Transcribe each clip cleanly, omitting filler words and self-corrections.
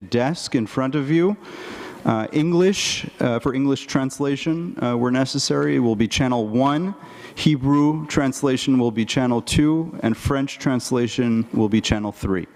desk in front of you. English, for English translation, where necessary, will be channel 1. Hebrew translation will be channel 2, and French translation will be channel 3.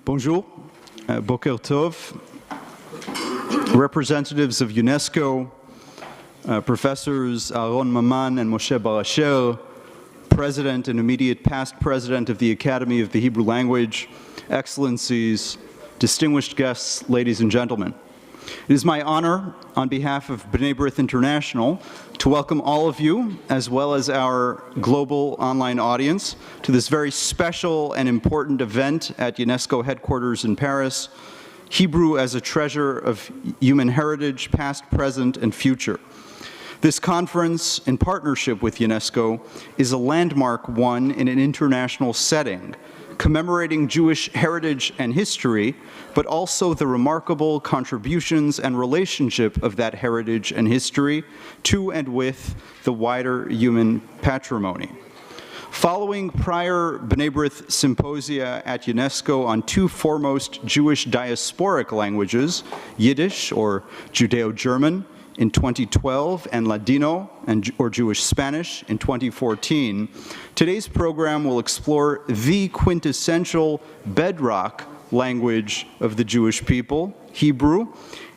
Bonjour, Boker Tov, representatives of UNESCO, professors Aaron Maman and Moshe Bar-Asher, president and immediate past president of the Academy of the Hebrew Language, excellencies, distinguished guests, ladies and gentlemen. It is my honor, on behalf of B'nai B'rith International, to welcome all of you, as well as our global online audience, to this very special and important event at UNESCO headquarters in Paris, Hebrew as a Treasure of Human Heritage, Past, Present, and Future. This conference, in partnership with UNESCO, is a landmark one in an international setting, commemorating Jewish heritage and history, but also the remarkable contributions and relationship of that heritage and history to and with the wider human patrimony. Following prior B'nai B'rith symposia at UNESCO on two foremost Jewish diasporic languages, Yiddish or Judeo-German in 2012 and Ladino or Jewish Spanish in 2014, today's program will explore the quintessential bedrock language of the Jewish people, Hebrew,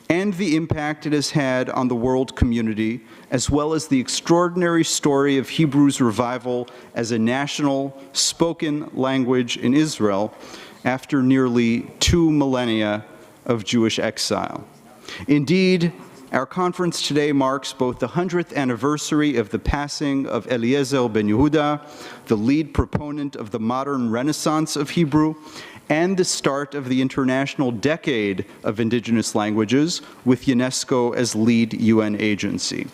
and the impact it has had on the world community, as well as the extraordinary story of Hebrew's revival as a national spoken language in Israel after nearly 2 millennia of Jewish exile. Indeed, our conference today marks both the 100th anniversary of the passing of Eliezer ben Yehuda, the lead proponent of the modern renaissance of Hebrew, and the start of the International Decade of Indigenous Languages, with UNESCO as lead UN agency.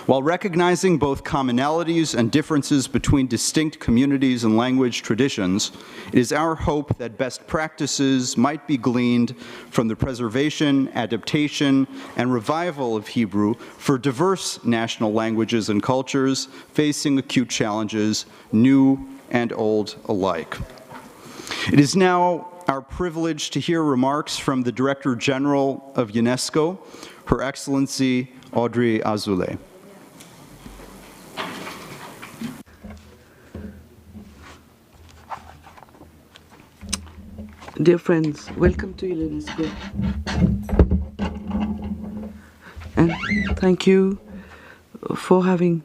While recognizing both commonalities and differences between distinct communities and language traditions, it is our hope that best practices might be gleaned from the preservation, adaptation, and revival of Hebrew for diverse national languages and cultures facing acute challenges, new and old alike. It is now our privilege to hear remarks from the Director General of UNESCO, Her Excellency Audrey Azoulay. Dear friends, welcome to UNESCO. And thank you for having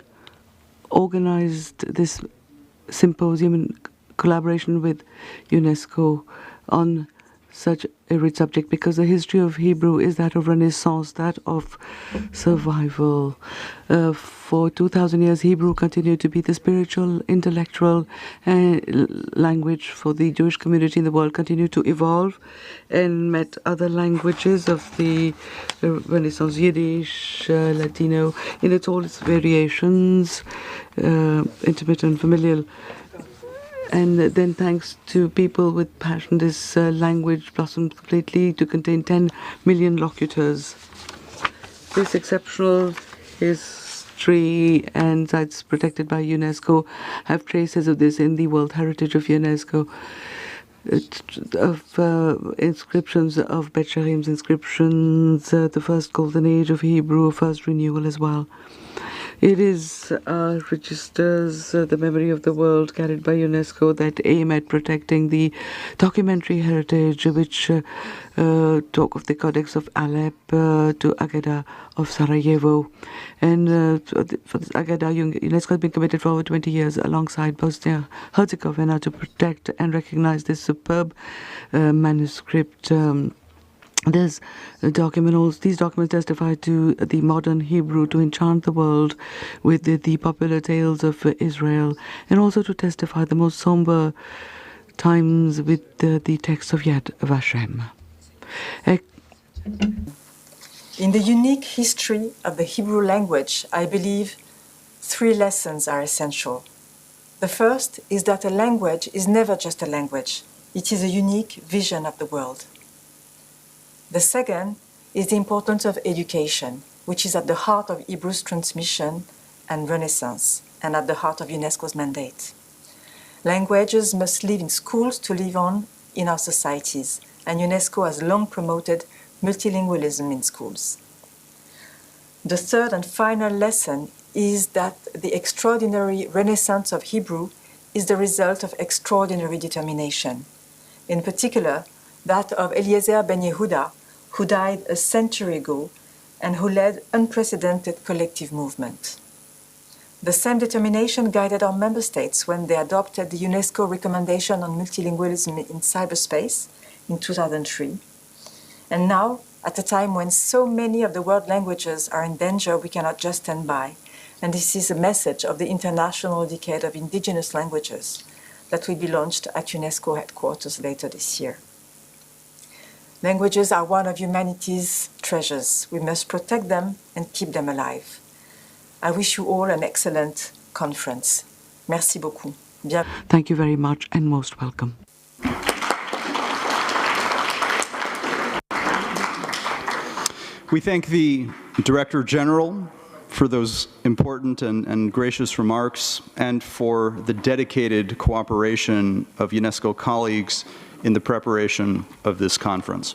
organized this symposium in collaboration with UNESCO on such a rich subject, because the history of Hebrew is that of renaissance, that of survival. For 2,000 years, Hebrew continued to be the spiritual, intellectual language for the Jewish community in the world, continued to evolve and met other languages of the Renaissance, Yiddish, Ladino, in all its variations, intermittent, familial. And then, thanks to people with passion, this language blossomed completely to contain 10 million locutors. This exceptional history and sites protected by UNESCO have traces of this in the World Heritage of UNESCO, of inscriptions of Bet Sharim's inscriptions, the first golden age of Hebrew, first renewal as well. It is registers the memory of the world carried by UNESCO that aim at protecting the documentary heritage, which talk of the Codex of Alep to Agada of Sarajevo. And for this Agada, UNESCO has been committed for over 20 years alongside Bosnia-Herzegovina to protect and recognize this superb manuscript. These documents testify to the modern Hebrew to enchant the world with the popular tales of Israel, and also to testify the most somber times with the text of Yad Vashem. In the unique history of the Hebrew language, I believe 3 lessons are essential. The first is that a language is never just a language. It is a unique vision of the world. The second is the importance of education, which is at the heart of Hebrew's transmission and renaissance, and at the heart of UNESCO's mandate. Languages must live in schools to live on in our societies, and UNESCO has long promoted multilingualism in schools. The third and final lesson is that the extraordinary renaissance of Hebrew is the result of extraordinary determination. In particular, that of Eliezer ben Yehuda, who died a century ago and who led unprecedented collective movement. The same determination guided our member states when they adopted the UNESCO recommendation on multilingualism in cyberspace in 2003. And now, at a time when so many of the world languages are in danger, we cannot just stand by. And this is a message of the International Decade of Indigenous Languages that will be launched at UNESCO headquarters later this year. Languages are one of humanity's treasures. We must protect them and keep them alive. I wish you all an excellent conference. Merci beaucoup. Thank you very much and most welcome. We thank the Director General for those important and gracious remarks and for the dedicated cooperation of UNESCO colleagues in the preparation of this conference.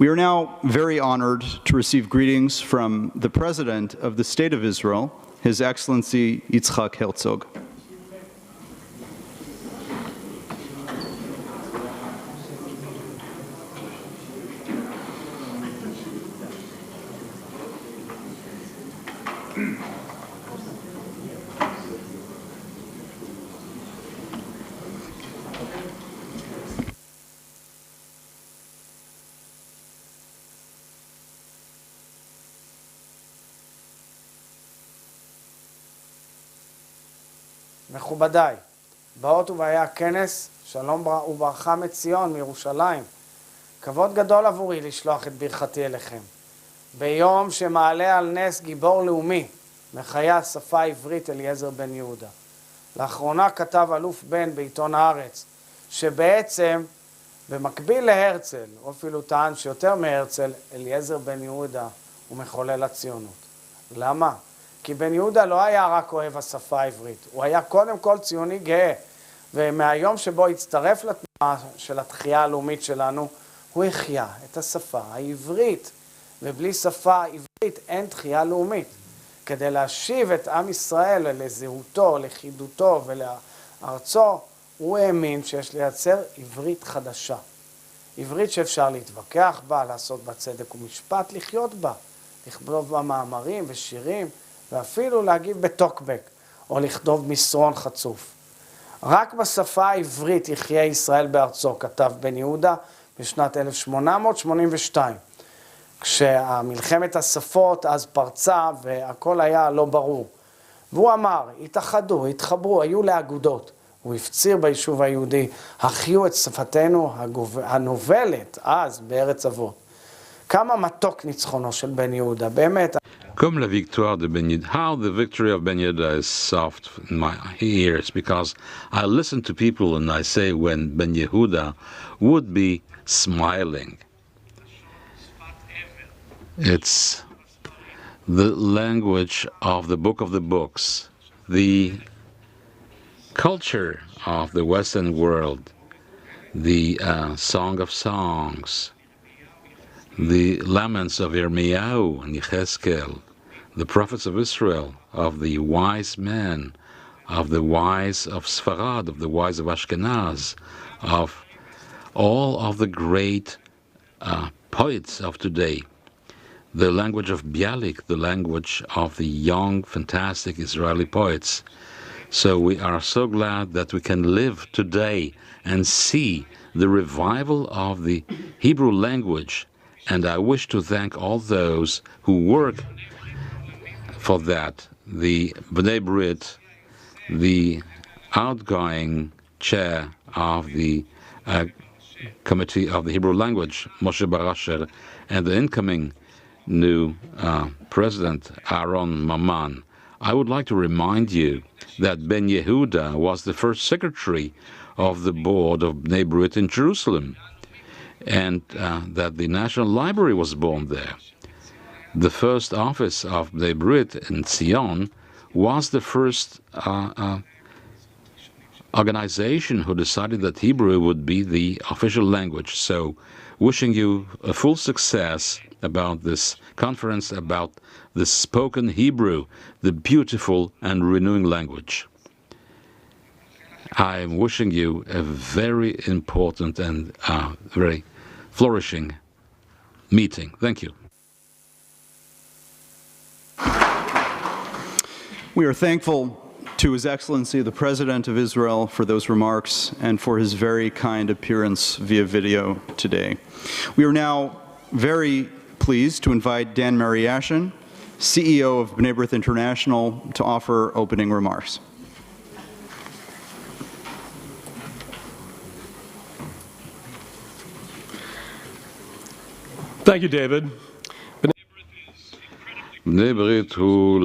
We are now very honored to receive greetings from the President of the State of Israel, His Excellency Yitzhak Herzog. מכובדיי, באות ובאי הכנס, שלום וברכה מציון, מירושלים. כבוד גדול עבורי לשלוח את ברכתי אליכם. ביום שמעלה על נס גיבור לאומי, מחיי השפה העברית אליעזר בן יהודה. לאחרונה כתב אלוף בן בעיתון הארץ, שבעצם במקביל להרצל, או אפילו טען שיותר מהרצל, אליעזר בן יהודה הוא מחולל הציונות. למה? כי בן יהודה לא היה רק אוהב השפה העברית, הוא היה קודם כל ציוני גאה, ומהיום שבו הצטרף לתנועה של התחייה הלאומית שלנו, הוא החיה את השפה העברית, ובלי שפה עברית אין תחייה לאומית. כדי להשיב את עם ישראל לזהותו, לחידותו ולארצו, הוא האמין שיש לייצר עברית חדשה. עברית שאפשר להתווכח בה, לעשות בה צדק ומשפט, לחיות בה, לכתוב בה מאמרים ושירים, ואפילו להגיב בטוקבק, או לכתוב מסרון חצוף. רק בשפה העברית יחיה ישראל בארצו, כתב בן יהודה בשנת 1882, כשהמלחמת השפות אז פרצה והכל היה לא ברור. והוא אמר, התאחדו, התחברו, היו לאגודות. הוא הפציר ביישוב היהודי, החיו את שפתנו הנובלת אז בארץ אבות. כמה מתוק ניצחונו של בן יהודה, באמת. Comme la victoire de Ben Yehuda, how the victory of Ben Yehuda is soft in my ears, because I listen to people and I say when Ben Yehuda would be smiling. It's the language of the book of the books, the culture of the Western world, the Song of Songs, the laments of Yirmiyahu and Yechezkel, the prophets of Israel, of the wise men, of the wise of Sfarad, of the wise of Ashkenaz, of all of the great poets of today, the language of Bialik, the language of the young, fantastic Israeli poets. So we are so glad that we can live today and see the revival of the Hebrew language. And I wish to thank all those who work for that, the B'nai Brit, the outgoing chair of the Committee of the Hebrew Language, Moshe Barasher, and the incoming new president, Aaron Maman, I would like to remind you that Ben Yehuda was the first secretary of the board of Bnei Brit in Jerusalem, and that the National Library was born there. The first office of Bnei Brit in Zion was the first organization who decided that Hebrew would be the official language. So, wishing you a full success about this conference, about the spoken Hebrew, the beautiful and renewing language. I am wishing you a very important and very flourishing meeting. Thank you. We are thankful to His Excellency the President of Israel for those remarks and for his very kind appearance via video today. We are now very pleased to invite Dan Mariashin, CEO of Bnei B'rith International, to offer opening remarks. Thank you, David. בני ברית הוא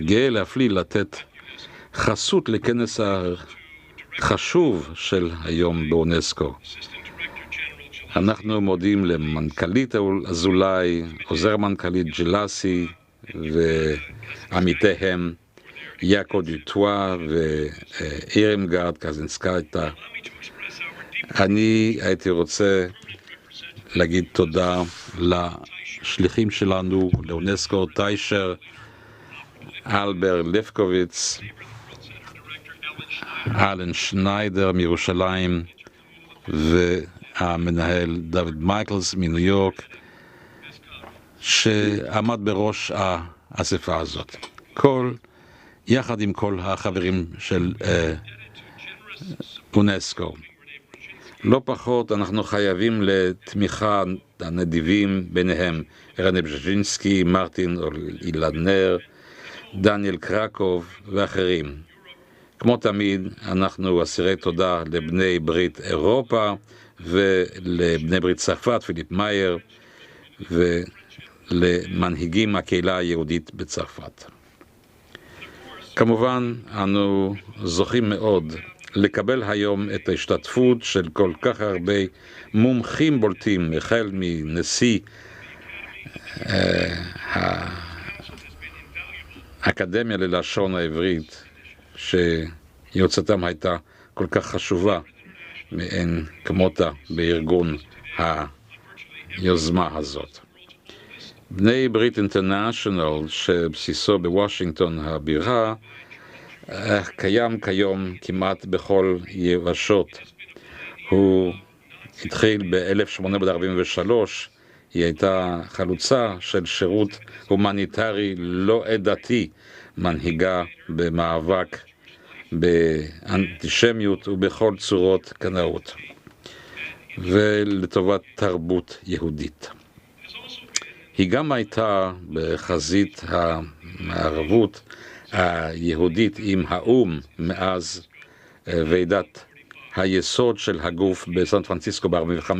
גאה להפליא לתת חסות לכנס החשוב של היום באונסקו. אנחנו מודים למנכ"לית אזולאי, עוזר המנכ"לית ג'לסי ועמיתיהם יעקב דוטואה ואירמגרד קזינסקייטה. אני הייתי רוצה להגיד תודה לשליחים שלנו, לאונסקו, טיישר, אלבר לפקוביץ, אלן שניידר מירושלים והמנהל דוד מייקלס מניו יורק, שעמד בראש האספה הזאת. יחד עם כל החברים של אונסקו. לא פחות אנחנו חייבים לתמיכה הנדיבים ביניהם, רנה בז'ז'ינסקי, מרטין אילנר, דניאל קרקוב ואחרים. כמו תמיד, אנחנו אסירי תודה לבני ברית אירופה ולבני ברית צרפת, פיליפ מאייר, ולמנהיגים הקהילה היהודית בצרפת. כמובן, אנו זוכים מאוד לקבל היום את ההשתתפות של כל כך הרבה מומחים בולטים, החל מנשיא האקדמיה ללשון העברית, שיוצאתם הייתה כל כך חשובה מאין כמותה בארגון היוזמה הזאת. בני ברית אינטרנשיונל, שבסיסו בוושינגטון הבירה, קיים כיום כמעט בכל יבשות. הוא התחיל ב-1843, היא הייתה חלוצה של שירות הומניטרי לא עדתי, מנהיגה במאבק באנטישמיות ובכל צורות קנאות, ולטובת תרבות יהודית. היא גם הייתה בחזית המערבות היהודית עם האום מאז ועידת היסוד של הגוף בסן פרנסיסקו ב-45,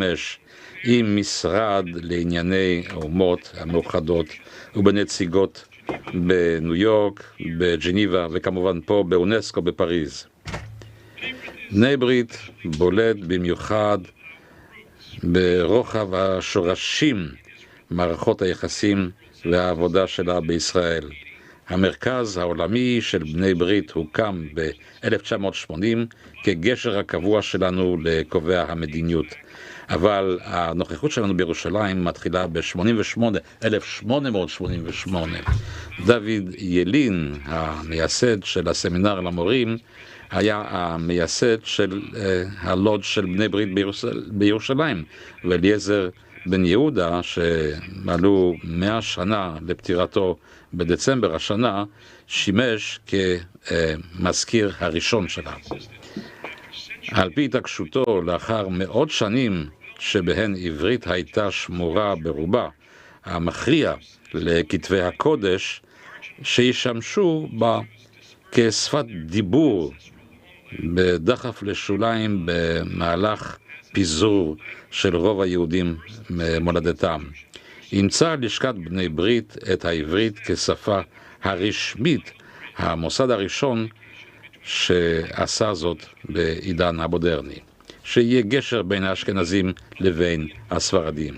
עם משרד לענייני האומות המאוחדות ובנציגות בניו יורק, בג'ניבה וכמובן פה באונסקו בפריז. בני ברית בולט במיוחד ברוחב השורשים, מערכות היחסים והעבודה שלה בישראל. המרכז העולמי של בני ברית הוקם ב-1980 כגשר הקבוע שלנו לקובע המדיניות. אבל הנוכחות שלנו בירושלים מתחילה ב-1888. דוד ילין, המייסד של הסמינר למורים, היה המייסד של הלודג' של בני ברית בירושלים, ואליעזר בן יהודה, שמלאו 100 שנה לפטירתו בדצמבר השנה, שימש כמזכיר הראשון שלה. על פי התעקשותו, לאחר מאות שנים שבהן עברית הייתה שמורה ברובה המכריע לכתבי הקודש, שישמשו בה כשפת דיבור בדחף לשוליים במהלך פיזור של רוב היהודים ממולדתם. אימצה לשכת בני ברית את העברית כשפה הרשמית, המוסד הראשון שעשה זאת בעידן המודרני, שיהיה גשר בין האשכנזים לבין הספרדים.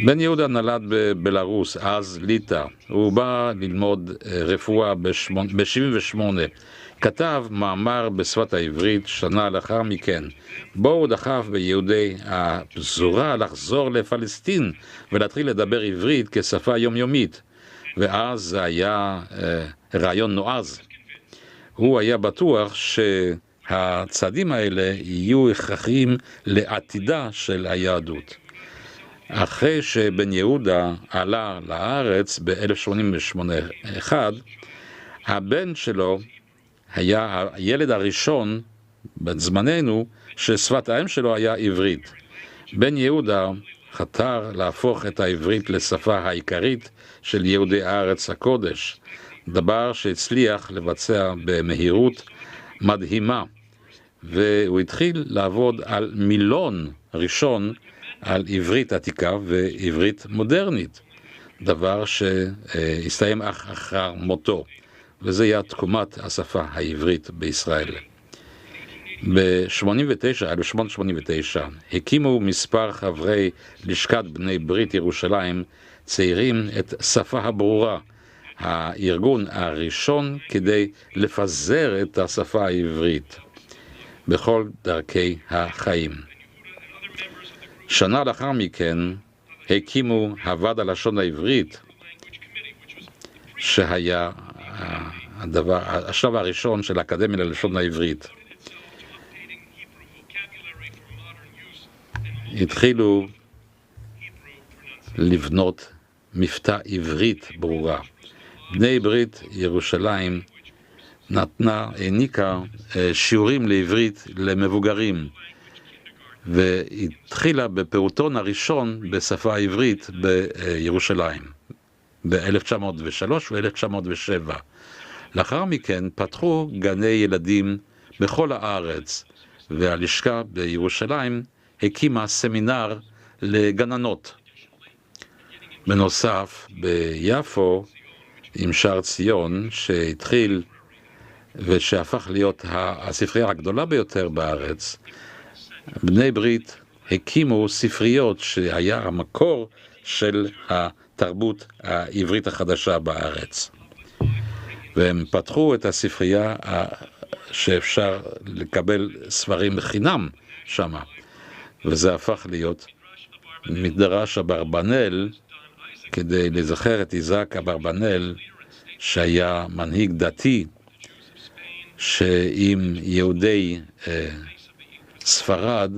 בן יהודה נולד בבלרוס, אז ליטא. הוא בא ללמוד רפואה ב-78. כתב מאמר בשפת העברית שנה לאחר מכן, בו הוא דחף ביהודי הפזורה לחזור לפלסטין ולהתחיל לדבר עברית כשפה יומיומית. ואז זה היה רעיון נועז. הוא היה בטוח שהצעדים האלה יהיו הכרחיים לעתידה של היהדות. אחרי שבן יהודה עלה לארץ ב-1081, הבן שלו היה הילד הראשון בזמננו ששפת האם שלו היה עברית. בן יהודה חתר להפוך את העברית לשפה העיקרית של יהודי הארץ הקודש, דבר שהצליח לבצע במהירות מדהימה, והוא התחיל לעבוד על מילון ראשון על עברית עתיקה ועברית מודרנית, דבר שהסתיים אחר מותו, וזה היה תקומת השפה העברית בישראל. ב-1889 הקימו מספר חברי לשכת בני ברית ירושלים צעירים את שפה הברורה, הארגון הראשון כדי לפזר את השפה העברית בכל דרכי החיים. שנה לאחר מכן הקימו הוועד הלשון העברית, שהיה השלב הראשון של האקדמיה ללשון העברית. התחילו לבנות מבטא עברית ברורה. בני ברית ירושלים העניקה שיעורים לעברית למבוגרים, והתחילה בפעוטון הראשון בשפה העברית בירושלים ב-1903 ו-1907. לאחר מכן פתחו גני ילדים בכל הארץ, והלשכה בירושלים הקימה סמינר לגננות. בנוסף, ביפו עם שער ציון, שהתחיל ושהפך להיות הספרייה הגדולה ביותר בארץ, בני ברית הקימו ספריות שהיה המקור של התרבות העברית החדשה בארץ. והם פתחו את הספרייה שאפשר לקבל ספרים חינם שמה, וזה הפך להיות מדרש אברבנאל, כדי לזכר את איזק אברבנאל, שהיה מנהיג דתי, שעם יהודי ספרד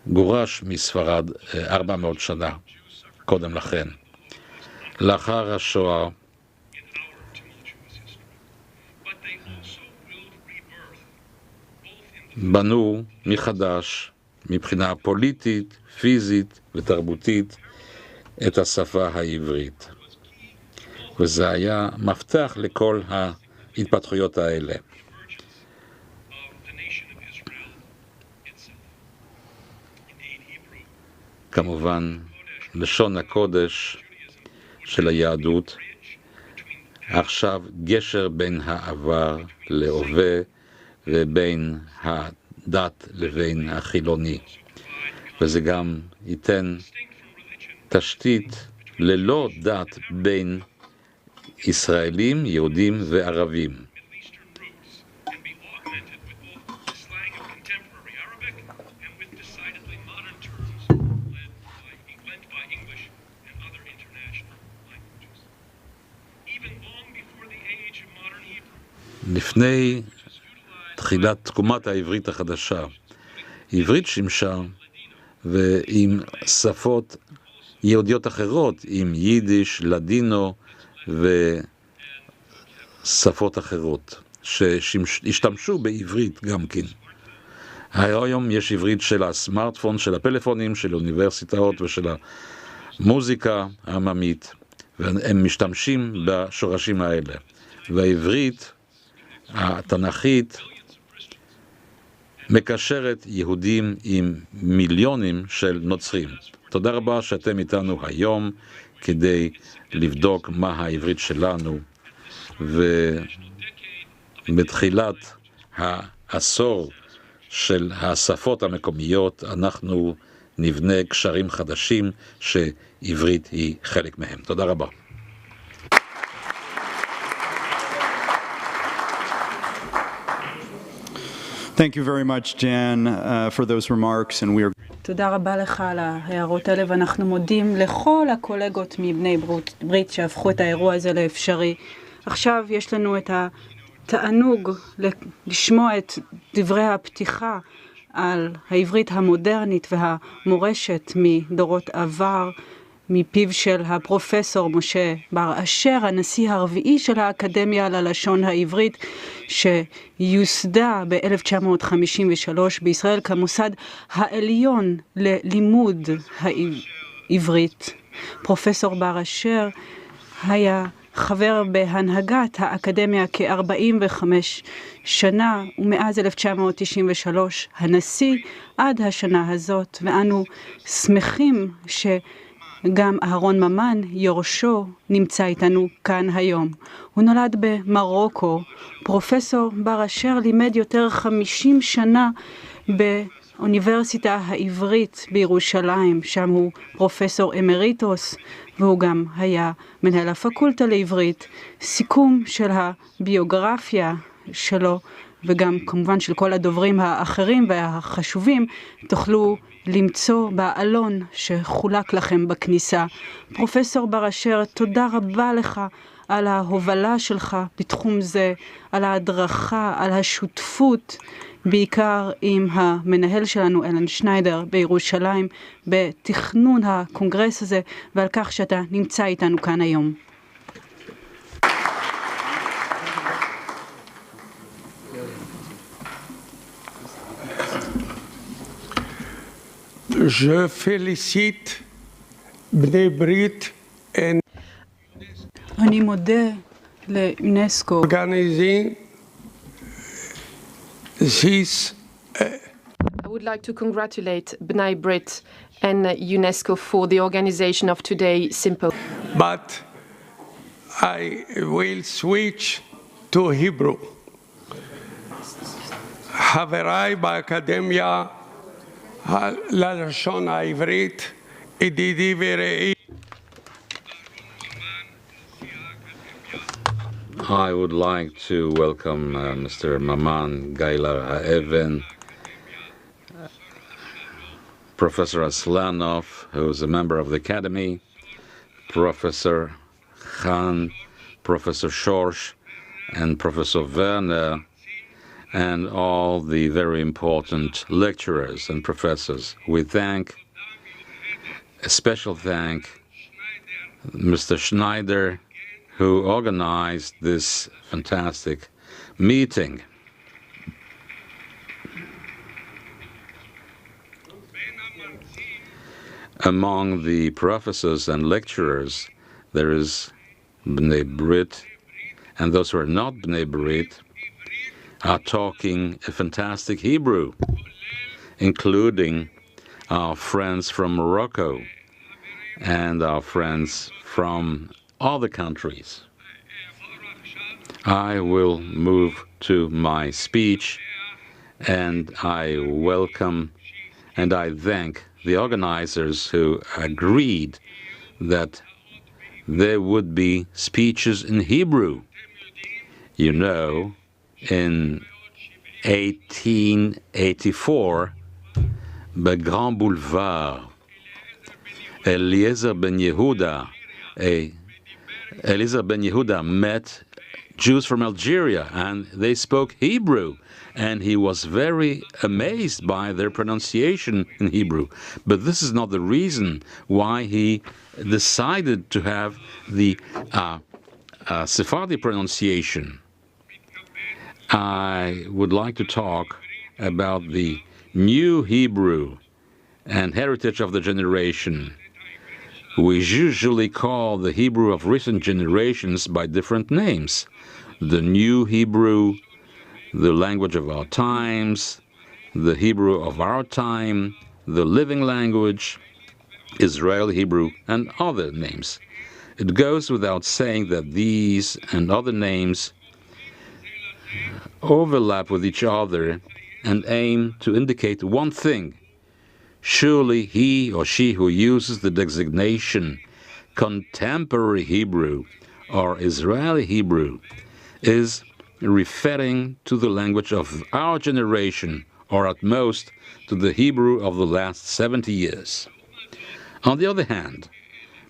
גורש מספרד 400 שנה קודם לכן. לאחר השואה בנו מחדש מבחינה פוליטית, פיזית ותרבותית את השפה העברית. וזה היה מפתח לכל ההתפתחויות האלה. כמובן, לשון הקודש של היהדות, עכשיו גשר בין העבר להווה ובין הדת לבין החילוני. וזה גם ייתן תשתית ללא דת בין ישראלים, יהודים וערבים. לפני תחילת תקומת העברית החדשה, עברית שימשה ועם שפות יהודיות אחרות, עם יידיש, לדינו ושפות אחרות, שהשתמשו בעברית גם כן. היום יש עברית של הסמארטפון, של הפלאפונים, של האוניברסיטאות ושל המוזיקה העממית, והם משתמשים בשורשים האלה. והעברית התנ"כית מקשרת יהודים עם מיליונים של נוצרים. תודה רבה שאתם איתנו היום כדי לבדוק מה העברית שלנו, ובתחילת העשור של השפות המקומיות אנחנו נבנה קשרים חדשים שעברית היא חלק מהם. תודה רבה. Thank you very much, Jan, for those remarks, and we are תודה רבה לך על ההערות האלה, ואנחנו מודים לכל הקולגות מבני ברית שהפכו את האירוע הזה לאפשרי. עכשיו יש לנו את התענוג לשמוע את דברי הפתיחה על העברית המודרנית והמורשת מדורות עבר, מפיו של הפרופסור משה בר אשר, הנשיא הרביעי של האקדמיה ללשון העברית, שיוסדה ב-1953 בישראל כמוסד העליון ללימוד העברית. פרופסור בר אשר היה חבר בהנהגת האקדמיה כ-45 שנה, ומאז 1993 הנשיא עד השנה הזאת, ואנו שמחים גם אהרון ממן, יורשו, נמצא איתנו כאן היום. הוא נולד במרוקו. פרופסור בר אשר לימד יותר 50 שנה באוניברסיטה העברית בירושלים. שם הוא פרופסור אמריטוס, והוא גם היה מנהל הפקולטה לעברית. סיכום של הביוגרפיה שלו, וגם כמובן של כל הדוברים האחרים והחשובים, תוכלו למצוא בעלון שחולק לכם בכניסה. פרופסור בר אשר, תודה רבה לך על ההובלה שלך בתחום זה, על ההדרכה, על השותפות, בעיקר עם המנהל שלנו אלן שניידר בירושלים, בתכנון הקונגרס הזה, ועל כך שאתה נמצא איתנו כאן היום. Je félicite Bnei Brit and אני מודה לאונסקו organizing this. I would like to congratulate B'nai Brit and UNESCO for the organization of today's symposium. But I will switch to Hebrew. חבריי באקדמיה ללשון העברית, ידידי ורעי. I would like to welcome Mr. Maman Gailar Ha'even, Professor Aslanov, who is a member of the Academy, Professor Khan, Professor Schorsch, and Professor Werner, and all the very important lecturers and professors. We thank, a special thank, Mr. Schneider, who organized this fantastic meeting. Among the professors and lecturers, there is Bnei Brit, and those who are not Bnei Brit are talking a fantastic Hebrew, including our friends from Morocco and our friends from other countries. I will move to my speech, and I welcome and I thank the organizers who agreed that there would be speeches in Hebrew. You know, in 1884, Begrand Boulevard, Eliezer ben Yehuda met Jews from Algeria, and they spoke Hebrew, and he was very amazed by their pronunciation in Hebrew. But this is not the reason why he decided to have the Sephardi pronunciation. I would like to talk about the new Hebrew and heritage of the generation. We usually call the Hebrew of recent generations by different names. The new Hebrew, the language of our times, the Hebrew of our time, the living language, Israel Hebrew, and other names. It goes without saying that these and other names overlap with each other and aim to indicate one thing. Surely he or she who uses the designation contemporary Hebrew or Israeli Hebrew is referring to the language of our generation, or at most to the Hebrew of the last 70 years. On the other hand,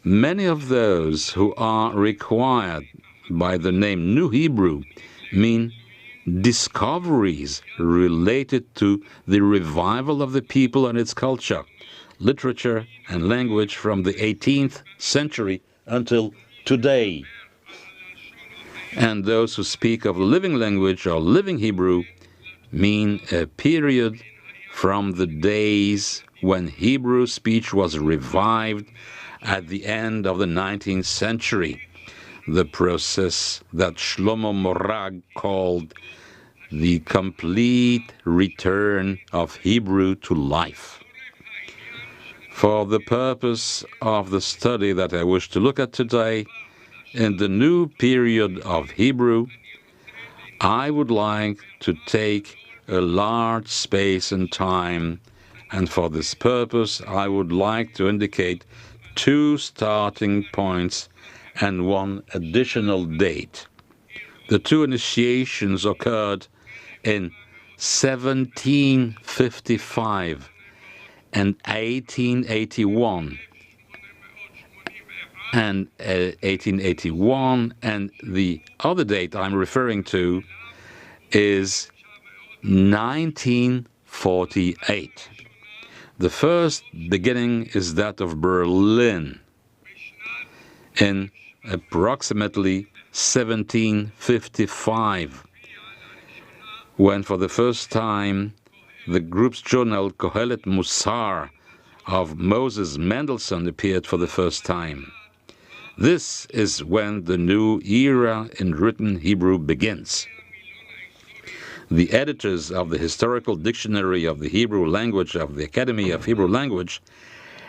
many of those who are required by the name New Hebrew mean discoveries related to the revival of the people and its culture, literature, and language from the 18th century until today. And those who speak of living language or living Hebrew mean a period from the days when Hebrew speech was revived at the end of the 19th century, the process that Shlomo Morag called the complete return of Hebrew to life. For the purpose of the study that I wish to look at today, in the new period of Hebrew, I would like to take a large space and time, and for this purpose I would like to indicate 2 starting points and 1 additional date. The 2 initiations occurred in 1755 and 1881. And 1881, and the other date I'm referring to is 1948. The first beginning is that of Berlin in approximately 1755, when for the first time the group's journal Kohelet Musar of Moses Mendelssohn appeared for the first time. This is when the new era in written Hebrew begins. The editors of the Historical Dictionary of the Hebrew Language of the Academy of Hebrew Language,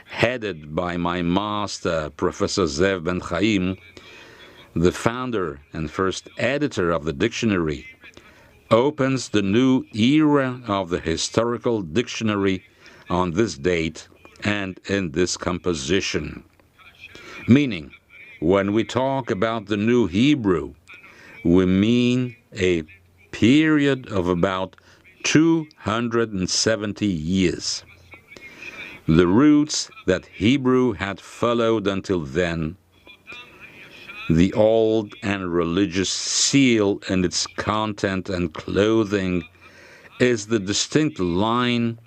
headed by my master, Professor Zev Ben Chaim, the founder and first editor of the dictionary, opens the new era of the Historical Dictionary on this date and in this composition. Meaning, when we talk about the new Hebrew, we mean a period of about 270 years. The routes that Hebrew had followed until then, the old and religious seal in its content and clothing, is the distinct line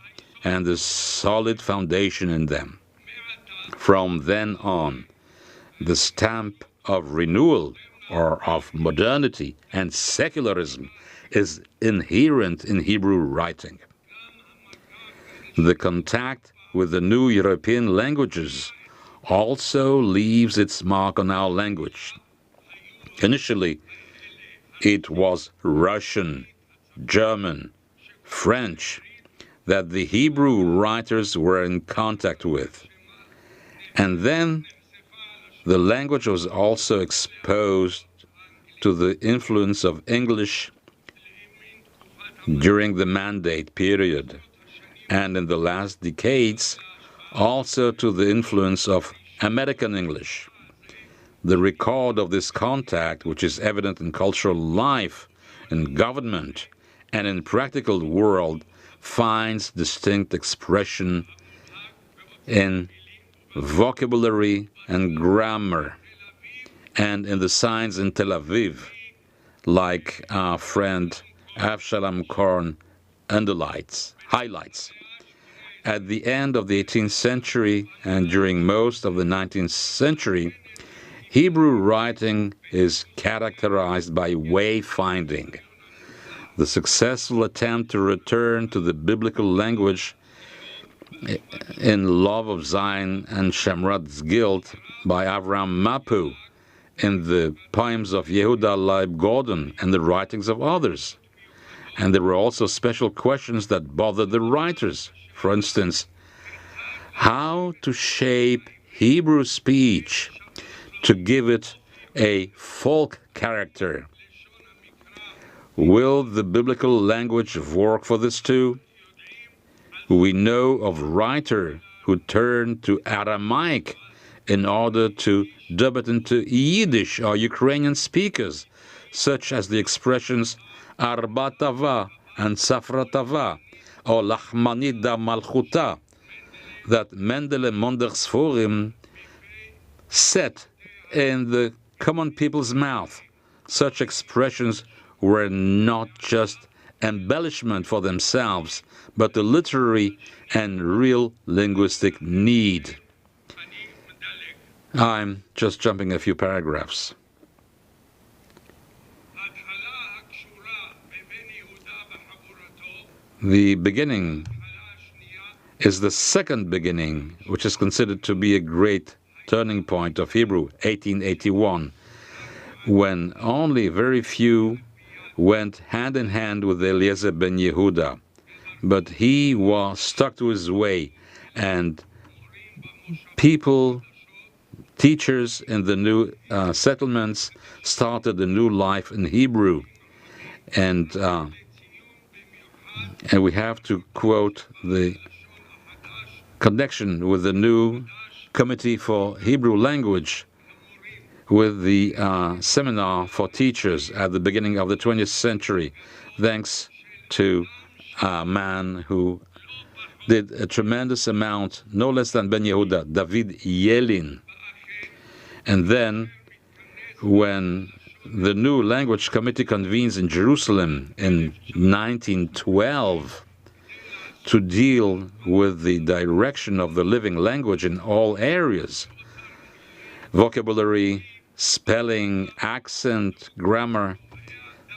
and the solid foundation in them. From then on, the stamp of renewal or of modernity and secularism is inherent in Hebrew writing. The contact with the new European languages also leaves its mark on our language. Initially, it was Russian, German, French that the Hebrew writers were in contact with. And then the language was also exposed to the influence of English during the Mandate period, and in the last decades, also to the influence of American English. The record of this contact, which is evident in cultural life, in government, and in practical world, finds distinct expression in vocabulary and grammar, and in the signs in Tel Aviv, like our friend Avshalom Korn highlights. At the end of the 18th century and during most of the 19th century, Hebrew writing is characterized by wayfinding. The successful attempt to return to the biblical language in Love of Zion and Shamrat's Guilt by Avram Mapu, in the poems of Yehuda Leib Gordon and the writings of others, And there were also special questions that bothered the writers. For instance, how to shape Hebrew speech to give it a folk character. Will the biblical language work for this too? We know of writer who turned to Aramaic in order to dub it into Yiddish or Ukrainian speakers, such as the expressions Arba Tava and Safra Tava or Lachmanit da Malchuta that Mendele Mondach Sforim set in the common people's mouth. Such expressions were not just embellishment for themselves, but a literary and real linguistic need. I'm just jumping a few paragraphs. The beginning is the second beginning, which is considered to be a great turning point of Hebrew, 1881, when only very few went hand in hand with Eliezer ben Yehuda. But he was stuck to his way, and people, teachers in the new settlements started a new life in Hebrew. And we have to quote the connection with the new Committee for Hebrew Language, with the seminar for teachers at the beginning of the 20th century, thanks to a man who did a tremendous amount, no less than Ben Yehuda, David Yelin. And then, when the new language committee convenes in Jerusalem in 1912 to deal with the direction of the living language in all areas, vocabulary, spelling, accent, grammar,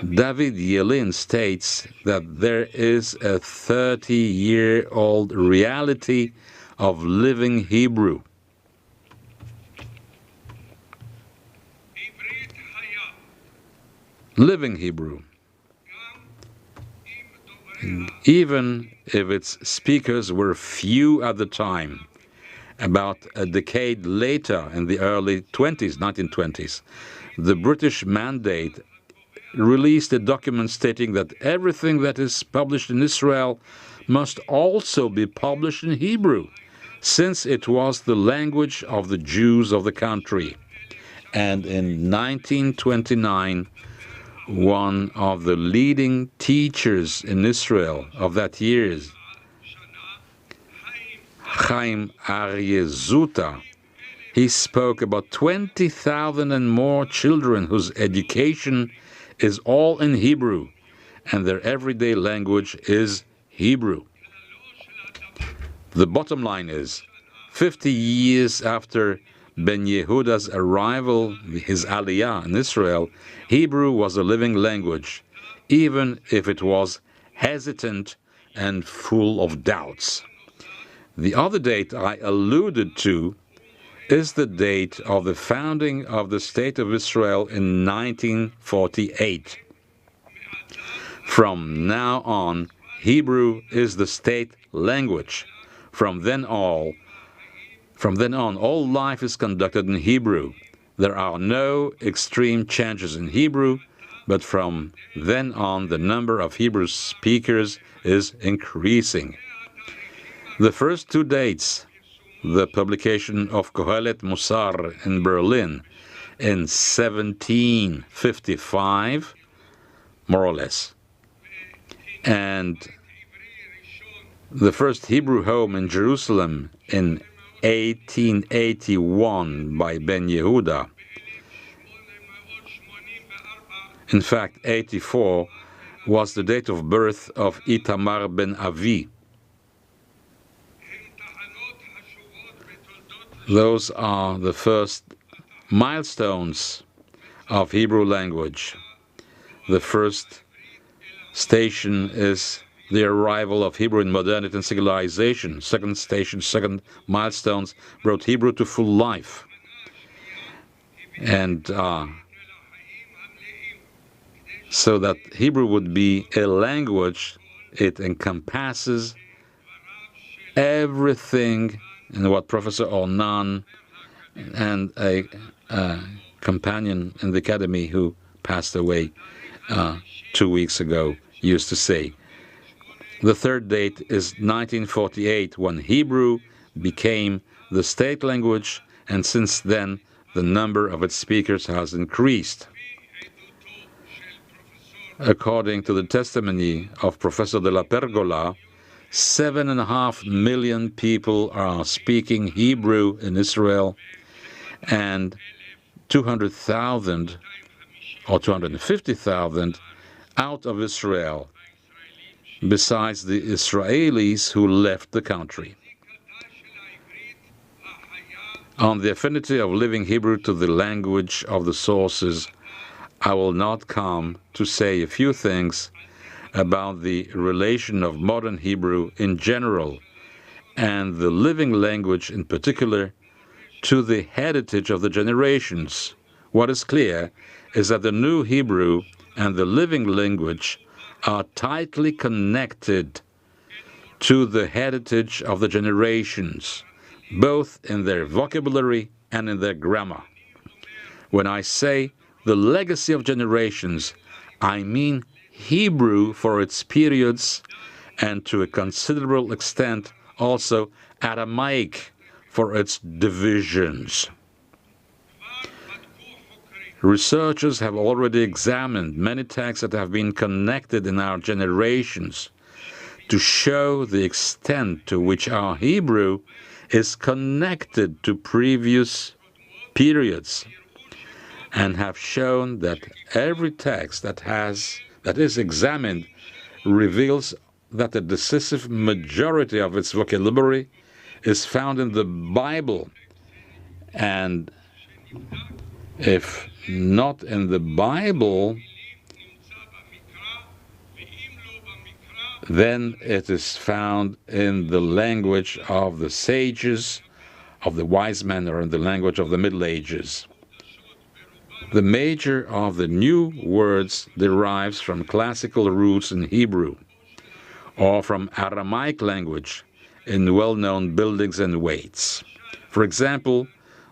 David Yelin states that there is a 30-year-old reality of living Hebrew. Living Hebrew. Even if its speakers were few at the time, about a decade later, in the early 1920s, the British Mandate released a document stating that everything that is published in Israel must also be published in Hebrew, since it was the language of the Jews of the country. And in 1929, one of the leading teachers in Israel of that year, Chaim Aryeh Zuta, he spoke about 20,000 and more children whose education is all in Hebrew, and their everyday language is Hebrew. The bottom line is, 50 years after Ben Yehuda's arrival, his aliyah in Israel, Hebrew was a living language, even if it was hesitant and full of doubts. The other date I alluded to is the date of the founding of the State of Israel in 1948. From now on, Hebrew is the state language. From then on, all life is conducted in Hebrew. There are no extreme changes in Hebrew, but from then on, the number of Hebrew speakers is increasing. The first two dates, the publication of Kohelet Musar in Berlin in 1755, more or less, and the first Hebrew home in Jerusalem in 1881 by Ben Yehuda. In fact, 84 was the date of birth of Itamar ben Avi. Those are the first milestones of Hebrew language. The first station is the arrival of Hebrew in modernity and civilization. Second station, second milestones brought Hebrew to full life. And so that Hebrew would be a language. It encompasses everything in what Professor Ornan and a companion in the academy who passed away 2 weeks ago used to say. The third date is 1948, when Hebrew became the state language, and since then the number of its speakers has increased. According to the testimony of Professor de la Pergola, 7.5 million people are speaking Hebrew in Israel, and 200,000 or 250,000 out of Israel, besides the Israelis who left the country. On the affinity of living Hebrew to the language of the sources, I will not come to say a few things about the relation of modern Hebrew in general and the living language in particular to the heritage of the generations. What is clear is that the new Hebrew and the living language are tightly connected to the heritage of the generations, both in their vocabulary and in their grammar. When I say the legacy of generations, I mean Hebrew for its periods, and to a considerable extent also Aramaic for its divisions. Researchers have already examined many texts that have been connected in our generations to show the extent to which our Hebrew is connected to previous periods, and have shown that every text that is examined reveals that a decisive majority of its vocabulary is found in the Bible, and if not in the Bible, then it is found in the language of the sages, of the wise men, or in the language of the Middle Ages. The major of the new words derives from classical roots in Hebrew, or from Aramaic language in well-known buildings and weights. For example,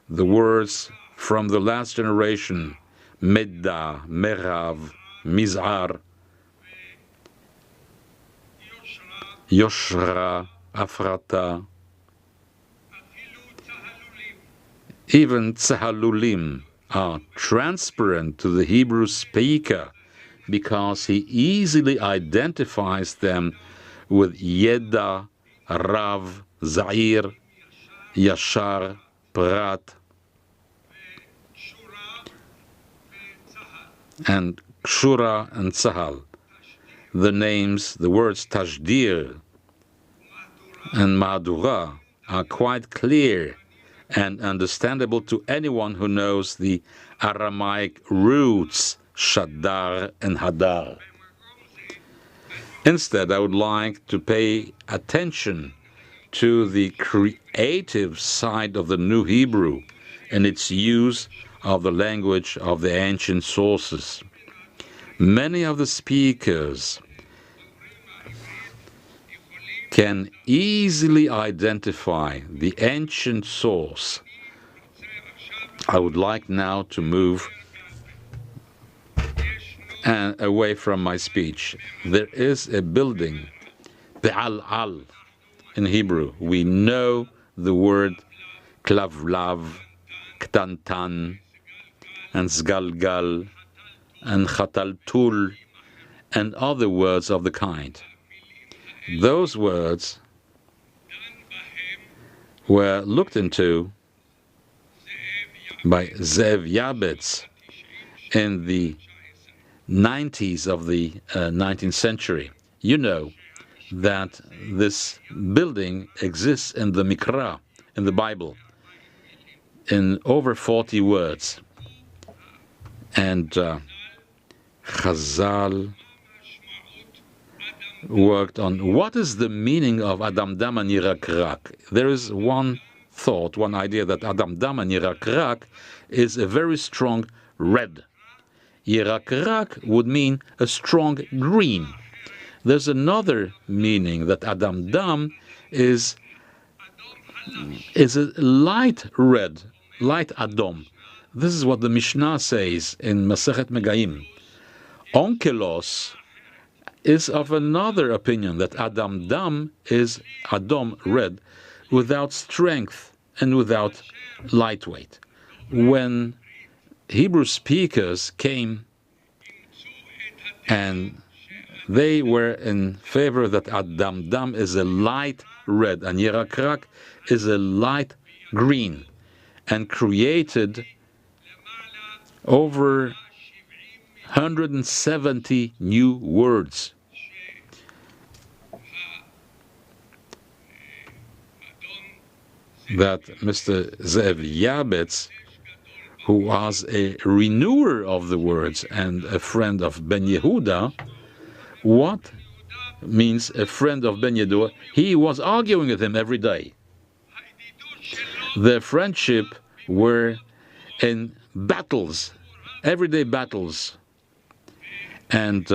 the words from the last generation, Medda, Merav, Mizar, Yoshra, Afrata, even Tsahalulim are transparent to the Hebrew speaker because he easily identifies them with Yedda, Rav, Zair, Yashar, Prat, and Kshura and Tzahal. The names, the words Tashdir and Madura are quite clear and understandable to anyone who knows the Aramaic roots, Shaddar and Hadar. Instead, I would like to pay attention to the creative side of the New Hebrew and its use of the language of the ancient sources. Many of the speakers can easily identify the ancient source. I would like now to move away from my speech. There is a building, Be'al-Al, in Hebrew. We know the word Klavlav, Ktantan, and Sgalgal, and Khataltul, and other words of the kind. Those words were looked into by Zev Yabetz in the 90s of the 19th century. You know that this building exists in the Mikra, in the Bible, in over 40 words. And Chazal worked on what is the meaning of Adam Dama Nirak Rak. There is one thought, one idea that Adam Dama Nirak Rak is a very strong red. Yerakrak would mean a strong green. There's another meaning that Adam Dam is a light red, light Adom. This is what the Mishnah says in Masechet Megaim. Onkelos is of another opinion that Adam Dam is Adom red, without strength and without lightweight. When Hebrew speakers came and they were in favor that Adam Dam is a light red and Yerakrak is a light green, and created over 170 new words. That Mr. Zev Yabetz, who was a renewer of the words and a friend of Ben Yehuda, what means a friend of Ben Yehuda? He was arguing with him every day. Their friendship were in battles, everyday battles, and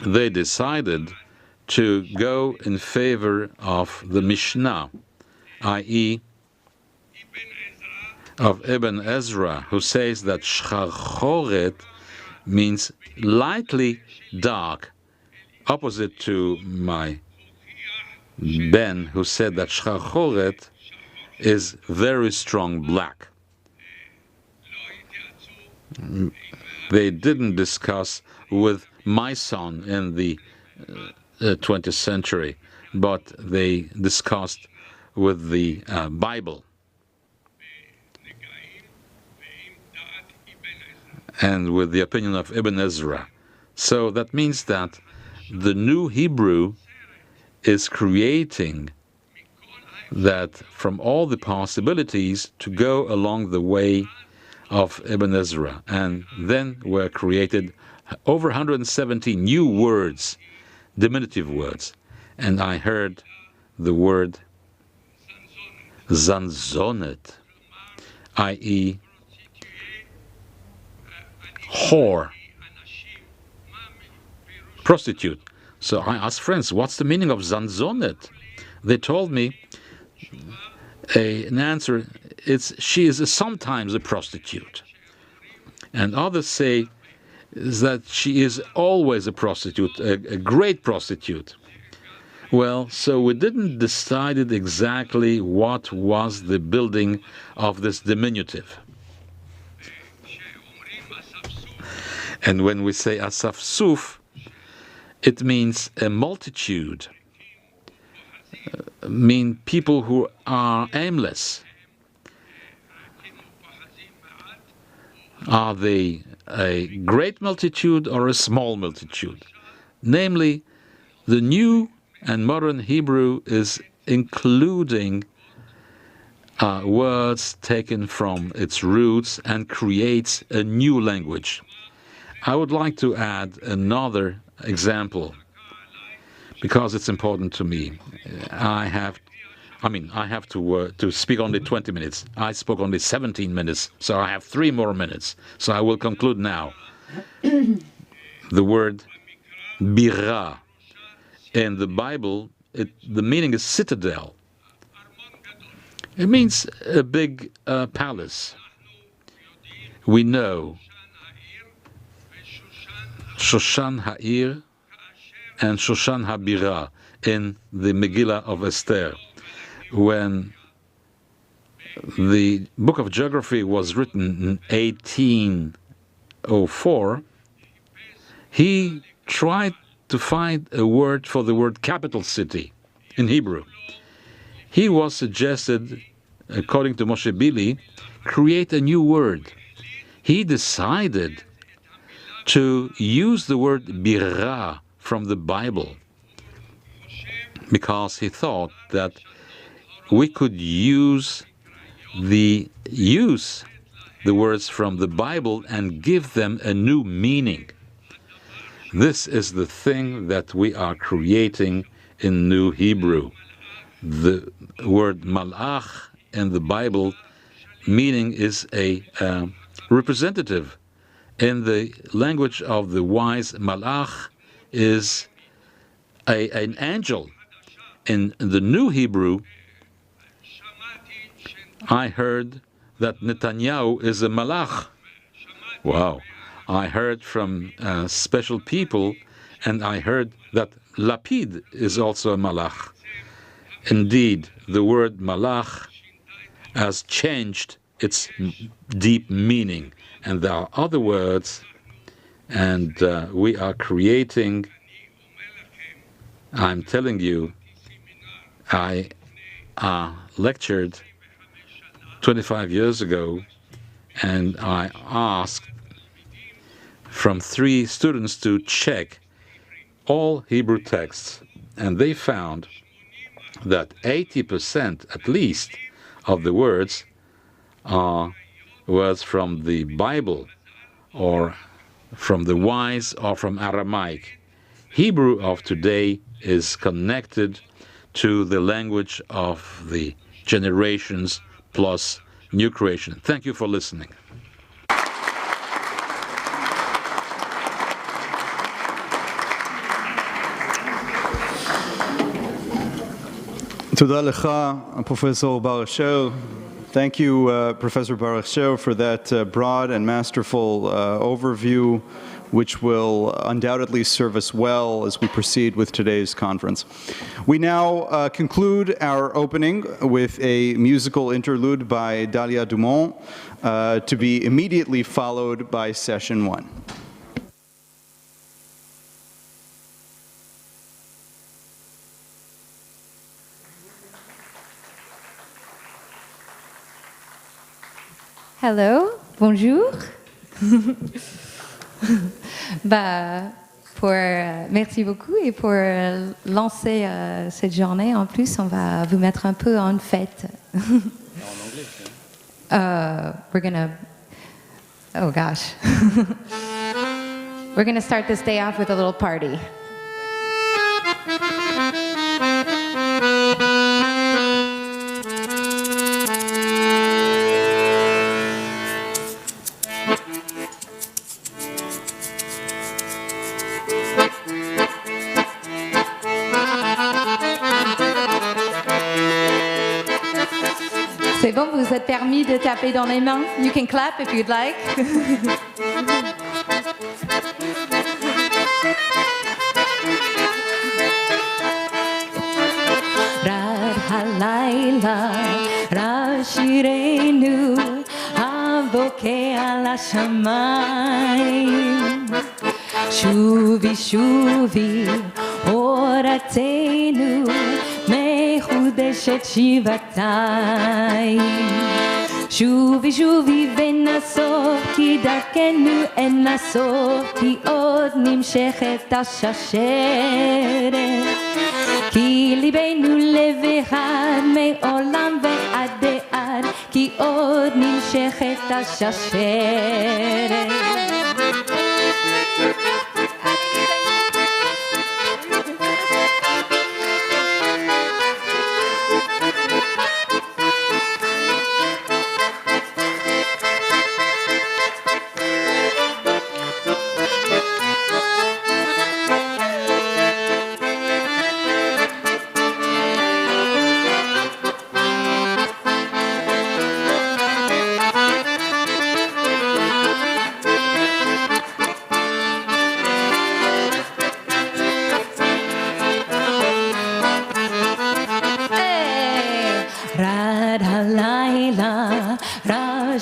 they decided to go in favor of the Mishnah, i.e. of Ibn Ezra, who says that Shcharchoret means lightly dark, opposite to my Ben, who said that Shcharchoret is very strong black. They didn't discuss with my son in the 20th century, but they discussed with the Bible and with the opinion of Ibn Ezra. So that means that the new Hebrew is creating that from all the possibilities to go along the way of Ibn Ezra. And then were created over 170 new words, diminutive words. And I heard the word zanzonet, i.e. whore, prostitute. So I asked friends, what's the meaning of zanzonet? They told me an answer, she is sometimes a prostitute. And others say is that she is always a prostitute, a great prostitute. Well, so we didn't decide exactly what was the building of this diminutive. And when we say asafsuf, it means a multitude, mean people who are aimless. Are they a great multitude or a small multitude? Namely, the new and modern Hebrew is including words taken from its roots and creates a new language. I would like to add another example because it's important to me. I have to speak only 20 minutes. I spoke only 17 minutes, so I have 3 more minutes. So I will conclude now. The word birah in the Bible, the meaning is citadel. It means a big palace. We know Shoshan Ha'ir and Shoshan HaBirah in the Megillah of Esther. When the book of geography was written in 1804, he tried to find a word for the word capital city in Hebrew. He was suggested, according to Moshe Bili, create a new word. He decided to use the word birah from the Bible because he thought that we could use the words from the Bible and give them a new meaning. This is the thing that we are creating in New Hebrew. The word malach in the Bible meaning is a representative, in the language of the wise, malach is an angel. In the New Hebrew, I heard that Netanyahu is a malach. Wow. I heard from special people, and I heard that Lapid is also a malach. Indeed, the word malach has changed its deep meaning, and there are other words, and we are creating. I'm telling you, I lectured 25 years ago, and I asked from 3 students to check all Hebrew texts, and they found that 80% at least of the words are words from the Bible or from the wise or from Aramaic. Hebrew of today is connected to the language of the generations plus new creation. Thank you for listening. Toda lecha, Professor Baruch Sher. Thank you, Professor Baruch Sher, for that broad and masterful overview, which will undoubtedly serve us well as we proceed with today's conference. We now conclude our opening with a musical interlude by Dalia Dumont, to be immediately followed by session 1. Hello, bonjour. Merci beaucoup, et pour lancer cette journée, en plus, on va vous mettre un peu en fête. We're gonna, oh gosh. We're gonna start this day off with a little party. C'est bon, vous êtes permis de taper dans les mains. You can clap if you'd like. Rad halayla, rashirenu, avoke al hashamayim. Shuvi, shuvi, oratenu, מחודשת שבעתיים. שובי שובי ונסוף, כי דרכנו אין הסוף, כי עוד נמשכת השרשרת. כי ליבנו לב אחד מעולם ועד עד, כי עוד נמשכת השרשרת.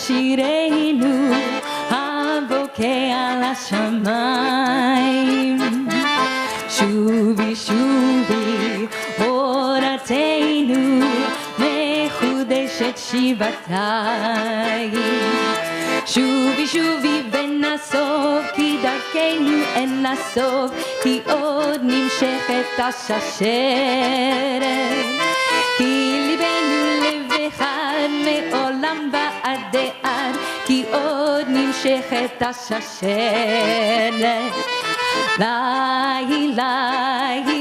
שירנו הבוקע על השמיים. שובי שובי אורתנו מחודשת שבעתיים. שובי שובי ונסוף, כי דרכנו אין לסוף, כי עוד נמשכת השרשרת. כי ליבנו לב אחד מעולם ועד עד, כי עוד נמשכת השרשרת. לי לי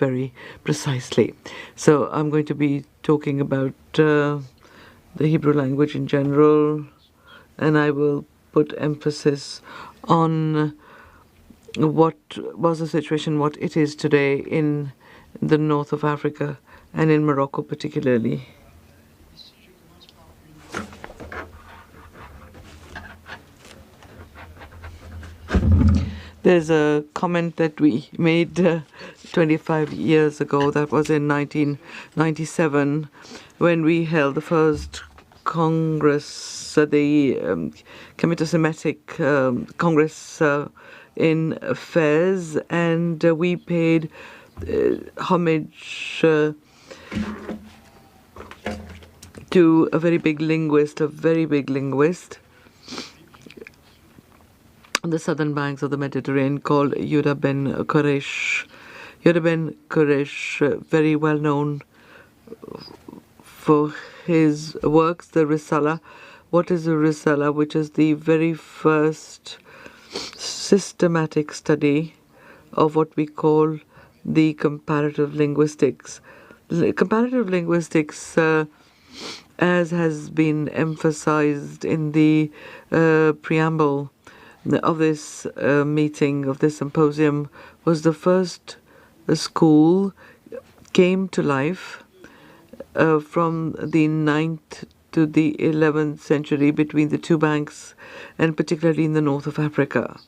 very precisely. So I'm going to be talking about the Hebrew language in general, and I will put emphasis on what was the situation, what it is today in the north of Africa and in Morocco particularly. There's a comment that we made 25 years ago, that was in 1997, when we held the first Congress, the Comito-Semitic Congress in Fez, and we paid homage to a very big linguist, on the southern banks of the Mediterranean, called Yehuda ben Koresh. Yehuda ben Koresh, very well known for his works, the Risala. What is the Risala? Which is the very first systematic study of what we call the comparative linguistics. Comparative linguistics, as has been emphasized in the preamble of this meeting, of this symposium, was the first school came to life from the 9th to the 11th century between the two banks, and particularly in the north of Africa.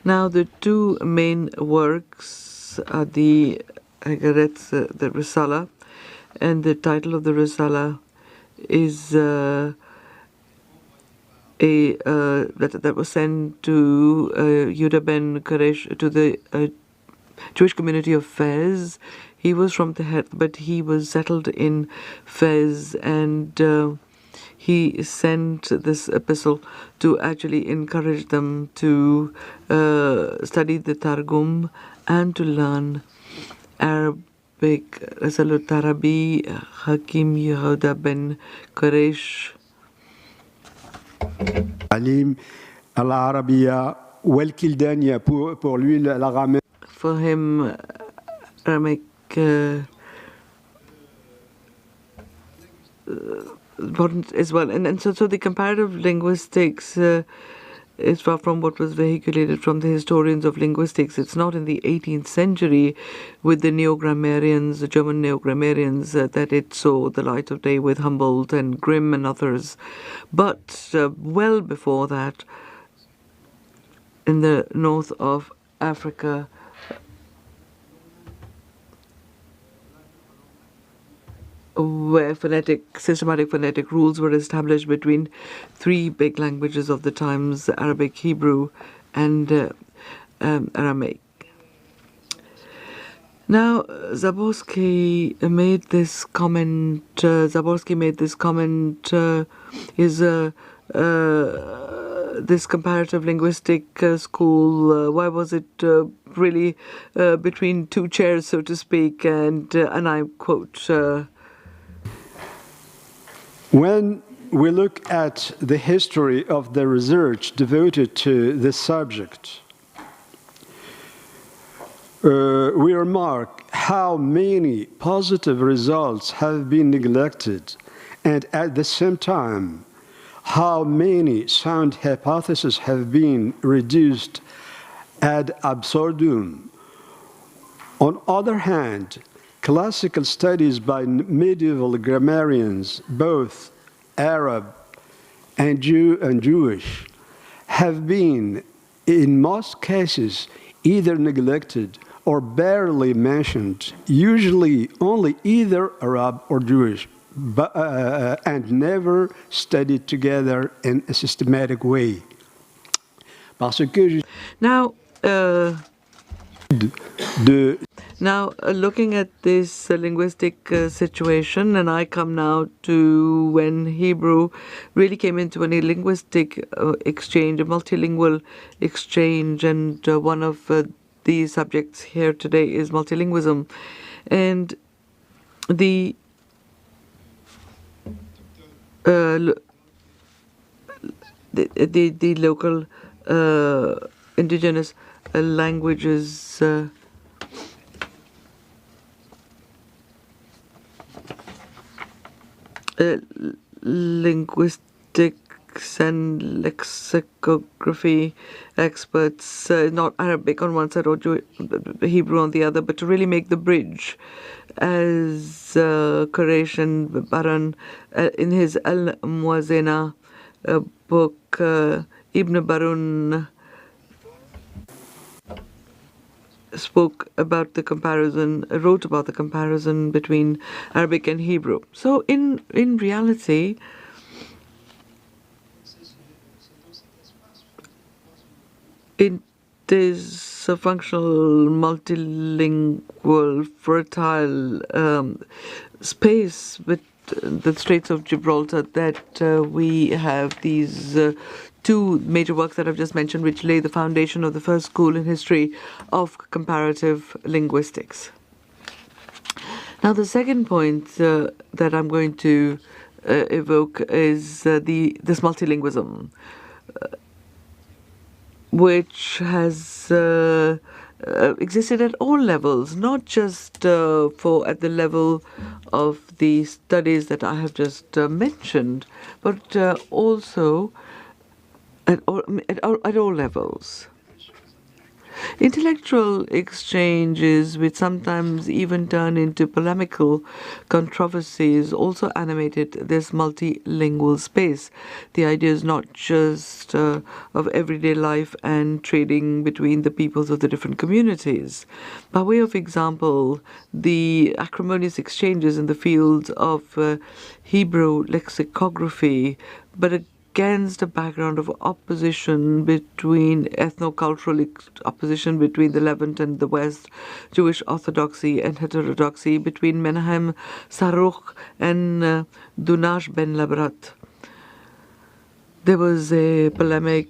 Now, the two main works are the Haggaretz, the Risala, and the title of the Risala is that was sent to Yehuda ben Koresh, to the Jewish community of Fez. He was from Teher, but he was settled in Fez, and he sent this epistle to actually encourage them to study the Targum and to learn Arabic. Risalut Arabi, Hakim Yehuda ben Koresh. Alim al-Arabia wal-Kildania, pour lui l'araméen. For him, Aramaic important as well, and so the comparative linguistics is far from what was vehiculated from the historians of linguistics. It's not in the 18th century with the neo-grammarians, the German neo-grammarians, that it saw the light of day with Humboldt and Grimm and others. But well before that, in the north of Africa, where systematic phonetic rules were established between three big languages of the times, Arabic, Hebrew, and Aramaic. Now, Zaborski made this comment. This comparative linguistic school, why was it really between two chairs, so to speak? And I quote. When we look at the history of the research devoted to this subject, we remark how many positive results have been neglected, and at the same time, how many sound hypotheses have been reduced ad absurdum. On the other hand, classical studies by medieval grammarians, both Arab and Jewish, have been, in most cases, either neglected or barely mentioned, usually only either Arab or Jewish, and never studied together in a systematic way. Now, looking at this linguistic situation, and I come now to when Hebrew really came into a linguistic exchange, a multilingual exchange, and one of the subjects here today is multilingualism. And the local indigenous languages linguistics and lexicography experts, not Arabic on one side or Hebrew on the other, but to really make the bridge, as Quresh and Baran in his Al-Muwazena book, Ibn Barun spoke about the comparison, wrote about the comparison between Arabic and Hebrew. So in reality, it is a functional, multilingual, fertile space with the Straits of Gibraltar that we have these two major works that I've just mentioned, which lay the foundation of the first school in history of comparative linguistics. Now, the second point that I'm going to evoke is this multilingualism, which has existed at all levels, not just at the level of the studies that I have just mentioned, but also at all levels. Intellectual exchanges, which sometimes even turn into polemical controversies, also animated this multilingual space. The idea is not just of everyday life and trading between the peoples of the different communities. By way of example, the acrimonious exchanges in the fields of Hebrew lexicography, but against a background of opposition between ethno-cultural opposition between the Levant and the West, Jewish orthodoxy and heterodoxy, between Menahem Saruch and Dunash ben Labrat. There was a polemic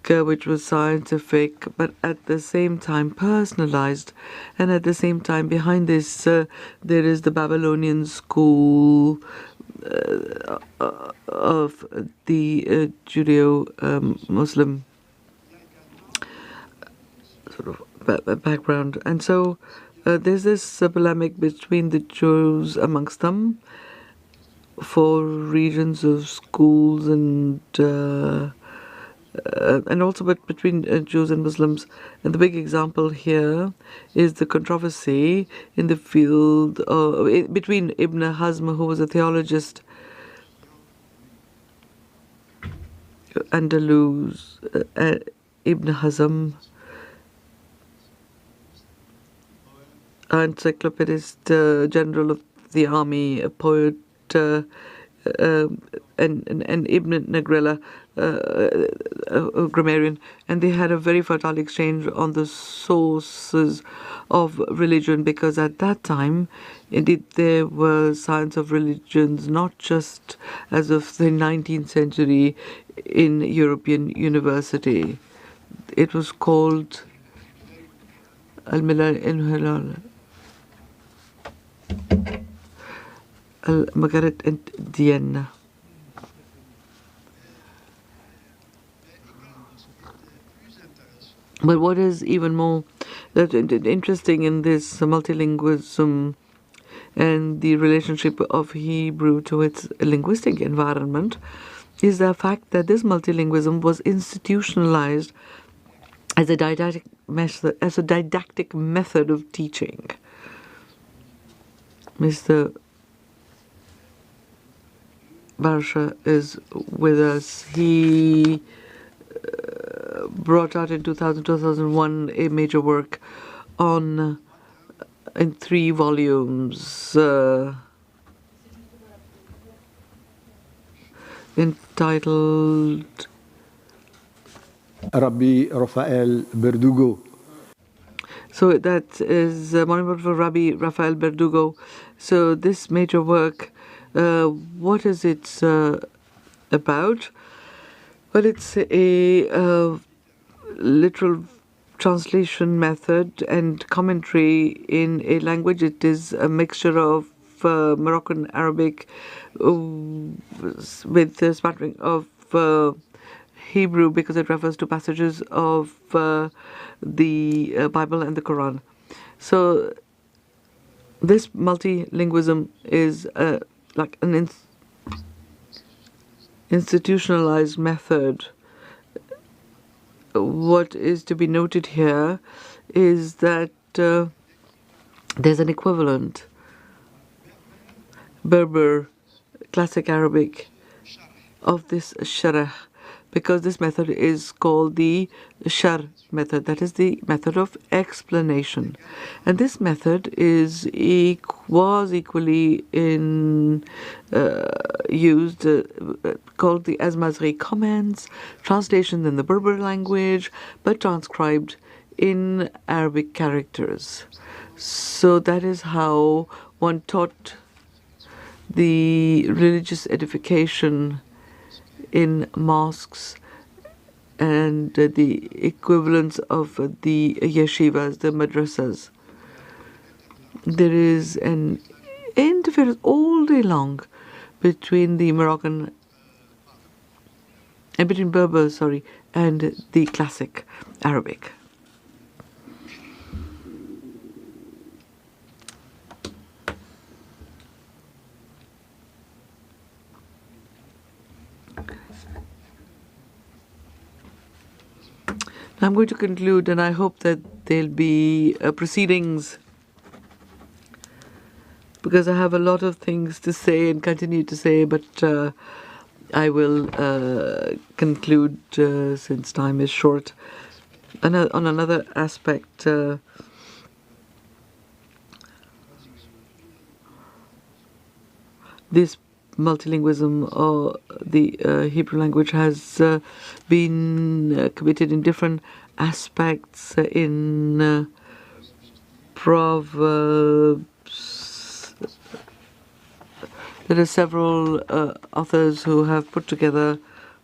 which was scientific, but at the same time personalized, and at the same time behind this there is the Babylonian school of the Judeo-Muslim sort of background. And so there's this polemic between the Jews amongst them for regions of schools and also between Jews and Muslims. And the big example here is the controversy in the field between Ibn Hazm, who was a theologist, Andalus, Ibn Hazm, encyclopedist, general of the army, a poet, and Ibn Nagrela, a grammarian, and they had a very fertile exchange on the sources of religion, because at that time, indeed, there were science of religions, not just as of the 19th century in European university. It was called Al-Milal in-Hilal, Al-Magaret and Diana. But what is even more interesting in this multilingualism and the relationship of Hebrew to its linguistic environment is the fact that this multilingualism was institutionalized as a didactic method of teaching. Mr. Barsha is with us. He brought out in 2001 a major work in 3 volumes entitled Rabbi Rafael Berdugo. So that is a monument for Rabbi Rafael Berdugo. So this major work, what is it about? Well, it's a literal translation method and commentary in a language. It is a mixture of Moroccan Arabic with a smattering of Hebrew, because it refers to passages of the Bible and the Quran. So this multilingualism is like an institutionalized method, what is to be noted here is that there's an equivalent Berber classic Arabic of this sharh, because this method is called the sharh method, that is the method of explanation. And this method was equally used, called the Al-Mazri comments, translation in the Berber language, but transcribed in Arabic characters. So that is how one taught the religious edification in mosques and the equivalents of the yeshivas, the madrasas. There is an interference all day long between the Moroccan and between Berber, and the classic Arabic. I'm going to conclude, and I hope that there'll be proceedings, because I have a lot of things to say and continue to say, but I will conclude since time is short. And on another aspect, this multilingualism or the Hebrew language has been committed in different aspects in Proverbs. There are several authors who have put together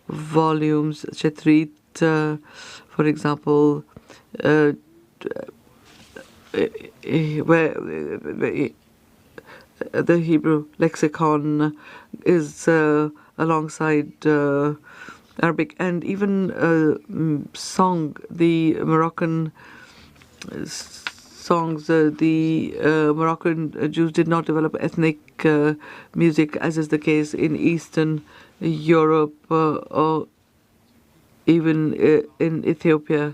volumes, Shetrit, for example, where the Hebrew lexicon is alongside Arabic, and even song, the Moroccan songs, the Moroccan Jews did not develop ethnic music, as is the case in Eastern Europe or even in Ethiopia.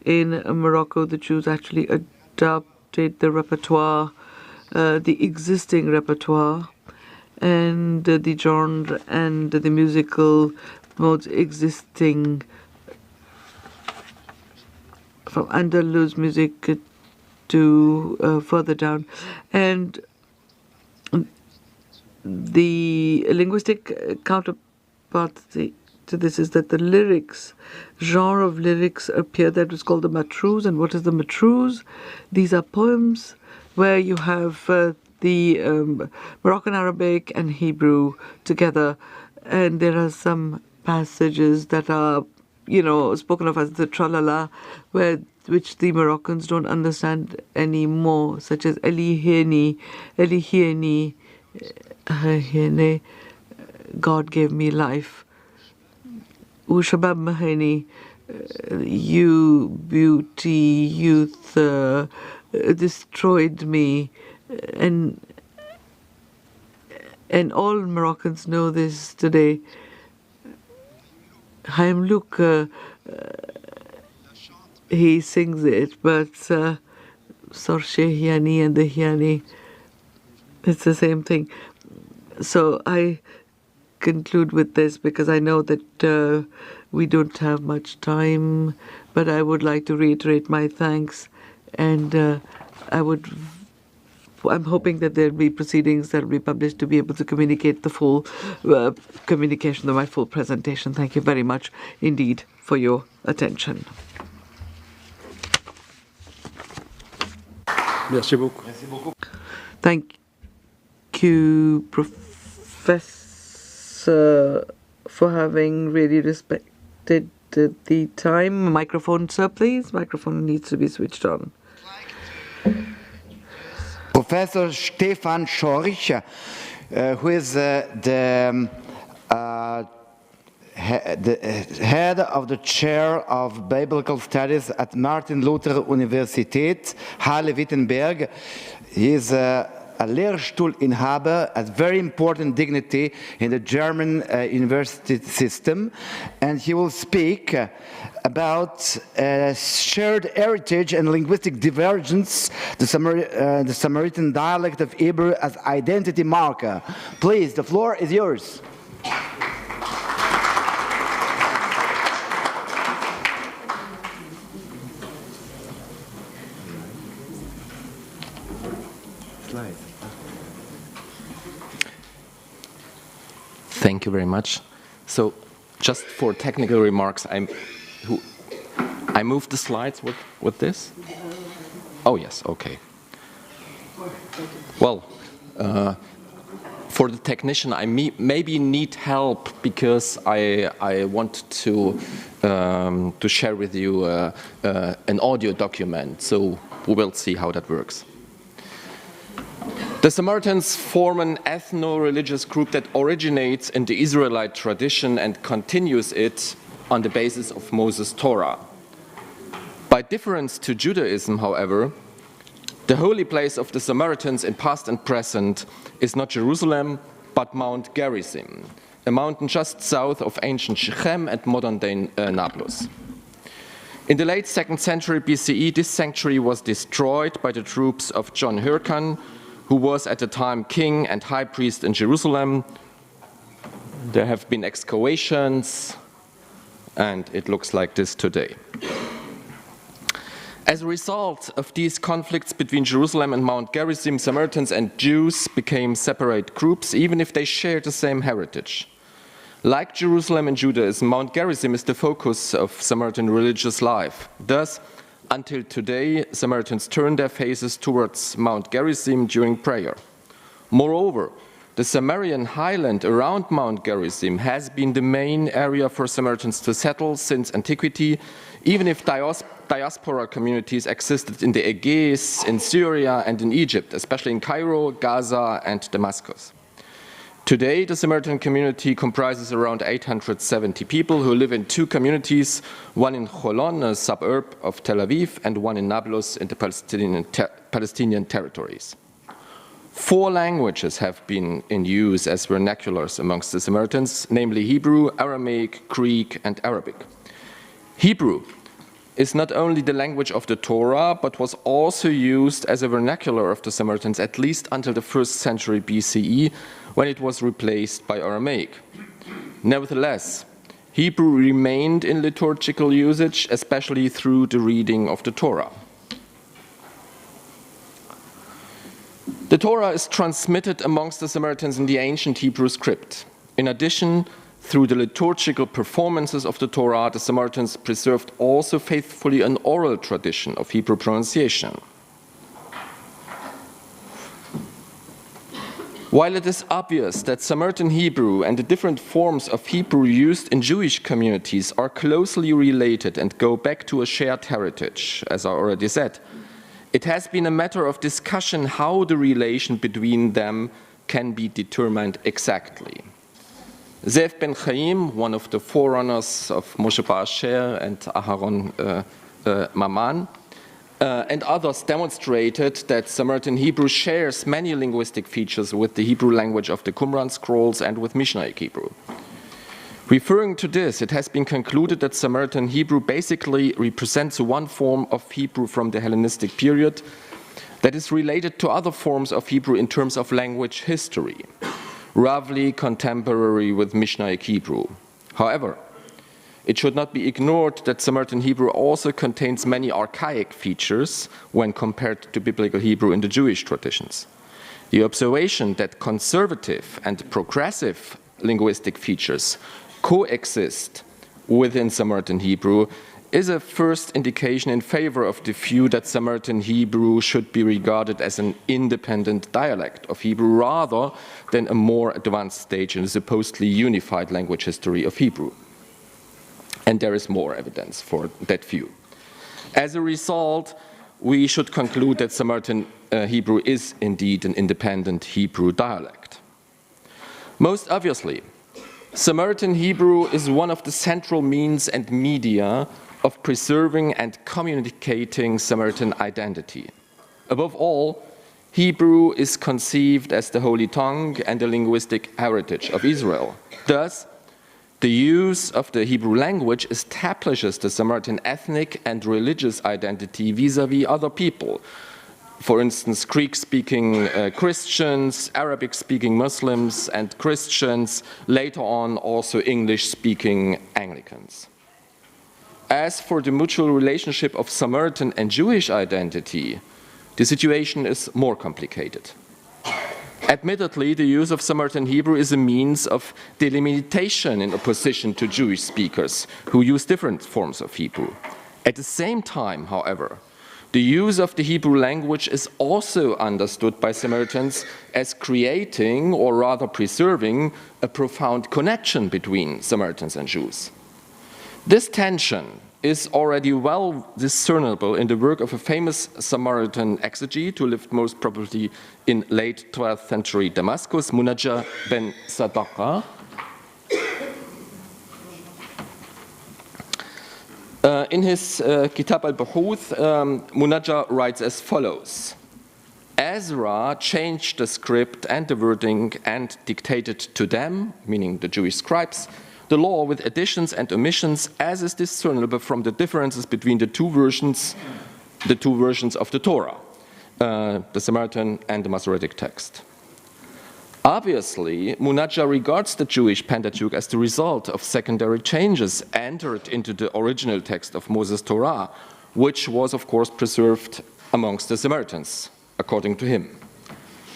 In Morocco, the Jews actually adopted the repertoire, the existing repertoire, and the genre and the musical modes existing from Andalus music to further down. And the linguistic counterpart to this is that the lyrics, genre of lyrics appear, that was called the matrouz. And what is the matrouz? These are poems where you have the Moroccan Arabic and Hebrew together, and there are some passages that are, spoken of as the tralala, which the Moroccans don't understand anymore, such as Eliheni, God gave me life. Ushabab Maheni, you beauty, youth, destroyed me. And all Moroccans know this today. Haim Luk, he sings it, but Sorche Hiani and the Hiani, it's the same thing. So I conclude with this because I know that we don't have much time, but I would like to reiterate my thanks, and I'm hoping that there'll be proceedings that will be published to be able to communicate the full communication of my full presentation. Thank you very much indeed for your attention. Merci beaucoup. Thank you, Professor, for having really respected the time. Microphone, sir, please. Microphone needs to be switched on. Professor Stefan Schorch, who is the head of the chair of Biblical Studies at Martin Luther Universität, Halle-Wittenberg. He is a Lehrstuhlinhaber, a very important dignity in the German university system, and he will speak about shared heritage and linguistic divergence, the Samaritan dialect of Hebrew as identity marker. Please, the floor is yours. Thank you very much. So, just for technical remarks, I moved the slides with this? Oh, yes, okay. Well, for the technician, I maybe need help because I want to share with you an audio document. So we will see how that works. The Samaritans form an ethno-religious group that originates in the Israelite tradition and continues it on the basis of Moses' Torah. By difference to Judaism, however, the holy place of the Samaritans in past and present is not Jerusalem, but Mount Gerizim, a mountain just south of ancient Shechem and modern-day Nablus. In the late 2nd century BCE, this sanctuary was destroyed by the troops of John Hyrcan, who was at the time king and high priest in Jerusalem. There have been excavations, and it looks like this today. As a result of these conflicts between Jerusalem and Mount Gerizim, Samaritans and Jews became separate groups, even if they share the same heritage. Like Jerusalem and Judaism, Mount Gerizim is the focus of Samaritan religious life. Thus, until today, Samaritans turn their faces towards Mount Gerizim during prayer. Moreover, the Samarian highland around Mount Gerizim has been the main area for Samaritans to settle since antiquity, even if diaspora communities existed in the Aegeis, in Syria, and in Egypt, especially in Cairo, Gaza, and Damascus. Today, the Samaritan community comprises around 870 people who live in two communities, one in Holon, a suburb of Tel Aviv, and one in Nablus in the Palestinian territories. 4 languages have been in use as vernaculars amongst the Samaritans, namely Hebrew, Aramaic, Greek, and Arabic. Hebrew is not only the language of the Torah, but was also used as a vernacular of the Samaritans at least until the 1st century BCE, when it was replaced by Aramaic. Nevertheless, Hebrew remained in liturgical usage, especially through the reading of the Torah. The Torah is transmitted amongst the Samaritans in the ancient Hebrew script. In addition, through the liturgical performances of the Torah, the Samaritans preserved also faithfully an oral tradition of Hebrew pronunciation. While it is obvious that Samaritan Hebrew and the different forms of Hebrew used in Jewish communities are closely related and go back to a shared heritage, as I already said, it has been a matter of discussion how the relation between them can be determined exactly. Zev Ben Chaim, one of the forerunners of Moshe Bar Asher and Aharon Maman, and others demonstrated that Samaritan Hebrew shares many linguistic features with the Hebrew language of the Qumran scrolls and with Mishnaic Hebrew. Referring to this, it has been concluded that Samaritan Hebrew basically represents one form of Hebrew from the Hellenistic period that is related to other forms of Hebrew in terms of language history, roughly contemporary with Mishnaic Hebrew. However, it should not be ignored that Samaritan Hebrew also contains many archaic features when compared to Biblical Hebrew in the Jewish traditions. The observation that conservative and progressive linguistic features coexist within Samaritan Hebrew is a first indication in favor of the view that Samaritan Hebrew should be regarded as an independent dialect of Hebrew rather than a more advanced stage in the supposedly unified language history of Hebrew. And there is more evidence for that view. As a result, we should conclude that Samaritan Hebrew is indeed an independent Hebrew dialect. Most obviously, Samaritan Hebrew is one of the central means and media of preserving and communicating Samaritan identity. Above all, Hebrew is conceived as the holy tongue and the linguistic heritage of Israel. Thus, the use of the Hebrew language establishes the Samaritan ethnic and religious identity vis-à-vis other people. For instance, Greek-speaking Christians, Arabic-speaking Muslims and Christians, later on also English-speaking Anglicans. As for the mutual relationship of Samaritan and Jewish identity, the situation is more complicated. Admittedly, the use of Samaritan Hebrew is a means of delimitation in opposition to Jewish speakers who use different forms of Hebrew. At the same time, however, the use of the Hebrew language is also understood by Samaritans as creating, or rather preserving, a profound connection between Samaritans and Jews. This tension is already well discernible in the work of a famous Samaritan exegete who lived most probably in late 12th century Damascus, Munajjah ben Sadaqa. In his Kitab al-Buhuth, Munajjah writes as follows: Ezra changed the script and the wording and dictated to them, meaning the Jewish scribes, the law with additions and omissions as is discernible from the differences between the two versions of the Torah, the Samaritan and the Masoretic text. Obviously, Munajjah regards the Jewish Pentateuch as the result of secondary changes entered into the original text of Moses' Torah, which was, of course, preserved amongst the Samaritans, according to him.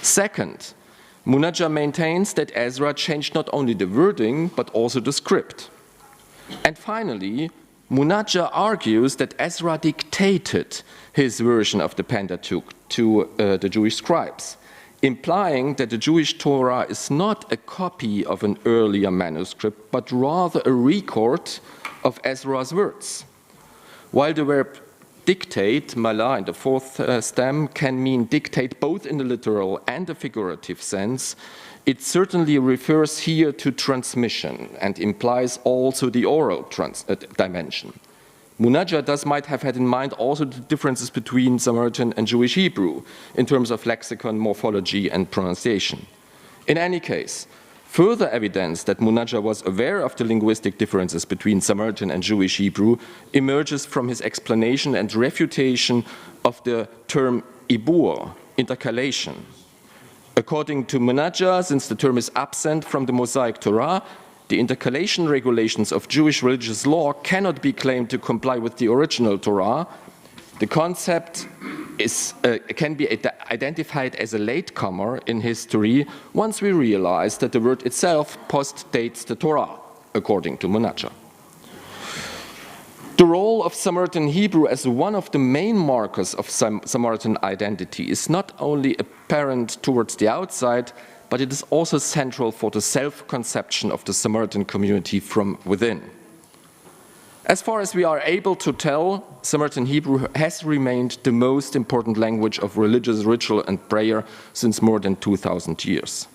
Second, Munajjah maintains that Ezra changed not only the wording, but also the script. And finally, Munajjah argues that Ezra dictated his version of the Pentateuch to the Jewish scribes, implying that the Jewish Torah is not a copy of an earlier manuscript, but rather a record of Ezra's words. While the verb dictate, mala in the fourth stem, can mean dictate both in the literal and the figurative sense, it certainly refers here to transmission and implies also the oral dimension. Munajjah thus might have had in mind also the differences between Samaritan and Jewish Hebrew in terms of lexicon, morphology, and pronunciation. In any case, further evidence that Munajjah was aware of the linguistic differences between Samaritan and Jewish Hebrew emerges from his explanation and refutation of the term ibur, intercalation. According to Munajjah, since the term is absent from the Mosaic Torah, the intercalation regulations of Jewish religious law cannot be claimed to comply with the original Torah. The concept can be identified as a latecomer in history once we realize that the word itself postdates the Torah, according to Munajjah. The role of Samaritan Hebrew as one of the main markers of Samaritan identity is not only apparent towards the outside, but it is also central for the self-conception of the Samaritan community from within. As far as we are able to tell, Samaritan Hebrew has remained the most important language of religious ritual and prayer since more than 2,000 years.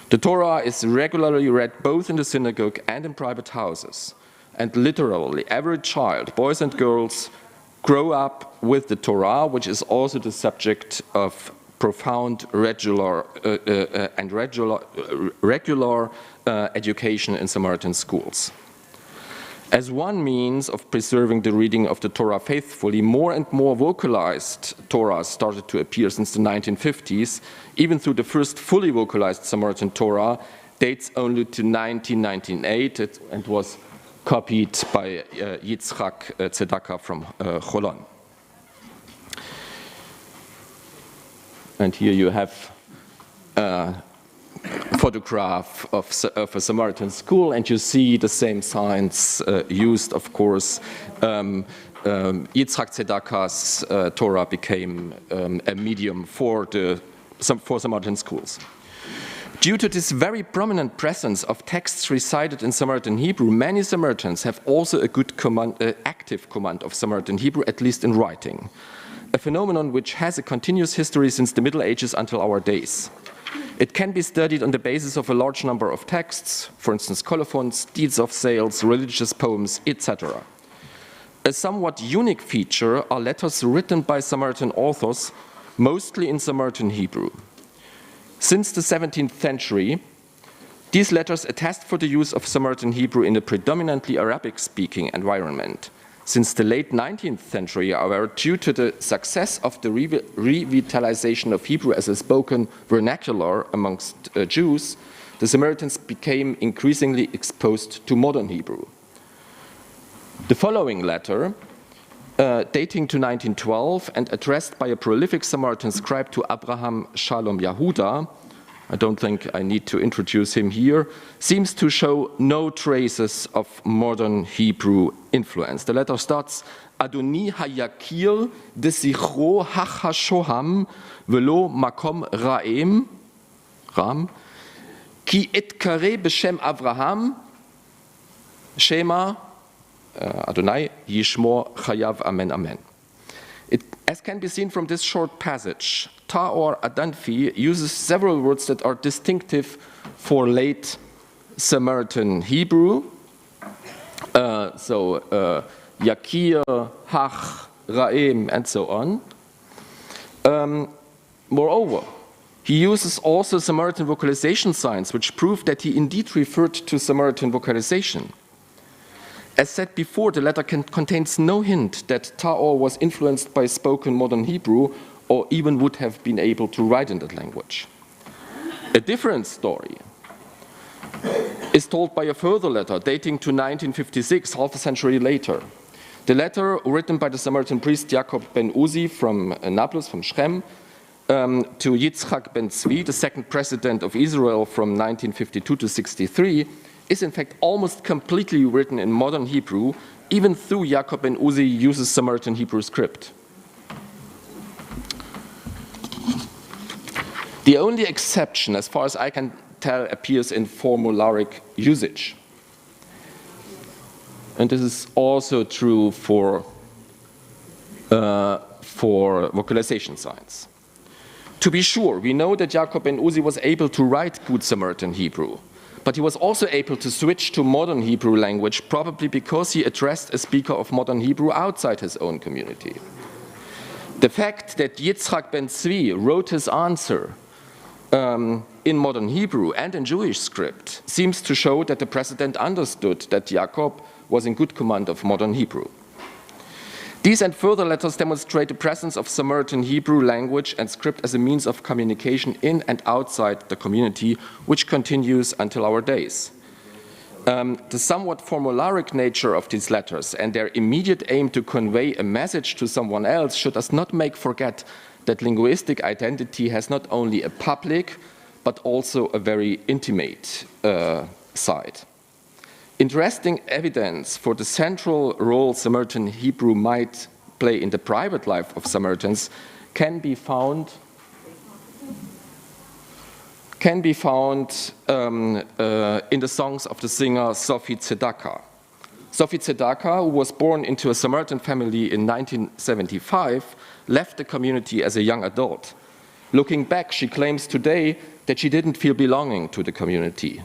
The Torah is regularly read both in the synagogue and in private houses, and literally every child, boys and girls, grow up with the Torah, which is also the subject of profound regular education in Samaritan schools. As one means of preserving the reading of the Torah faithfully, more and more vocalized Torahs started to appear since the 1950s, even though the first fully vocalized Samaritan Torah dates only to 1998 and was copied by Yitzhak Tzedakah from Cholon. And here you have a photograph of a Samaritan school, and you see the same signs used, of course. Yitzhak Tzedakah's Torah became a medium for Samaritan schools. Due to this very prominent presence of texts recited in Samaritan Hebrew, many Samaritans have also a good active command of Samaritan Hebrew, at least in writing. A phenomenon which has a continuous history since the Middle Ages until our days. It can be studied on the basis of a large number of texts, for instance, colophons, deeds of sales, religious poems, etc. A somewhat unique feature are letters written by Samaritan authors mostly in Samaritan Hebrew. Since the 17th century, these letters attest for the use of Samaritan Hebrew in a predominantly Arabic-speaking environment. Since the late 19th century, however, due to the success of the revitalization of Hebrew as a spoken vernacular amongst Jews, the Samaritans became increasingly exposed to modern Hebrew. The following letter, dating to 1912 and addressed by a prolific Samaritan scribe to Abraham Shalom Yahuda, I don't think I need to introduce him here, seems to show no traces of modern Hebrew influence. The letter starts, Adoni hayakir desichro hachashoham velo makom ram, ki etkare b'shem Avraham, Shema, Adonai, Yishmor, Chayav, Amen, Amen. As can be seen from this short passage, Taor Adanfi uses several words that are distinctive for late Samaritan Hebrew. Yakir, Hach, Ra'im, and so on. Moreover, he uses also Samaritan vocalization signs, which prove that he indeed referred to Samaritan vocalization. As said before, the letter contains no hint that Taor was influenced by spoken modern Hebrew or even would have been able to write in that language. A different story is told by a further letter dating to 1956, half a century later. The letter, written by the Samaritan priest Jacob ben Uzi from Nablus, from Shem, to Yitzchak ben Tzvi, the second president of Israel from 1952 to 63, is in fact almost completely written in modern Hebrew, even though Jacob ben Uzi uses Samaritan Hebrew script. The only exception, as far as I can tell, appears in formularic usage. And this is also true for vocalization signs. To be sure, we know that Jacob ben Uzi was able to write good Samaritan Hebrew, but he was also able to switch to modern Hebrew language, probably because he addressed a speaker of modern Hebrew outside his own community. The fact that Yitzchak ben Tzvi wrote his answer in modern Hebrew and in Jewish script seems to show that the president understood that Jacob was in good command of modern Hebrew. These and further letters demonstrate the presence of Samaritan Hebrew language and script as a means of communication in and outside the community, which continues until our days. The somewhat formularic nature of these letters and their immediate aim to convey a message to someone else should us not make forget that linguistic identity has not only a public, but also a very intimate side. Interesting evidence for the central role Samaritan Hebrew might play in the private life of Samaritans can be found in the songs of the singer Sophie Tzedakah. Sophie Tzedakah, who was born into a Samaritan family in 1975, left the community as a young adult. Looking back, she claims today that she didn't feel belonging to the community.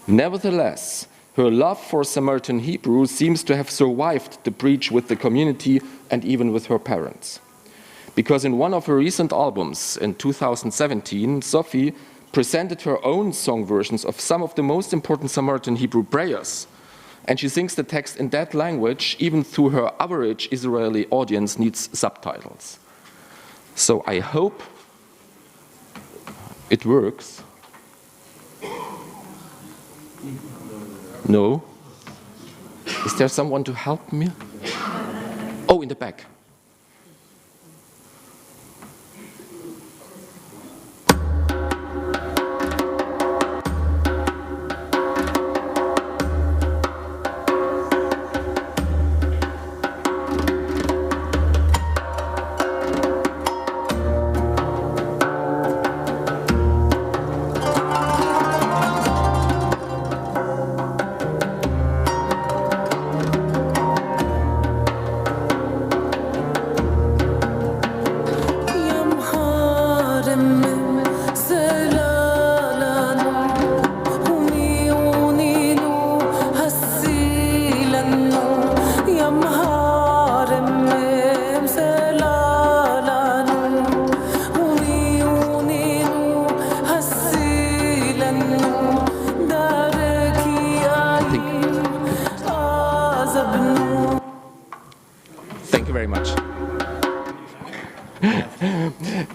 Nevertheless, her love for Samaritan Hebrew seems to have survived the breach with the community and even with her parents. Because in one of her recent albums in 2017, Sophie presented her own song versions of some of the most important Samaritan Hebrew prayers. And she sings the text in that language, even though her average Israeli audience needs subtitles. So I hope it works. No? Is there someone to help me? Oh, in the back.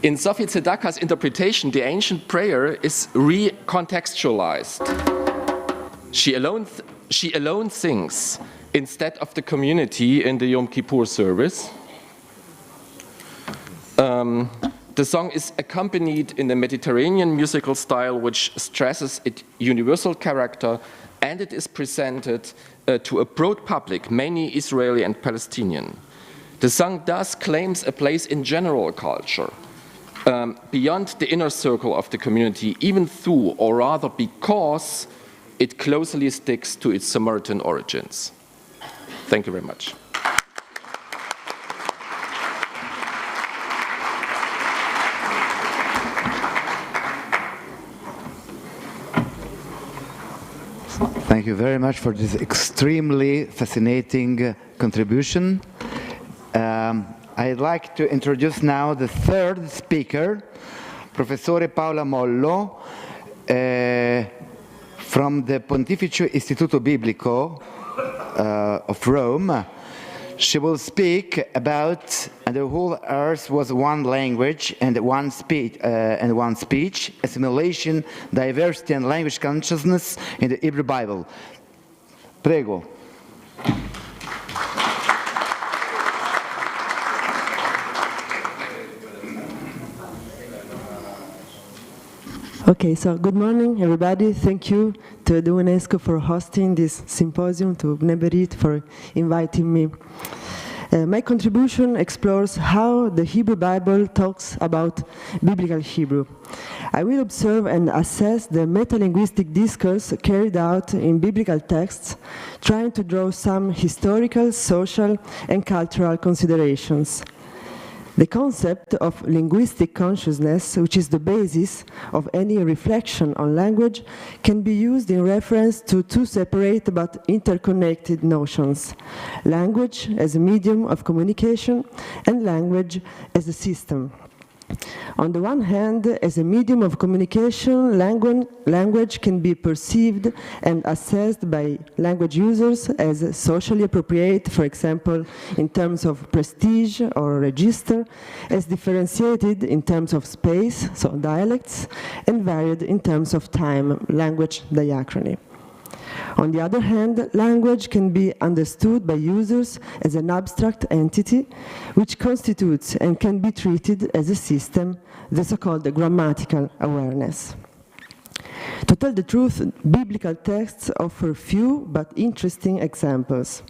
In Sophie Tzedaka's interpretation, the ancient prayer is recontextualized. She alone sings instead of the community in the Yom Kippur service. The song is accompanied in a Mediterranean musical style which stresses its universal character, and it is presented to a broad public, mainly Israeli and Palestinian. The song thus claims a place in general culture, beyond the inner circle of the community, even through, or rather because, it closely sticks to its Samaritan origins. Thank you very much. Thank you very much for this extremely fascinating contribution. I'd like to introduce now the third speaker, Professore Paola Mollo, from the Pontificio Istituto Biblico of Rome. She will speak about "And the whole earth was one language and one speech, assimilation, diversity, and language consciousness in the Hebrew Bible." Prego. Okay, so good morning, everybody. Thank you to the UNESCO for hosting this symposium, to Bnei Berit for inviting me. My contribution explores how the Hebrew Bible talks about biblical Hebrew. I will observe and assess the metalinguistic discourse carried out in biblical texts, trying to draw some historical, social, and cultural considerations. The concept of linguistic consciousness, which is the basis of any reflection on language, can be used in reference to two separate but interconnected notions: language as a medium of communication and language as a system. On the one hand, as a medium of communication, language can be perceived and assessed by language users as socially appropriate, for example, in terms of prestige or register, as differentiated in terms of space, so dialects, and varied in terms of time, language diachrony. On the other hand, language can be understood by users as an abstract entity which constitutes and can be treated as a system, the so-called grammatical awareness. To tell the truth, biblical texts offer few but interesting examples.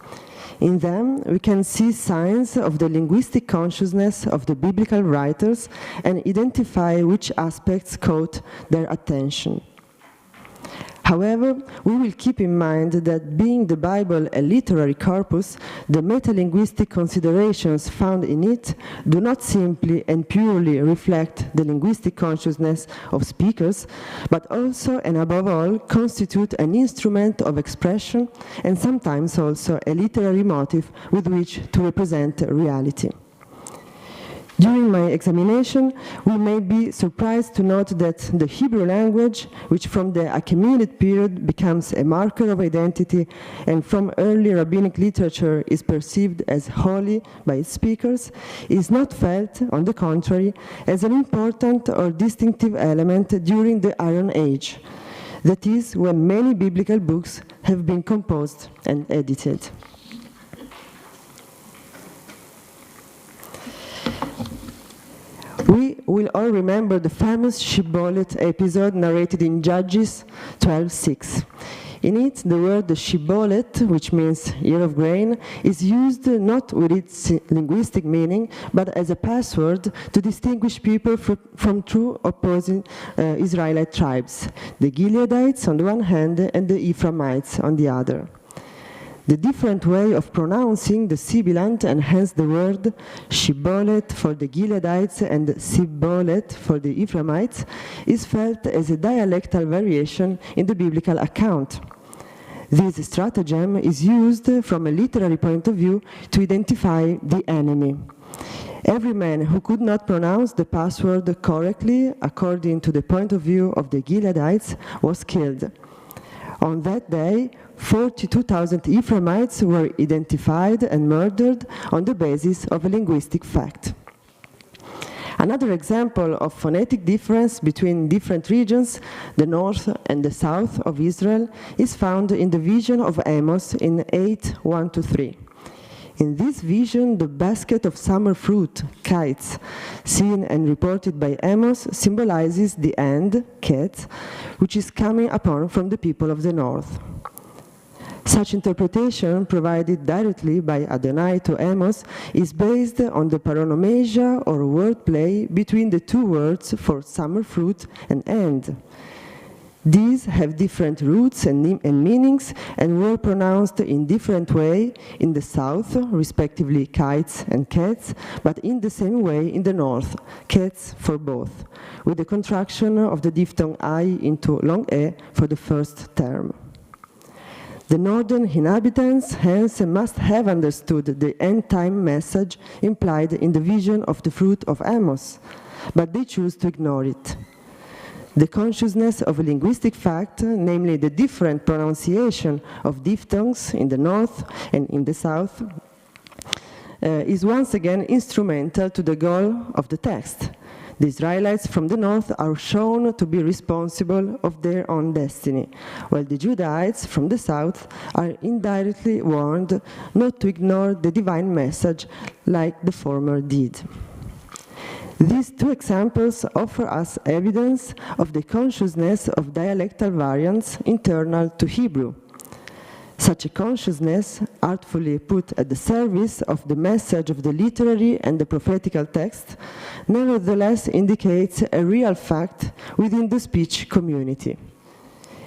In them, we can see signs of the linguistic consciousness of the biblical writers and identify which aspects caught their attention. However, we will keep in mind that being the Bible a literary corpus, the metalinguistic considerations found in it do not simply and purely reflect the linguistic consciousness of speakers, but also and above all constitute an instrument of expression and sometimes also a literary motive with which to represent reality. During my examination, we may be surprised to note that the Hebrew language, which from the Achaemenid period becomes a marker of identity and from early rabbinic literature is perceived as holy by its speakers, is not felt, on the contrary, as an important or distinctive element during the Iron Age. That is, when many biblical books have been composed and edited. We will all remember the famous Shibboleth episode narrated in Judges 12:6. In it, the word Shibboleth, which means ear of grain, is used not with its linguistic meaning, but as a password to distinguish people from two opposing Israelite tribes, the Gileadites on the one hand and the Ephraimites on the other. The different way of pronouncing the sibilant and hence the word Shibboleth for the Gileadites and Sibboleth for the Ephraimites is felt as a dialectal variation in the biblical account. This stratagem is used from a literary point of view to identify the enemy. Every man who could not pronounce the password correctly, according to the point of view of the Gileadites, was killed. On that day, 42,000 Ephraimites were identified and murdered on the basis of a linguistic fact. Another example of phonetic difference between different regions, the north and the south of Israel, is found in the vision of Amos in 8:1-3. In this vision, the basket of summer fruit, kites, seen and reported by Amos, symbolizes the end, Ketz, which is coming upon from the people of the north. Such interpretation, provided directly by Adonai to Amos, is based on the paronomasia or wordplay between the two words for summer fruit and end. These have different roots and meanings and were pronounced in different way in the south, respectively kites and cats, but in the same way in the north, cats for both, with the contraction of the diphthong I into long E for the first term. The northern inhabitants hence must have understood the end-time message implied in the vision of the fruit of Amos, but they choose to ignore it. The consciousness of a linguistic fact, namely the different pronunciation of diphthongs in the north and in the south, is once again instrumental to the goal of the text. The Israelites from the north are shown to be responsible of their own destiny, while the Judahites from the south are indirectly warned not to ignore the divine message like the former did. These two examples offer us evidence of the consciousness of dialectal variants internal to Hebrew. Such a consciousness, artfully put at the service of the message of the literary and the prophetical text, nevertheless indicates a real fact within the speech community.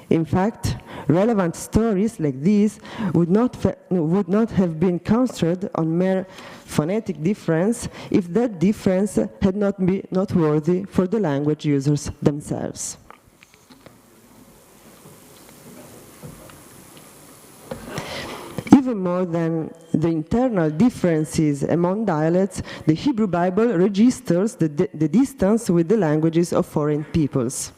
In fact, relevant stories like these would not have been construed on mere phonetic difference if that difference had not been noteworthy for the language users themselves. Even more than the internal differences among dialects, the Hebrew Bible registers the distance with the languages of foreign peoples.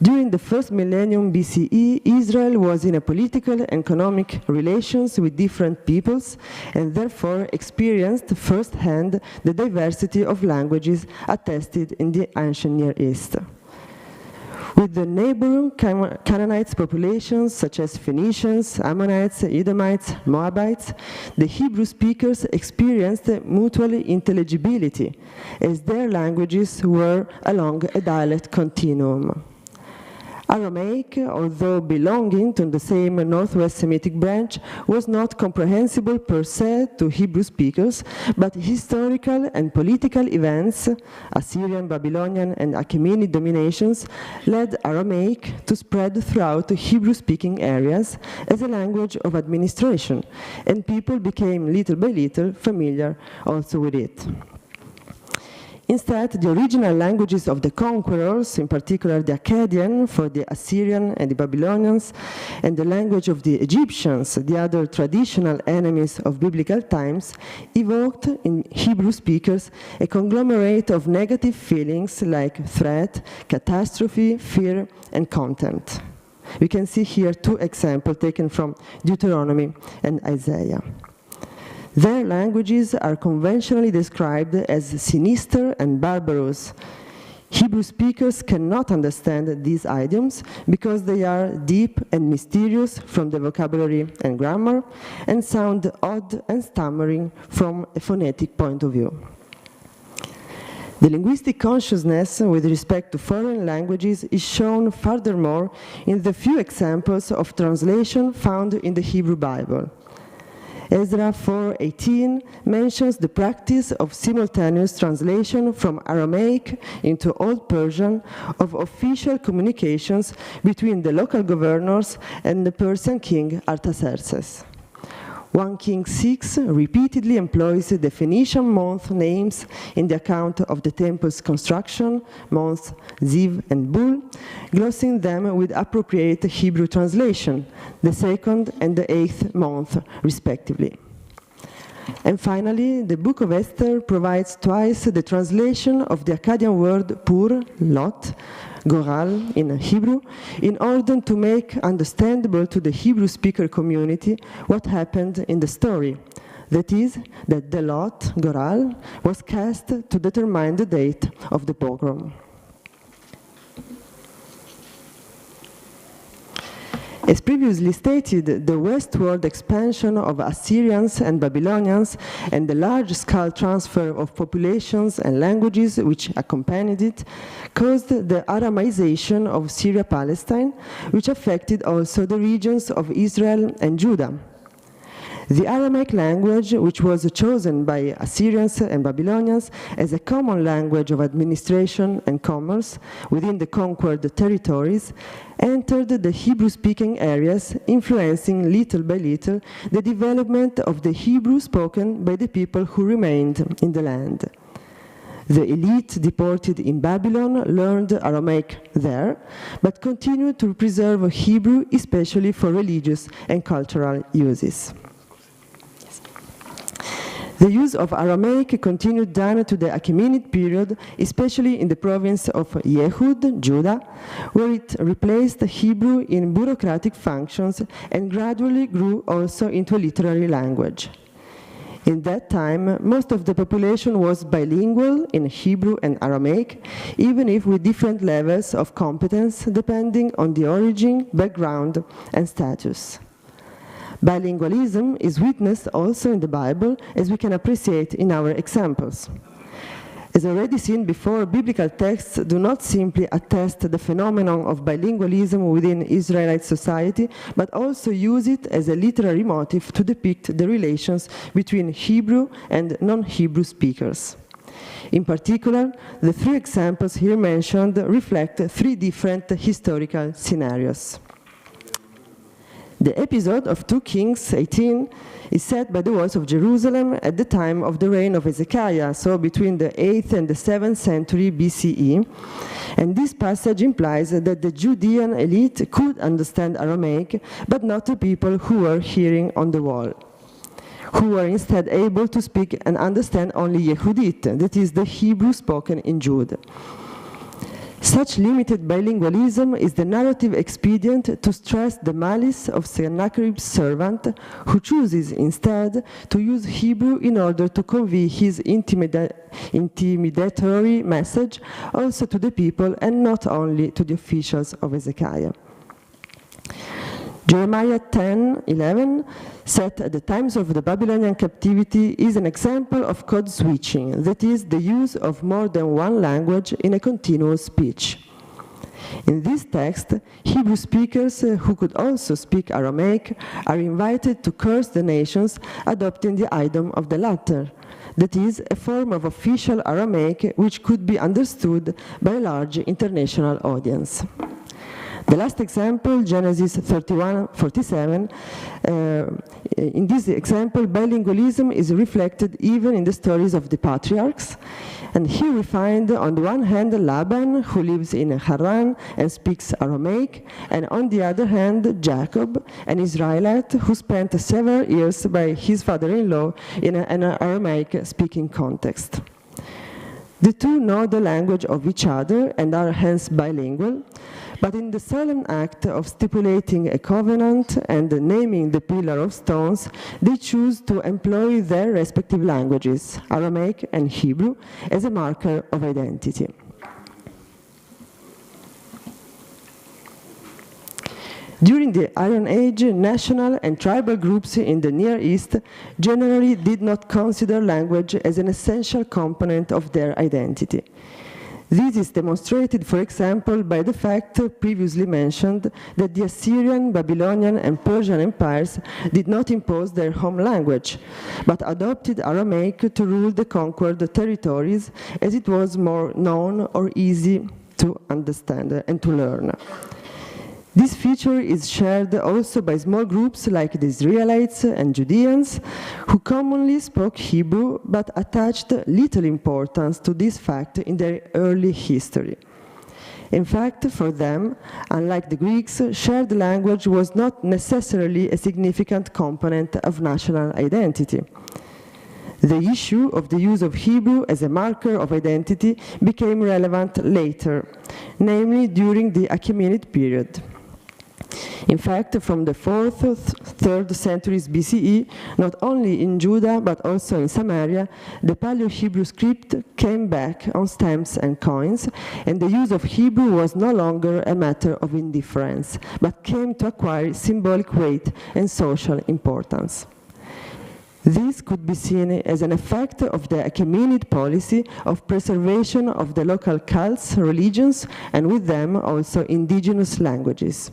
During the first millennium BCE, Israel was in a political and economic relations with different peoples and therefore experienced firsthand the diversity of languages attested in the ancient Near East. With the neighboring Canaanite populations such as Phoenicians, Ammonites, Edomites, Moabites, the Hebrew speakers experienced mutual intelligibility as their languages were along a dialect continuum. Aramaic, although belonging to the same Northwest Semitic branch, was not comprehensible per se to Hebrew speakers, but historical and political events, Assyrian, Babylonian, and Achaemenid dominations, led Aramaic to spread throughout Hebrew-speaking areas as a language of administration, and people became little by little familiar also with it. Instead, the original languages of the conquerors, in particular the Akkadian for the Assyrian and the Babylonians, and the language of the Egyptians, the other traditional enemies of biblical times, evoked in Hebrew speakers a conglomerate of negative feelings like threat, catastrophe, fear, and contempt. We can see here two examples taken from Deuteronomy and Isaiah. Their languages are conventionally described as sinister and barbarous. Hebrew speakers cannot understand these idioms because they are deep and mysterious from the vocabulary and grammar and sound odd and stammering from a phonetic point of view. The linguistic consciousness with respect to foreign languages is shown furthermore in the few examples of translation found in the Hebrew Bible. Ezra 4:18 mentions the practice of simultaneous translation from Aramaic into Old Persian of official communications between the local governors and the Persian king Artaxerxes. 1 Kings 6 repeatedly employs the Phoenician month names in the account of the temple's construction, months Ziv and Bul, glossing them with appropriate Hebrew translation, the second and the 8th month, respectively. And finally, the Book of Esther provides twice the translation of the Akkadian word pur, lot, goral in Hebrew, in order to make understandable to the Hebrew speaker community what happened in the story. That is, that the lot, Goral, was cast to determine the date of the pogrom. As previously stated, the westward expansion of Assyrians and Babylonians and the large-scale transfer of populations and languages which accompanied it caused the Aramaization of Syria-Palestine, which affected also the regions of Israel and Judah. The Aramaic language, which was chosen by Assyrians and Babylonians as a common language of administration and commerce within the conquered territories, entered the Hebrew-speaking areas, influencing little by little the development of the Hebrew spoken by the people who remained in the land. The elite deported in Babylon learned Aramaic there, but continued to preserve Hebrew, especially for religious and cultural uses. The use of Aramaic continued down to the Achaemenid period, especially in the province of Yehud, Judah, where it replaced Hebrew in bureaucratic functions and gradually grew also into a literary language. In that time, most of the population was bilingual in Hebrew and Aramaic, even if with different levels of competence depending on the origin, background, and status. Bilingualism is witnessed also in the Bible, as we can appreciate in our examples. As already seen before, biblical texts do not simply attest the phenomenon of bilingualism within Israelite society, but also use it as a literary motif to depict the relations between Hebrew and non-Hebrew speakers. In particular, the three examples here mentioned reflect three different historical scenarios. The episode of 2 Kings 18 is set by the walls of Jerusalem at the time of the reign of Hezekiah, so between the 8th and the 7th century BCE, and this passage implies that the Judean elite could understand Aramaic, but not the people who were hearing on the wall, who were instead able to speak and understand only Yehudit, that is the Hebrew spoken in Judah. Such limited bilingualism is the narrative expedient to stress the malice of Sennacherib's servant, who chooses instead to use Hebrew in order to convey his intimidatory message also to the people and not only to the officials of Hezekiah. Jeremiah 10:11, set at the times of the Babylonian captivity, is an example of code switching, that is, the use of more than one language in a continuous speech. In this text, Hebrew speakers who could also speak Aramaic are invited to curse the nations, adopting the idiom of the latter, that is, a form of official Aramaic which could be understood by a large international audience. The last example, Genesis 31:47, in this example, bilingualism is reflected even in the stories of the patriarchs. And here we find, on the one hand, Laban, who lives in Haran and speaks Aramaic, and on the other hand, Jacob, an Israelite who spent several years by his father-in-law in an Aramaic-speaking context. The two know the language of each other and are hence bilingual, but in the solemn act of stipulating a covenant and naming the pillar of stones, they choose to employ their respective languages, Aramaic and Hebrew, as a marker of identity. During the Iron Age, national and tribal groups in the Near East generally did not consider language as an essential component of their identity. This is demonstrated, for example, by the fact previously mentioned that the Assyrian, Babylonian, and Persian empires did not impose their home language, but adopted Aramaic to rule the conquered territories, as it was more known or easy to understand and to learn. This feature is shared also by small groups like the Israelites and Judeans, who commonly spoke Hebrew but attached little importance to this fact in their early history. In fact, for them, unlike the Greeks, shared language was not necessarily a significant component of national identity. The issue of the use of Hebrew as a marker of identity became relevant later, namely during the Achaemenid period. In fact, from the 4th 3rd centuries BCE, not only in Judah but also in Samaria, the Paleo-Hebrew script came back on stamps and coins, and the use of Hebrew was no longer a matter of indifference, but came to acquire symbolic weight and social importance. This could be seen as an effect of the Achaemenid policy of preservation of the local cults, religions, and with them also indigenous languages.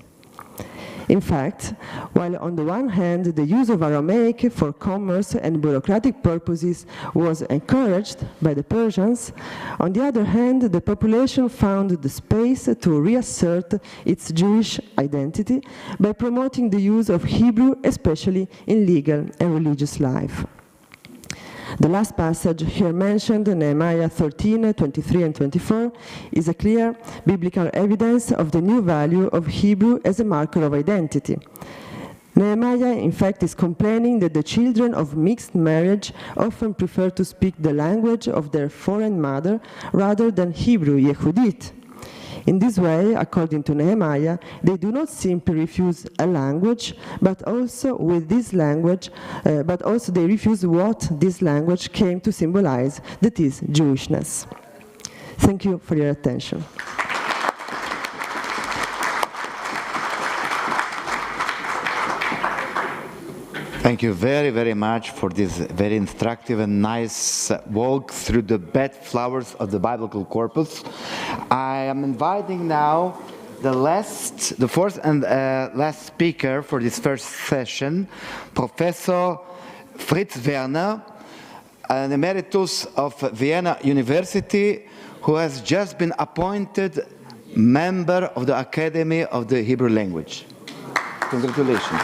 In fact, while on the one hand the use of Aramaic for commerce and bureaucratic purposes was encouraged by the Persians, on the other hand the population found the space to reassert its Jewish identity by promoting the use of Hebrew, especially in legal and religious life. The last passage here mentioned, Nehemiah 13, 23 and 24, is a clear biblical evidence of the new value of Hebrew as a marker of identity. Nehemiah, in fact, is complaining that the children of mixed marriage often prefer to speak the language of their foreign mother rather than Hebrew, Yehudit. In this way, according to Nehemiah, they do not simply refuse a language, but also with this language, but also they refuse what this language came to symbolize, that is, Jewishness. Thank you for your attention. Thank you very, very much for this very instructive and nice walk through the bedflowers of the biblical corpus. I am inviting now the fourth and last speaker for this first session, Professor Fritz Werner, an emeritus of Vienna University, who has just been appointed member of the Academy of the Hebrew Language. Congratulations.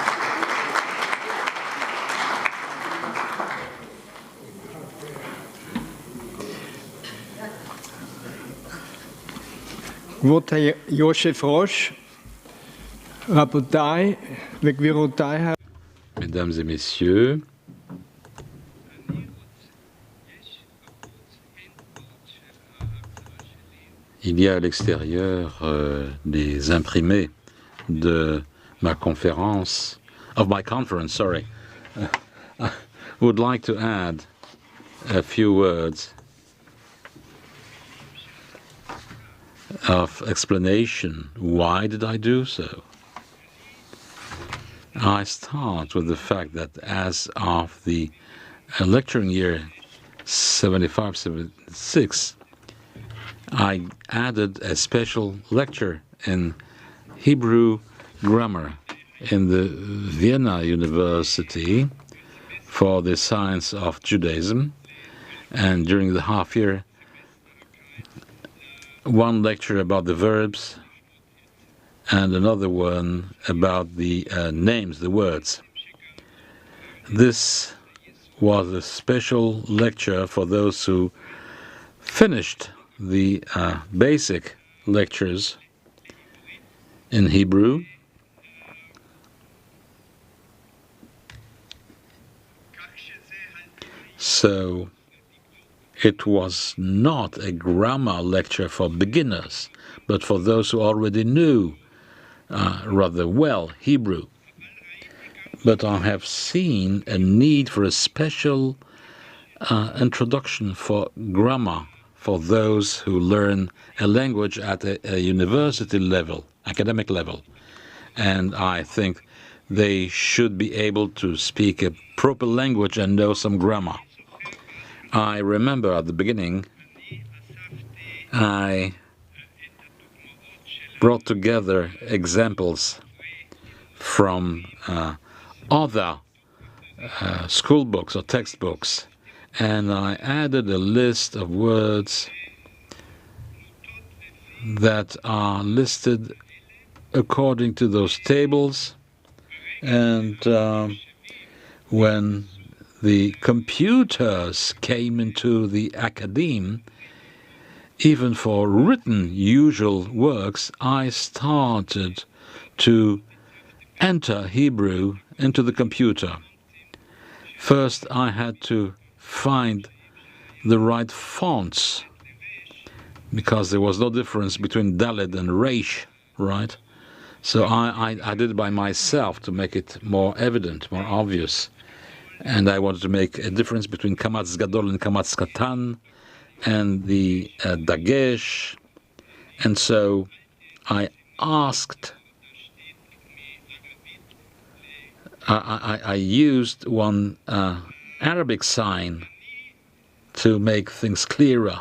כבוד יושב ראש, רבותיי וגבירותיי. Mesdames et messieurs, il y a à l'extérieur des imprimés de ma conférence, of my conference, sorry. I would like to add a few words of explanation. Why did I do so? I start with the fact that as of the lecturing year 75-76, I added a special lecture in Hebrew grammar in the Vienna University for the science of Judaism, and during the half year, one lecture about the verbs and another one about the names, the words. This was a special lecture for those who finished the basic lectures in Hebrew. So it was not a grammar lecture for beginners, but for those who already knew rather well Hebrew. But I have seen a need for a special introduction for grammar for those who learn a language at a university level, academic level. And I think they should be able to speak a proper language and know some grammar. I remember at the beginning, I brought together examples from other school books or textbooks, and I added a list of words that are listed according to those tables. And when the computers came into the academe, even for written usual works, I started to enter Hebrew into the computer. First, I had to find the right fonts, because there was no difference between Dalet and Reish, right? So I did it by myself to make it more evident, more obvious. And I wanted to make a difference between kamatz gadol and kamatz katan, and the dagesh. And so I asked, I used one Arabic sign to make things clearer.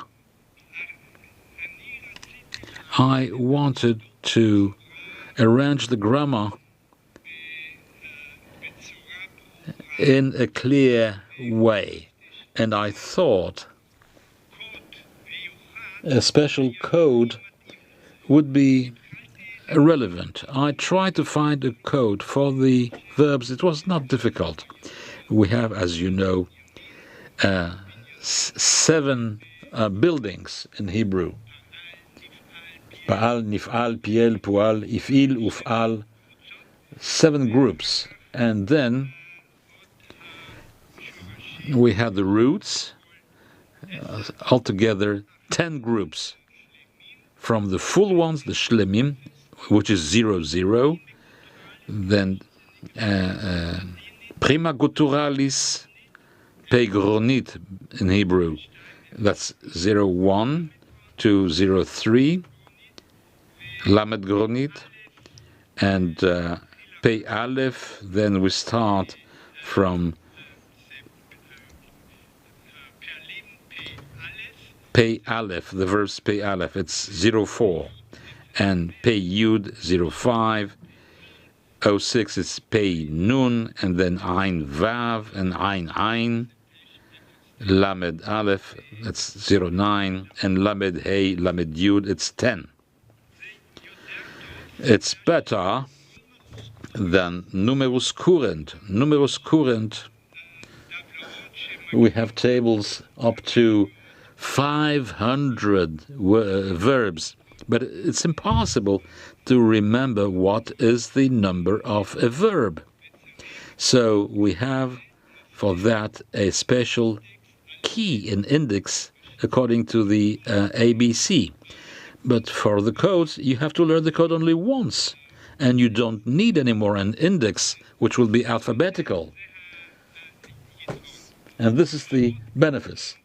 I wanted to arrange the grammar in a clear way, and I thought a special code would be relevant. I tried to find a code for the verbs. It was not difficult. We have, as you know, 7 buildings in Hebrew. Pa'al, nif'al, piel, pu'al, if'il, uf'al. 7 groups. And then we have the roots, altogether 10 groups. From the full ones, the shlemim, which is 0, 0. Then prima guturalis pegronit in Hebrew. That's 0, 1 to 0, 3. Lamed gronit. And pei aleph, then we start from pei aleph, the verse pei aleph, it's 0, 4. And pei yud, 0, 5. 06 is pei nun, and then ein vav, and ein. Lamed aleph, that's 0, 9. And lamed hey, lamed yud, it's 10. It's better than numerus current. Numerus current, we have tables up to 500 verbs, but it's impossible to remember what is the number of a verb. So we have for that a special key, an index, according to the ABC. But for the codes, you have to learn the code only once, and you don't need anymore an index, which will be alphabetical. And this is the benefits.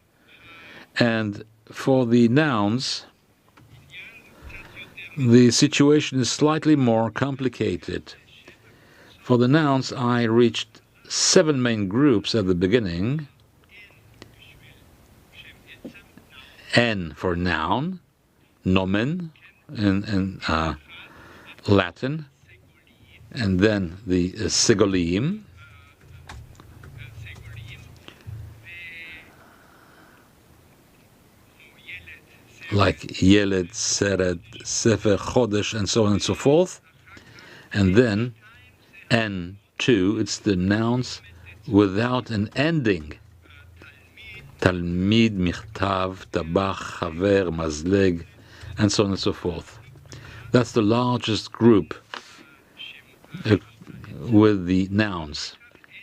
And for the nouns, the situation is slightly more complicated. For the nouns, I reached 7 main groups at the beginning. N for noun, nomen in Latin, and then the segolim, like Yeled, Seret, Sefer, Chodesh, and so on and so forth. And then N2, it's the nouns without an ending. Talmid, Michtav, Tabach, Chaver, Mazleg, and so on and so forth. That's the largest group with the nouns.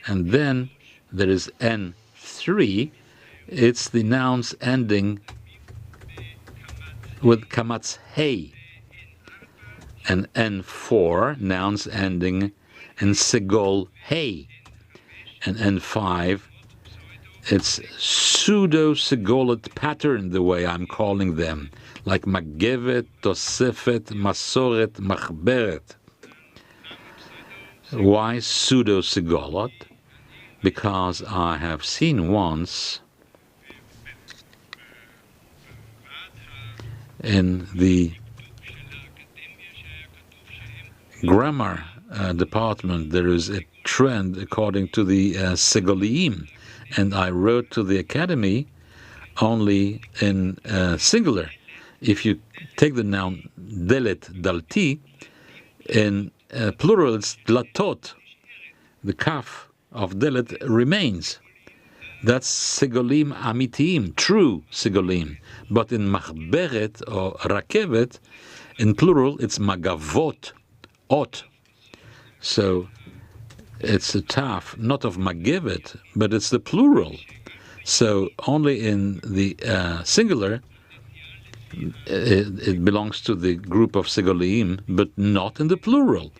And then there is N3, it's the nouns ending with kamatz hey, and N4, nouns ending in segol hey, and N5, it's pseudo-segolit pattern, the way I'm calling them, like magevet, tosefet, masoret, machberet. Why pseudo-segolot? Because I have seen once in the grammar department, there is a trend according to the Segolim, and I wrote to the academy only in singular. If you take the noun delet, dalti, in plural it's dlatot. The kaf of delet remains. That's segolim amitim, true segolim. But in machberet or rakevet, in plural, it's magavot, ot. So it's a taf, not of magevet, but it's the plural. So only in the singular, it belongs to the group of Segolim, but not in the plural.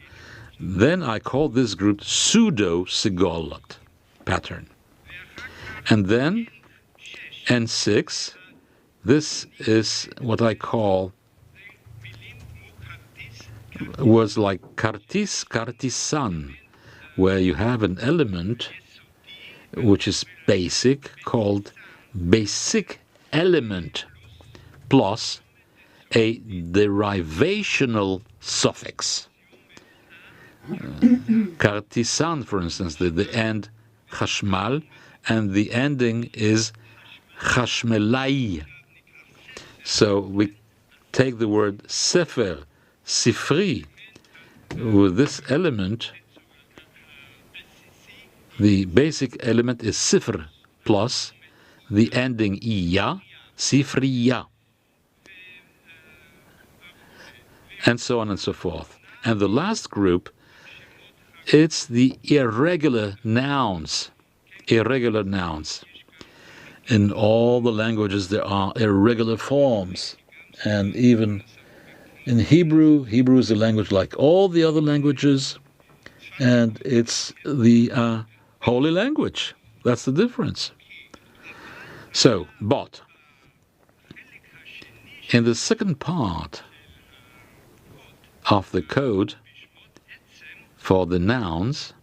Then I call this group pseudo-Segolot pattern. And then N6, this is what I call words like kartis, kartisan, where you have an element which is basic, called basic element, plus a derivational suffix. Kartisan, for instance, the end chashmal, and the ending is chashmelai. So we take the word sefer, sifri, with this element. The basic element is sifr plus the ending iya, sifriya, and so on and so forth. And the last group, it's the irregular nouns. Irregular nouns. In all the languages there are irregular forms, and even in Hebrew, Hebrew is a language like all the other languages, and it's the holy language. That's the difference. So, but in the second part of the code for the nouns,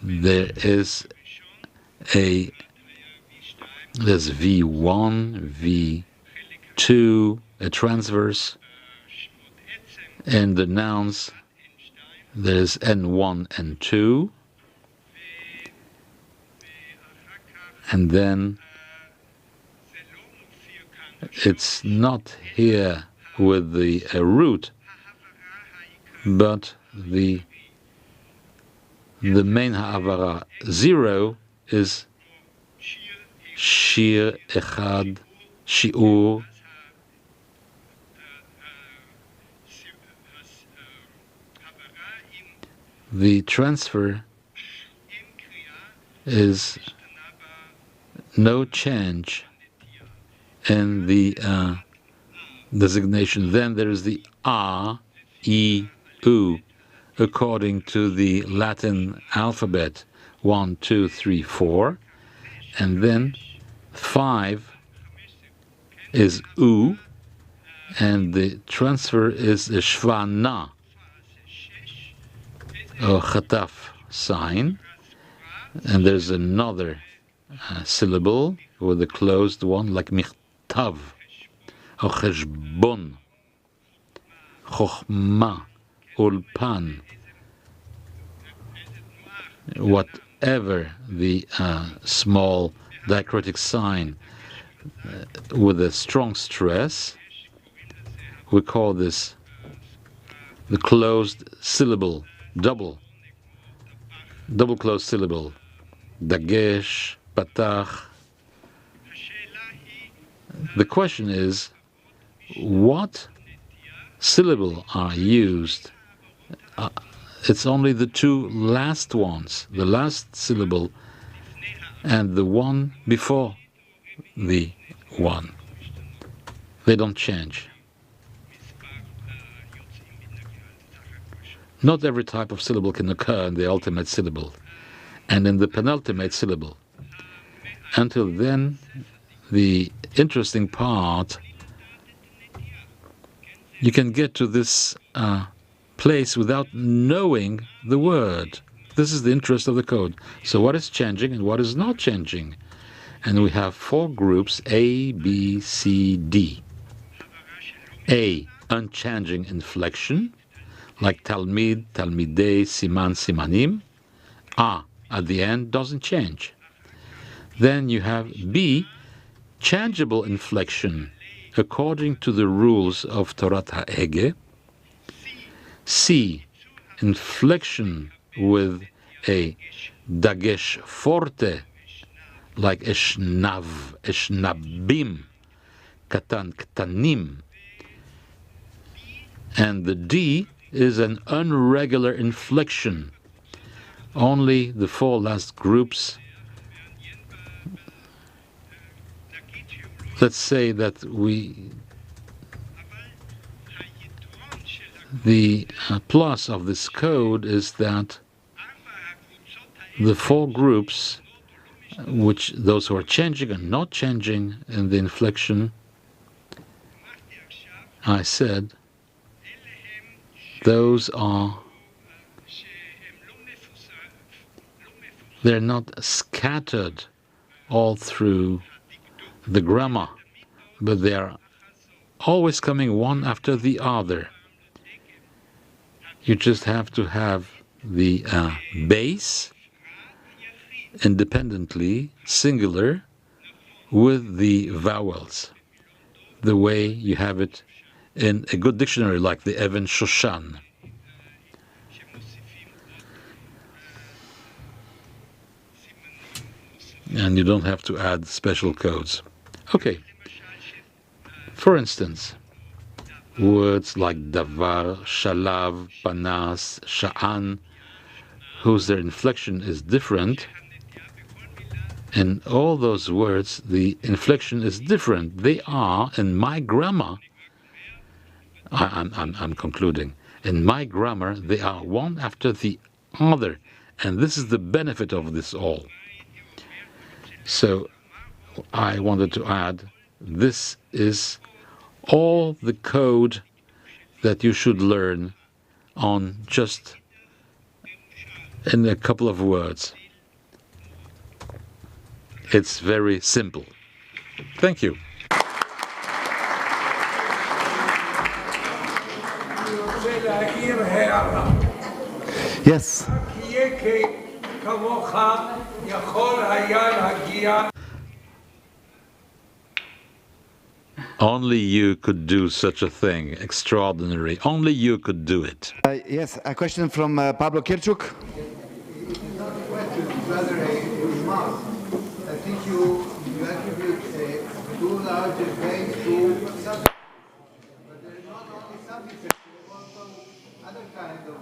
there's V1, V2, a transverse. In the nouns, there's N1, N2, and then it's not here with the root, but the main ha'avara 0 is shir echad shiur. The transfer is no change in the designation. Then there is the A, E, U, according to the Latin alphabet, 1, 2, 3, 4, and then 5 is U, and the transfer is a shvana, or chataf sign, and there's another syllable with a closed one, like michtav, or cheshbon, chochma, ulpan, whatever the small diacritic sign with a strong stress, we call this the closed syllable, double closed syllable, dagesh, patach. The question is, what syllable are used? It's only the two last ones, the last syllable and the one before the one. They don't change. Not every type of syllable can occur in the ultimate syllable and in the penultimate syllable. Until then, the interesting part, you can get to this place without knowing the word. This is the interest of the code. So what is changing and what is not changing? And we have 4 groups, A, B, C, D. A, unchanging inflection, like Talmid, Talmidei, Siman, Simanim. A, at the end, doesn't change. Then you have B, changeable inflection, according to the rules of Torat HaEge. C, inflection with a dagesh forte, like eshnav, eshnabim, katan, ktanim. And the D is an unregular inflection. Only the 4 last groups let's say that the plus of this code is that the four groups, which those who are changing and not changing in the inflection, I said, those are, they're not scattered all through the grammar, but they are always coming one after the other. You just have to have the base independently, singular, with the vowels, the way you have it in a good dictionary like the Even Shoshan. And you don't have to add special codes. Okay. For instance, words like davar, shalav, panas, sha'an, whose their inflection is different. In all those words, the inflection is different. They are, in my grammar, I'm concluding, in my grammar, they are one after the other. And this is the benefit of this all. So I wanted to add, this is all the code that you should learn on just in a couple of words. It's very simple. Thank you. Yes. Only you could do such a thing. Extraordinary. Only you could do it. Yes, a question from Pablo Kirchuk. Rather a remark. I think you attribute too large a weight to subject. But there is not only subject, there is also other kind of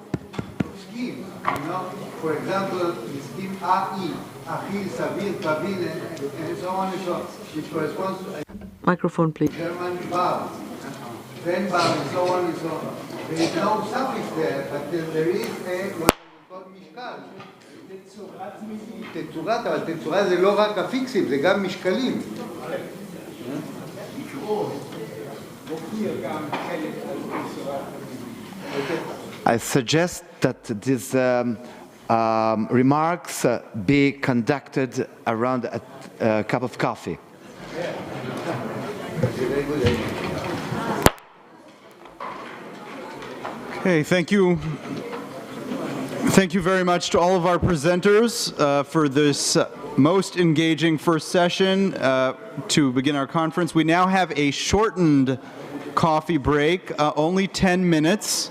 schemes. You know, for example, the scheme AI, Achil, Savir, Pavil, and so on and so on, which corresponds to Microphone, please. German verb, then verb, and so on and so on. There is no suffix there, but there is a what we call משקל. תצורת, אבל תצורה זה לא רק אפיקסים, זה גם משקלים. I suggest that these remarks be conducted around a cup of coffee. Okay, thank you. Thank you very much to all of our presenters for this most engaging first session to begin our conference. We now have a shortened coffee break, only 10 minutes.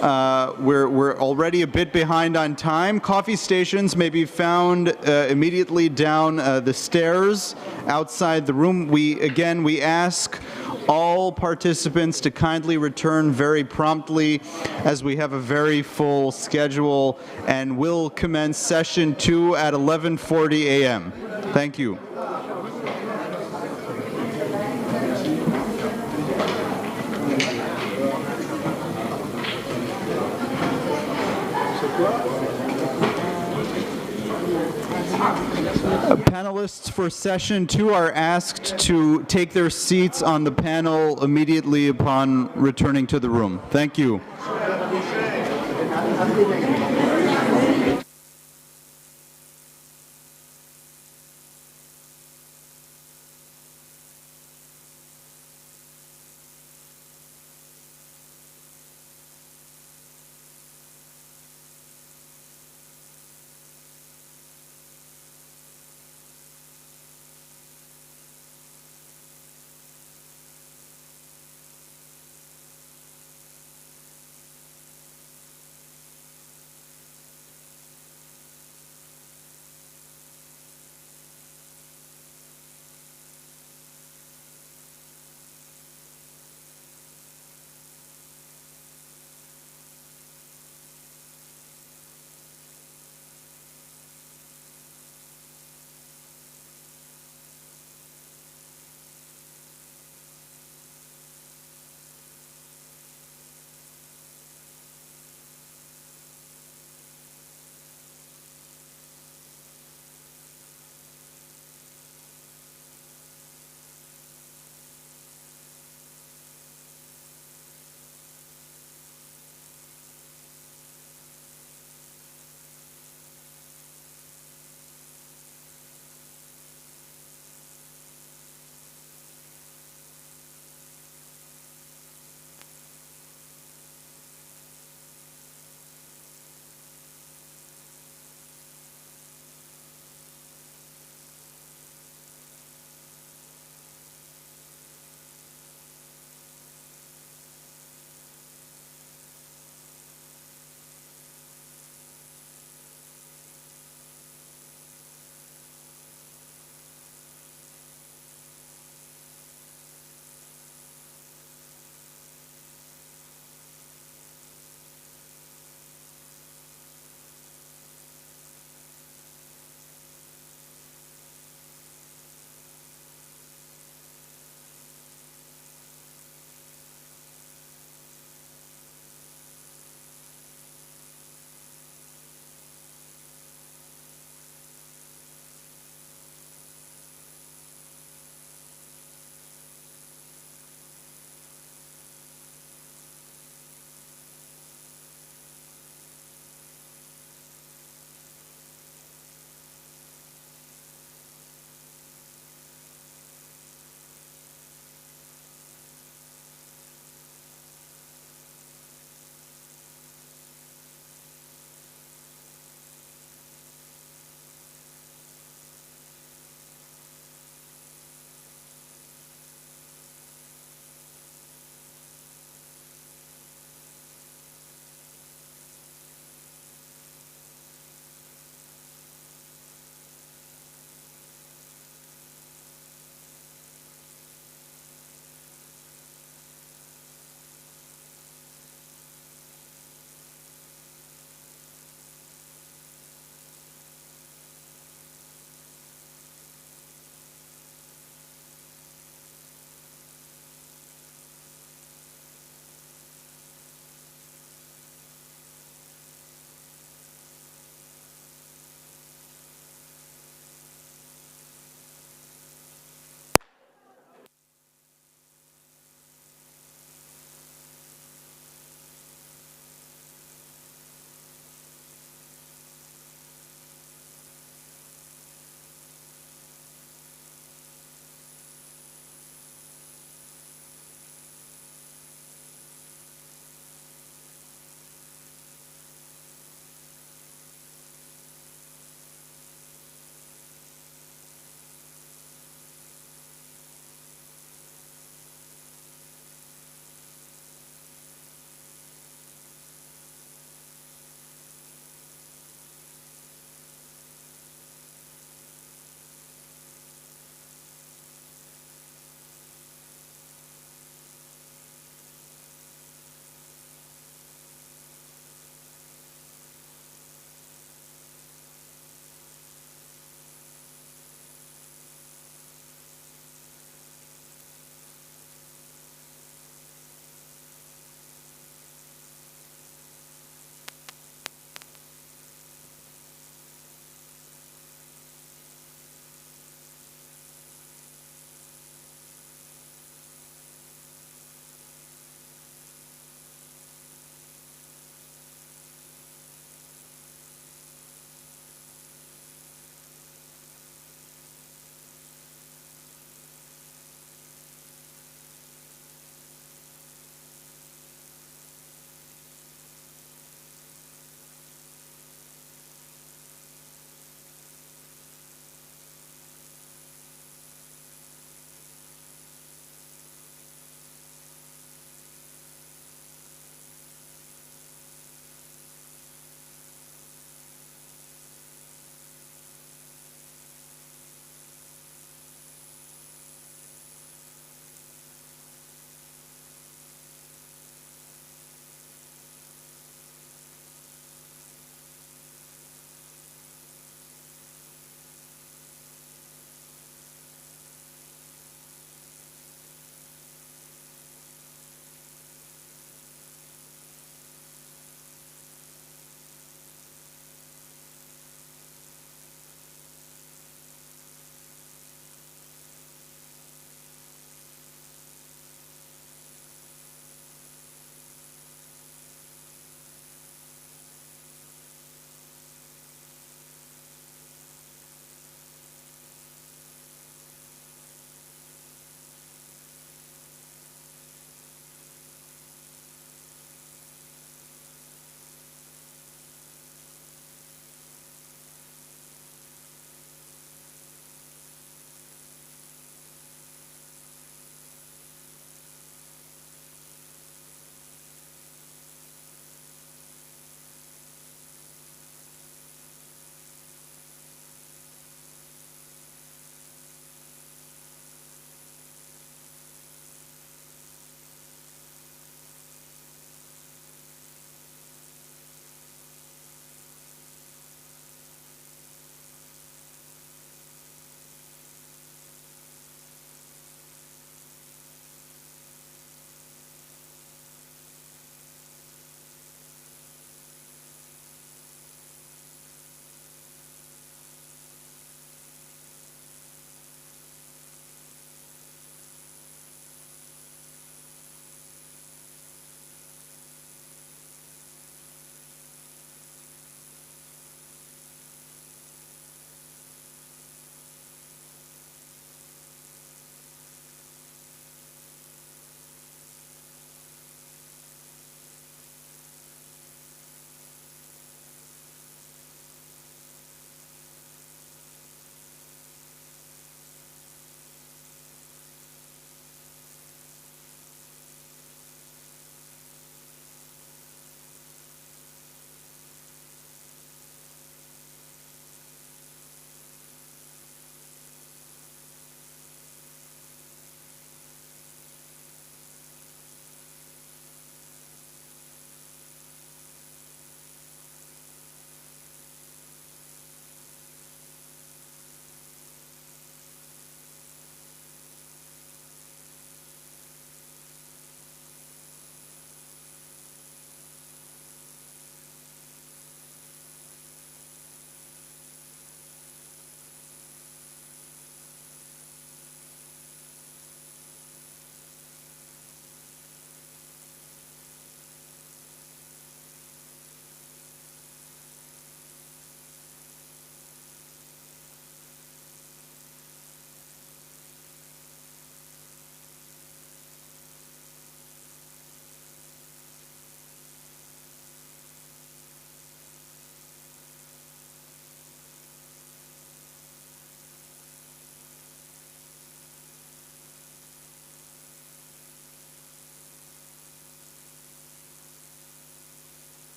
We're already a bit behind on time. Coffee stations may be found immediately down the stairs outside the room. We ask all participants to kindly return very promptly as we have a very full schedule and will commence session 2 at 11:40 a.m. Thank you. Panelists for session 2 are asked to take their seats on the panel immediately upon returning to the room. Thank you.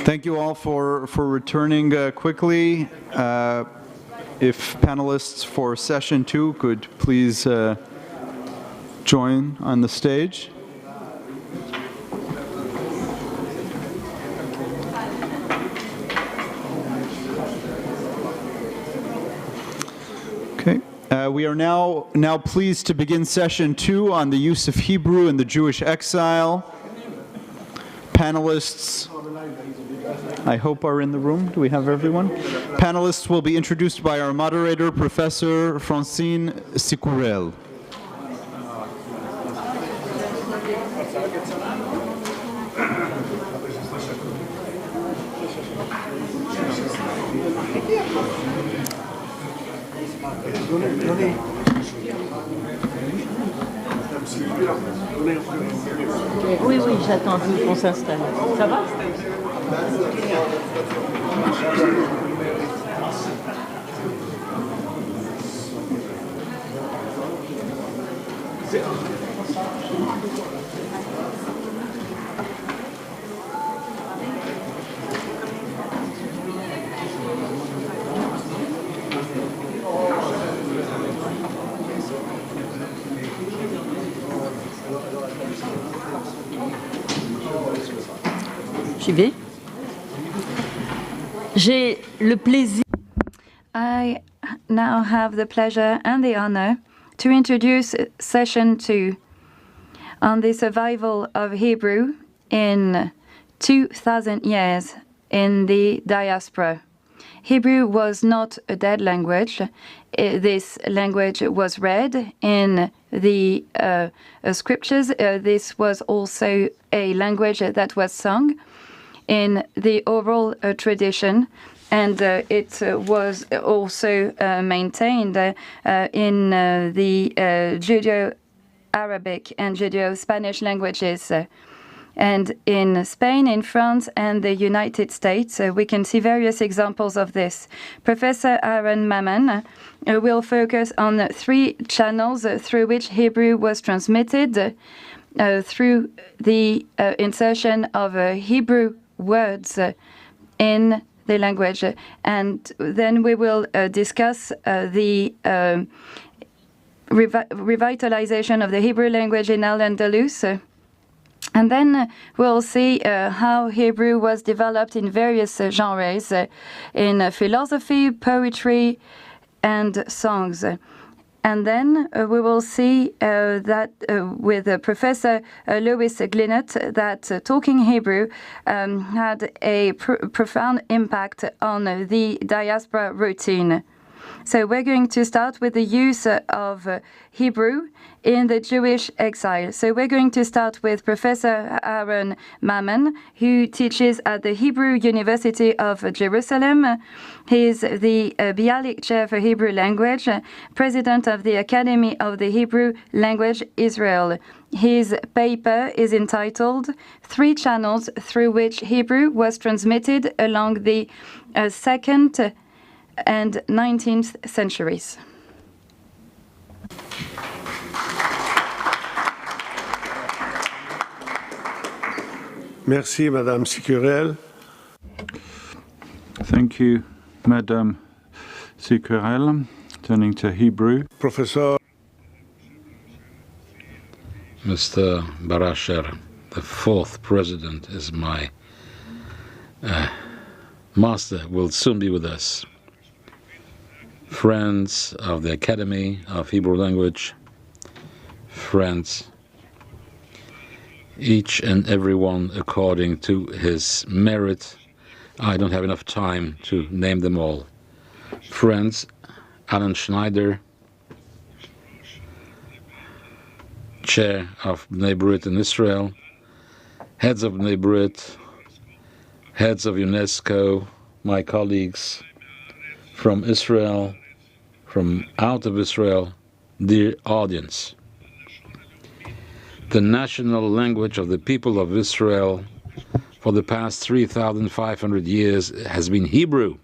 Thank you all for returning quickly. If panelists for session 2 could please join on the stage. Okay. We are now pleased to begin session 2 on the use of Hebrew in the Jewish exile. Panelists, I hope, are in the room. Do we have everyone? Panelists will be introduced by our moderator, Professor Francine Sicurel. Oui, oui, j'attends qu'on s'installe. Ça va? J'y vais. J'ai le plaisir. I now have the pleasure and the honor to introduce session 2 on the survival of Hebrew in 2,000 years in the diaspora. Hebrew was not a dead language. This language was read in the scriptures. This was also a language that was sung in the oral tradition, and it was also maintained in the Judeo-Arabic and Judeo-Spanish languages. And in Spain, in France, and the United States, we can see various examples of this. Professor Aaron Maman will focus on 3 channels through which Hebrew was transmitted, through the insertion of Hebrew words in the language. And then we will discuss the revitalization of the Hebrew language in Al-Andalus. And then we'll see how Hebrew was developed in various genres, in philosophy, poetry, and songs. And then we will see that with Professor Louis Glinott, that talking Hebrew had a profound impact on the diaspora routine. So we're going to start with the use of Hebrew in the Jewish exile. So we're going to start with Professor Aaron Maman, who teaches at the Hebrew University of Jerusalem. He's the Bialik Chair for Hebrew Language, President of the Academy of the Hebrew Language Israel. His paper is entitled 3 Channels Through Which Hebrew Was Transmitted Along the 2nd and 19th centuries. Merci, Madame Sicurel. Thank you, Madame Sicurel. Turning to Hebrew. Professor. Mr. Barasher, the 4th president, is my master, will soon be with us. Friends of the Academy of Hebrew Language, friends, each and every one according to his merit. I don't have enough time to name them all. Friends, Alan Schneider, Chair of Bnei Brit in Israel, heads of Bnei Brit, heads of UNESCO, my colleagues from Israel, from out of Israel, dear audience. The national language of the people of Israel for the past 3,500 years has been Hebrew.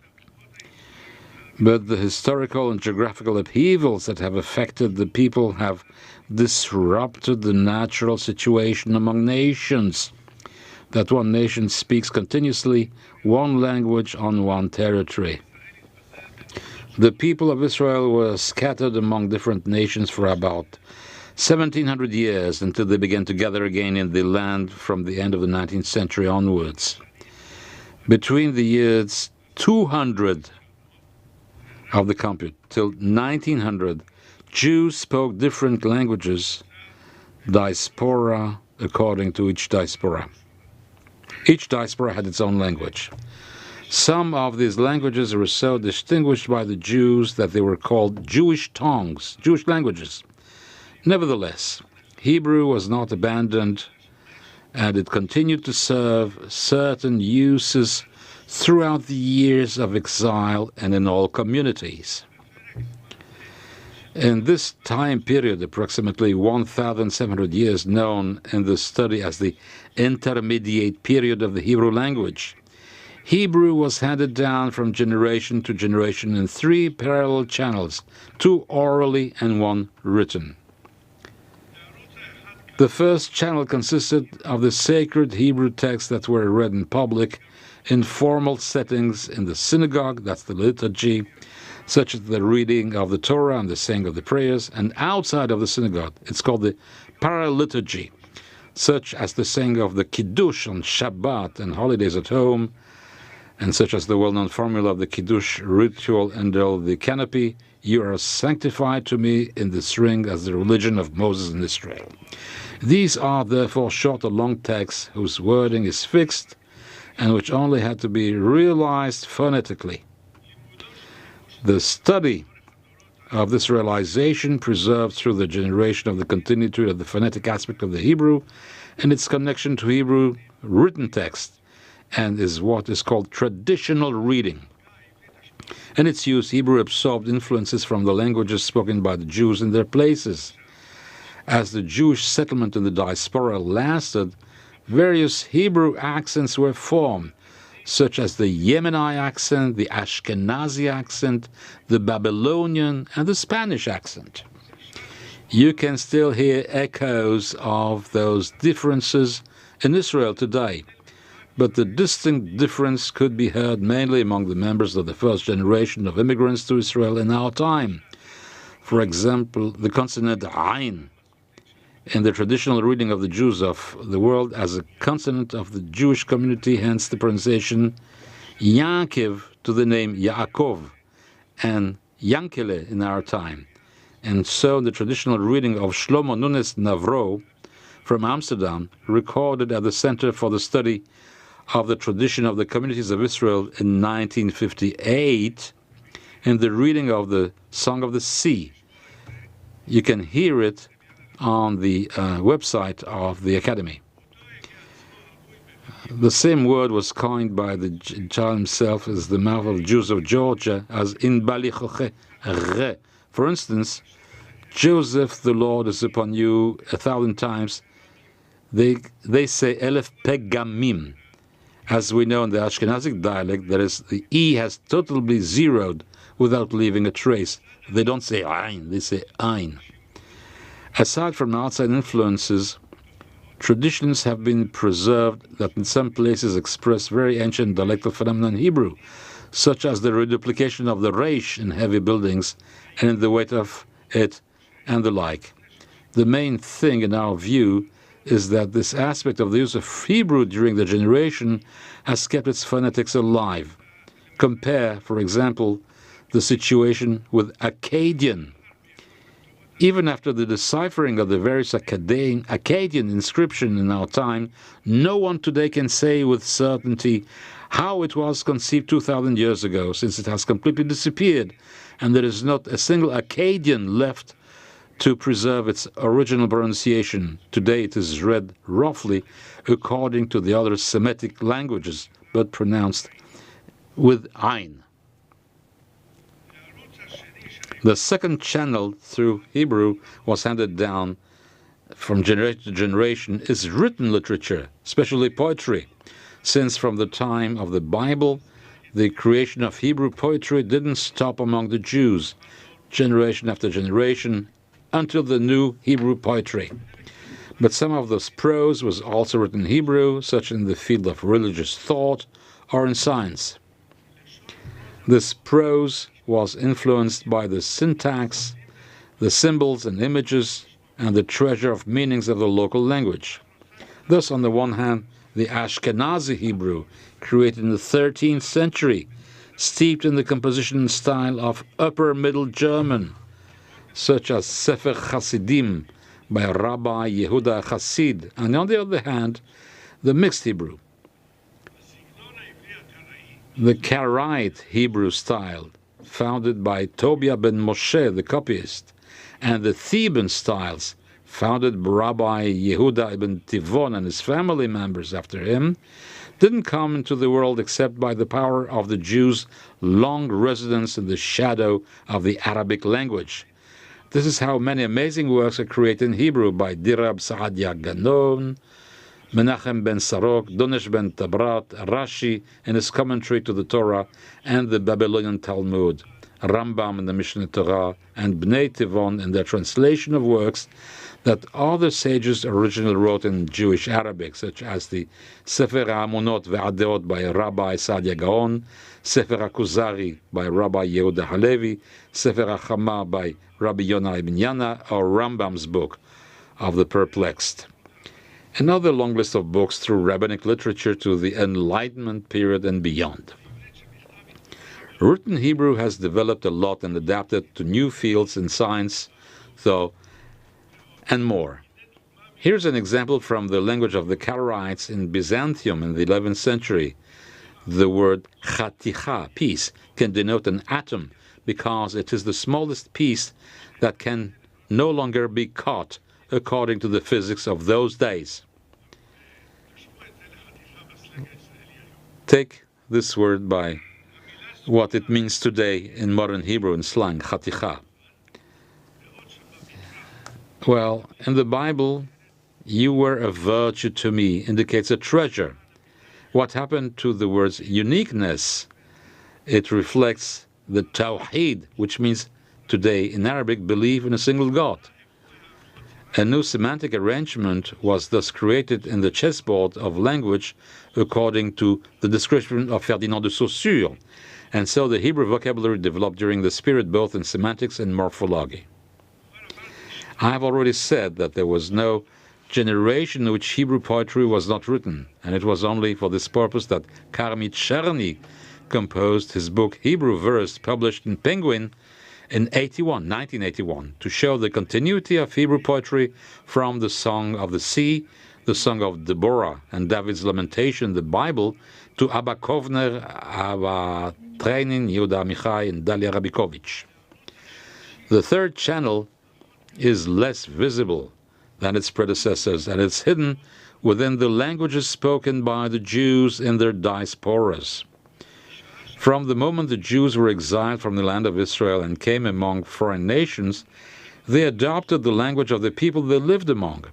But the historical and geographical upheavals that have affected the people have disrupted the natural situation among nations. that one nation speaks continuously one language on one territory. The people of Israel were scattered among different nations for about 1700 years until they began to gather again in the land from the end of the 19th century onwards. Between the years 200 of the compute till 1900, Jews spoke different languages, diaspora according to each diaspora. Each diaspora had its own language. Some of these languages were so distinguished by the Jews that they were called Jewish tongues, Jewish languages. Nevertheless, Hebrew was not abandoned, and it continued to serve certain uses throughout the years of exile and in all communities. In this time period, approximately 1,700 years, known in the study as the intermediate period of the Hebrew language, Hebrew was handed down from generation to generation in 3 parallel channels, 2 orally and 1 written. The first channel consisted of the sacred Hebrew texts that were read in public, in formal settings in the synagogue, that's the liturgy, such as the reading of the Torah and the saying of the prayers, and outside of the synagogue, it's called the paraliturgy, such as the saying of the Kiddush on Shabbat and holidays at home, and such as the well-known formula of the Kiddush ritual under the canopy, "You are sanctified to me in this ring as the religion of Moses and Israel." These are therefore short or long texts whose wording is fixed and which only had to be realized phonetically. The study of this realization preserved through the generation of the continuity of the phonetic aspect of the Hebrew and its connection to Hebrew written text, and is what is called traditional reading. In its use, Hebrew absorbed influences from the languages spoken by the Jews in their places. As the Jewish settlement in the diaspora lasted, various Hebrew accents were formed, such as the Yemeni accent, the Ashkenazi accent, the Babylonian, and the Spanish accent. You can still hear echoes of those differences in Israel today, but the distinct difference could be heard mainly among the members of the first generation of immigrants to Israel in our time. For example, the consonant Ain, in the traditional reading of the Jews of the world as a consonant of the Jewish community, hence the pronunciation Yankiv to the name Yaakov, and Yankele in our time. And so the traditional reading of Shlomo Nunes Navro from Amsterdam, recorded at the Center for the Study of the Tradition of the Communities of Israel in 1958, in the reading of the Song of the Sea. You can hear it on the website of the Academy. The same word was coined by the child himself as the mouth of Jews of Georgia as in balichoche re. For instance, Joseph, the Lord is upon you 1,000 times. They say elef pegamim. As we know in the Ashkenazic dialect, that is, the E has totally zeroed without leaving a trace. They don't say ein, they say ein. Aside from outside influences, traditions have been preserved that in some places express very ancient dialectal phenomena in Hebrew, such as the reduplication of the reish in heavy buildings and in the weight of it and the like. The main thing in our view is that this aspect of the use of Hebrew during the generation has kept its phonetics alive. Compare, for example, the situation with Akkadian. Even after the deciphering of the various Akkadian inscription in our time, no one today can say with certainty how it was conceived 2,000 years ago, since it has completely disappeared, and there is not a single Akkadian left to preserve its original pronunciation. Today it is read roughly according to the other Semitic languages, but pronounced with Ein. The second channel through Hebrew was handed down from generation to generation is written literature, especially poetry, since from the time of the Bible, the creation of Hebrew poetry didn't stop among the Jews, generation after generation, until the new Hebrew poetry. But some of this prose was also written in Hebrew, such in the field of religious thought or in science. This prose was influenced by the syntax, the symbols and images, and the treasure of meanings of the local language. Thus, on the one hand, the Ashkenazi Hebrew, created in the 13th century, steeped in the composition and style of Upper Middle German, such as Sefer Hasidim by Rabbi Yehuda Hasid, and on the other hand, the mixed Hebrew, the Karaite Hebrew style, founded by Tobia ben Moshe, the copyist, and the Theban styles, founded by Rabbi Yehuda ibn Tivon and his family members after him, didn't come into the world except by the power of the Jews' long residence in the shadow of the Arabic language. This is how many amazing works are created in Hebrew by Dirab Saadia Ganon, Menachem ben Sarok, Donesh ben Tabrat, Rashi in his commentary to the Torah and the Babylonian Talmud, Rambam in the Mishneh Torah, and Bnei Tivon in their translation of works that other sages originally wrote in Jewish Arabic, such as the Sefer HaAmonot ve'Adeot by Rabbi Saadia Gaon, Sefer HaKuzari by Rabbi Yehuda Halevi, Sefer HaChamah by Rabbi Yonah ibn Yana, or Rambam's book of the Perplexed. Another long list of books through rabbinic literature to the Enlightenment period and beyond. Written Hebrew has developed a lot and adapted to new fields in science, though, and more. Here's an example from the language of the Karaites in Byzantium in the 11th century. The word chaticha, piece, can denote an atom because it is the smallest piece that can no longer be caught according to the physics of those days. Take this word by what it means today in modern Hebrew and slang, chaticha. Well, in the Bible, you were a virtue to me indicates a treasure. What happened to the word's uniqueness? It reflects the Tawheed, which means today in Arabic, believe in a single God. A new semantic arrangement was thus created in the chessboard of language according to the description of Ferdinand de Saussure, and so the Hebrew vocabulary developed during this period both in semantics and morphology. I have already said that there was no generation in which Hebrew poetry was not written, and it was only for this purpose that Karmit Cherny composed his book Hebrew Verse, published in Penguin in 1981, to show the continuity of Hebrew poetry from the Song of the Sea, the Song of Deborah, and David's Lamentation, the Bible, to Abba Kovner, Abba Treinin, Yehuda Amichai, and Dalia Rabikovich. The third channel is less visible than its predecessors, and it's hidden within the languages spoken by the Jews in their diasporas. From the moment the Jews were exiled from the land of Israel and came among foreign nations, they adopted the language of the people they lived among.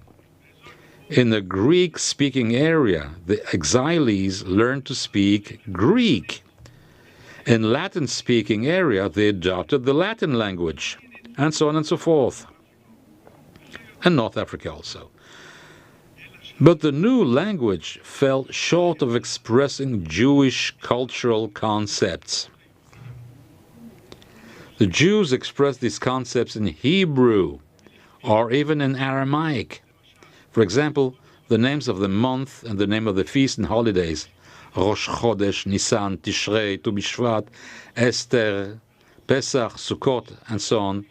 In the Greek-speaking area, the exilees learned to speak Greek. In Latin-speaking area, they adopted the Latin language, and so on and so forth. And North Africa also. But the new language fell short of expressing Jewish cultural concepts. The Jews expressed these concepts in Hebrew or even in Aramaic. For example, the names of the month and the name of the feast and holidays, Rosh Chodesh, Nisan, Tishrei, Tu B'Shvat, Esther, Pesach, Sukkot, and so on,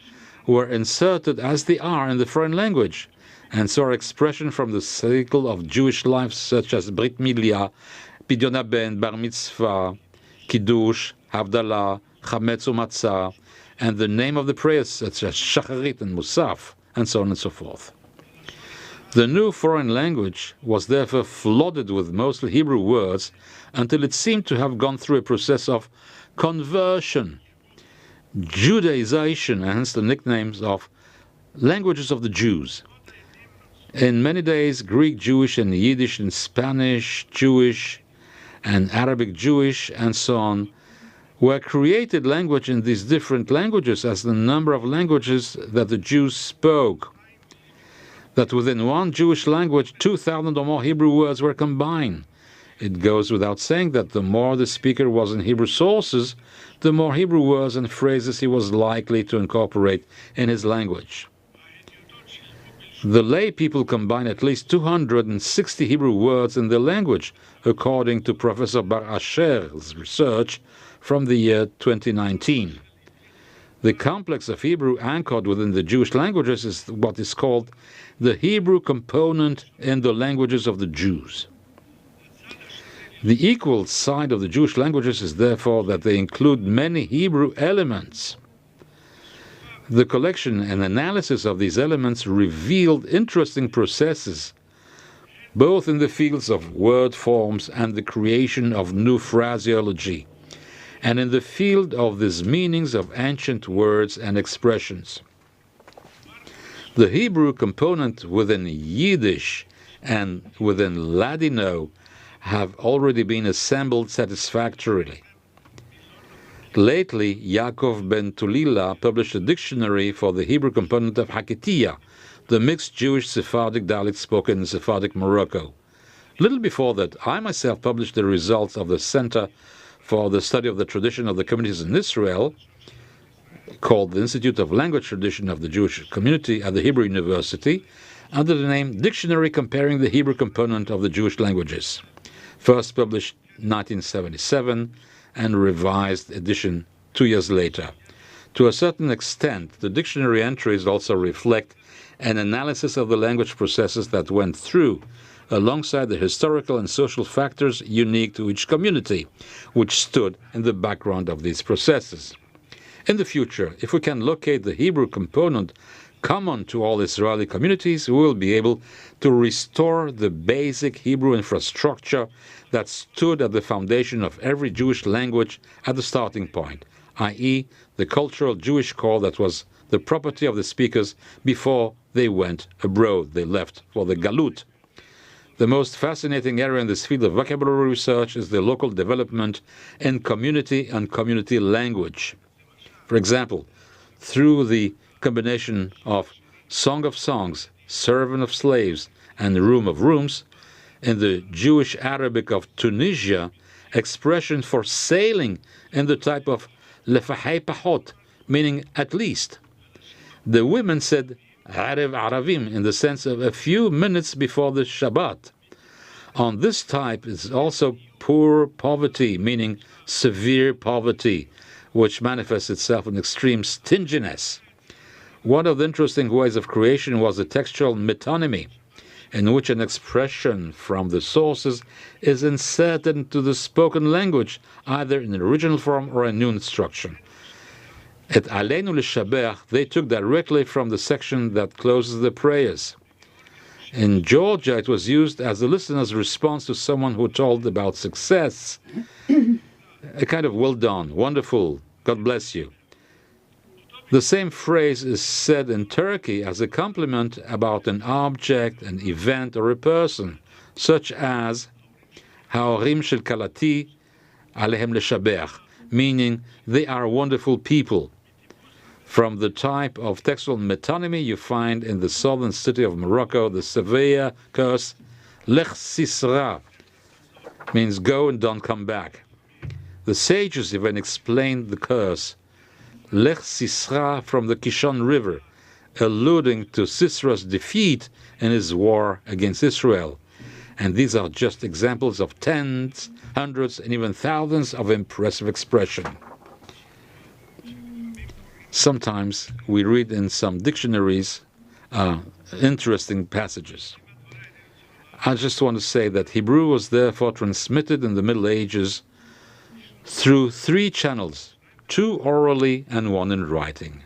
were inserted as they are in the foreign language, and saw expression from the cycle of Jewish life such as Brit Milia, Pidyon HaBen, Bar Mitzvah, Kiddush, Havdalah, Chametz U'Matzah, and the name of the prayers such as Shacharit and Musaf, and so on and so forth. The new foreign language was therefore flooded with mostly Hebrew words until it seemed to have gone through a process of conversion, Judaization, and hence the nicknames of languages of the Jews. In many days, Greek Jewish and Yiddish and Spanish Jewish and Arabic Jewish and so on were created language in these different languages as the number of languages that the Jews spoke. that within one Jewish language 2,000 or more Hebrew words were combined. It goes without saying that the more the speaker was in Hebrew sources, the more Hebrew words and phrases he was likely to incorporate in his language. The lay people combine at least 260 Hebrew words in their language, according to Professor Bar Asher's research from the year 2019. The complex of Hebrew anchored within the Jewish languages is what is called the Hebrew component in the languages of the Jews. The equal side of the Jewish languages is therefore that they include many Hebrew elements. The collection and analysis of these elements revealed interesting processes, both in the fields of word forms and the creation of new phraseology, and in the field of these meanings of ancient words and expressions. The Hebrew component within Yiddish and within Ladino have already been assembled satisfactorily. Lately, Yaakov ben Tulila published a dictionary for the Hebrew component of Hakitiya, the mixed Jewish Sephardic dialect spoken in Sephardic Morocco. Little before that, I myself published the results of the Center for the Study of the Tradition of the Communities in Israel, called the Institute of Language Tradition of the Jewish Community at the Hebrew University, under the name Dictionary Comparing the Hebrew Component of the Jewish Languages, first published 1977 and revised edition 2 years later. To a certain extent, the dictionary entries also reflect an analysis of the language processes that went through, alongside the historical and social factors unique to each community, which stood in the background of these processes. In the future, if we can locate the Hebrew component common to all Israeli communities, we will be able to restore the basic Hebrew infrastructure that stood at the foundation of every Jewish language at the starting point, i.e., the cultural Jewish core that was the property of the speakers before they went abroad. They left for the Galut. The most fascinating area in this field of vocabulary research is the local development in community and community language. For example, through the combination of Song of Songs, Servant of Slaves, and Room of Rooms, in the Jewish Arabic of Tunisia, expression for sailing in the type of Lefahei Pahot, meaning at least. The women said Arev Aravim in the sense of a few minutes before the Shabbat. On this type is also poor poverty, meaning severe poverty, which manifests itself in extreme stinginess. One of the interesting ways of creation was the textual metonymy, in which an expression from the sources is inserted into the spoken language, either in an original form or a new instruction. At Aleinu L'Shaber, they took directly from the section that closes the prayers. In Georgia, it was used as the listener's response to someone who told about success, a kind of well done, wonderful, God bless you. The same phrase is said in Turkey as a compliment about an object, an event, or a person, such as Haorim shel Kalati alehem leshaber, meaning they are wonderful people. From the type of textual metonymy you find in the southern city of Morocco, the Sevilla curse, Lech Sisra, means go and don't come back. The sages even explained the curse, Lech Sisra, from the Kishon River, alluding to Sisra's defeat in his war against Israel. And these are just examples of tens, hundreds, and even thousands of impressive expression. Sometimes we read in some dictionaries interesting passages. I just want to say that Hebrew was therefore transmitted in the Middle Ages through 3 channels, 2 orally and 1 in writing.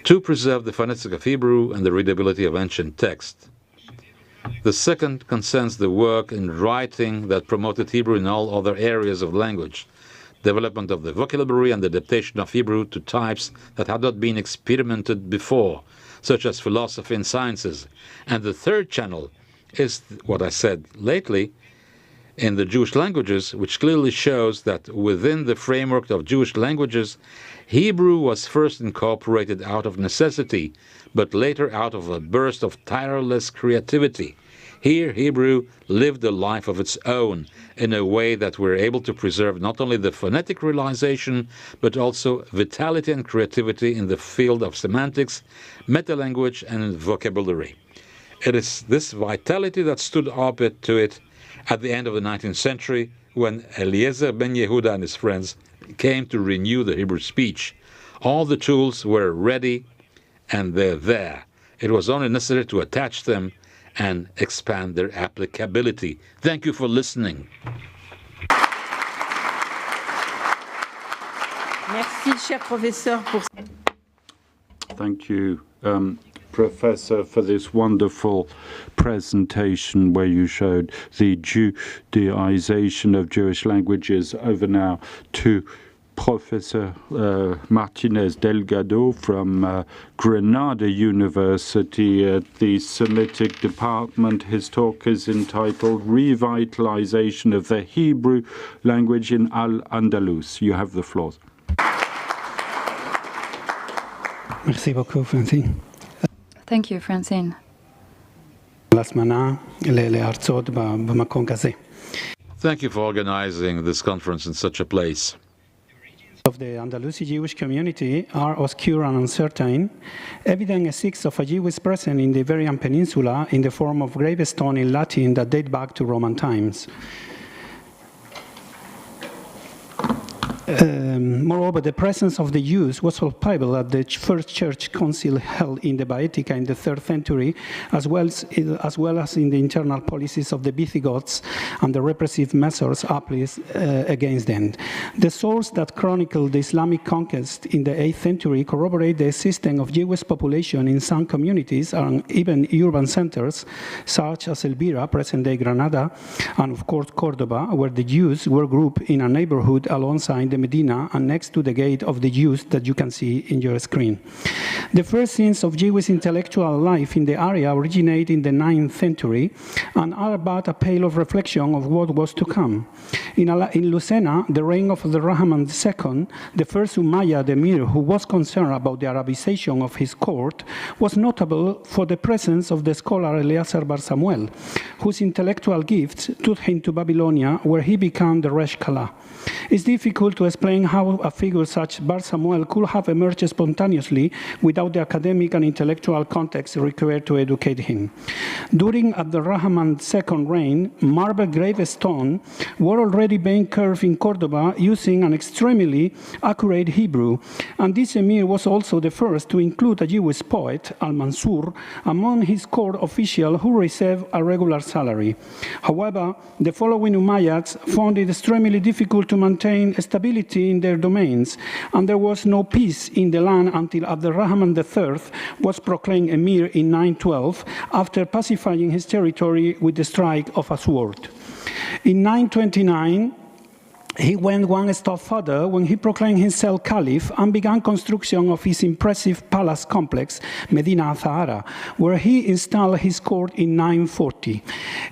To preserve the phonetics of Hebrew and the readability of ancient text. The second concerns the work in writing that promoted Hebrew in all other areas of language, development of the vocabulary and the adaptation of Hebrew to types that had not been experimented before, such as philosophy and sciences. And the third channel is what I said lately, in the Jewish languages, which clearly shows that within the framework of Jewish languages, Hebrew was first incorporated out of necessity, but later out of a burst of tireless creativity. Here, Hebrew lived a life of its own in a way that we're able to preserve not only the phonetic realization, but also vitality and creativity in the field of semantics, metalanguage, and vocabulary. It is this vitality that stood up to it at the end of the 19th century, when Eliezer ben Yehuda and his friends came to renew the Hebrew speech. All the tools were ready, and they're there. It was only necessary to attach them and expand their applicability. Thank you for listening. Merci, cher professeur, pour... Thank you, Professor, for this wonderful presentation where you showed the Judaization of Jewish languages. Over now to Professor Martinez Delgado from Granada University at the Semitic Department. His talk is entitled Revitalization of the Hebrew Language in Al-Andalus. You have the floor. Merci beaucoup, Francine. Thank you, Francine. Thank you for organizing this conference in such a place. Of the Andalusi Jewish community are obscure and uncertain. Evidence exists of a Jewish presence in the Iberian Peninsula in the form of gravestone in Latin that date back to Roman times. Moreover, the presence of the Jews was palpable at the first church council held in the Baetica in the 3rd century, as well as in the internal policies of the Visigoths and the repressive measures applied against them. The source that chronicled the Islamic conquest in the 8th century corroborate the existence of Jewish population in some communities and even urban centers, such as Elvira, present-day Granada, and of course Cordoba, where the Jews were grouped in a neighborhood alongside the Medina and next to the gate of the Jews that you can see in your screen. The first scenes of Jewish intellectual life in the area originate in the 9th century and are but a pale of reflection of what was to come. In Lucena, the reign of the Rahman II, the first Umayyad emir who was concerned about the Arabization of his court, was notable for the presence of the scholar Eleazar Bar Samuel, whose intellectual gifts took him to Babylonia, where he became the Resh Kala. It's difficult to explain how a figure such Bar Samuel could have emerged spontaneously without the academic and intellectual context required to educate him. During Abdurrahman II's reign, marble gravestones were already being carved in Cordoba using an extremely accurate Hebrew, and this emir was also the first to include a Jewish poet, Al-Mansur, among his court officials who received a regular salary. However, the following Umayyads found it extremely difficult to maintain stability in their domains, and there was no peace in the land until Abdurrahman III was proclaimed emir in 912 after pacifying his territory with the strike of a sword. In 929, he went one step further when he proclaimed himself caliph and began construction of his impressive palace complex, Medina Azahara, where he installed his court in 940.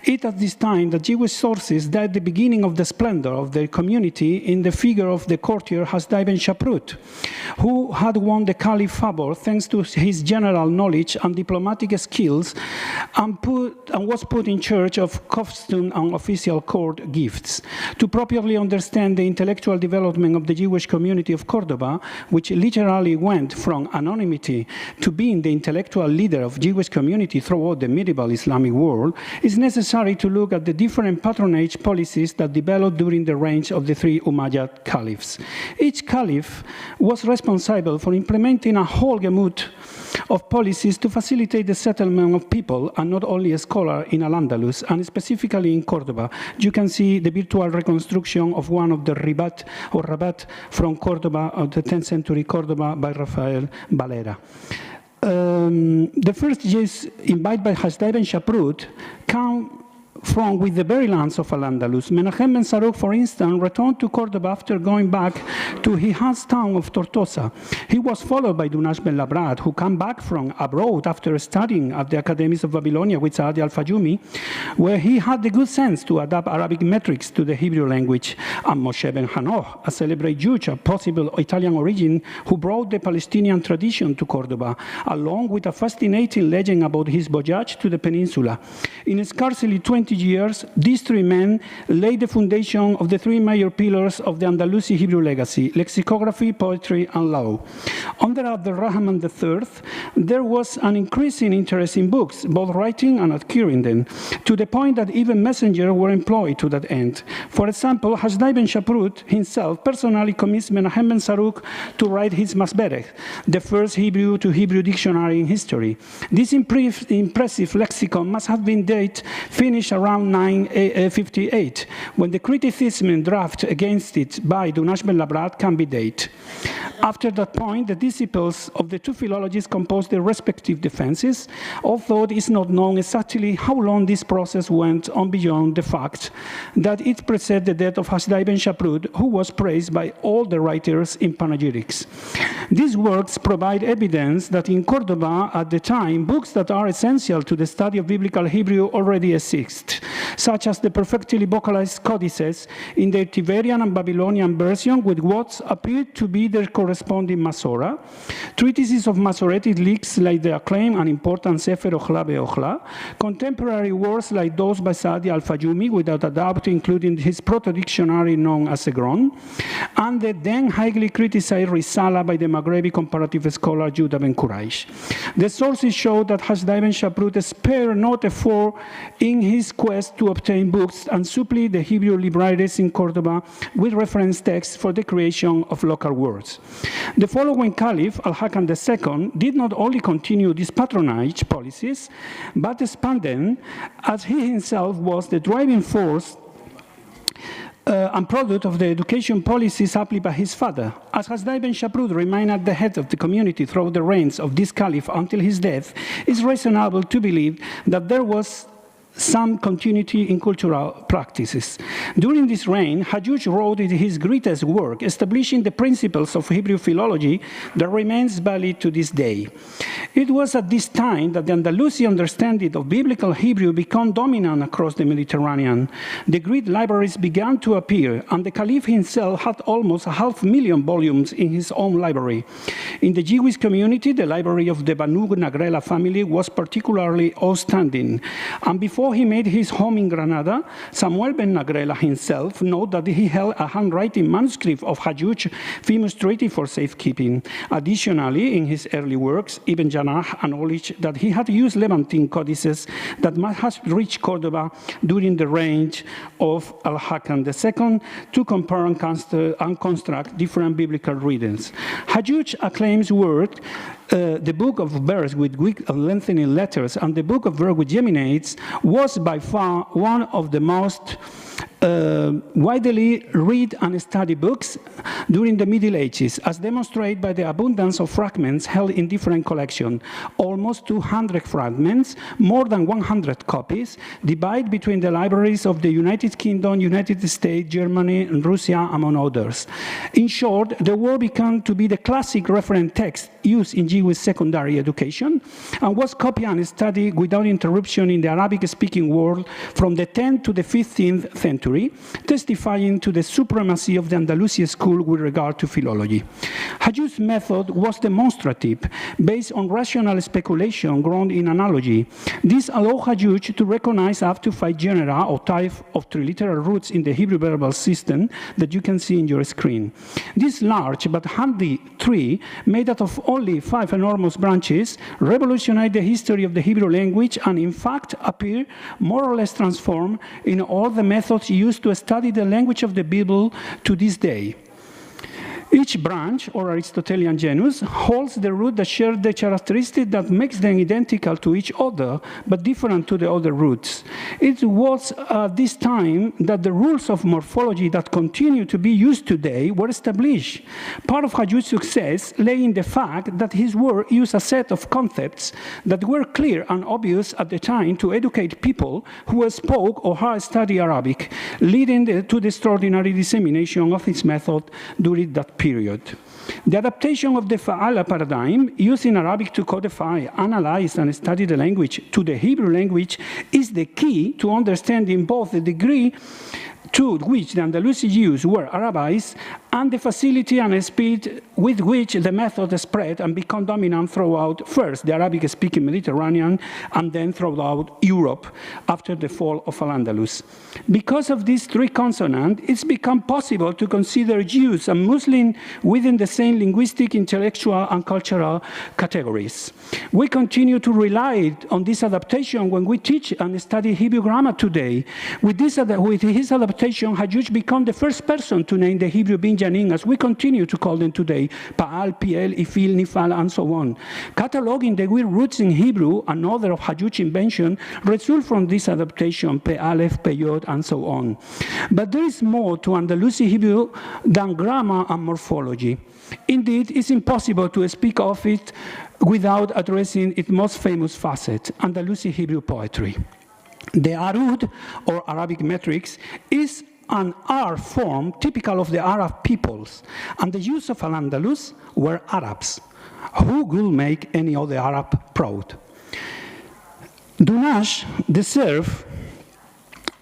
It at this time that Jewish sources date the beginning of the splendor of the community in the figure of the courtier Hasdai ben Shaprut, who had won the caliph favor thanks to his general knowledge and diplomatic skills, and was put in charge of costume and official court gifts. To properly understand the intellectual development of the Jewish community of Cordoba, which literally went from anonymity to being the intellectual leader of Jewish community throughout the medieval Islamic world, it's necessary to look at the different patronage policies that developed during the reign of the three Umayyad caliphs. Each caliph was responsible for implementing a whole gamut of policies to facilitate the settlement of people, and not only a scholar in Al-Andalus, and specifically in Cordoba. You can see the virtual reconstruction of one of the Rabat from Cordoba, of the 10th century Cordoba, by Rafael Valera. The first Jews invited by Hasdai ben Shaprut come from with the very lands of Al-Andalus. Menachem ben Saruq, for instance, returned to Cordoba after going back to his town of Tortosa. He was followed by Dunash ben Labrat, who came back from abroad after studying at the academies of Babylonia with Saadi al-Fajumi, where he had the good sense to adapt Arabic metrics to the Hebrew language. And Moshe ben Hanoch, a celebrated Jew of possible Italian origin, who brought the Palestinian tradition to Cordoba, along with a fascinating legend about his voyage to the peninsula. In scarcely 20 years, these three men laid the foundation of the three major pillars of the Andalusi Hebrew legacy: lexicography, poetry, and law. Under Abdul Rahman III, there was an increasing interest in books, both writing and adquiring them, to the point that even messengers were employed to that end. For example, Hasdai ben Shaprut himself personally commissioned Menachem ben Saruq to write his Masberech, the first Hebrew to Hebrew dictionary in history. This impressive lexicon must have been finished around 958, when the criticism draft against it by Dunash ben Labrat can be dated. After that point, the disciples of the two philologists composed their respective defenses, although it is not known exactly how long this process went on beyond the fact that it preceded the death of Hasdai ben Shaprut, who was praised by all the writers in panegyrics. These works provide evidence that in Cordoba at the time, books that are essential to the study of biblical Hebrew already exist, such as the perfectly vocalized codices in the Tiverian and Babylonian version with what appeared to be their corresponding Masorah, treatises of Masoretic leaks like the acclaimed and important Sefer Ochla Be'ochla, contemporary works like those by Saadi al-Fajumi, without a doubt including his proto-dictionary known as Egron, and the then highly criticized Risala by the Maghrebi comparative scholar Judah ben Quraish. The sources show that Hasdai ben Shaprut spared not effort in his quest to obtain books and supply the Hebrew libraries in Cordoba with reference texts for the creation of local words. The following Caliph, Al-Hakam II, did not only continue these patronage policies, but expand them, as he himself was the driving force and product of the education policies applied by his father. As Hasdai ben Shaprut remained at the head of the community throughout the reigns of this caliph until his death, it is reasonable to believe that there was some continuity in cultural practices. During this reign, Hajjuj wrote his greatest work, establishing the principles of Hebrew philology that remains valid to this day. It was at this time that the Andalusi understanding of biblical Hebrew became dominant across the Mediterranean. The Greek libraries began to appear, and the Caliph himself had almost 500,000 volumes in his own library. In the Jewish community, the library of the Banu Nagrela family was particularly outstanding, and before he made his home in Granada, Samuel ben Nagrela himself noted that he held a handwriting manuscript of Hajjuj's famous treaty for safekeeping. Additionally, in his early works, Ibn Janah acknowledged that he had used Levantine codices that must have reached Cordoba during the reign of Al-Hakam II to compare and construct different biblical readings. Hajjuj acclaims work the Book of Verse with Greek lengthening letters and the Book of Verse with geminates was by far one of the most widely read and studied books during the Middle Ages, as demonstrated by the abundance of fragments held in different collections. Almost 200 fragments, more than 100 copies, divided between the libraries of the United Kingdom, United States, Germany, and Russia, among others. In short, the work began to be the classic reference text used in Jewish secondary education and was copied and studied without interruption in the Arabic-speaking world from the 10th to the 15th century, testifying to the supremacy of the Andalusian school with regard to philology. Hajjuj's method was demonstrative, based on rational speculation grounded in analogy. This allowed Hajjuj to recognize up to 5 genera or types of triliteral roots in the Hebrew verbal system that you can see in your screen. This large but handy tree, made out of only 5 enormous branches, revolutionized the history of the Hebrew language and in fact appear more or less transformed in all the methods used to study the language of the Bible to this day. Each branch, or Aristotelian genus, holds the root that shares the characteristic that makes them identical to each other, but different to the other roots. It was at this time that the rules of morphology that continue to be used today were established. Part of Hajjuj's success lay in the fact that his work used a set of concepts that were clear and obvious at the time to educate people who spoke or had studied Arabic, leading to the extraordinary dissemination of his method during that period. The adaptation of the Fa'ala paradigm used in Arabic to codify, analyze, and study the language to the Hebrew language is the key to understanding both the degree to which the Andalusi Jews were Arabized and the facility and speed with which the method spread and became dominant throughout, first, the Arabic-speaking Mediterranean, and then throughout Europe after the fall of Al-Andalus. Because of these three consonants, it's become possible to consider Jews and Muslims within the same linguistic, intellectual, and cultural categories. We continue to rely on this adaptation when we teach and study Hebrew grammar today. With his adaptation, Hajjuj became the first person to name the Hebrew Binyamin, as we continue to call them today, Pa'al, Piel, Ifil, Nifal, and so on. Cataloging the weird roots in Hebrew, another of Hajjuj's invention, result from this adaptation, Pe'alef, Peyod, and so on. But there is more to Andalusi Hebrew than grammar and morphology. Indeed, it's impossible to speak of it without addressing its most famous facet, Andalusi Hebrew poetry. The Arud, or Arabic metrics, is an art form typical of the Arab peoples, and the Jews of Al-Andalus were Arabs. Who will make any other Arab proud? Dunash deserves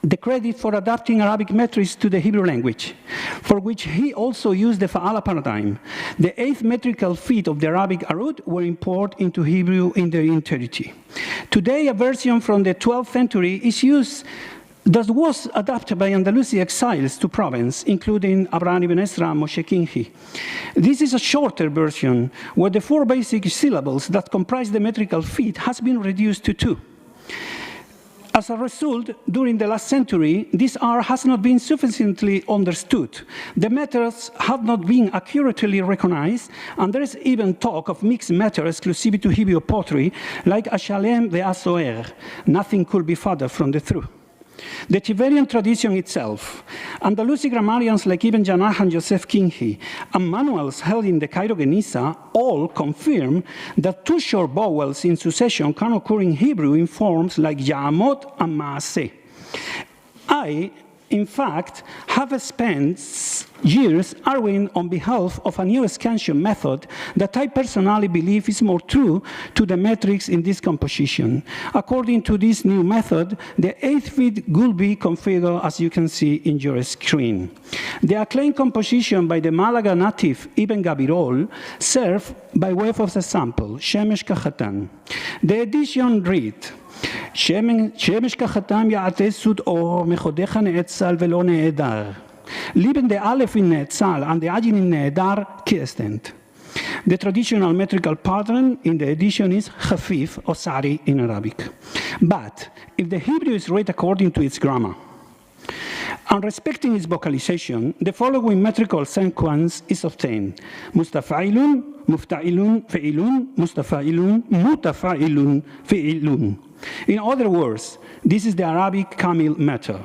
the credit for adapting Arabic metrics to the Hebrew language, for which he also used the Fa'ala paradigm. The 8 metrical feet of the Arabic Arud were imported into Hebrew in their entirety. Today, a version from the 12th century is used that was adapted by Andalusi exiles to Provence, including Abraham ibn Ezra and Moshe Kinhi. This is a shorter version, where the 4 basic syllables that comprise the metrical feet has been reduced to 2. As a result, during the last century, this art has not been sufficiently understood. The meters have not been accurately recognized, and there is even talk of mixed matter exclusive to Hebrew poetry, like Ashalem ve'asoer. Nothing could be further from the truth. The Tiberian tradition itself, Andalusi grammarians like Ibn Janah and Joseph Kinhi, and manuals held in the Cairo Geniza all confirm that 2 short vowels in succession can occur in Hebrew in forms like Ya'amot and Ma'aseh. I, in fact, have spent years arguing on behalf of a new scansion method that I personally believe is more true to the metrics in this composition. According to this new method, the 8th feet will be configured as you can see in your screen. The acclaimed composition by the Malaga native Ibn Gabirol served by way of a sample, Shemesh Kahatan. The edition reads, שמש כחתם יעטה סוד אור, מחודך נאצל ולא נעדר. Lieben the Aleph in Netzal and the Ajin in Ne'edar Kiestent. The traditional metrical pattern in the edition is Khafif or Sari in Arabic. But if the Hebrew is read according to its grammar, and respecting its vocalization, the following metrical sequence is obtained. Mustafa'ilun, mufta'ilun, fe'ilun, mustafa'ilun, mutafa'ilun, fe'ilun. In other words, this is the Arabic Kamil meter.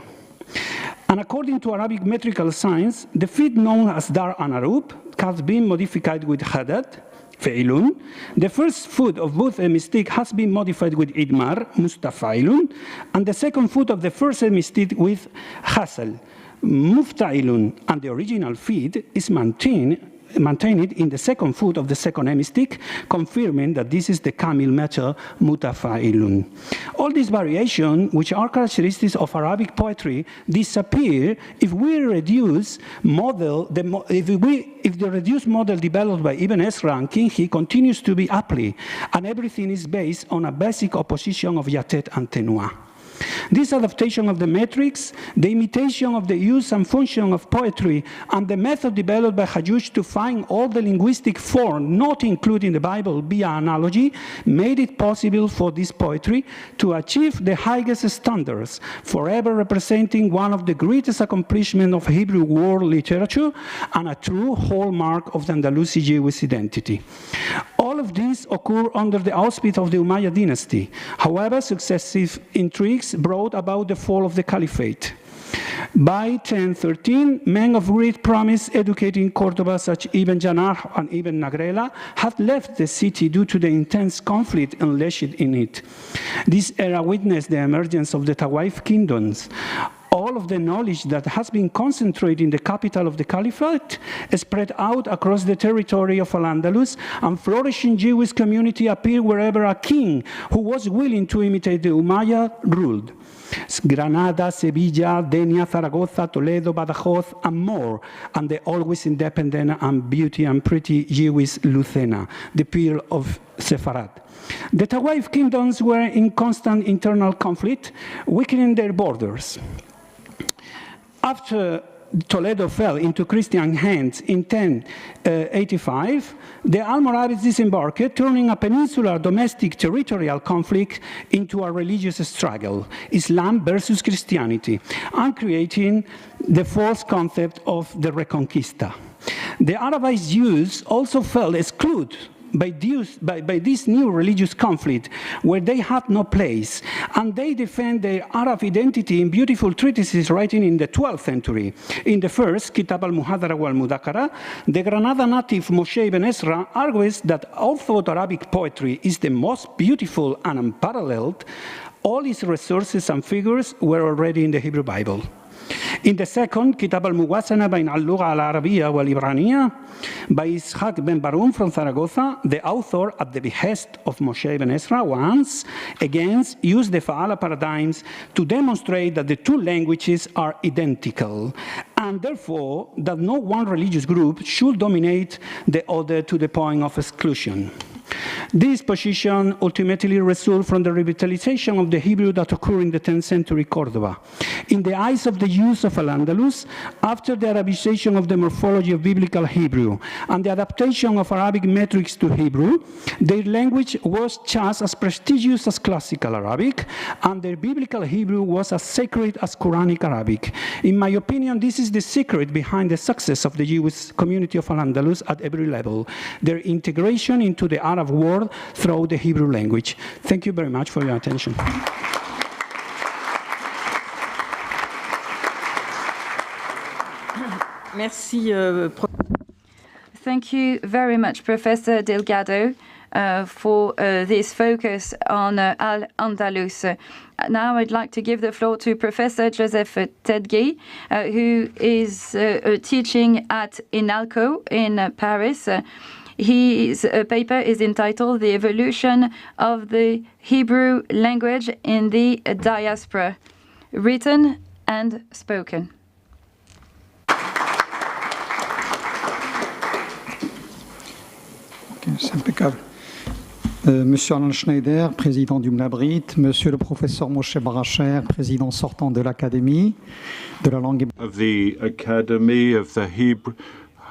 And according to Arabic metrical science, the feet known as Dar and Arub has been modified with Hadad, Fe'ilun. The first foot of both hemistic has been modified with Idmar, Mustafa'ilun, and the second foot of the first hemistic with Hasal, Mufta'ilun, and the original feet is maintained in the second foot of the second hemistic, confirming that this is the Kamil meter Mutafa'ilun. All these variations, which are characteristics of Arabic poetry, disappear if we reduce if the reduced model developed by Ibn Ezra and Kinhi continues to be applied, and everything is based on a basic opposition of Yatet and Tenua. This adaptation of the metrics, the imitation of the use and function of poetry, and the method developed by Hayyush to find all the linguistic form not included in the Bible via analogy, made it possible for this poetry to achieve the highest standards, forever representing one of the greatest accomplishments of Hebrew world literature and a true hallmark of the Andalusi Jewish identity. All of this occurred under the auspice of the Umayyad dynasty. However, successive intrigues brought about the fall of the caliphate. By 1013, men of great promise educated in Cordoba, such Ibn Janah and Ibn Nagrela, had left the city due to the intense conflict unleashed in it. This era witnessed the emergence of the Tawaif kingdoms. All of the knowledge that has been concentrated in the capital of the Caliphate spread out across the territory of Al-Andalus, and flourishing Jewish community appeared wherever a king who was willing to imitate the Umayyad ruled. Granada, Sevilla, Denia, Zaragoza, Toledo, Badajoz, and more, and the always independent and beauty and pretty Jewish Lucena, the pearl of Sepharad. The Tawaif kingdoms were in constant internal conflict, weakening their borders. After Toledo fell into Christian hands in 1085, the Almoravids disembarked, turning a peninsular domestic territorial conflict into a religious struggle, Islam versus Christianity, and creating the false concept of the Reconquista. The Arabized Jews also felt excluded by this new religious conflict where they had no place, and they defend their Arab identity in beautiful treatises written in the 12th century. In the first, Kitab al-Muhadara wal-Mudakara, the Granada native Moshe ibn Ezra argues that although Arabic poetry is the most beautiful and unparalleled, all its resources and figures were already in the Hebrew Bible. In the second, Kitab al-Muwazana bayn al-Lugha al-Arabiyya wal-Ibraniyya, by Ishaq ben Barum from Zaragoza, the author, at the behest of Moshe ibn Ezra, once again used the Fa'ala paradigms to demonstrate that the two languages are identical, and therefore that no one religious group should dominate the other to the point of exclusion. This position ultimately resulted from the revitalization of the Hebrew that occurred in the 10th century Cordoba. In the eyes of the Jews of Al-Andalus, after the Arabization of the morphology of biblical Hebrew and the adaptation of Arabic metrics to Hebrew, their language was just as prestigious as classical Arabic, and their biblical Hebrew was as sacred as Quranic Arabic. In my opinion, this is the secret behind the success of the Jewish community of Al-Andalus at every level, their integration into the Arab world through the Hebrew language. Thank you very much for your attention. Merci. Thank you very much, Professor Delgado, for this focus on Al-Andalus. Now I'd like to give the floor to Professor Joseph Tedgui, who is teaching at INALCO in Paris. His paper is entitled The Evolution of the Hebrew Language in the Diaspora, written and spoken. C'est impeccable. Monsieur Alain Schneider, président du MNABRIT, Monsieur le professeur Moshe Baracher, président sortant de l'Académie de la langue of the Academy of the Hebrew,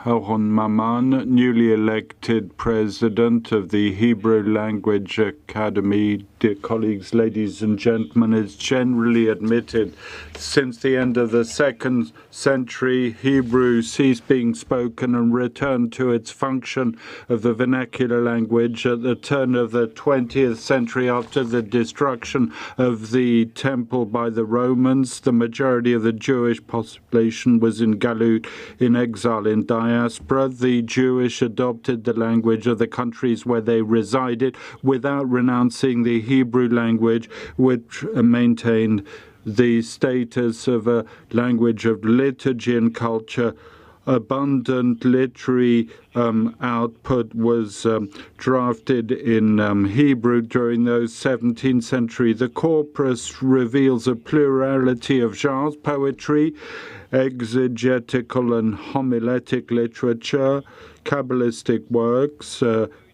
Aaron Maman, newly elected president of the Hebrew Language Academy. Dear colleagues, ladies and gentlemen, it's generally admitted since the end of the 2nd century, Hebrew ceased being spoken and returned to its function of the vernacular language at the turn of the 20th century. After the destruction of the temple by the Romans, the majority of the Jewish population was in Galut, in exile, in diaspora. The Jewish adopted the language of the countries where they resided without renouncing the Hebrew language, which maintained the status of a language of liturgy and culture. Abundant literary output was drafted in Hebrew during those 17th century. The corpus reveals a plurality of genres: poetry, exegetical and homiletic literature, Kabbalistic works,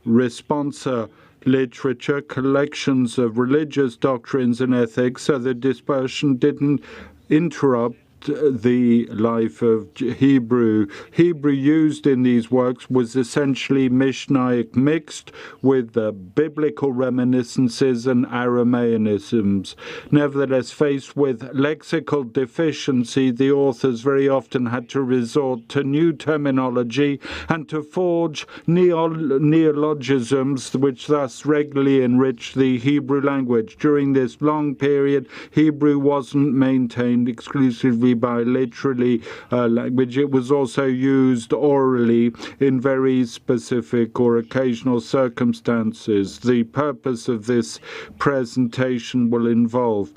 responsa literature, collections of religious doctrines and ethics, so the dispersion didn't interrupt the life of Hebrew. Hebrew used in these works was essentially Mishnaic, mixed with biblical reminiscences and Aramaeanisms. Nevertheless, faced with lexical deficiency, the authors very often had to resort to new terminology and to forge neologisms, which thus regularly enriched the Hebrew language. During this long period, Hebrew wasn't maintained exclusively by literary language. It was also used orally in very specific or occasional circumstances. The purpose of this presentation will involve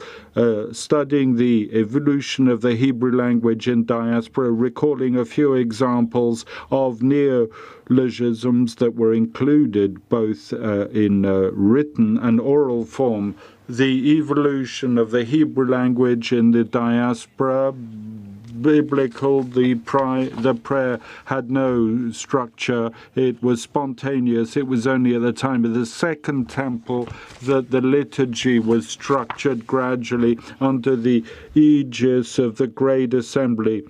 studying the evolution of the Hebrew language in diaspora, recalling a few examples of neologisms that were included both in written and oral form. The evolution of the Hebrew language in the diaspora, biblical, the prayer had no structure. It was spontaneous. It was only at the time of the Second Temple that the liturgy was structured gradually under the aegis of the Great Assembly.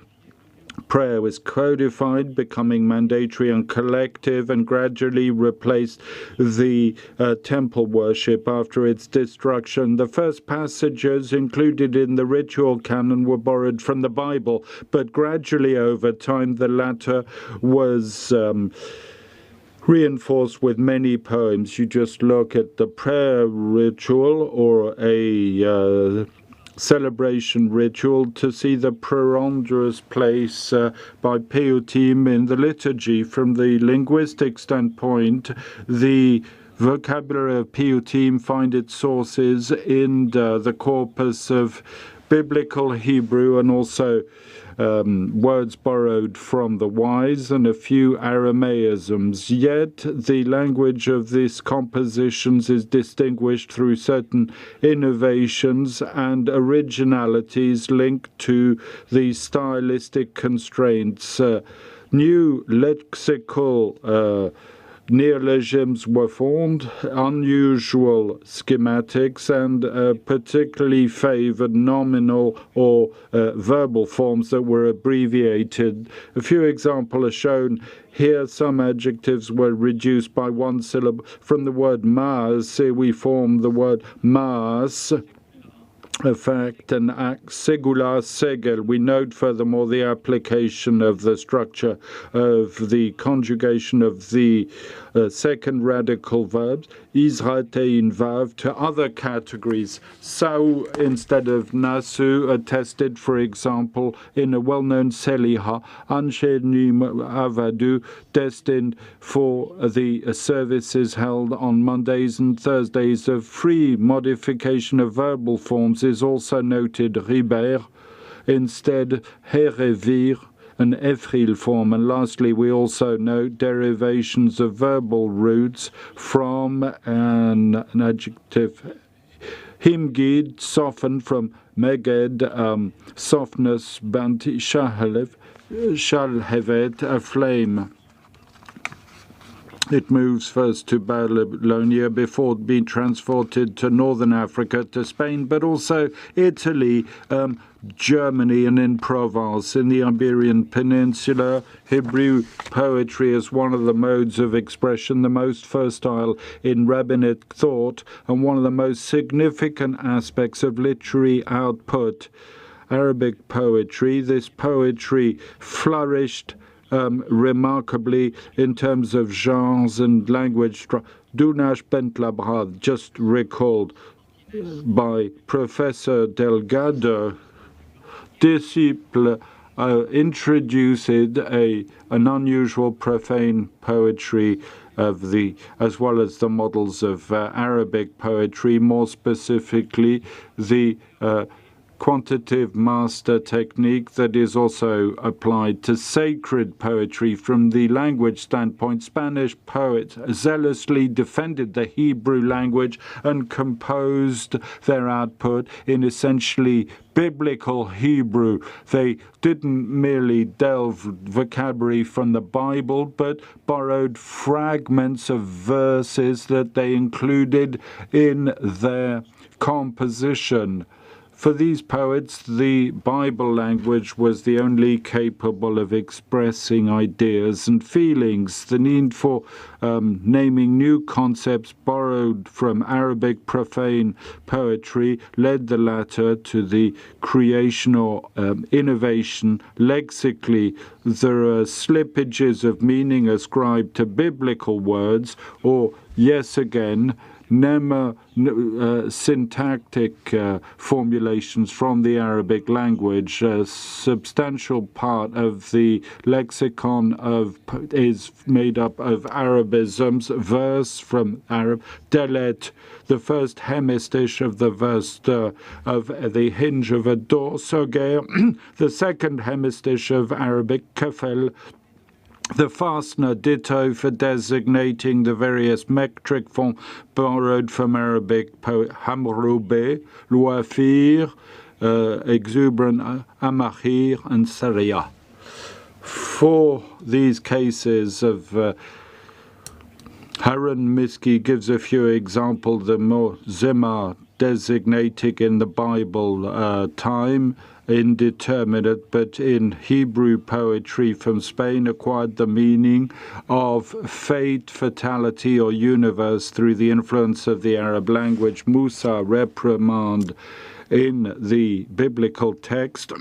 Prayer was codified, becoming mandatory and collective, and gradually replaced the temple worship after its destruction. The first passages included in the ritual canon were borrowed from the Bible, but gradually over time the latter was reinforced with many poems. You just look at the prayer ritual or a celebration ritual to see the preponderous place by Piyutim in the liturgy. From the linguistic standpoint, the vocabulary of Piyutim find its sources in the corpus of biblical Hebrew and also words borrowed from the wise and a few Aramaisms. Yet the language of these compositions is distinguished through certain innovations and originalities linked to the stylistic constraints. New lexical neologisms were formed, unusual schematics, and particularly favored nominal or verbal forms that were abbreviated. A few examples are shown here. Some adjectives were reduced by one syllable. From the word mas, we form the word mas, effect and act, segula, segel. We note furthermore the application of the structure of the conjugation of the second radical verbs, Isratein vav, to other categories. Sau instead of nasu, attested, for example, in a well-known Seliha, Anshenim Avadu, destined for the services held on Mondays and Thursdays. A free modification of verbal forms is also noted, Riber, instead, Herevir, an Ephrail form. And lastly, we also note derivations of verbal roots from an adjective. Himgid, softened from Meged, softness, Banti, Shalhevet, a flame. It moves first to Babylonia before being transported to northern Africa, to Spain, but also Italy, Germany, and in Provence. In the Iberian Peninsula, Hebrew poetry is one of the modes of expression, the most fertile in rabbinic thought, and one of the most significant aspects of literary output. Arabic poetry, this poetry flourished remarkably in terms of genres and language. Dounash Bentlabrad, just recalled by Professor Delgado, disciple, introduced an unusual profane poetry of as well as the models of Arabic poetry, more specifically the quantitative master technique that is also applied to sacred poetry from the language standpoint. Spanish poets zealously defended the Hebrew language and composed their output in essentially biblical Hebrew. They didn't merely delve vocabulary from the Bible, but borrowed fragments of verses that they included in their composition. For these poets, the Bible language was the only capable of expressing ideas and feelings. The need for naming new concepts borrowed from Arabic profane poetry led the latter to the creation or innovation lexically. There are slippages of meaning ascribed to biblical words, or, yes again, syntactic formulations from the Arabic language. A substantial part of the lexicon is made up of Arabisms, verse from Arab, delet, the first hemistiche of the verse of the hinge of a door, soger, the second hemistiche of Arabic, kafel, the fastener, ditto, for designating the various metric forms borrowed from Arabic poet Hamroube, Luafir, exuberant, Amahir, and Saria. For these cases of Haran Miski gives a few examples. The more Zimmer designating in the Bible time, indeterminate, but in Hebrew poetry from Spain acquired the meaning of fate, fatality, or universe through the influence of the Arab language. Musa, reprimand, in the biblical text,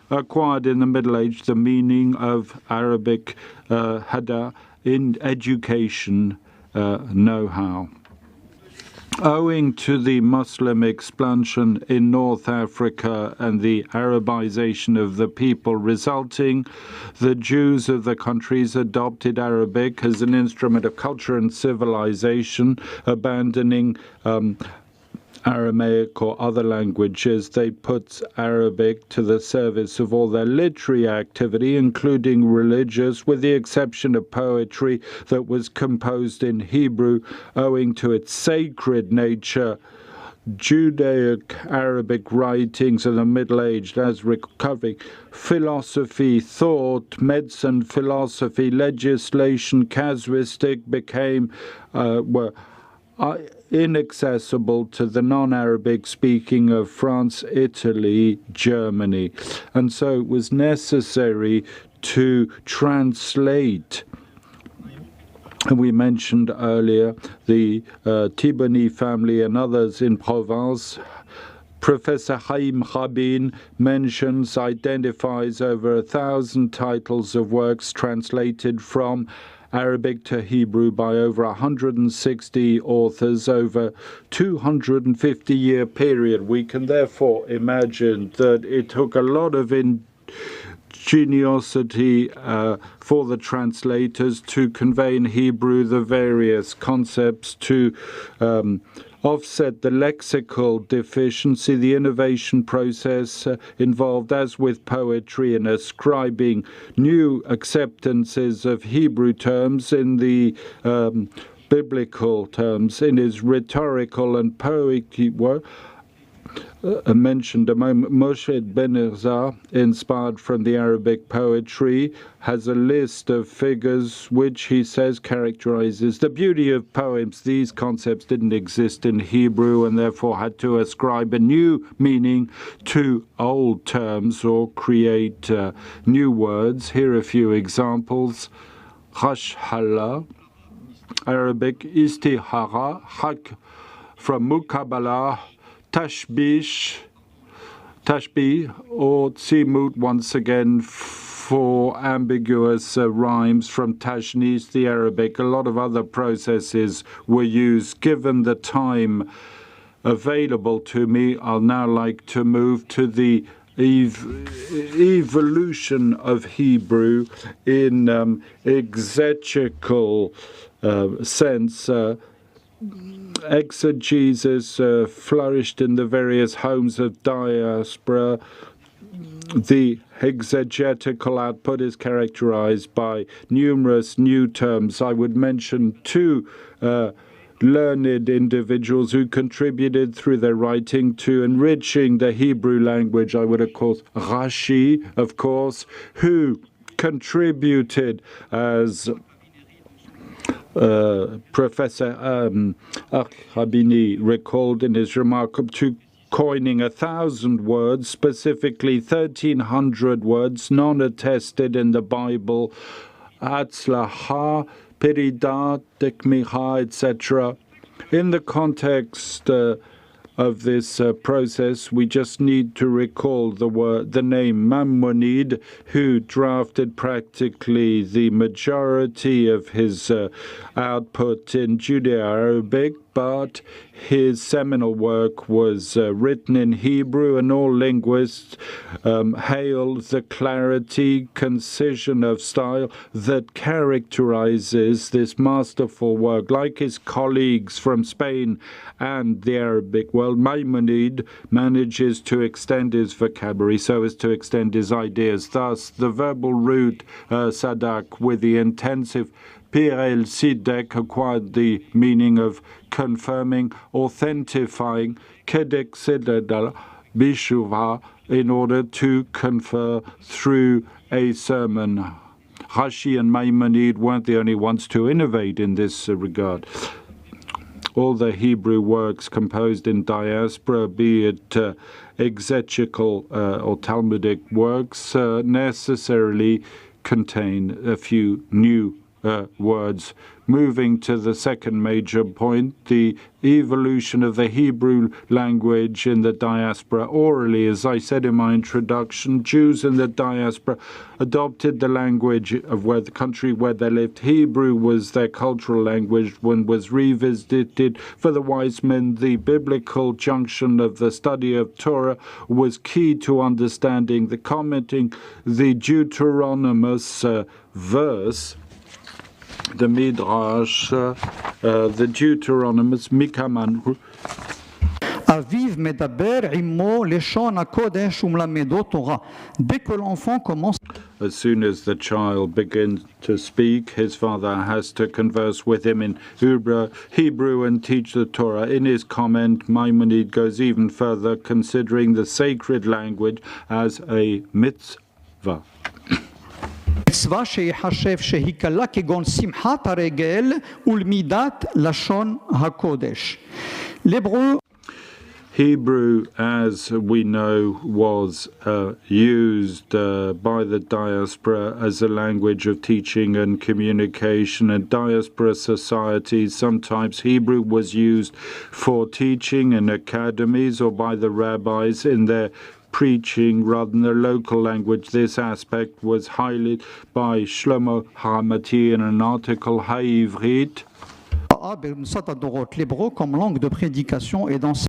acquired in the Middle Age the meaning of Arabic hada in education know-how. Owing to the Muslim expansion in North Africa and the Arabization of the people resulting, the Jews of the countries adopted Arabic as an instrument of culture and civilization, abandoning Aramaic or other languages. They put Arabic to the service of all their literary activity, including religious, with the exception of poetry that was composed in Hebrew owing to its sacred nature. Judaic Arabic writings of the Middle Age as recovering philosophy, thought, medicine, philosophy, legislation, casuistic became were inaccessible to the non-Arabic speaking of France, Italy, Germany. And so it was necessary to translate. And we mentioned earlier the Thiboney family and others in Provence. Professor Haim Rabin identifies over 1,000 titles of works translated from Arabic to Hebrew by over 160 authors over 250-year period. We can therefore imagine that it took a lot of ingenuity for the translators to convey in Hebrew the various concepts, to offset the lexical deficiency. The innovation process involved, as with poetry, in ascribing new acceptances of Hebrew terms in the biblical terms. In his rhetorical and poetic work, mentioned a moment, Moshe Ben Ezra, inspired from the Arabic poetry, has a list of figures which he says characterizes the beauty of poems. These concepts didn't exist in Hebrew and therefore had to ascribe a new meaning to old terms or create new words. Here are a few examples. Khashhala, Arabic, istihara, hak from Mukabalah, Tashbih or Tzimut, once again, for ambiguous rhymes from Tashnis, the Arabic. A lot of other processes were used. Given the time available to me, I'll now like to move to the evolution of Hebrew in exegetical sense. exegesis flourished in the various homes of diaspora. The exegetical output is characterized by numerous new terms. I would mention two learned individuals who contributed through their writing to enriching the Hebrew language. I would, of course, Rashi, of course, who contributed as Professor Rabini recalled in his remark to coining 1,000 words, specifically 1,300 words, non-attested in the Bible, Atzlaha, Perida, Tekmiha, etc. In the context of this process, we just need to recall the name Maimonides, who drafted practically the majority of his output in Judeo-Arabic, but his seminal work was written in Hebrew, and all linguists hail the clarity, concision of style that characterizes this masterful work. Like his colleagues from Spain and the Arabic world, Maimonides manages to extend his vocabulary so as to extend his ideas. Thus, the verbal root Sadak, with the intensive Pir el Sidek, acquired the meaning of confirming, authentifying, Kedek Sededal Bishuva, in order to confer through a sermon. Rashi and Maimonides weren't the only ones to innovate in this regard. All the Hebrew works composed in diaspora, be it exegetical or Talmudic works, necessarily contain a few new words. Moving to the second major point, the evolution of the Hebrew language in the diaspora orally. As I said in my introduction, Jews in the diaspora adopted the language of the country where they lived. Hebrew was their cultural language when was revisited. For the wise men, the biblical junction of the study of Torah was key to understanding the commenting the Deuteronomous verse, the Midrash, the Deuteronomous, Mikaman. אביו מדבר עמו לשון הקודש ומלמדו תורה. Dès que l'enfant commence. As soon as the child begins to speak, his father has to converse with him in Hebrew and teach the Torah. In his comment, Maimonides goes even further, considering the sacred language as a mitzvah. מצווה שיחשב שהיא קלה כגון שמחת הרגל ולמידת לשון הקודש. l'hébreu Hebrew, as we know, was used by the diaspora as a language of teaching and communication. In diaspora societies, sometimes Hebrew was used for teaching in academies or by the rabbis in their preaching rather than their local language. This aspect was highlighted by Shlomo Haramati in an article, Ha'ivrit, l'hébreu comme langue de prédication et d'enseignement.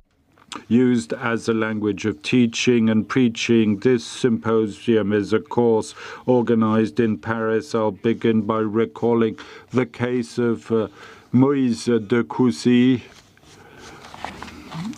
Used as a language of teaching and preaching. This symposium is a course organized in Paris. I'll begin by recalling the case of Moïse de Coucy,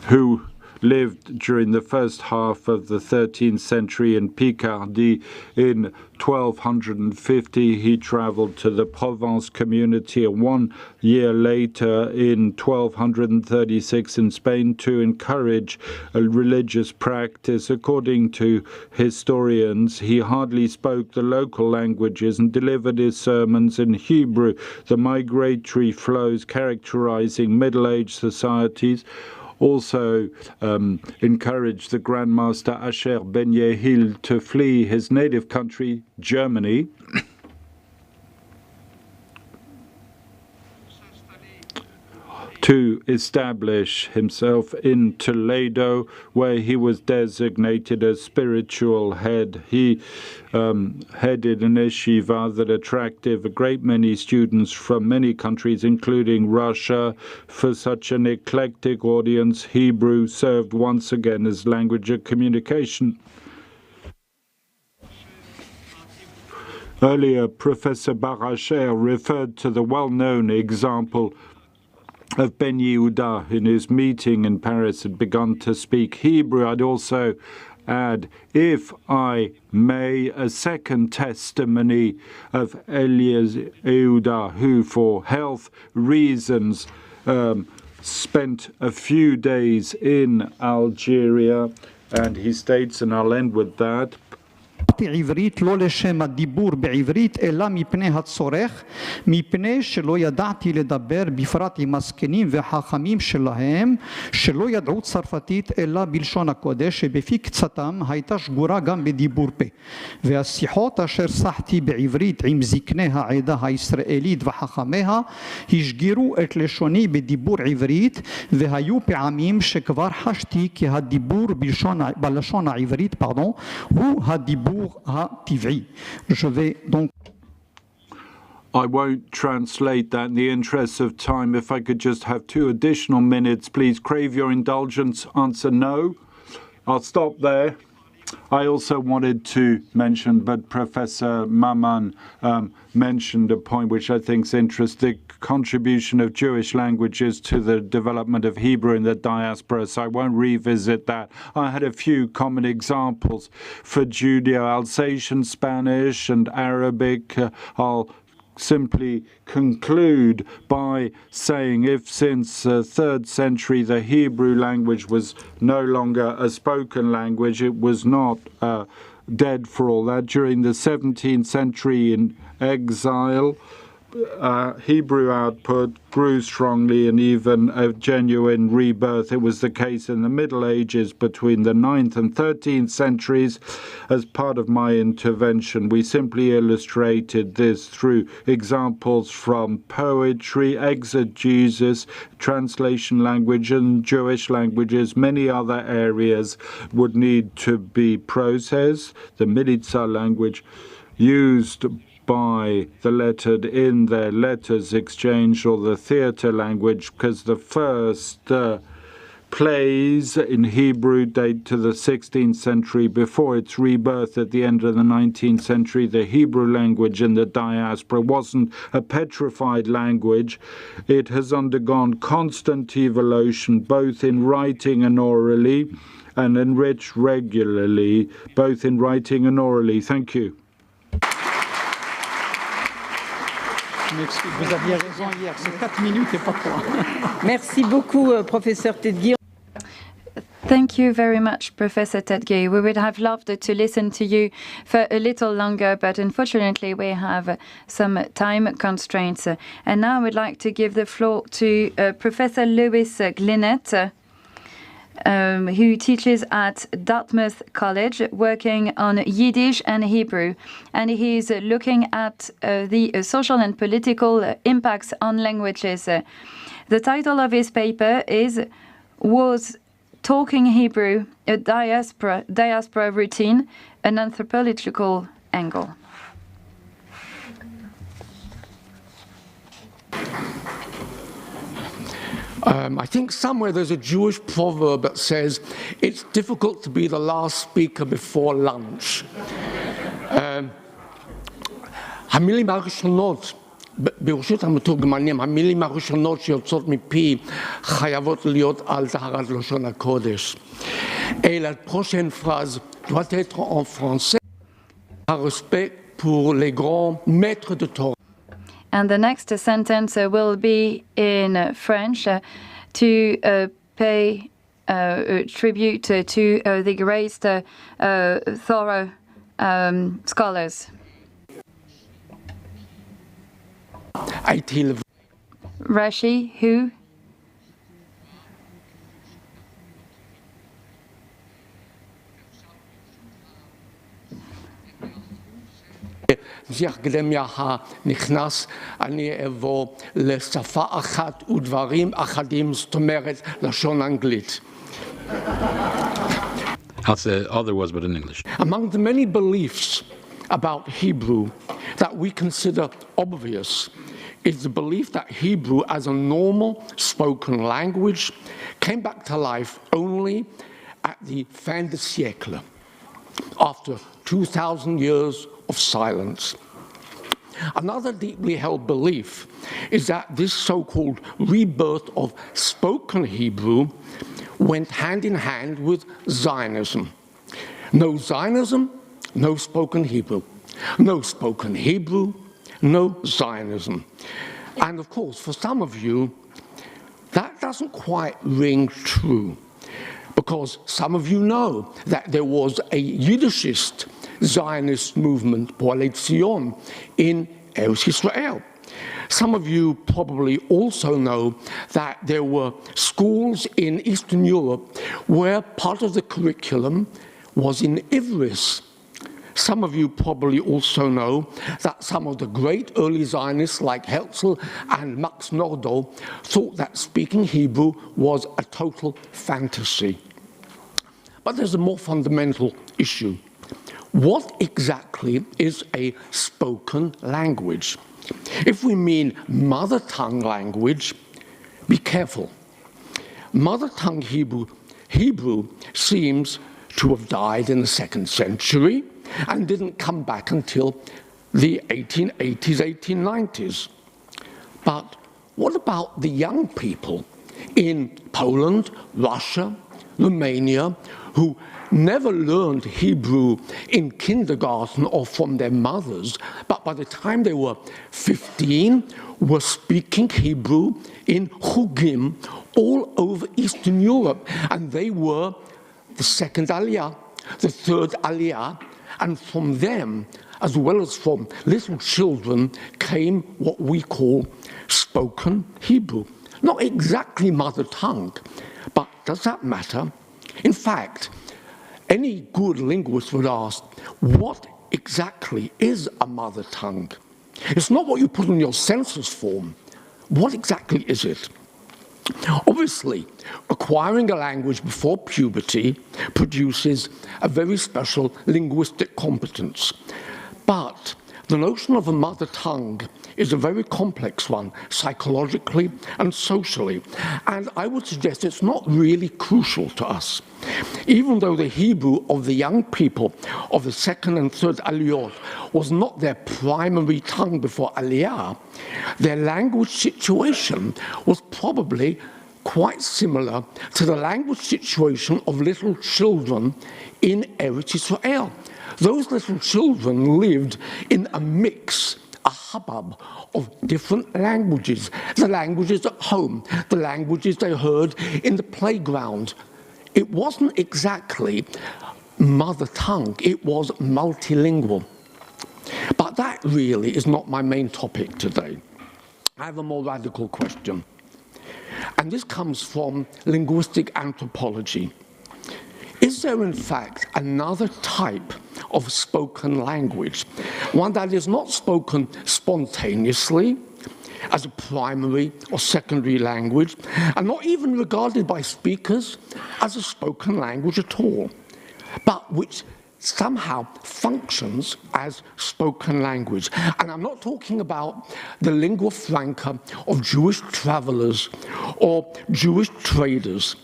who lived during the first half of the 13th century in Picardy. In 1250, he traveled to the Provence community, and 1 year later, in 1236, in Spain, to encourage a religious practice. According to historians, he hardly spoke the local languages and delivered his sermons in Hebrew. The migratory flows characterizing Middle-Age societies also encouraged the Grand Master Asher Ben Yehil to flee his native country, Germany, to establish himself in Toledo, where he was designated as spiritual head. He headed an yeshiva that attracted a great many students from many countries, including Russia. For such an eclectic audience, Hebrew served once again as language of communication. Earlier, Professor Bar Asher referred to the well-known example of Ben Yehuda in his meeting in Paris had begun to speak Hebrew. I'd also add, if I may, a second testimony of Elias Yehuda, who for health reasons spent a few days in Algeria, and he states, and I'll end with that, עברית לא לשם הדיבור בעברית אלא מפני הצורך, מפני שלא ידעתי לדבר בפרט עם הזקנים והחכמים שלהם שלא ידעו צרפתית אלא בלשון הקודש, שבפי קצתם הייתה שגורה גם בדיבור פה, והשיחות אשר שחתי בעברית עם זקני העדה הישראלית וחכמיה השגירו את לשוני בדיבור עברית, והיו פעמים שכבר חשתי כי הדיבור בלשון העברית הוא הדיבור הטבעי. Je vais donc I won't translate that in the interest of time. If I could just have 2 additional minutes, please. Crave your indulgence. Answer no. I'll stop there. I also wanted to mention, but Professor Maman mentioned a point which I think is interesting, the contribution of Jewish languages to the development of Hebrew in the diaspora, so I won't revisit that. I had a few common examples for Judeo-Alsatian, Spanish and Arabic. I'll simply conclude by saying, if since 3rd century the Hebrew language was no longer a spoken language, it was not dead for all that. During the 17th century in exile, Hebrew output grew strongly and even a genuine rebirth. It was the case in the Middle Ages between the 9th and 13th centuries. As part of my intervention, we simply illustrated this through examples from poetry, exegesis, translation language, and Jewish languages. Many other areas would need to be processed. The Militza language used by the lettered in their letters exchange, or the theater language, because the first plays in Hebrew date to the 16th century. Before its rebirth at the end of the 19th century, the Hebrew language in the diaspora wasn't a petrified language. It has undergone constant evolution, both in writing and orally, and enriched regularly, both in writing and orally. Thank you. Vous aviez raison hier, c'est 4 minutes et pas 3. Merci beaucoup, Professeur Tedgui. Thank you very much, Professor Tedgui. We would have loved to listen to you for a little longer, but unfortunately we have some time constraints. And now I would like to give the floor to Professor Louis Glinett, who teaches at Dartmouth College, working on Yiddish and Hebrew. And he's looking at the social and political impacts on languages. The title of his paper is Was Talking Hebrew a Diaspora Routine, an Anthropological Angle? I think somewhere there's a Jewish proverb that says, it's difficult to be the last speaker before lunch. המילים הראשונות, ברשות המתורגמנים, המילים הראשונות שיוצאות מפי חייבות להיות על טהרת לשון הקודש. Et la prochaine phrase doit être en français, par respect pour les grands maîtres de Torah. And the next sentence will be in French to pay tribute to the great thorough scholars. Rashi, who? האקדמיה הנכנס, אני אבוא לשפה אחת ודברים אחדים, זאת אומרת, לשון אנגלית. I'll say other words, but in English. Among the many beliefs about Hebrew that we consider obvious is the belief that Hebrew as a normal spoken language came back to life only at the fin de siècle, after 2,000 years of silence. Another deeply held belief is that this so-called rebirth of spoken Hebrew went hand in hand with Zionism. No Zionism, no spoken Hebrew. No spoken Hebrew, no Zionism. And of course, for some of you, that doesn't quite ring true, because some of you know that there was a Yiddishist Zionist movement, Poalei Zion, in Eretz Israel. Some of you probably also know that there were schools in Eastern Europe where part of the curriculum was in Ivris. Some of you probably also know that some of the great early Zionists like Herzl and Max Nordau thought that speaking Hebrew was a total fantasy. But there's a more fundamental issue. What exactly is a spoken language? If we mean mother tongue language, be careful. Mother tongue Hebrew seems to have died in the 2nd century and didn't come back until the 1880s, 1890s. But what about the young people in Poland, Russia, Romania, who never learned Hebrew in kindergarten or from their mothers, but by the time they were 15, were speaking Hebrew in chugim all over Eastern Europe, and they were the 2nd Aliyah, the 3rd Aliyah, and from them, as well as from little children, came what we call spoken Hebrew. Not exactly mother tongue, but does that matter? In fact, any good linguist would ask, what exactly is a mother tongue? It's not what you put in your census form. What exactly is it? Obviously, acquiring a language before puberty produces a very special linguistic competence. But the notion of a mother tongue is a very complex one, psychologically and socially, and I would suggest it's not really crucial to us. Even though the Hebrew of the young people of the 2nd and 3rd Aliyot was not their primary tongue before Aliyah, their language situation was probably quite similar to the language situation of little children in Eretz Israel. Those little children lived in a mix, a hubbub of different languages. The languages at home, the languages they heard in the playground. It wasn't exactly mother tongue, it was multilingual. But that really is not my main topic today. I have a more radical question. And this comes from linguistic anthropology. Is there, in fact, another type of spoken language, one that is not spoken spontaneously as a primary or secondary language, and not even regarded by speakers as a spoken language at all, but which somehow functions as spoken language? And I'm not talking about the lingua franca of Jewish travelers or Jewish traders.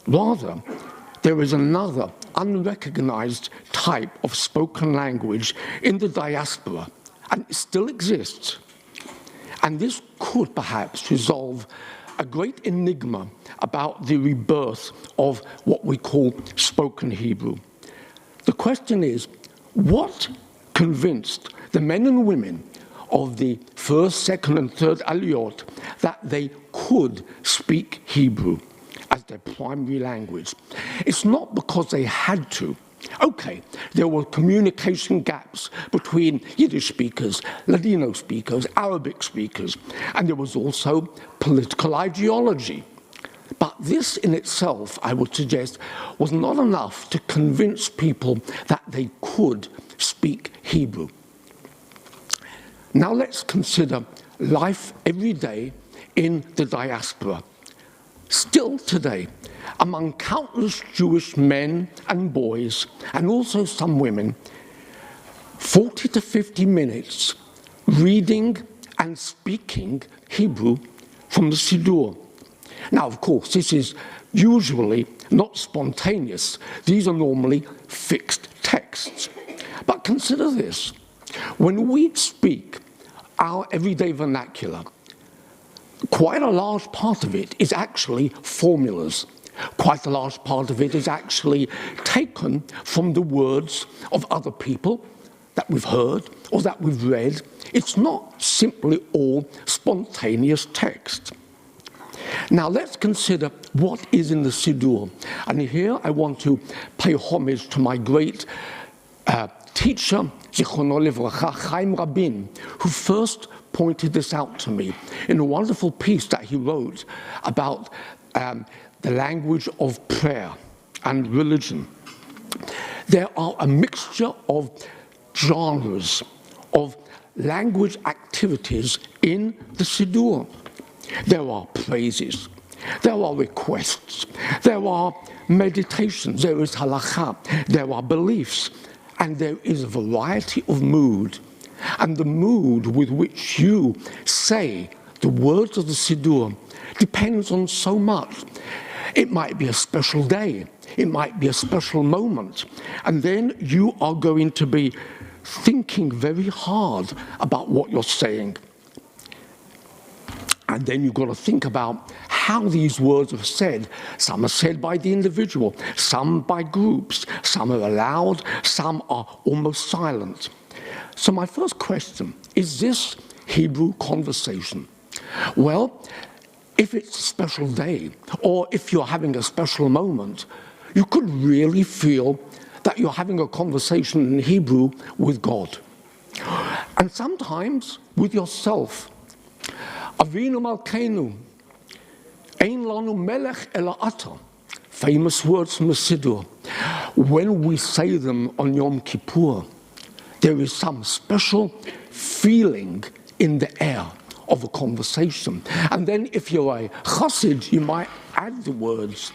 Rather, there is another unrecognized type of spoken language in the diaspora, and it still exists. And this could perhaps resolve a great enigma about the rebirth of what we call spoken Hebrew. The question is, what convinced the men and women of the 1st, 2nd, and 3rd Aliyot that they could speak Hebrew as their primary language? It's not because they had to. Okay, there were communication gaps between Yiddish speakers, Ladino speakers, Arabic speakers, and there was also political ideology. But this in itself, I would suggest, was not enough to convince people that they could speak Hebrew. Now let's consider life every day in the diaspora. Still today, among countless Jewish men and boys, and also some women, 40 to 50 minutes reading and speaking Hebrew from the Siddur. Now, of course, this is usually not spontaneous. These are normally fixed texts. But consider this. When we speak our everyday vernacular, quite a large part of it is actually formulas. Quite a large part of it is actually taken from the words of other people that we've heard or that we've read. It's not simply all spontaneous text. Now let's consider what is in the Siddur. And here I want to pay homage to my great teacher, Zichrono Livracha, Chaim Rabin, who first pointed this out to me in a wonderful piece that he wrote about the language of prayer and religion. There are a mixture of genres, of language activities in the Siddur. There are praises, there are requests, there are meditations, there is halakha, there are beliefs, and there is a variety of mood. And the mood with which you say the words of the Siddur depends on so much. It might be a special day, it might be a special moment, and then you are going to be thinking very hard about what you're saying. And then you've got to think about how these words are said. Some are said by the individual, some by groups, some are aloud, some are almost silent. So my first question, is this Hebrew conversation? Well, if it's a special day, or if you're having a special moment, you could really feel that you're having a conversation in Hebrew with God. And sometimes with yourself. Avinu Malkeinu, Ein Lanu Melech Ela Ata, famous words from the Siddur. When we say them on Yom Kippur, there is some special feeling in the air of a conversation. And then if you're a chassid, you might add the words.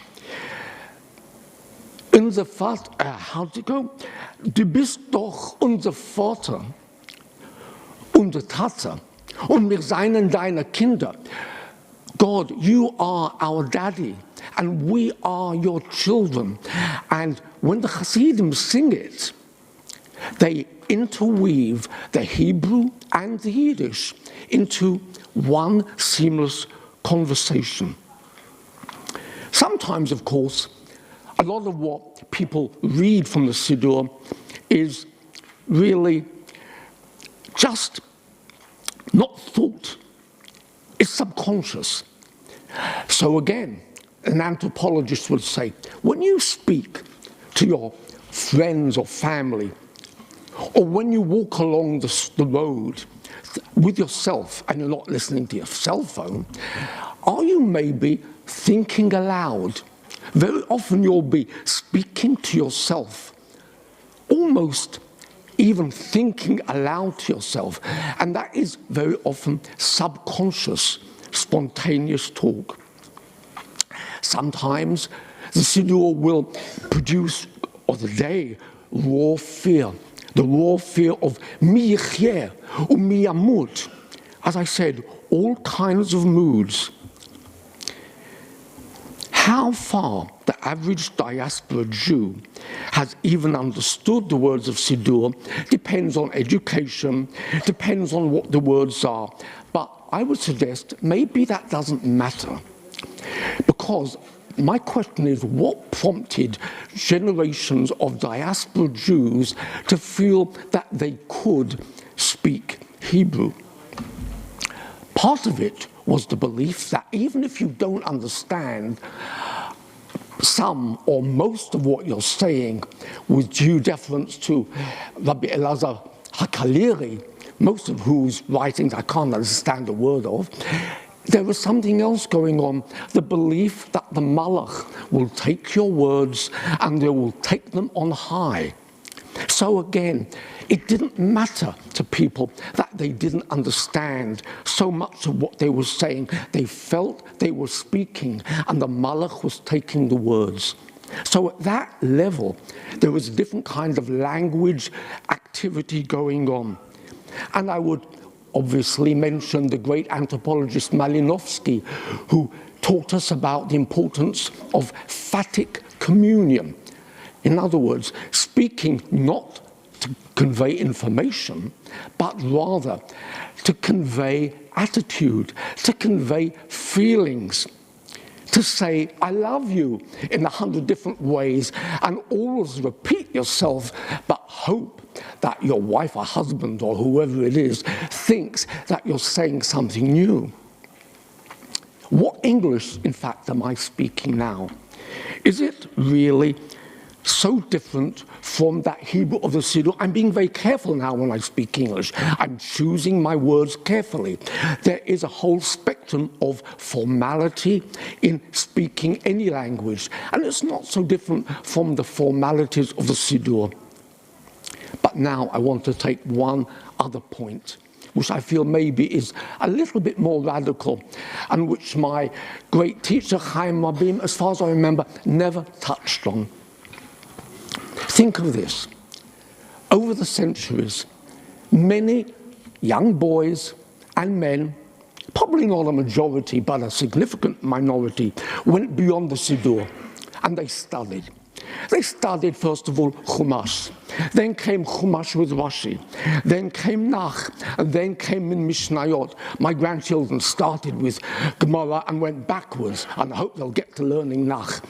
Unser Vater, how'd it go? Du bist doch unser Vater, unser Tata, und wir seien deine Kinder. God, you are our daddy, and we are your children. And when the Hasidim sing it, they interweave the Hebrew and the Yiddish into one seamless conversation. Sometimes, of course, a lot of what people read from the Siddur is really just not thought. It's subconscious. So again, an anthropologist would say, when you speak to your friends or family, or when you walk along the road with yourself and you're not listening to your cell phone, are you maybe thinking aloud? Very often you'll be speaking to yourself, almost even thinking aloud to yourself. And that is very often subconscious, spontaneous talk. Sometimes the Siddur will produce, or the day, raw fear. The raw fear of mi yichyeh or mi yamut. As I said, all kinds of moods. How far the average diaspora Jew has even understood the words of Siddur depends on education, depends on what the words are. But I would suggest maybe that doesn't matter. Because my question is, what prompted generations of diaspora Jews to feel that they could speak Hebrew? Part of it was the belief that even if you don't understand some or most of what you're saying, with due deference to Rabbi Elazar HaKaleri, most of whose writings I can't understand a word of, there was something else going on, the belief that the Malach will take your words and they will take them on high. So again, it didn't matter to people that they didn't understand so much of what they were saying. They felt they were speaking and the Malach was taking the words. So at that level, there was a different kind of language activity going on. And I would obviously mention the great anthropologist Malinowski, who taught us about the importance of phatic communion. In other words, speaking not to convey information, but rather to convey attitude, to convey feelings, to say, I love you in 100 different ways, and always repeat yourself, but hope that your wife or husband or whoever it is thinks that you're saying something new. What English, in fact, am I speaking now? Is it really so different from that Hebrew of the Siddur? I'm being very careful now when I speak English. I'm choosing my words carefully. There is a whole spectrum of formality in speaking any language, and it's not so different from the formalities of the Siddur. But now I want to take one other point, which I feel maybe is a little bit more radical, and which my great teacher, Chaim Rabin, as far as I remember, never touched on. Think of this. Over the centuries, many young boys and men, probably not a majority, but a significant minority, went beyond the Siddur, and they studied. They studied, first of all, Chumash. Then came Chumash with Rashi. Then came Nach. And then came in Mishnayot. My grandchildren started with Gemara and went backwards. And I hope they'll get to learning Nach.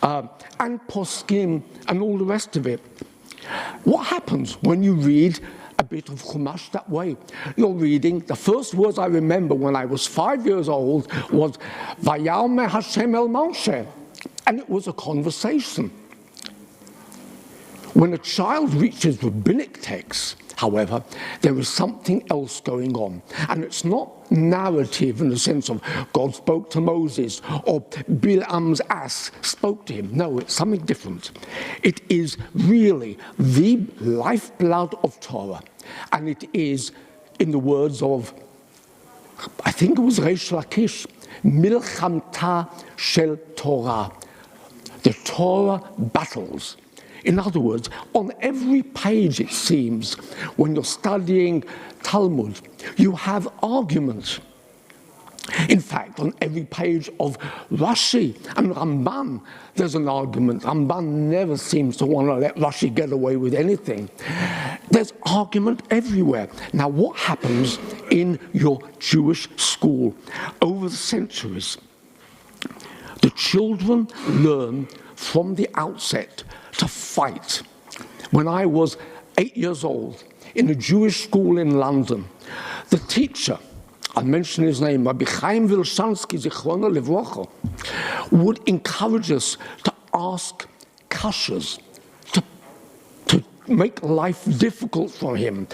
And Poskim and all the rest of it. What happens when you read a bit of Chumash that way? You're reading, the first words I remember when I was 5 years old was, Vayalme Hashem el Moshe. And it was a conversation. When a child reaches rabbinic texts, however, there is something else going on. And it's not narrative in the sense of God spoke to Moses or Bilam's ass spoke to him. No, it's something different. It is really the lifeblood of Torah. And it is, in the words of, I think it was Reish Lakish, Milchamta shel Torah. The Torah battles. In other words, on every page, it seems, when you're studying Talmud, you have arguments. In fact, on every page of Rashi and Ramban, there's an argument. Ramban never seems to want to let Rashi get away with anything. There's argument everywhere. Now, what happens in your Jewish school over the centuries? The children learn from the outset to fight. When I was 8 years old in a Jewish school in London, the teacher, I'll mention his name, Rabbi Chaim Wilshansky, Zichrono Livrocha, would encourage us to ask kashas, to make life difficult for him.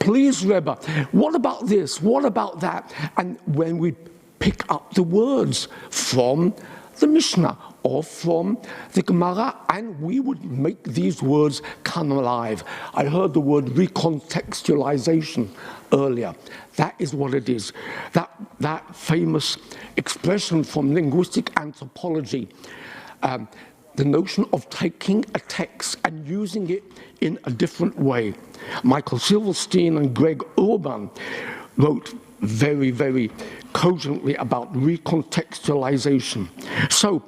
Please, Rebbe, what about this? What about that? And when we pick up the words from the Mishnah or from the Gemara, and we would make these words come alive. I heard the word recontextualization earlier. That is what it is. That famous expression from linguistic anthropology, the notion of taking a text and using it in a different way. Michael Silverstein and Greg Urban wrote very, very cogently about recontextualization. So,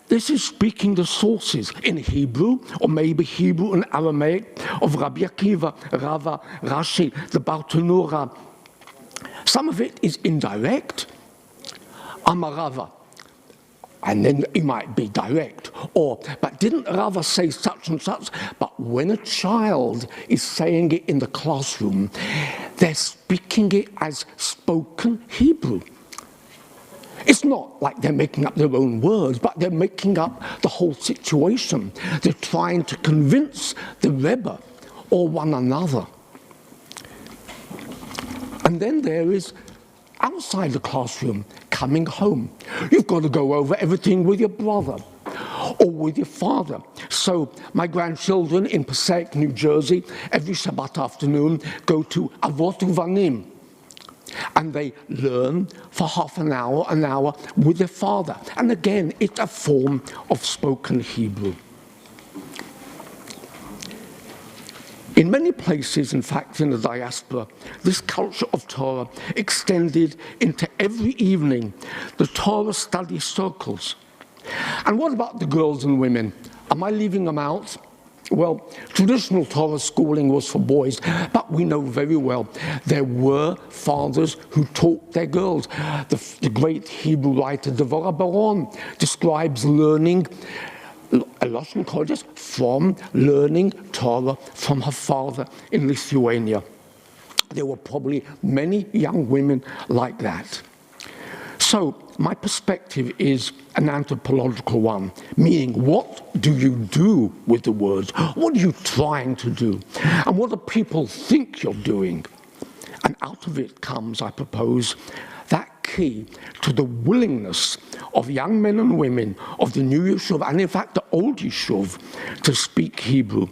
this is speaking the sources in Hebrew, or maybe Hebrew and Aramaic, of Rabbi Akiva, Rava, Rashi, the Bartenura. Some of it is indirect, Amarava, and then it might be direct. Or, but didn't Rava say such and such? But when a child is saying it in the classroom, they're speaking it as spoken Hebrew. It's not like they're making up their own words, but they're making up the whole situation. They're trying to convince the Rebbe or one another. And then there is, outside the classroom, coming home. You've got to go over everything with your brother or with your father. So my grandchildren in Passaic, New Jersey, every Shabbat afternoon go to Avot Uvanim. And they learn for half an hour with their father. And again, it's a form of spoken Hebrew. In many places, in fact, in the diaspora, this culture of Torah extended into every evening the Torah study circles. And what about the girls and women? Am I leaving them out? Well, traditional Torah schooling was for boys, but we know very well there were fathers who taught their girls. The great Hebrew writer Devorah Baron describes learning Lashon Kodesh from learning Torah from her father in Lithuania. There were probably many young women like that. So my perspective is an anthropological one, meaning what do you do with the words? What are you trying to do? And what do people think you're doing? And out of it comes, I propose, that key to the willingness of young men and women of the new Yishuv, and in fact the old Yishuv, to speak Hebrew.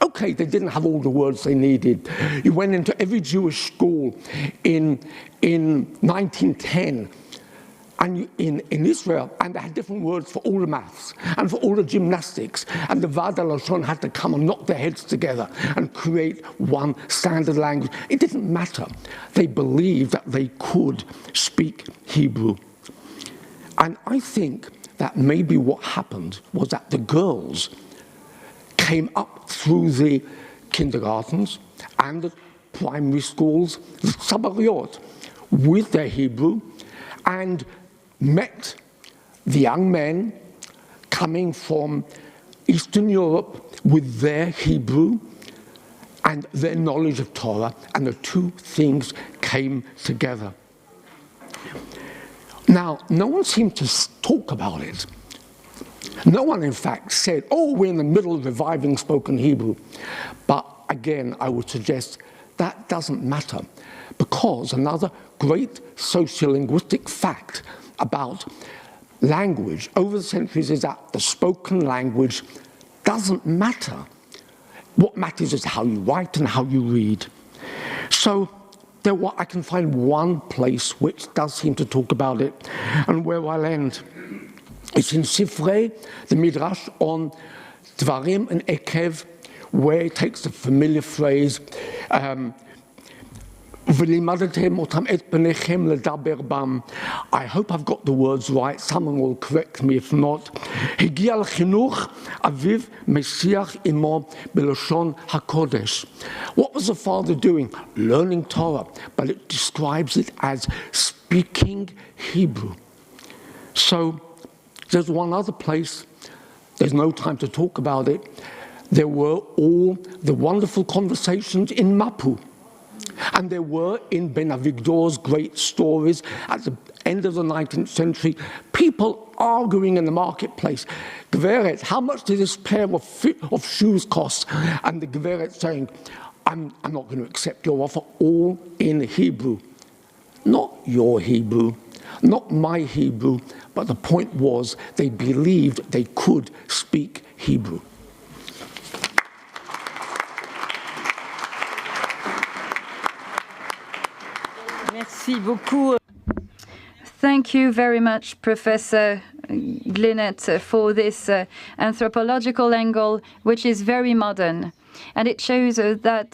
Okay, they didn't have all the words they needed. You went into every Jewish school in 1910, and in Israel, and they had different words for all the maths and for all the gymnastics, and the Vada Lashon had to come and knock their heads together and create one standard language. It didn't matter. They believed that they could speak Hebrew. And I think that maybe what happened was that the girls came up through the kindergartens and the primary schools, the tzabariot, with their Hebrew, and met the young men coming from Eastern Europe with their Hebrew and their knowledge of Torah, and the two things came together. Now, no one seemed to talk about it. No one, in fact, said, oh, we're in the middle of reviving spoken Hebrew. But again, I would suggest that doesn't matter, because another great sociolinguistic fact about language over the centuries is that the spoken language doesn't matter. What matters is how you write and how you read. So I can find one place which does seem to talk about it, and where I'll end. It's in Sifrei, the Midrash on Dvarim and Ekev, where it takes the familiar phrase, I hope I've got the words right. Someone will correct me if not. What was the father doing? Learning Torah, but it describes it as speaking Hebrew. So there's one other place, there's no time to talk about it. There were all the wonderful conversations in Mapu. And there were in Ben Avigdor's great stories at the end of the 19th century, people arguing in the marketplace. Gveret, how much did this pair of shoes cost? And the Gveret saying, I'm not going to accept your offer, all in Hebrew. Not your Hebrew, not my Hebrew, but the point was they believed they could speak Hebrew. Merci beaucoup. Thank you very much, Professor Glinet, for this anthropological angle, which is very modern. And it shows that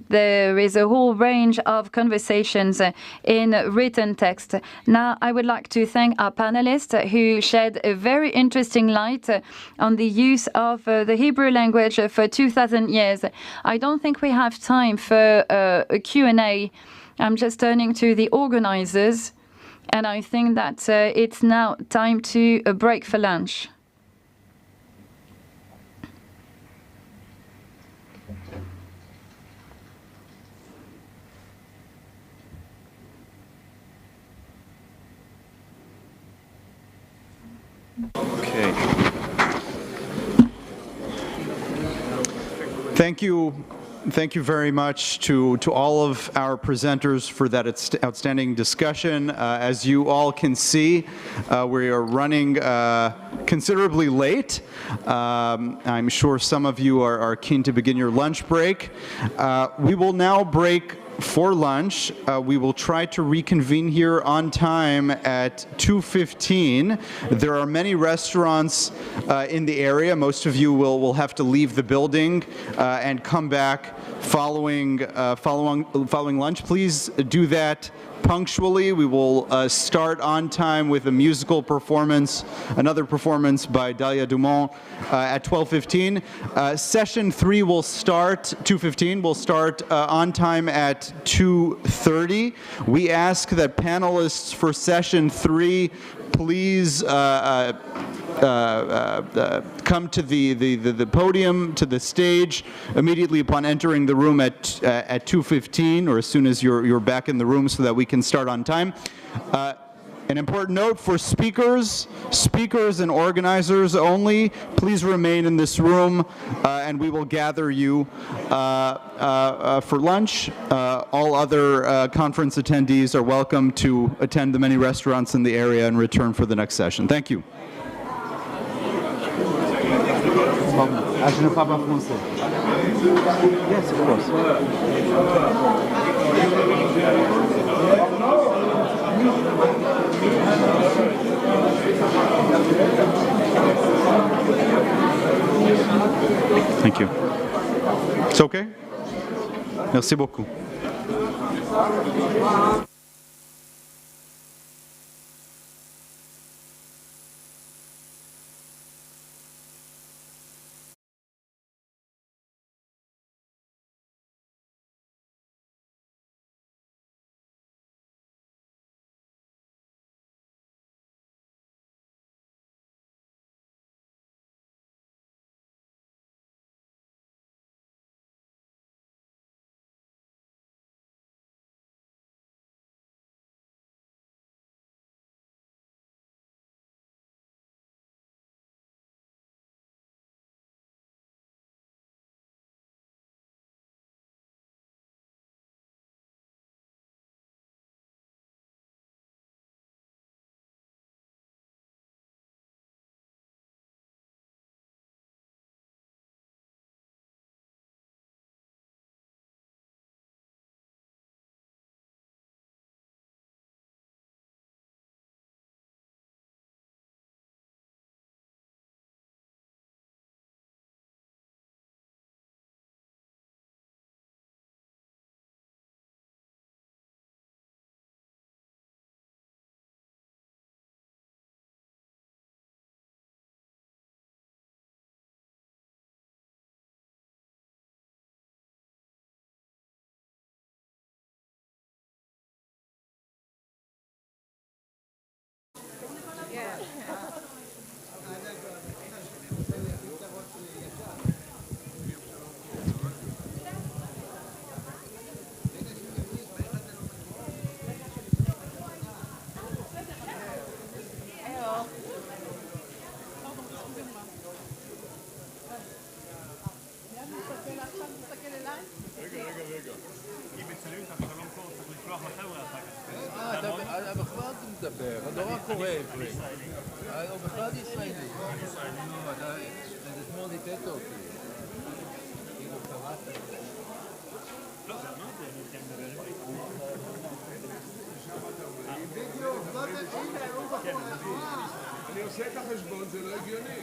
there is a whole range of conversations in written text. Now, I would like to thank our panelists who shed a very interesting light on the use of the Hebrew language for 2,000 years. I don't think we have time for a Q&A. I'm just turning to the organizers, and I think that it's now time to break for lunch. Okay. Thank you. Thank you very much to all of our presenters for that outstanding discussion. As you all can see, we are running considerably late. I'm sure some of you are keen to begin your lunch break. We will now break for lunch. We will try to reconvene here on time at 2:15. There are many restaurants in the area. Most of you will have to leave the building and come back following lunch. Please do that punctually. We will start on time with a musical performance, another performance by Dalia Dumont at 12:15. Session 3 will start, 2:15, will start on time at 2:30. We ask that panelists for session 3 please come to the podium, to the stage, immediately upon entering the room at 2:15, or as soon as you're back in the room, so that we can start on time. An important note for speakers and organizers only, please remain in this room and we will gather you for lunch. All other conference attendees are welcome to attend the many restaurants in the area and return for the next session. Thank you. Je ne parle pas français. Yes, of course. Thank you. It's okay? Merci beaucoup. הדור הקורא עברית. הוא בכלל ישראלי. זה כמו דיקטטור. אני עושה את החשבון, זה לא הגיוני.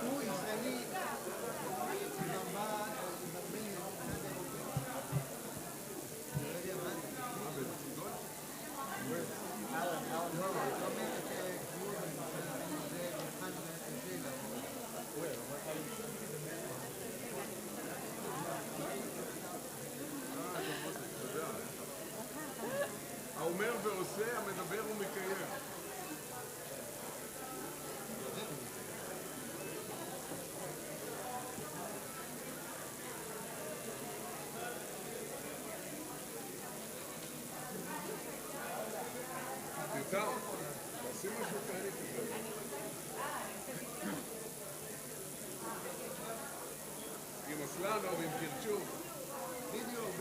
הוא ישראלי. האומר ועושה, המדבר ומקיים. תרצה, תעשי משהו כאלה כזה. עם אסלאנו ועם קרצ'וק. בדיוק.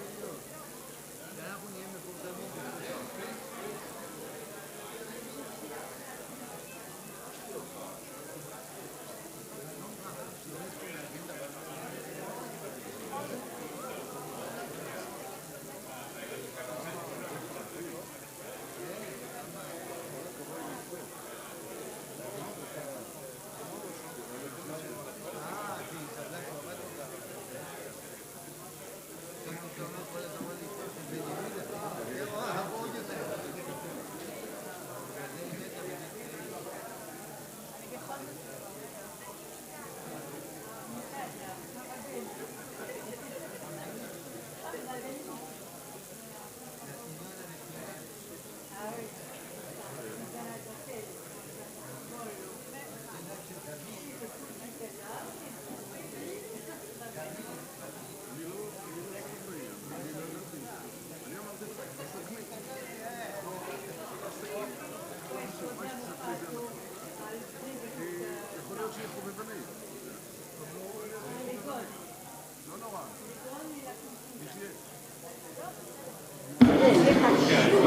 אנחנו נהיה מפורסמים בקרצ'וק.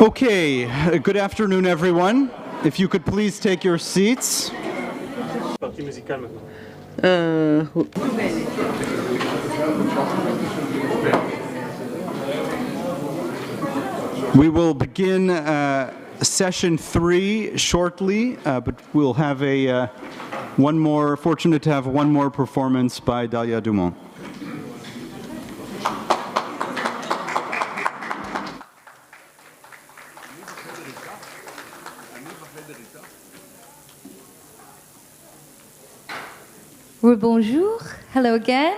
Okay, good afternoon, everyone. If you could please take your seats. We will begin session 3 shortly, but we'll have fortunate to have one more performance by Dalia Dumont. Bonjour. Hello again.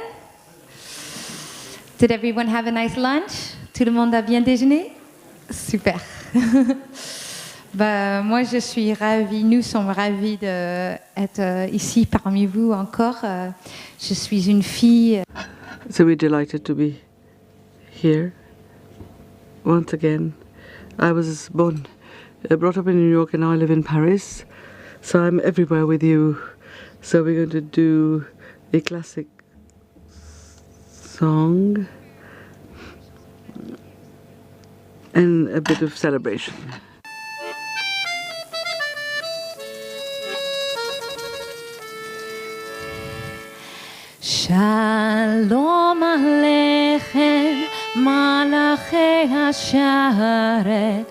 Did everyone have a nice lunch? Tout le monde a bien déjeuné? Super. Moi, je suis ravie, nous sommes ravis d'être ici parmi vous encore. Je suis une fille. So we're delighted to be here once again. I was brought up in New York, and now I live in Paris. So I'm everywhere with you. So we're going to do a classic song and a bit of celebration. Shalom Aleichem, Malachei Hasharet,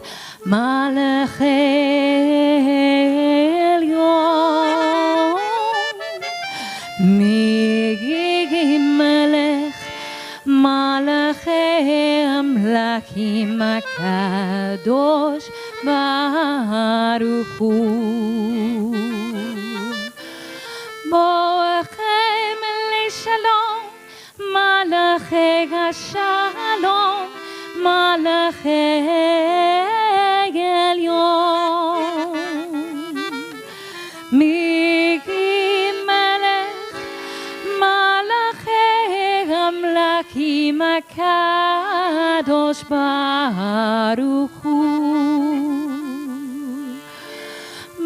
Malachei Elyon. Migi Melech, Malachei Amlakim HaKadosh Baruch Hu. Boechem Shalom, Malachei Shalom, Malachei Elyon. Migi Melech, Malachei Amlakim HaKadosh Baruch Hu.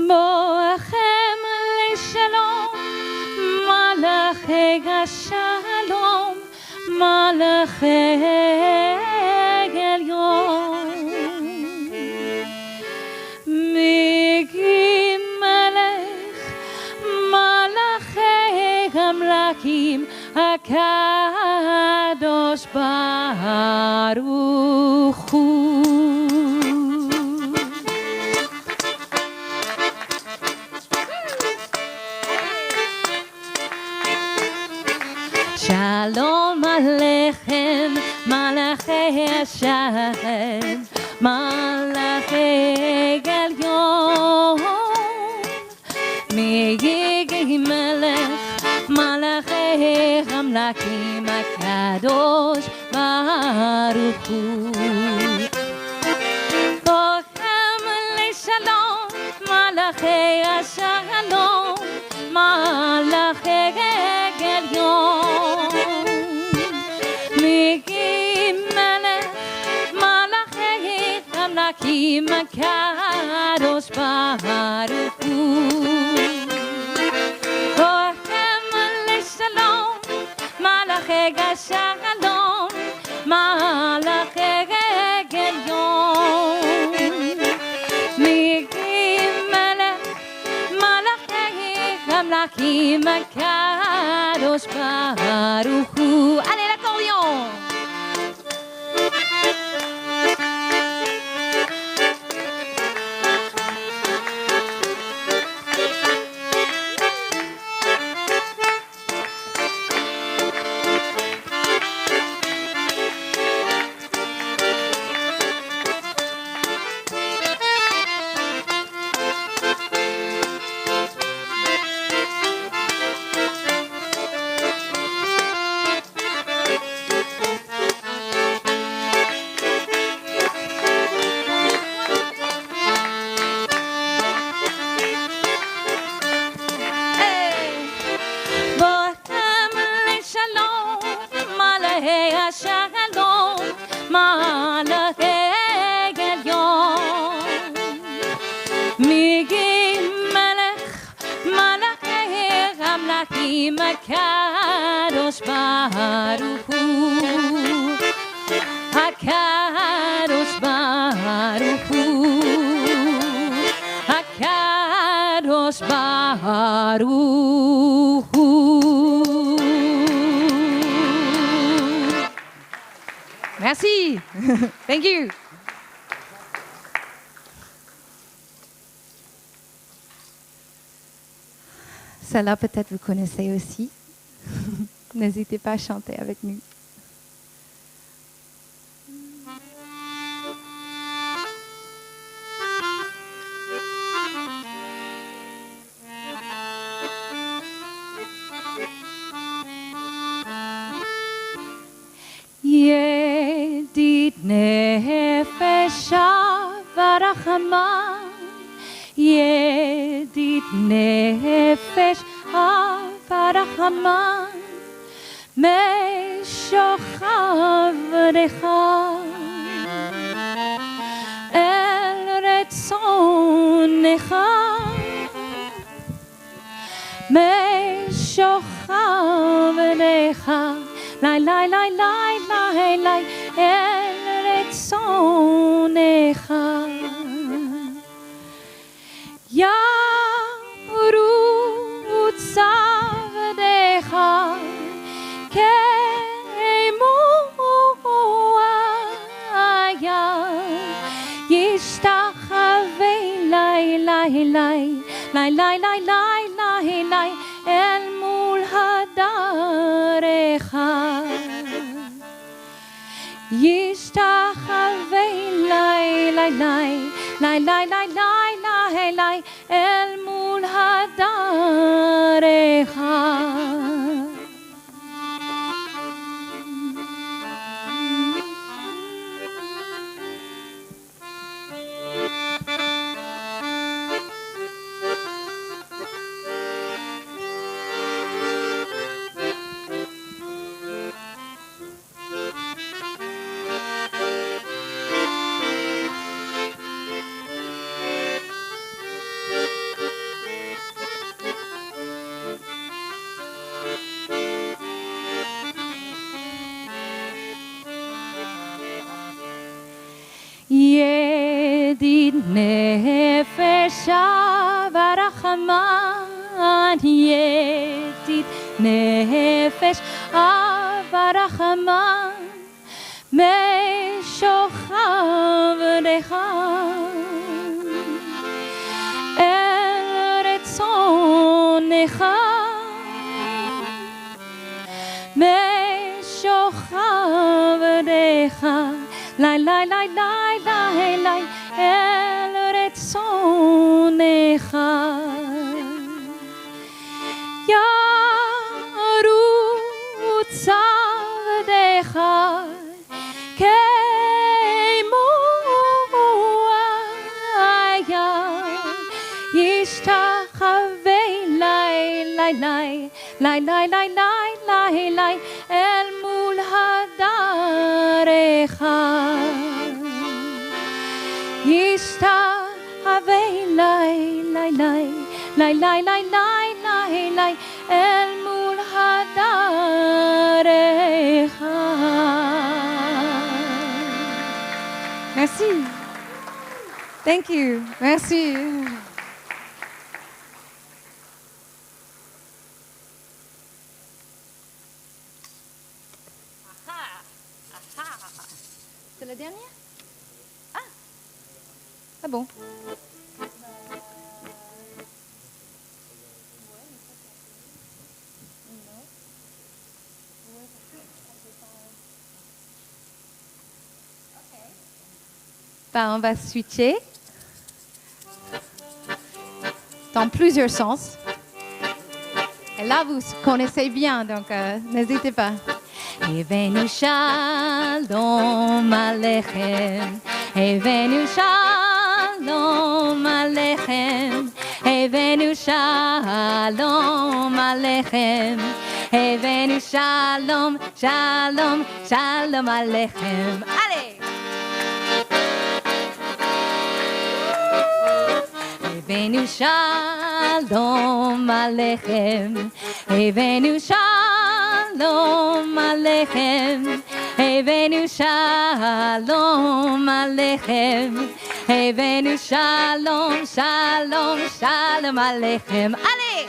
Boechem Shalom, Malachei Shalom, Malachei Elyon. Migi Melech, Malachei Amlakim HaKadosh Baruch Hu. Shalom Aleichem, Malachei Hashem, Malachei Elyon. Migi Melech, Malachei Amlakim HaKadosh Baruch Hu. Boechem Shalom, Malachei Shalom, Malachei Elyon. Migi Melech, Malachei Amlakim HaKadosh Baruch Hu. Boechem Shalom, Malachei Shalom, Malachei Elyon. Migi Melech, Malachei Amlakim HaKadosh Baruch Hu. Allez, l'accordion! Shalom, Malachei Elyon. Migi Melech, Malachei Amlakim HaKadosh Baruch Hu. HaKadosh Baruch Hu. Baruch Hu. Merci. Thank you. Celle-là, peut-être vous connaissez aussi. N'hésitez pas à chanter avec nous. Yedid nefesh avarachama, Yedid nefesh avarachama, Meshochav el retzonecha, Meshochav Lai lai lai lai lai lai el retzonecha Yarut savdecha keimu aya yishtachave lai lai lai lai lai lai lai lai lai el mul hadarecha Yishtachave lai lai lai lai lai lai lai lai lai el mul hadarecha Yedid nefesh avarachman, Yedid nefesh avarachman, Meshochav decha el retzonecha, Meshochav decha Lai lai lai lai lai lai el retzonecha Yarut savdecha keimu aya yishtachave lai lai lai lai lai lai lai lai lai el mul hadarecha Yishtachave lai lai lai lai lai lai lai lai lai el mul hadarecha Merci. Thank you. Merci. C'est la dernière? Ah bon? Ben, on va switcher dans plusieurs sens. Et là, vous connaissez bien, donc n'hésitez pas. Evenu shalom alechem, Evenu shalom alechem, Evenu shalom alechem, Evenu shalom, shalom, shalom alechem. Allez! Evenu shalom alechem, Evenu shalom alechem, Evenu shalom alechem, Evenu shalom, shalom, shalom alechem. Allez!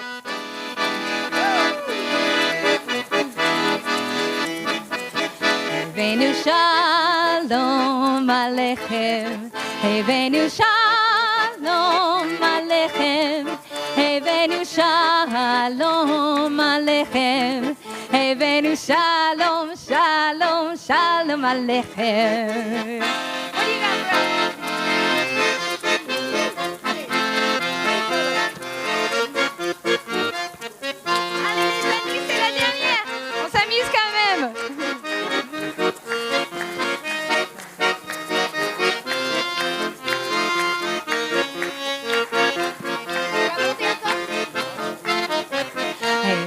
הבאנו שלום עליכם, הבאנו שלום עליכם, הבאנו שלום עליכם, הבאנו שלום, שלום, שלום עליכם. On s'amuse quand même.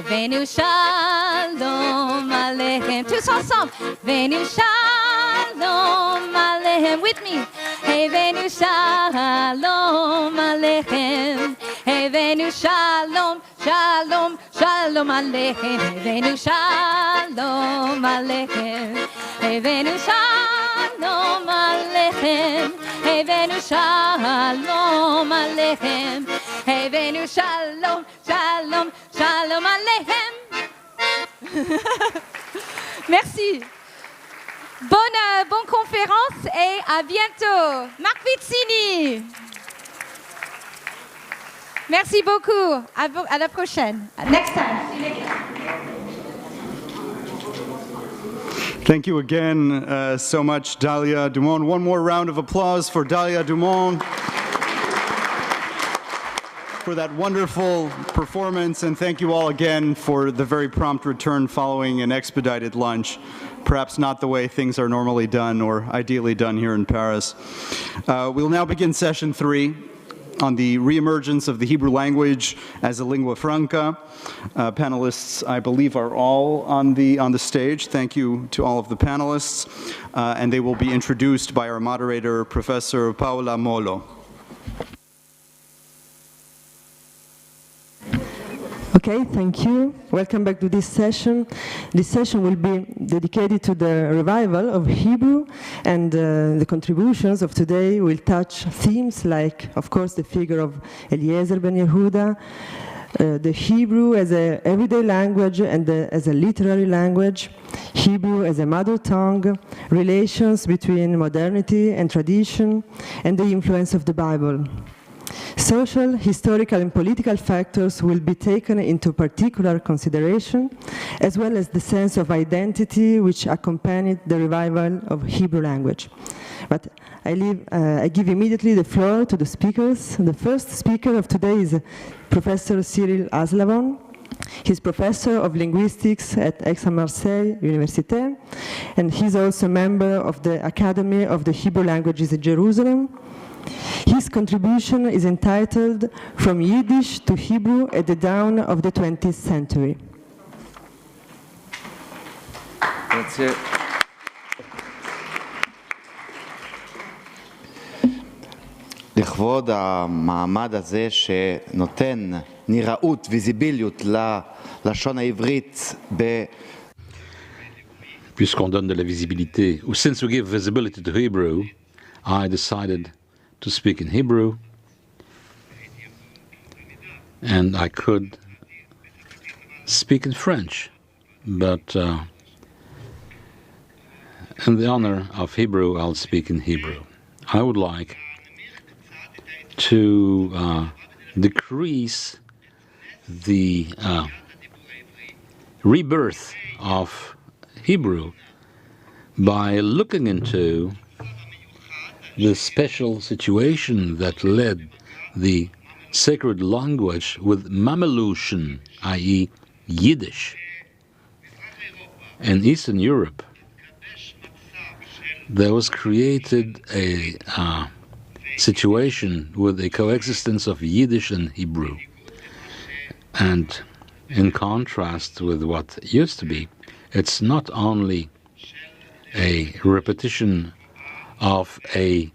Venu shalom aleichem. Tous ensemble. Venu shalom aleichem. With me. Hey, venu shalom aleichem. Hey, venu shalom, shalom, shalom aleichem. Hey, venu shalom aleichem. Hey, venu shalom aleichem. Hey, venu shalom aleichem. Hey, venu shalom, shalom, shalom aleichem. Merci. Bonne conférence et à bientôt. Marc Vizzini. Merci beaucoup. À la prochaine. Next time. Thank you again so much, Dalia Dumont. One more round of applause for Dalia Dumont for that wonderful performance, and thank you all again for the very prompt return following an expedited lunch. Perhaps not the way things are normally done or ideally done here in Paris. We'll now begin session 3 on the reemergence of the Hebrew language as a lingua franca. Panelists, I believe, are all on the stage. Thank you to all of the panelists. And they will be introduced by our moderator, Professor Paola Molo. Okay, thank you. Welcome back to this session. This session will be dedicated to the revival of Hebrew, and the contributions of today will touch themes like, of course, the figure of Eliezer ben Yehuda, the Hebrew as an everyday language and as a literary language, Hebrew as a mother tongue, relations between modernity and tradition, and the influence of the Bible. Social, historical, and political factors will be taken into particular consideration, as well as the sense of identity which accompanied the revival of Hebrew language. But I give immediately the floor to the speakers. The first speaker of today is Professor Cyril Aslavon. He's professor of linguistics at Aix-en-Marseille Université, and he's also a member of the Academy of the Hebrew Languages in Jerusalem. His contribution is entitled From Yiddish to Hebrew at the Dawn of the 20th Century. Grazie. לכבוד המעמד הזה שנותן נראות, ויזיביליות ללשון העברית Puisqu'on donne de la visibilité, or since we give visibility to Hebrew, I decided to speak in Hebrew, and I could speak in French, but in the honor of Hebrew, I'll speak in Hebrew. I would like to decrease the rebirth of Hebrew by looking into the special situation that led the sacred language with Mamelution, i.e. Yiddish. In Eastern Europe, there was created a situation with a coexistence of Yiddish and Hebrew. And in contrast with what used to be, it's not only a repetition of a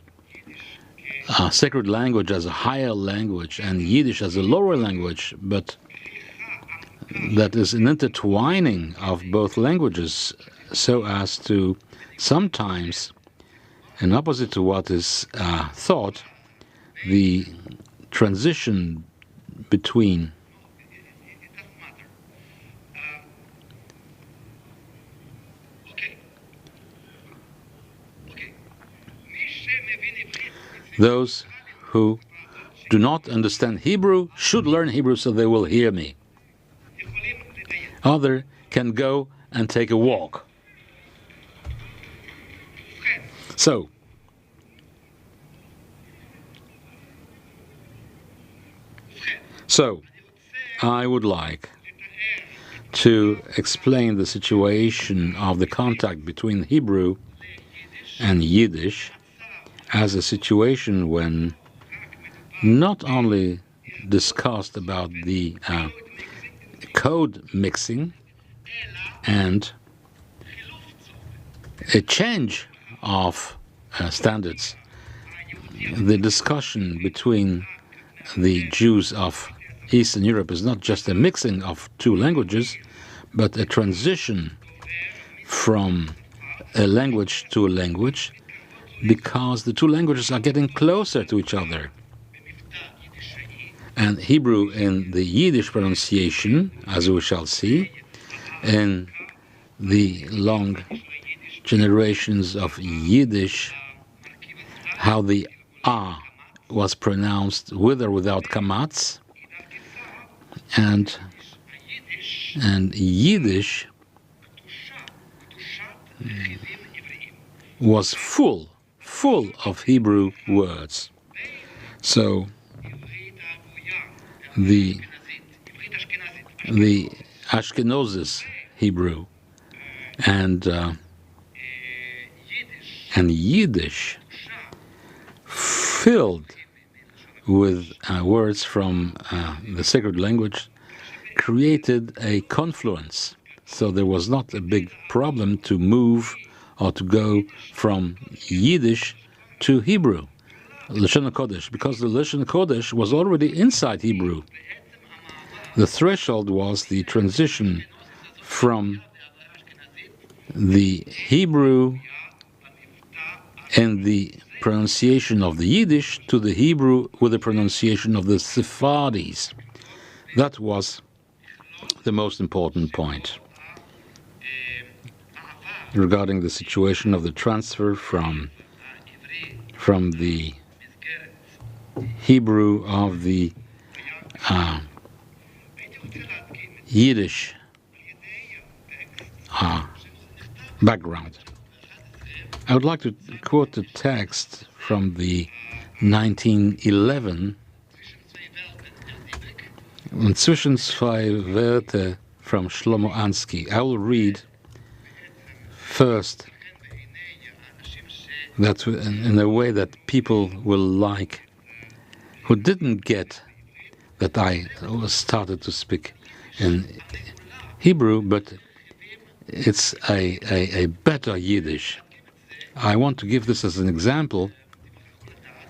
sacred language as a higher language and Yiddish as a lower language, but that is an intertwining of both languages so as to sometimes, in opposite to what is thought, the transition between Those who do not understand Hebrew should learn Hebrew so they will hear me. Others can go and take a walk. So, I would like to explain the situation of the contact between Hebrew and Yiddish as a situation when not only discussed about the code mixing and a change of standards, the discussion between the Jews of Eastern Europe is not just a mixing of two languages, but a transition from a language to a language, because the two languages are getting closer to each other. And Hebrew in the Yiddish pronunciation, as we shall see, in the long generations of Yiddish, how the A was pronounced with or without kamatz, and Yiddish was full of Hebrew words. So the Ashkenazis Hebrew and Yiddish filled with words from the sacred language created a confluence. So there was not a big problem to move or to go from Yiddish to Hebrew, Lashon HaKodesh, because the Lashon HaKodesh was already inside Hebrew. The threshold was the transition from the Hebrew and the pronunciation of the Yiddish to the Hebrew with the pronunciation of the Sephardis. That was the most important point regarding the situation of the transfer from the Hebrew of the Yiddish background. I would like to quote the text from the 1911 Zwischen zwei Werte from Shlomo Ansky. I will read first that in a way that people will like, who didn't get that I started to speak in Hebrew, but it's a better Yiddish. I want to give this as an example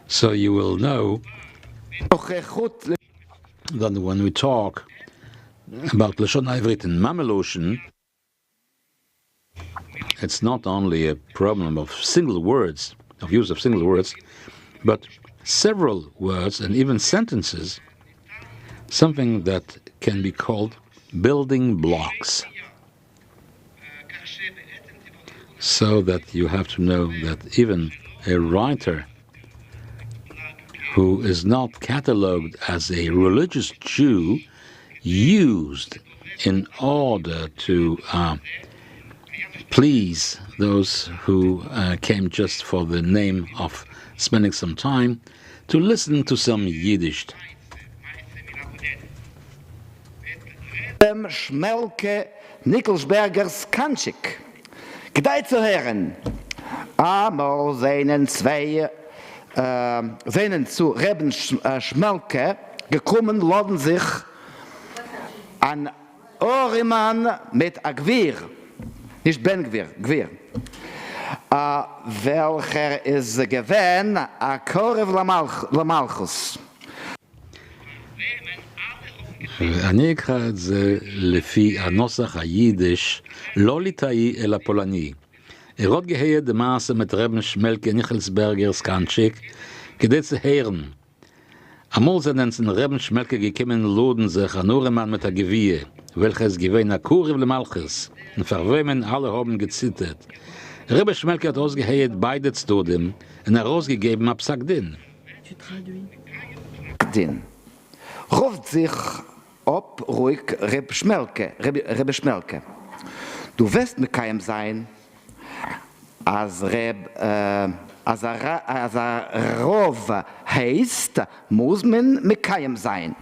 so you will know that when we talk about Lashon Ivrit and Mameloshen, it's not only a problem of single words, of use of single words, but several words and even sentences, something that can be called building blocks. So that you have to know that even a writer who is not catalogued as a religious Jew used in order to please those who came just for the name of spending some time to listen to some Yiddish. Schmelke Nickelsbergers Kanschik. Gedei zu hören, einmal seien zu Reben Schmelke gekommen, laden sich an Oriman mit a Gwir, nicht Ben-Gwir, Gwir, welcher ist gewähnt a Korev Lamalchus. אני אקרא את זה לפי הנוסח היידיש, לא ליטאי אלא פולני. אירות גהיה דמאסה mit Reben Schmelke Nickelsberger Skanchik, כדי צהרן. אמול זה ננסן Reben Schmelke gekommen luden sich an Uremann mit der Gewiehe, welches gewähnt a Kuriv Lamalchus, und verwehmen alle haben gezittert. Reben Schmelke hat ausgeheilt beide Stodim und ausgegeben a Psakdin. Din. Ruft sich ob ruhig Reb Schmelke. Du wirst mit keinem sein, als Rov heißt, muss man mit keinem sein.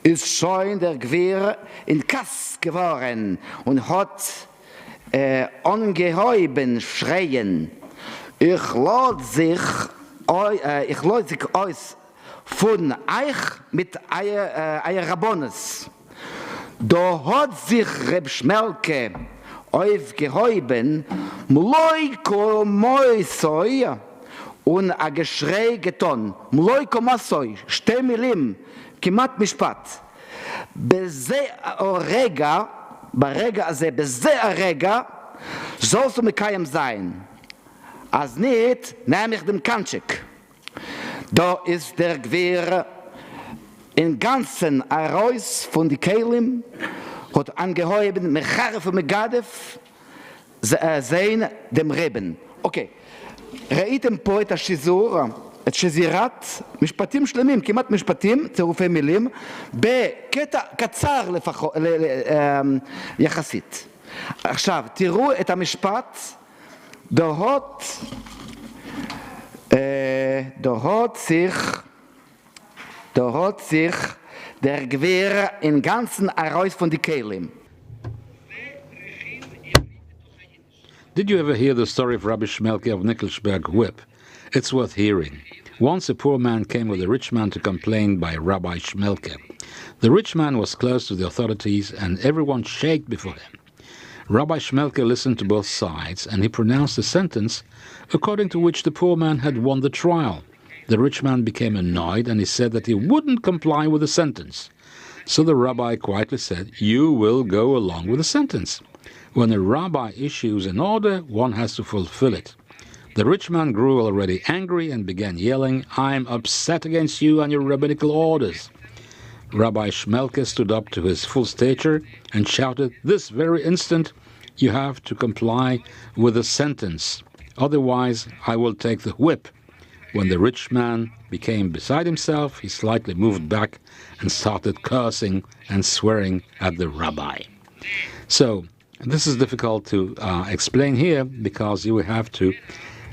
Ist schon der Gewehr in Kass geworden und hat ungeheuben schreien. Ich lade sich aus von euch mit euer Rabbones. Da hat sich Reb Schmelke aufgehäuben, Mloiko Moisoi, und a Geschrei getan. Mloiko Moisoi, 2 מילים, כמעט משפט. ברגע הזה, בזה הרגע, sollst du מקיים sein. Als nicht, nehme ich den Kanschik. Da ist der Gewehr im Ganzen heraus von die Kelim, hat angehäuben, Mecharef und Megadef, sehen dem Reben. Okay, ראיתם פה את השיזור, את שזירת משפטים שלמים, כמעט משפטים, צירופי מילים, בקטע קצר יחסית. עכשיו, תראו את המשפט, דהות sich der Gewehr in ganzen heraus von die Kelim. Did you ever hear the story of Rabbi Schmelke of Nickelsberg whip? It's worth hearing. Once a poor man came with a rich man to complain by Rabbi Schmelke. The rich man was close to the authorities and everyone shaked before him. Rabbi Schmelke listened to both sides and he pronounced a sentence according to which the poor man had won the trial. The rich man became annoyed and he said that he wouldn't comply with the sentence. So the rabbi quietly said, "You will go along with the sentence. When a rabbi issues an order, one has to fulfill it." The rich man grew already angry and began yelling, "I'm upset against you and your rabbinical orders." Rabbi Schmelke stood up to his full stature and shouted, "This very instant you have to comply with the sentence. Otherwise, I will take the whip." When the rich man became beside himself, he slightly moved back and started cursing and swearing at the rabbi. So, this is difficult to explain here because you will have to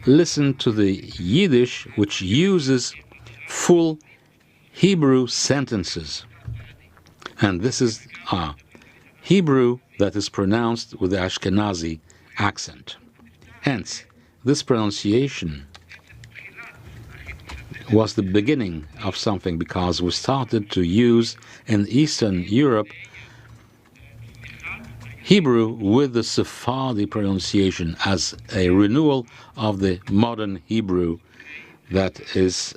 listen to the Yiddish, which uses full Hebrew sentences. And this is Hebrew that is pronounced with the Ashkenazi accent. Hence, this pronunciation was the beginning of something because we started to use in Eastern Europe Hebrew with the Sephardi pronunciation as a renewal of the modern Hebrew that is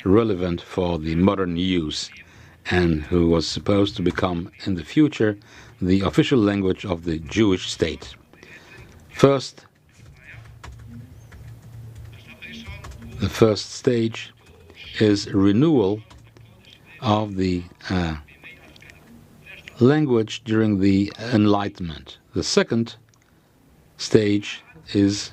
relevant for the modern use and who was supposed to become in the future the official language of the Jewish state. First, the first stage is renewal of the language during the Enlightenment. The second stage is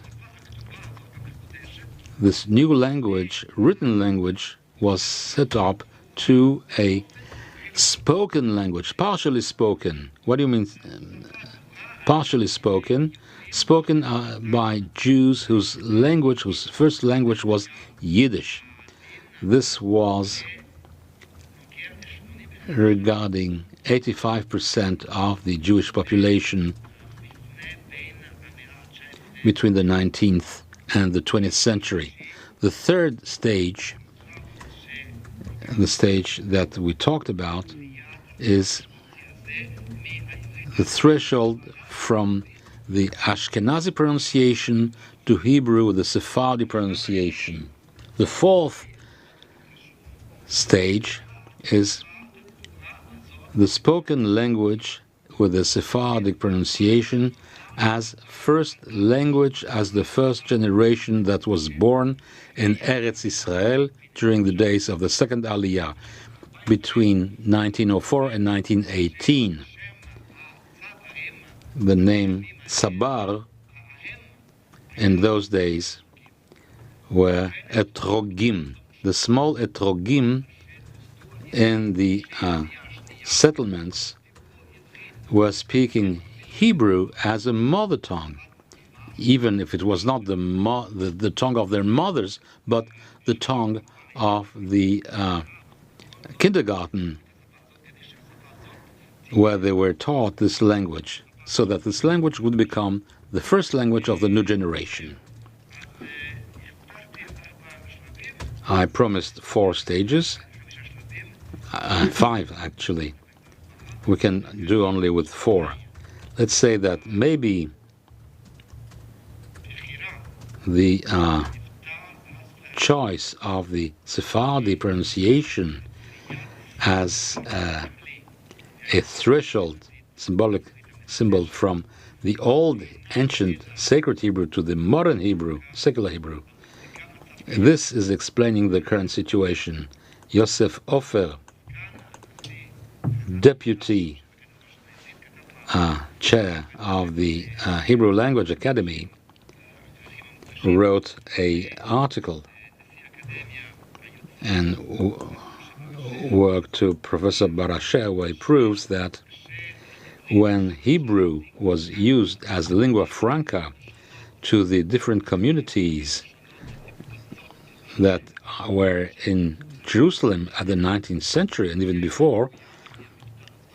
this new language, written language, was set up to a spoken language, partially spoken. What do you mean partially spoken? Spoken by Jews whose first language was Yiddish. This was regarding 85% of the Jewish population between the 19th and the 20th century. The third stage, the stage that we talked about, is the threshold from the Ashkenazi pronunciation to Hebrew with the Sephardi pronunciation. The fourth stage is the spoken language with the Sephardic pronunciation as first language, as the first generation that was born in Eretz Israel during the days of the second Aliyah between 1904 and 1918. The name Sabar in those days were Etrogim. the small etrogim in the settlements were speaking Hebrew as a mother tongue, even if it was not the tongue of their mothers, but the tongue of the kindergarten where they were taught this language, so that this language would become the first language of the new generation. I promised 4 stages, 5 actually. We can do only with 4. Let's say that maybe the choice of the Sephardi pronunciation as a threshold, symbolic symbol from the old ancient sacred Hebrew to the modern Hebrew, secular Hebrew. This is explaining the current situation. Yosef Ofer, deputy chair of the Hebrew Language Academy, wrote an article and work to Professor Barasher, where he proves that when Hebrew was used as lingua franca to the different communities that were in Jerusalem at the 19th century and even before,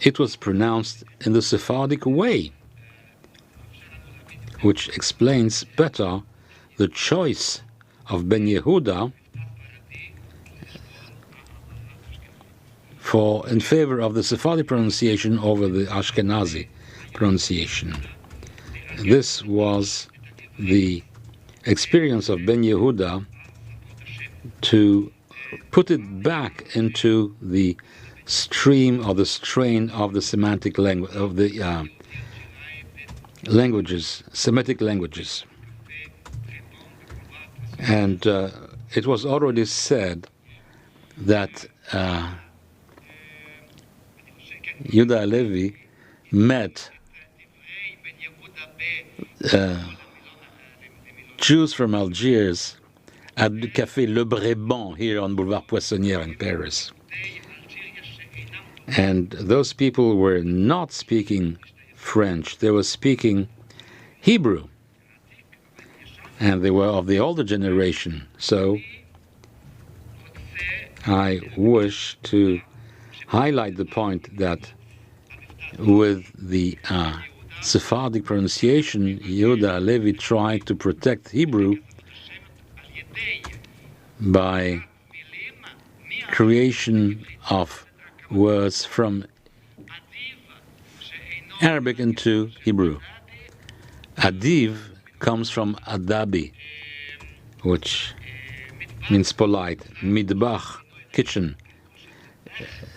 it was pronounced in the Sephardic way, which explains better the choice of Ben Yehuda in favor of the Sephardi pronunciation over the Ashkenazi pronunciation. This was the experience of Ben Yehuda to put it back into the stream or the strain of the semantic language of the languages, Semitic languages. And it was already said that Yehuda Halevi met Jews from Algiers at the Café Le Bréban here on Boulevard Poissonnière in Paris. And those people were not speaking French, they were speaking Hebrew. And they were of the older generation. So I wish to highlight the point that with the Sephardic pronunciation, Yehuda Halevi tried to protect Hebrew by creation of words from Arabic into Hebrew. Adiv comes from adabi, which means polite. Midbach, kitchen.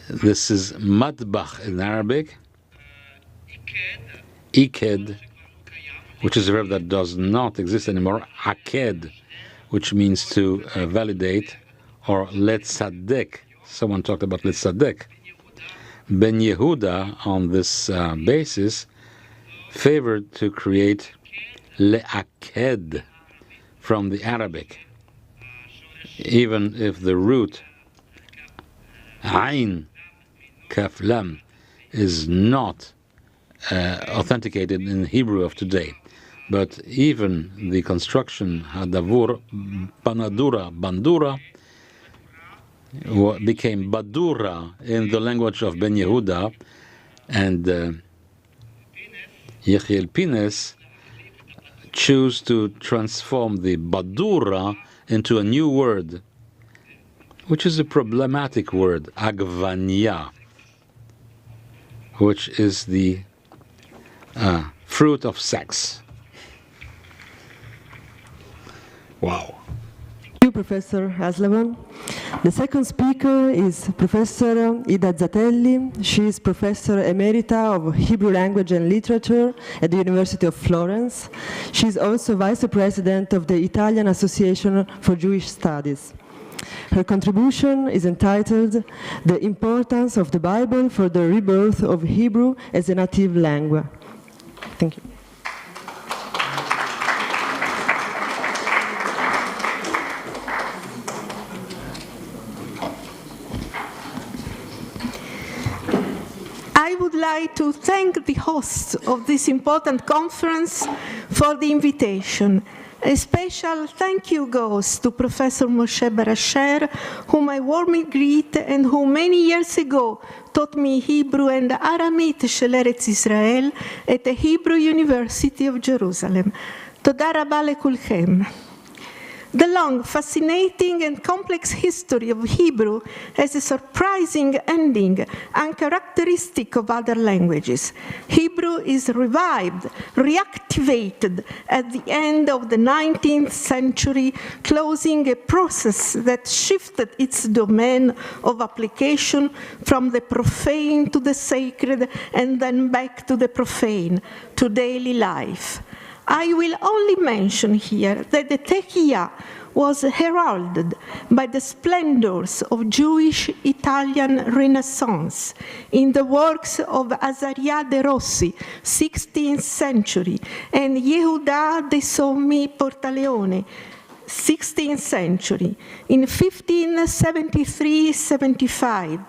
This is madbach in Arabic. Iked, which is a verb that does not exist anymore. Aked, which means to validate, or letzadek. Someone talked about letzadek. Ben Yehuda, on this basis, favored to create le'aked from the Arabic, even if the root ayn kaf lam is not authenticated in Hebrew of today. But even the construction hadavur, banadura, bandura, became badura in the language of Ben Yehuda, and Yechiel Pines choose to transform the badura into a new word, which is a problematic word, agvania, which is the fruit of sex. Wow. Thank you, Professor Aslavon. The second speaker is Professor Ida Zatelli. She is Professor Emerita of Hebrew Language and Literature at the University of Florence. She is also Vice President of the Italian Association for Jewish Studies. Her contribution is entitled The Importance of the Bible for the Rebirth of Hebrew as a Native Language. Thank you. like to thank the hosts of this important conference for the invitation. A special thank you goes to Professor Moshe Barasher, whom I warmly greet and who many years ago taught me Hebrew and Aramית shel Eretz Israel at the Hebrew University of Jerusalem. Toda rabba lekulchem. The long, fascinating, and complex history of Hebrew has a surprising ending, uncharacteristic of other languages. Hebrew is revived, reactivated at the end of the 19th century, closing a process that shifted its domain of application from the profane to the sacred, and then back to the profane, to daily life. I will only mention here that the Techiyah was heralded by the splendors of Jewish Italian Renaissance in the works of Azaria de Rossi, 16th century, and Yehuda de Sommi Portaleone, 16th century. In 1573-75,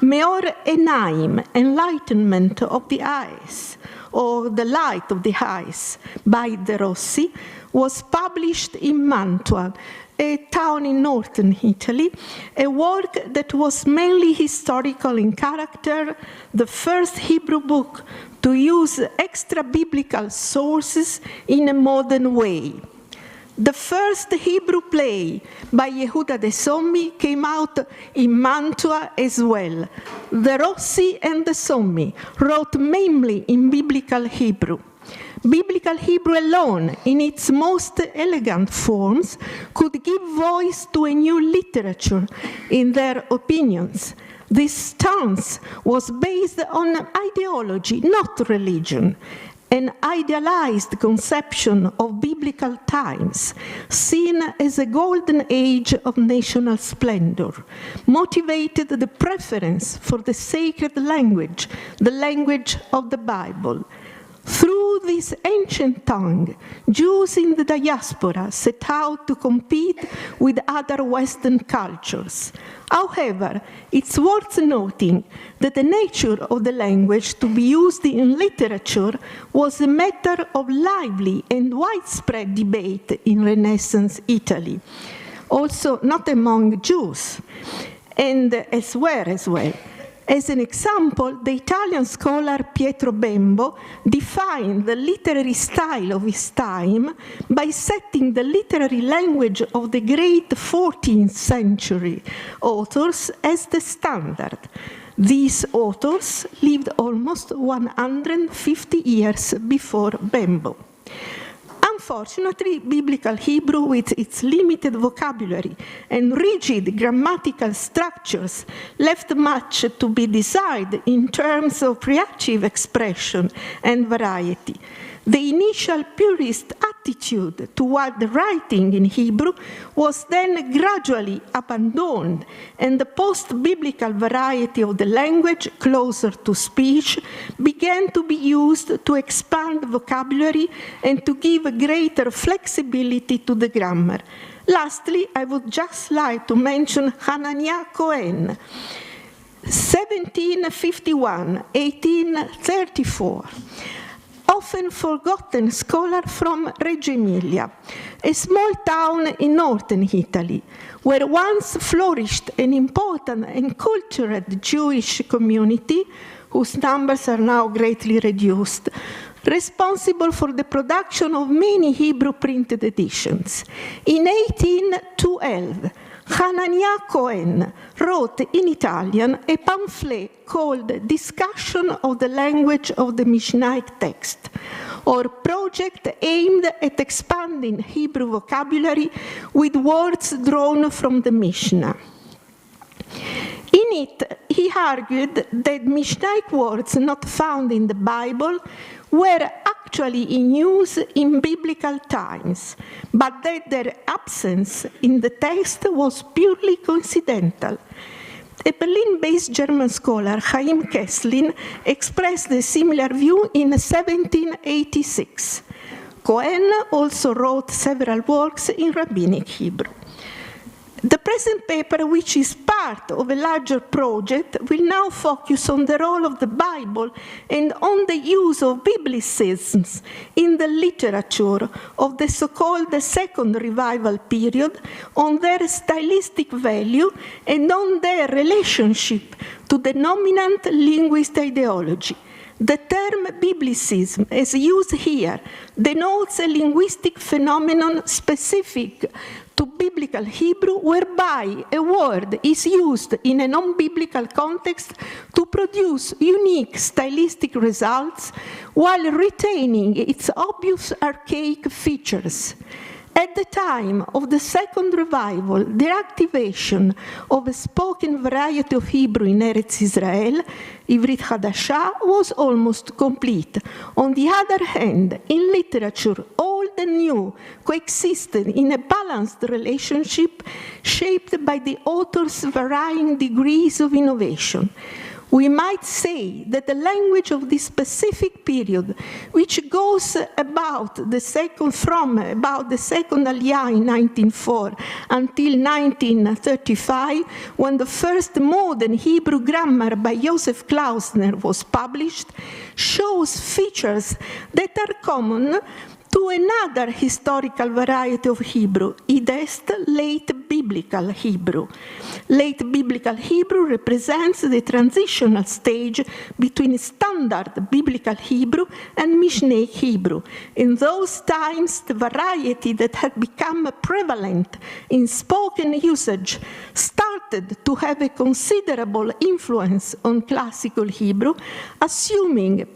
Meor Enaim, enlightenment of the eyes, or The Light of the Eyes by De Rossi, was published in Mantua, a town in northern Italy, a work that was mainly historical in character, the first Hebrew book to use extra-biblical sources in a modern way. The first Hebrew play by Yehuda de Sommi came out in Mantua as well. De Rossi and de Sommi wrote mainly in Biblical Hebrew. Biblical Hebrew alone, in its most elegant forms, could give voice to a new literature in their opinions. This stance was based on ideology, not religion, an idealized conception of biblical times, seen as a golden age of national splendor, motivated the preference for the sacred language, the language of the Bible. Through this ancient tongue, Jews in the diaspora set out to compete with other Western cultures. However, it's worth noting that the nature of the language to be used in literature was a matter of lively and widespread debate in Renaissance Italy, also not among Jews, and elsewhere as well. As an example, the Italian scholar Pietro Bembo defined the literary style of his time by setting the literary language of the great 14th century authors as the standard. These authors lived almost 150 years before Bembo. Unfortunately, Biblical Hebrew, with its limited vocabulary and rigid grammatical structures, left much to be desired in terms of creative expression and variety. The initial purist attitude toward writing in Hebrew was then gradually abandoned, and the post-biblical variety of the language, closer to speech, began to be used to expand vocabulary and to give greater flexibility to the grammar. Lastly, I would just like to mention Hananiah Cohen, 1751-1834. Often forgotten scholar from Reggio Emilia, a small town in northern Italy, where once flourished an important and cultured Jewish community, whose numbers are now greatly reduced, responsible for the production of many Hebrew printed editions. In 1812, Hananiah Cohen wrote in Italian a pamphlet called Discussion of the Language of the Mishnaic Text, or project aimed at expanding Hebrew vocabulary with words drawn from the Mishnah. In it, he argued that Mishnaic words not found in the Bible were actually in use in biblical times, but that their absence in the text was purely coincidental. A Berlin-based German scholar, Chaim Kesslin, expressed a similar view in 1786. Cohen also wrote several works in rabbinic Hebrew. The present paper, which is part of a larger project, will now focus on the role of the Bible and on the use of biblicisms in the literature of the so-called Second Revival period, on their stylistic value and on their relationship to the dominant linguist ideology. The term biblicism, as used here, denotes a linguistic phenomenon specific to biblical Hebrew, whereby a word is used in a non-biblical context to produce unique stylistic results while retaining its obvious archaic features. At the time of the Second Revival, the activation of a spoken variety of Hebrew in Eretz Israel, Ivrit Hadashah, was almost complete. On the other hand, in literature, old and new coexisted in a balanced relationship shaped by the author's varying degrees of innovation. We might say that the language of this specific period, which goes from about the second Aliyah in 1904 until 1935, when the first modern Hebrew grammar by Joseph Klausner was published, shows features that are common to another historical variety of Hebrew, i.e. late Biblical Hebrew. Late Biblical Hebrew represents the transitional stage between standard Biblical Hebrew and Mishnaic Hebrew. In those times, the variety that had become prevalent in spoken usage started to have a considerable influence on classical Hebrew, assuming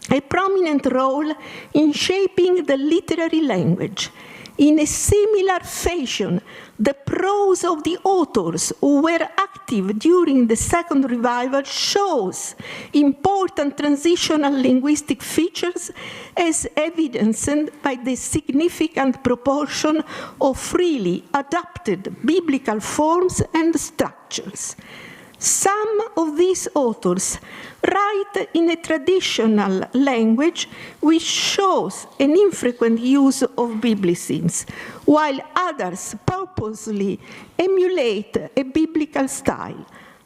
a prominent role in shaping the literary language. In a similar fashion, the prose of the authors who were active during the Second Revival shows important transitional linguistic features as evidenced by the significant proportion of freely adapted biblical forms and structures. Some of these authors write in a traditional language which shows an infrequent use of biblicisms, while others purposely emulate a biblical style.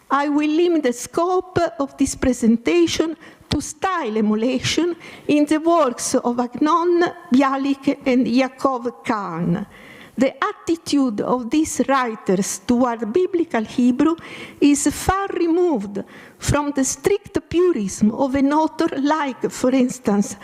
I will limit the scope of this presentation to style emulation in the works of Agnon, Bialik, and Yaakov Kahn. The attitude of these writers toward biblical Hebrew is far removed from the strict purism of an author like, for instance,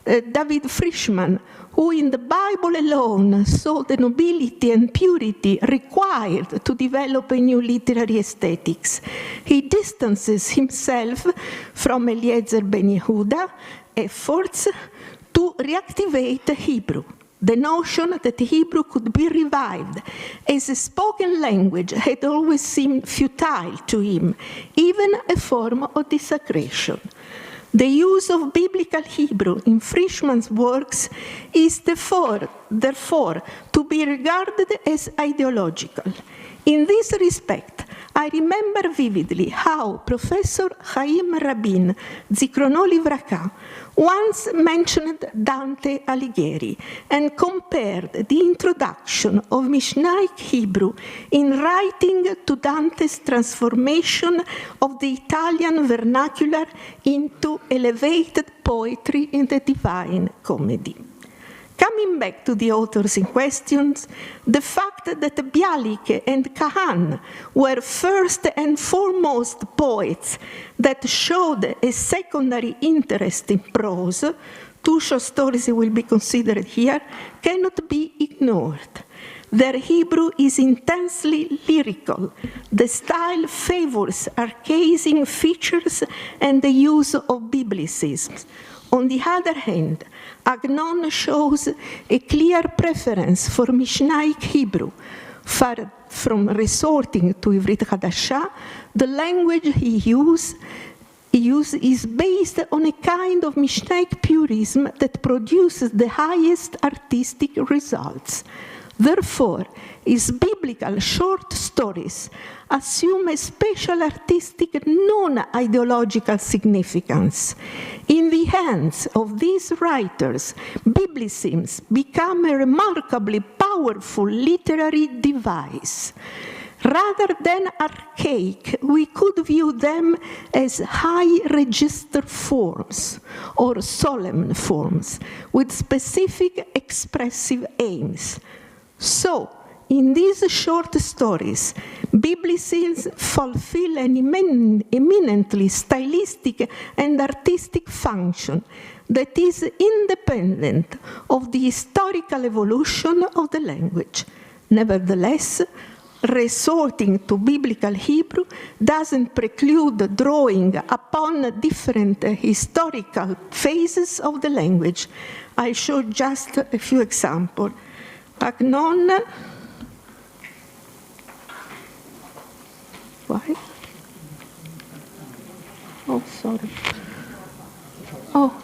David Frischman, who in the Bible alone saw the nobility and purity required to develop a new literary aesthetics. He distances himself from Eliezer ben Yehuda efforts to reactivate Hebrew. The notion that Hebrew could be revived as a spoken language had always seemed futile to him, even a form of desecration. The use of biblical Hebrew in Frischman's works is therefore to be regarded as ideological. In this respect, I remember vividly how Professor Chaim Rabin, Zichrono Livraka, once mentioned Dante Alighieri and compared the introduction of Mishnaic Hebrew in writing to Dante's transformation of the Italian vernacular into elevated poetry in the Divine Comedy. Coming back to the authors in question, the fact that Bialik and Kahn were first and foremost poets that showed a secondary interest in prose, two short stories will be considered here, cannot be ignored. Their Hebrew is intensely lyrical. The style favors archaism features and the use of biblicisms. On the other hand, Agnon shows a clear preference for Mishnaic Hebrew. Far from resorting to Ivrit Hadashah, the language he uses is based on a kind of Mishnaic purism that produces the highest artistic results. Therefore, his biblical short stories assume a special artistic, non-ideological significance. In the hands of these writers, biblicisms become a remarkably powerful literary device. Rather than archaic, we could view them as high register forms or solemn forms with specific expressive aims. So, in these short stories, Biblicism fulfill an eminently stylistic and artistic function that is independent of the historical evolution of the language. Nevertheless, resorting to biblical Hebrew doesn't preclude drawing upon different historical phases of the language. I show just a few examples. Agnon. Why? Oh, sorry. Oh.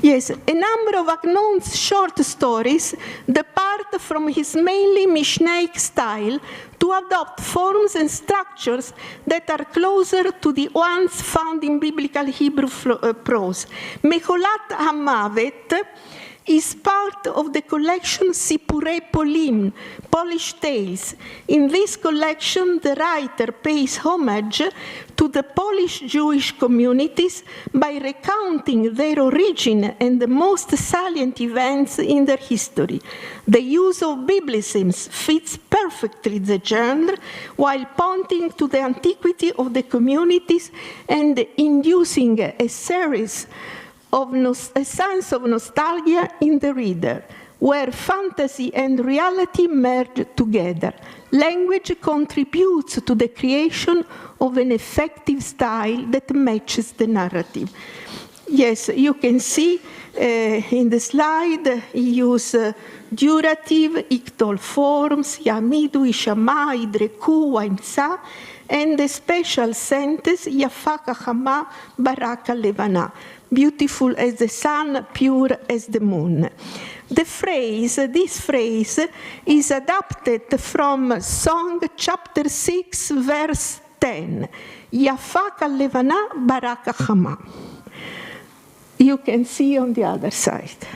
Yes, a number of Agnon's short stories depart from his mainly Mishnaic style to adopt forms and structures that are closer to the ones found in biblical Hebrew prose. Mecholat Hamavet is part of the collection Sipurei Polim, Polish Tales. In this collection, the writer pays homage to the Polish Jewish communities by recounting their origin and the most salient events in their history. The use of biblicisms fits perfectly the genre while pointing to the antiquity of the communities and inducing a series of a sense of nostalgia in the reader, where fantasy and reality merge together. Language contributes to the creation of an effective style that matches the narrative. Yes, you can see in the slide, he uses durative, ictal forms, yamidu, ishama, idreku, waimsa, and the special sentence, yafaka hama, baraka levana. Beautiful as the sun, pure as the moon. This phrase is adapted from Song chapter 6, verse 10. Yafaka levana baraka chama. You can see on the other side.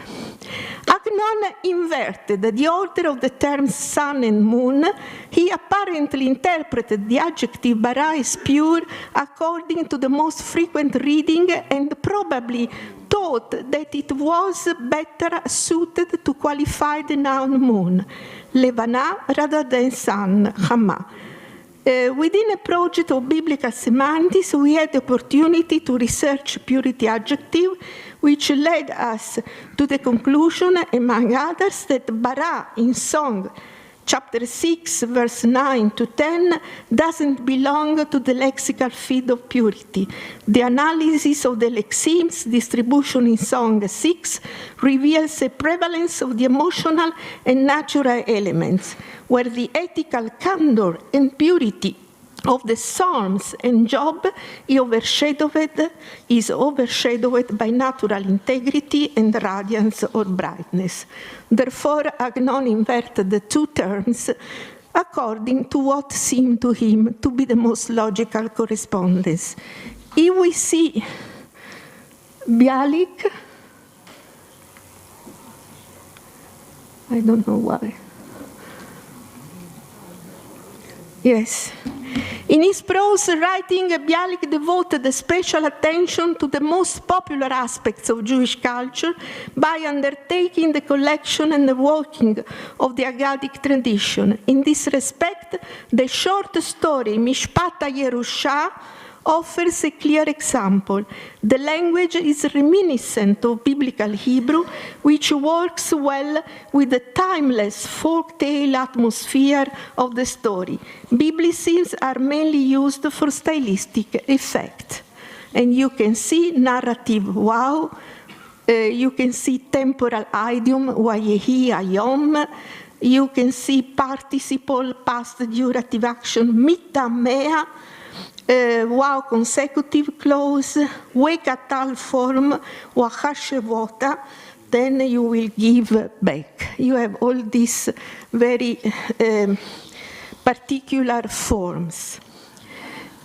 Agnon inverted the order of the terms sun and moon. He apparently interpreted the adjective bara as pure according to the most frequent reading and probably thought that it was better suited to qualify the noun moon, levana, rather than sun, chama. Within a project of biblical semantics, we had the opportunity to research purity adjective, which led us to the conclusion, among others, that bara in Song chapter 6, verse 9 to 10, doesn't belong to the lexical field of purity. The analysis of the lexims distribution in Song 6 reveals a prevalence of the emotional and natural elements, where the ethical candor and purity of the Psalms and Job is overshadowed by natural integrity and radiance or brightness. Therefore, Agnon inverted the two terms according to what seemed to him to be the most logical correspondence. If we see Bialik, I don't know why. Yes. In his prose writing, Bialik devoted special attention to the most popular aspects of Jewish culture by undertaking the collection and the working of the Aggadic tradition. In this respect, the short story Mishpat Yerusha offers a clear example. The language is reminiscent of biblical Hebrew, which works well with the timeless folktale atmosphere of the story. Biblicisms are mainly used for stylistic effect. And you can see narrative wow, you can see temporal idiom, wayehi, ayom, you can see participle, past durative action, mitamea, wow consecutive clause, wekatal form, wahashevota, then you will give back. You have all these very particular forms.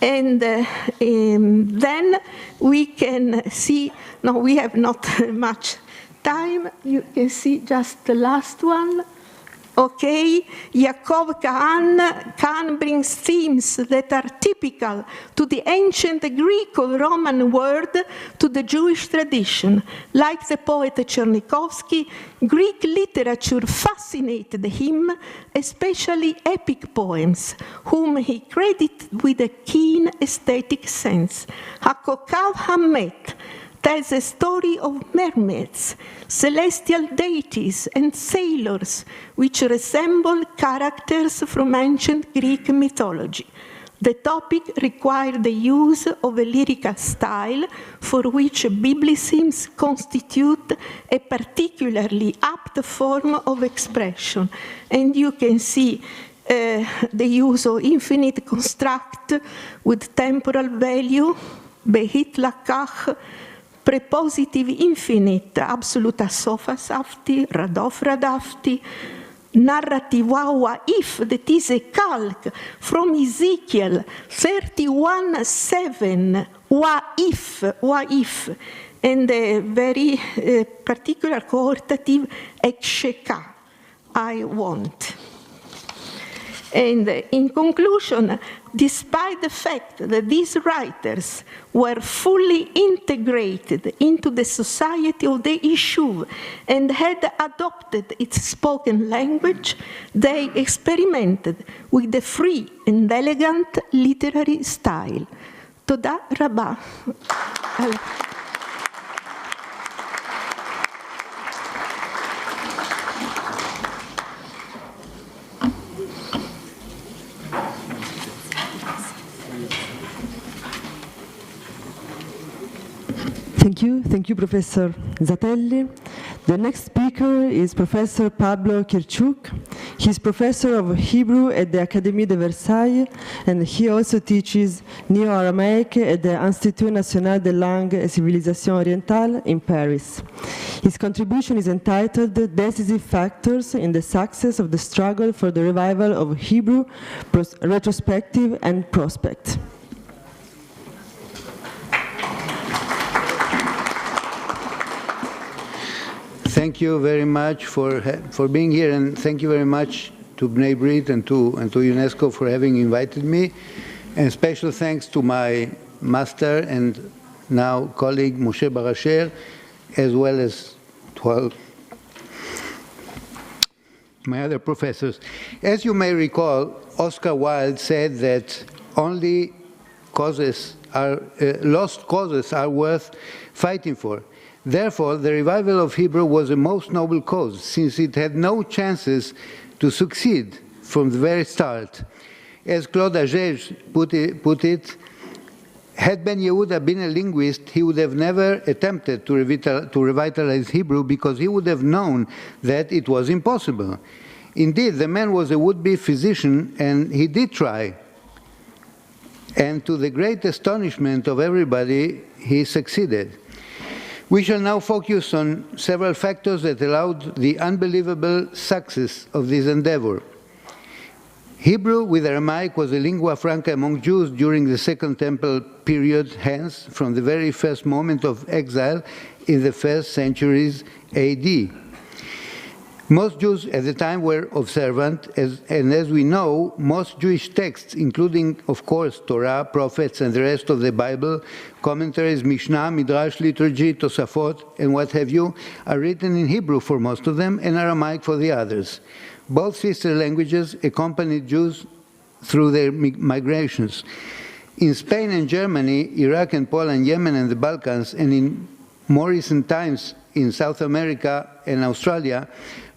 And then we can see, no, we have not much time. You can see just the last one. Okay, Yaakov Kahn brings themes that are typical to the ancient Greek or Roman world to the Jewish tradition. Like the poet Chernikovsky, Greek literature fascinated him, especially epic poems, whom he credited with a keen aesthetic sense. HaKokav HaMet tells a story of mermaids, celestial deities, and sailors, which resemble characters from ancient Greek mythology. The topic required the use of a lyrical style for which biblicisms constitute a particularly apt form of expression. And you can see the use of infinite construct with temporal value, behit lakach, prepositive infinite, absoluta sophas afti, radof radafti, narrative wawa if, that is a calc from Ezekiel 31:7, wa if, and a very particular cohortative eksheka, I want. And in conclusion, despite the fact that these writers were fully integrated into the society of the Yishuv and had adopted its spoken language, they experimented with a free and elegant literary style. Toda Rabbah. Thank you, Professor Zatelli. The next speaker is Professor Pablo Kirchuk. He's professor of Hebrew at the Académie de Versailles, and he also teaches Neo-Aramaic at the Institut National des Langues et Civilisations Orientales in Paris. His contribution is entitled Decisive Factors in the Success of the Struggle for the Revival of Hebrew, Retrospective and Prospect. Thank you very much for being here, and thank you very much to Bnei Brit and to UNESCO for having invited me. And special thanks to my master and now colleague Moshe Bar Asher, as well as to my other professors. As you may recall, Oscar Wilde said that only lost causes are worth fighting for. Therefore, the revival of Hebrew was a most noble cause, since it had no chances to succeed from the very start. As Claude Agege put it, had Ben Yehuda been a linguist, he would have never attempted to revitalize Hebrew, because he would have known that it was impossible. Indeed, the man was a would-be physician, and he did try. And to the great astonishment of everybody, he succeeded. We shall now focus on several factors that allowed the unbelievable success of this endeavor. Hebrew with Aramaic was a lingua franca among Jews during the Second Temple period, hence from the very first moment of exile in the first centuries AD. Most Jews at the time were observant, and as we know, most Jewish texts, including, of course, Torah, prophets, and the rest of the Bible, commentaries, Mishnah, Midrash, liturgy, Tosafot, and what have you, are written in Hebrew for most of them and Aramaic for the others. Both sister languages accompanied Jews through their migrations. In Spain and Germany, Iraq and Poland, Yemen and the Balkans, and in more recent times in South America and Australia,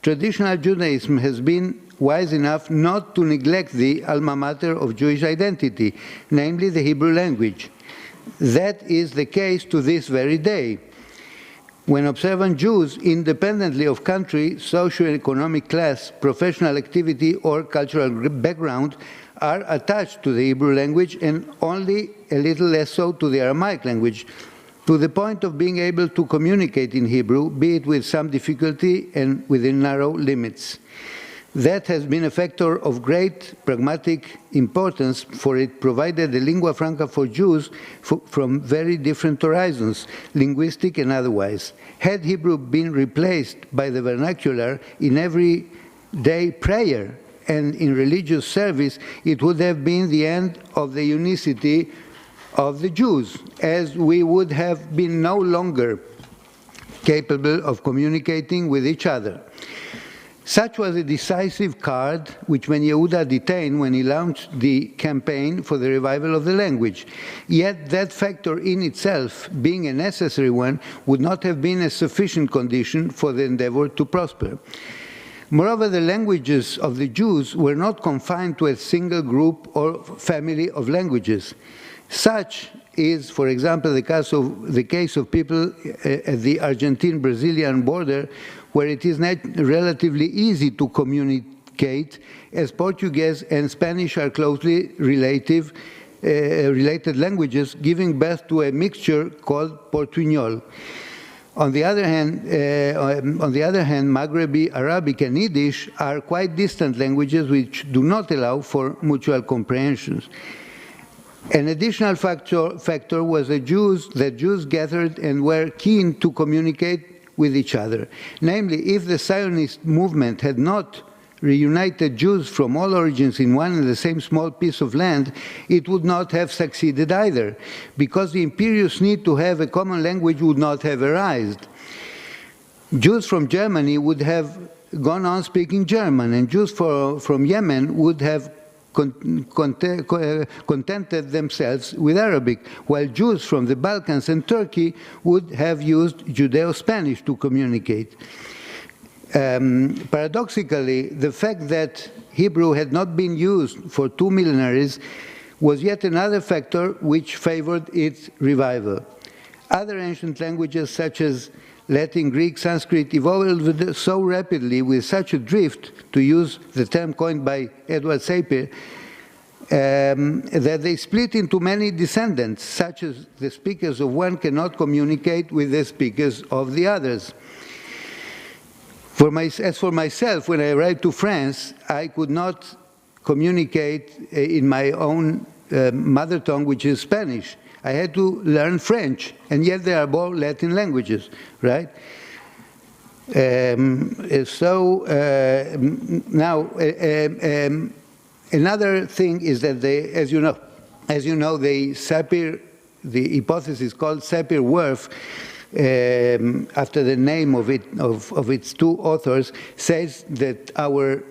traditional Judaism has been wise enough not to neglect the alma mater of Jewish identity, namely the Hebrew language. That is the case to this very day. When observant Jews, independently of country, socio-economic class, professional activity, or cultural background, are attached to the Hebrew language and only a little less so to the Aramaic language, to the point of being able to communicate in Hebrew, be it with some difficulty and within narrow limits. That has been a factor of great pragmatic importance, for it provided a lingua franca for Jews from very different horizons, linguistic and otherwise. Had Hebrew been replaced by the vernacular in every day prayer and in religious service, it would have been the end of the unicity of the Jews, as we would have been no longer capable of communicating with each other. Such was a decisive card which Ben Yehuda detained when he launched the campaign for the revival of the language. Yet that factor in itself, being a necessary one, would not have been a sufficient condition for the endeavor to prosper. Moreover, the languages of the Jews were not confined to a single group or family of languages. Such is, for example, the case of people at the Argentine-Brazilian border, where it is relatively easy to communicate, as Portuguese and Spanish are closely related languages, giving birth to a mixture called Portuñol. On the other hand, Maghrebi Arabic and Yiddish are quite distant languages which do not allow for mutual comprehension. An additional factor was that Jews gathered and were keen to communicate with each other. Namely, if the Zionist movement had not reunited Jews from all origins in one and the same small piece of land, it would not have succeeded either, because the imperious need to have a common language would not have arisen. Jews from Germany would have gone on speaking German, and Jews from Yemen would have contented themselves with Arabic, while Jews from the Balkans and Turkey would have used Judeo-Spanish to communicate. Paradoxically, the fact that Hebrew had not been used for 2 millenniums was yet another factor which favored its revival. Other ancient languages such as Latin, Greek, Sanskrit evolved so rapidly with such a drift, to use the term coined by Edward Sapir, that they split into many descendants, such as the speakers of one cannot communicate with the speakers of the others. As for myself, when I arrived to France, I could not communicate in my own mother tongue, which is Spanish. I had to learn French, and yet they are both Latin languages, right? Now, another thing is that they, as you know, the hypothesis called Sapir-Whorf, after the name of its two authors, says that our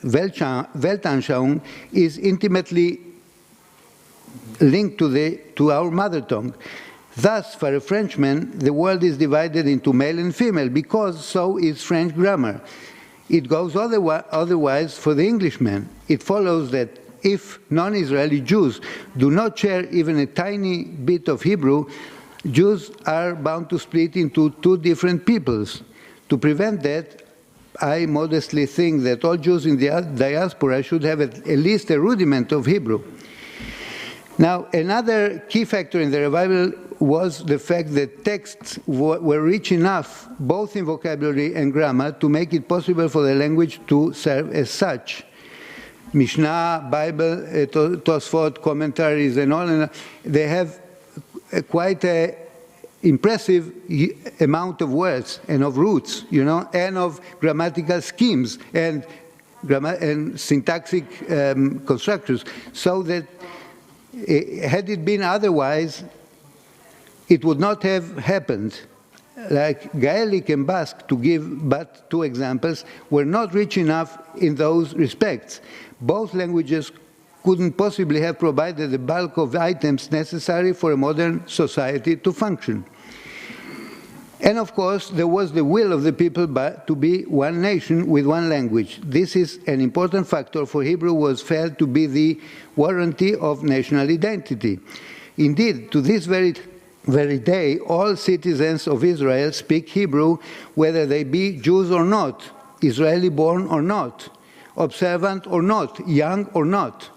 Weltanschauung is intimately linked to our mother tongue. Thus, for a Frenchman, the world is divided into male and female, because so is French grammar. It goes otherwise for the Englishman. It follows that if non-Israeli Jews do not share even a tiny bit of Hebrew, Jews are bound to split into two different peoples. To prevent that, I modestly think that all Jews in the diaspora should have at least a rudiment of Hebrew. Now, another key factor in the revival was the fact that texts were rich enough, both in vocabulary and grammar, to make it possible for the language to serve as such. Mishnah, Bible, Tosfot, commentaries, and all, and they have quite an impressive amount of words and of roots, and of grammatical schemes and syntactic constructions, so that had it been otherwise, it would not have happened. Like Gaelic and Basque, to give but two examples, were not rich enough in those respects. Both languages couldn't possibly have provided the bulk of items necessary for a modern society to function. And of course, there was the will of the people to be one nation with one language. This is an important factor, for Hebrew was felt to be the warranty of national identity. Indeed, to this very day, all citizens of Israel speak Hebrew, whether they be Jews or not, Israeli born or not, observant or not, young or not.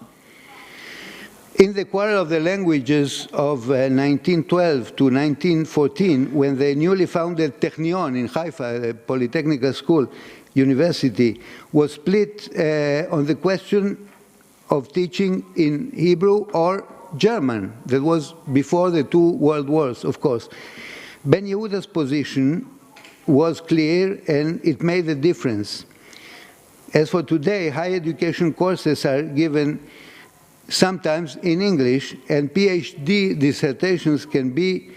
In the Quarrel of the Languages of 1912 to 1914, when the newly founded Technion in Haifa, the Polytechnical School, University, was split on the question of teaching in Hebrew or German. That was before the two world wars, of course. Ben Yehuda's position was clear, and it made a difference. As for today, higher education courses are given sometimes in English, and PhD dissertations can be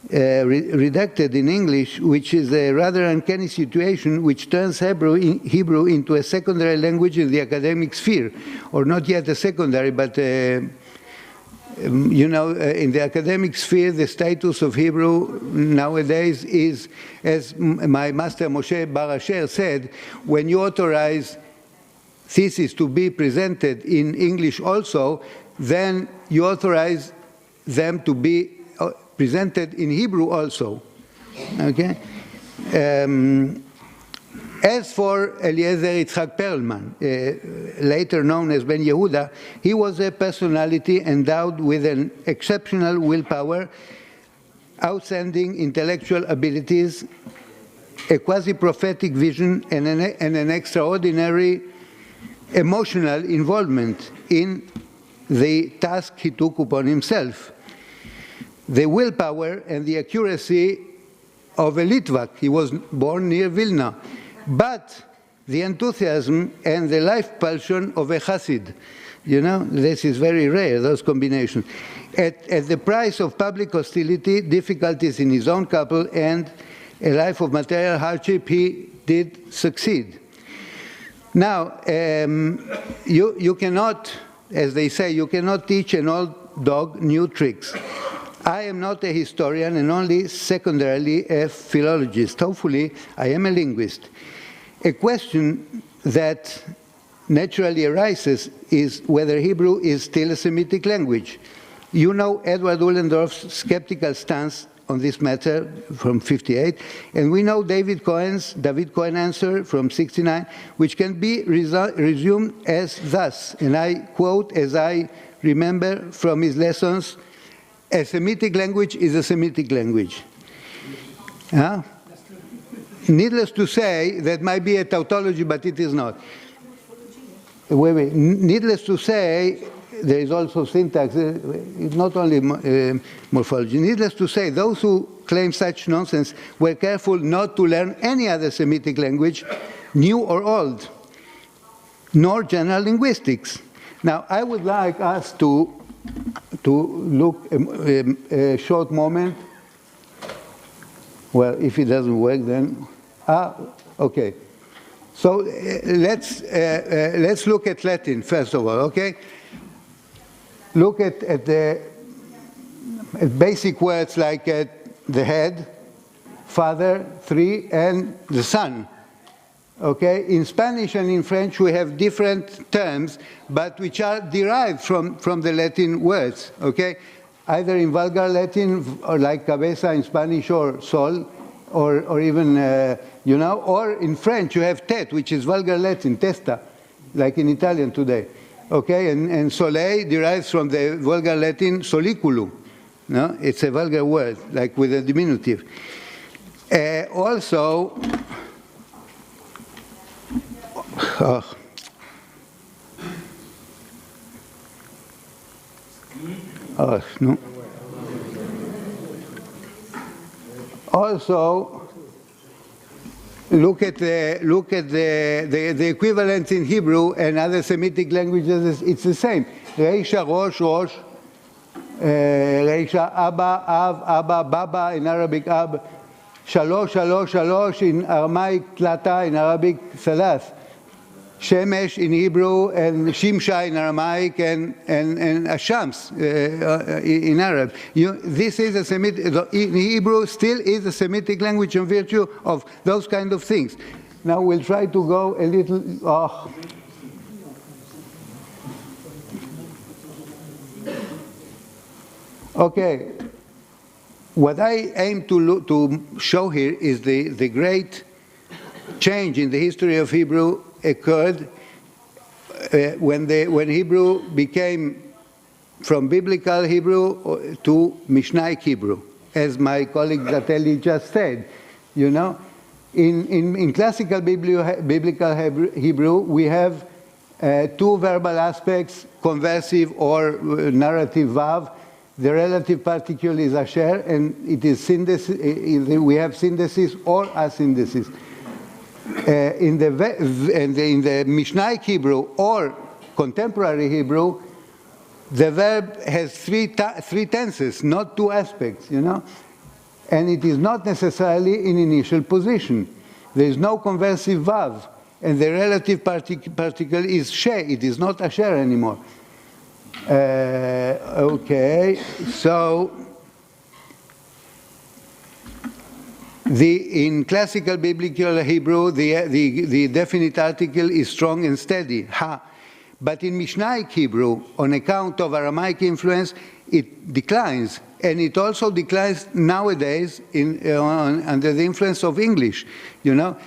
redacted in English, which is a rather uncanny situation which turns Hebrew into a secondary language in the academic sphere, or not yet a secondary, but you know, in the academic sphere, the status of Hebrew nowadays is, as my master Moshe Bar Asher said, when you authorize theses to be presented in English also, then you authorize them to be presented in Hebrew also. Okay? As for Eliezer Yitzhak Perlman, later known as Ben Yehuda, he was a personality endowed with an exceptional willpower, outstanding intellectual abilities, a quasi-prophetic vision, and an extraordinary emotional involvement in the task he took upon himself. The willpower and the accuracy of a Litvak. He was born near Vilna. But the enthusiasm and the life passion of a Chassid. You know, this is very rare, those combinations. At the price of public hostility, difficulties in his own couple, and a life of material hardship, he did succeed. Now, you cannot, as they say, you cannot teach an old dog new tricks. I am not a historian and only secondarily a philologist. Hopefully, I am a linguist. A question that naturally arises is whether Hebrew is still a Semitic language. You know Edward Ullendorf's skeptical stance on this matter from 58, and we know David Cohen's answer from 69, which can be resumed as thus, and I quote as I remember from his lessons, a Semitic language is a Semitic language. Huh? Needless to say, that might be a tautology, but it is not. Wait. Needless to say, there is also syntax, it's not only morphology. Needless to say, those who claim such nonsense were careful not to learn any other Semitic language, new or old, nor general linguistics. Now, I would like us to look a short moment. Well, if it doesn't work, then okay. So let's look at Latin first of all. Okay, look at basic words like the head, father, three, and the son. Okay, in Spanish and in French we have different terms, but which are derived from the Latin words. Okay. Either in vulgar Latin, or like cabeza in Spanish, or sol, or even, you know, or in French you have tête, which is vulgar Latin, testa, like in Italian today. Okay, and soleil derives from the vulgar Latin soliculum. No? It's a vulgar word, like with a diminutive. Also, no. Also, look at the equivalents in Hebrew and other Semitic languages. It's the same. Reisha, Rosh, Rosh. Reisha, Abba, Av, Abba, Baba in Arabic, Ab. Shalosh, Shalosh, Shalosh in Aramaic, Tlata in Arabic, Salas. Shemesh in Hebrew, and Shimsha in Aramaic, and Ashams in Arab. This is a Semitic, in Hebrew still is a Semitic language in virtue of those kind of things. Now we'll try to go a little, Okay, what I aim to show here is the great change in the history of Hebrew occurred when Hebrew became from biblical Hebrew to Mishnaic Hebrew, as my colleague Zatelli just said. You know, in classical biblical Hebrew, we have two verbal aspects, conversive or narrative vav. The relative particle is asher, and it is synthesis. We have synthesis or asynthesis. in the Mishnaic Hebrew or contemporary Hebrew, the verb has three tenses, not two aspects, you know? And it is not necessarily in initial position. There is no conversive vav, and the relative particle is she. It is not asher anymore. Okay, so in classical biblical Hebrew, the definite article is strong and steady, ha. But in Mishnaic Hebrew, on account of Aramaic influence, it declines. And it also declines nowadays under the influence of English. You know,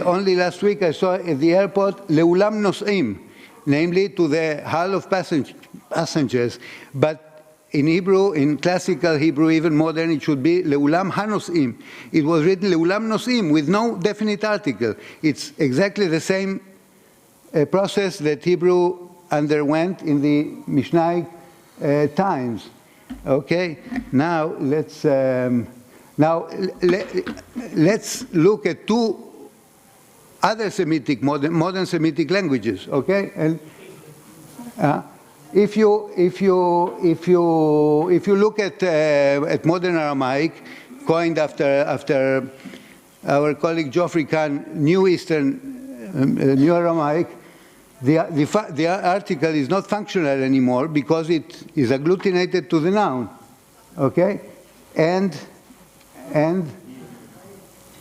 only last week I saw at the airport, Leulam Nos'im, namely to the hull of passengers. But in Hebrew, in classical Hebrew, even modern, it should be Leulam Hanos'im. It was written Leulam Nos'im with no definite article. It's exactly the same process that Hebrew underwent in the Mishnaic times. Okay, now let's look at two other Semitic modern Semitic languages. Okay, and if you look at modern Aramaic, coined after our colleague Geoffrey Kahn, New Aramaic, the article is not functional anymore because it is agglutinated to the noun, okay? And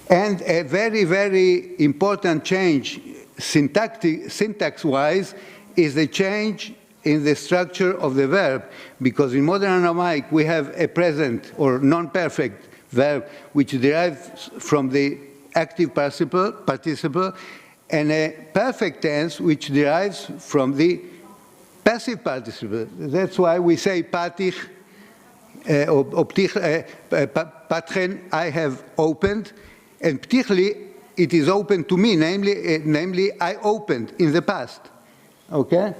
a very, very important change syntax-wise is the change in the structure of the verb, because in modern Aramaic we have a present or non-perfect verb which derives from the active participle, and a perfect tense which derives from the passive participle. That's why we say patich, patchen, I have opened, and ptichli, it is open to me, namely I opened in the past. Okay?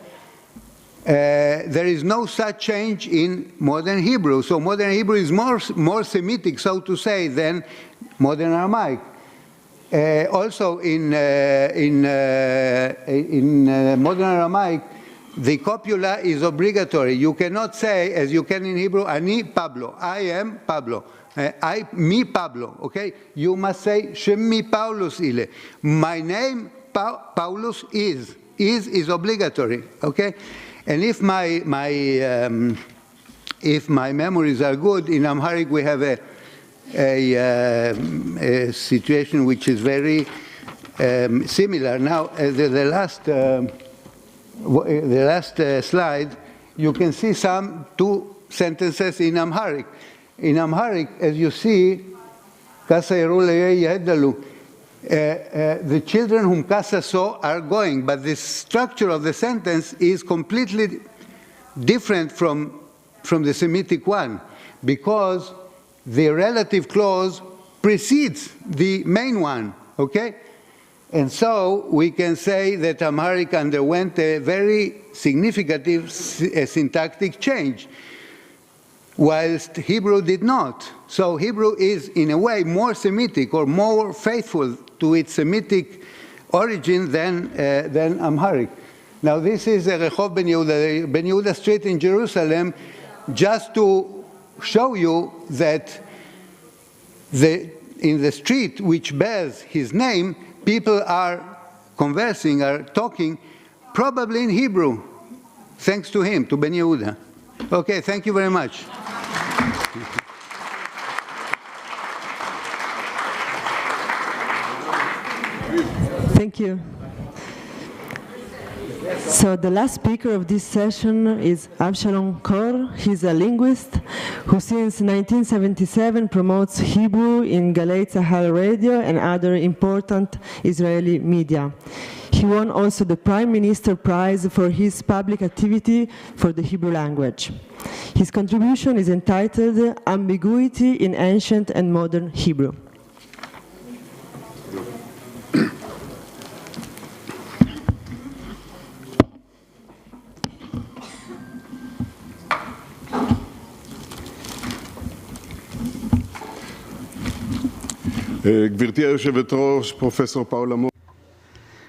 There is no such change in modern Hebrew. So modern Hebrew is more Semitic, so to say, than modern Aramaic. Also, in modern Aramaic, the copula is obligatory. You cannot say, as you can in Hebrew, Ani Pablo, I am Pablo. Me Pablo, okay? You must say, Shemi Paulus ile. My name, Paulus is. Is obligatory, okay? And if my memories are good, in Amharic we have a situation which is very similar. Now, the last slide, you can see two sentences in Amharic. In Amharic, as you see, the children whom Kasa saw are going, but the structure of the sentence is completely different from the Semitic one, because the relative clause precedes the main one, okay? And so we can say that Amharic underwent a very significant syntactic change, whilst Hebrew did not. So Hebrew is, in a way, more Semitic or more faithful to its Semitic origin than Amharic. Now this is a Rehov Ben Yehuda Street in Jerusalem, just to show you that in the street which bears his name, people are conversing, are talking, probably in Hebrew, thanks to him, to Ben Yehuda. Okay, thank you very much. Thank you. So the last speaker of this session is Avshalom Kor. He's a linguist who since 1977 promotes Hebrew in Galei Tzahal radio and other important Israeli media. He won also the Prime Minister Prize for his public activity for the Hebrew language. His contribution is entitled Ambiguity in Ancient and Modern Hebrew. גברתי היושבת-ראש, פרופסור פאולה מולו.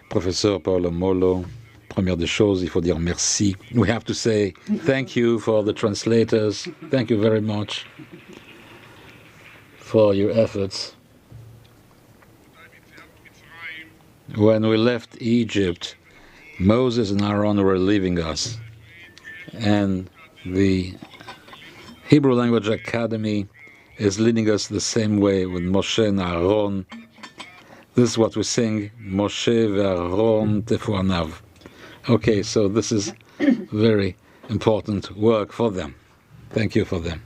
Professeur Paolo Molo, première des choses, il faut dire merci. We have to say thank you for the translators. Thank you very much for your efforts. When we left Egypt, Moses and Aaron were leaving us, and the Hebrew Language Academy is leading us the same way with Moshe and Aaron. This is what we sing, Moshe ve'Aaron tefuanav. Okay, so this is very important work for them. Thank you for them.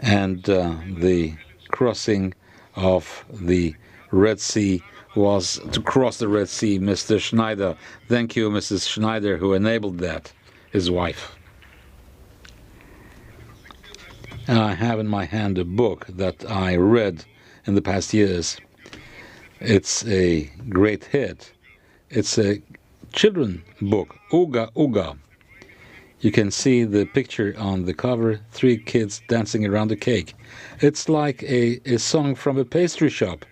And the crossing of the Red Sea was to cross the Red Sea, Mr. Schneider. Thank you, Mrs. Schneider, who enabled that, his wife. I have in my hand a book that I read in the past years. It's a great hit. It's a children book, Uga Uga. You can see the picture on the cover, 3 kids dancing around a cake. It's like a song from a pastry shop.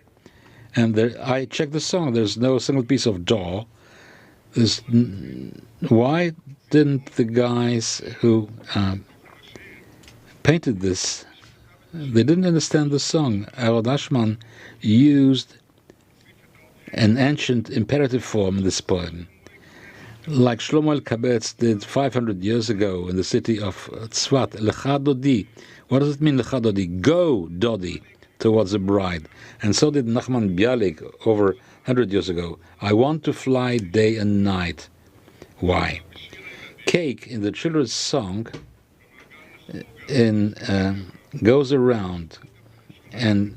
And there, I checked the song, there's no single piece of dough. Why didn't the guys who painted this, they didn't understand the song. Ehud Ashman used an ancient imperative form in this poem, like Shlomo El-Kabetz did 500 years ago in the city of Tzfat. Lecha Dodi. What does it mean, Lecha Dodi? Go, Dodi, towards a bride. And so did Nachman Bialik over 100 years ago. I want to fly day and night. Why? Cake in the children's song goes around, and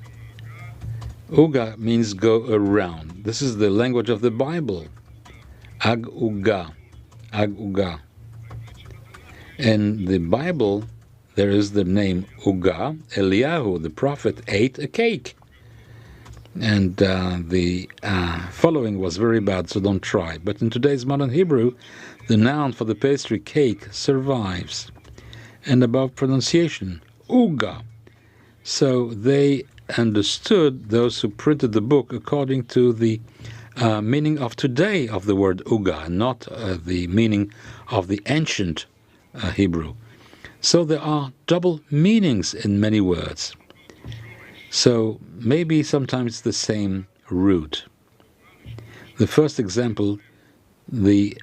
Uga means go around. This is the language of the Bible. Ag Uga. Ag Uga. In the Bible, there is the name Uga. Eliyahu, the prophet, ate a cake. And the following was very bad, so don't try. But in today's modern Hebrew, the noun for the pastry cake survives. And above pronunciation, Uga. So they understood, those who printed the book, according to the meaning of today of the word Uga, not the meaning of the ancient Hebrew. So there are double meanings in many words. So maybe sometimes the same root. The first example, the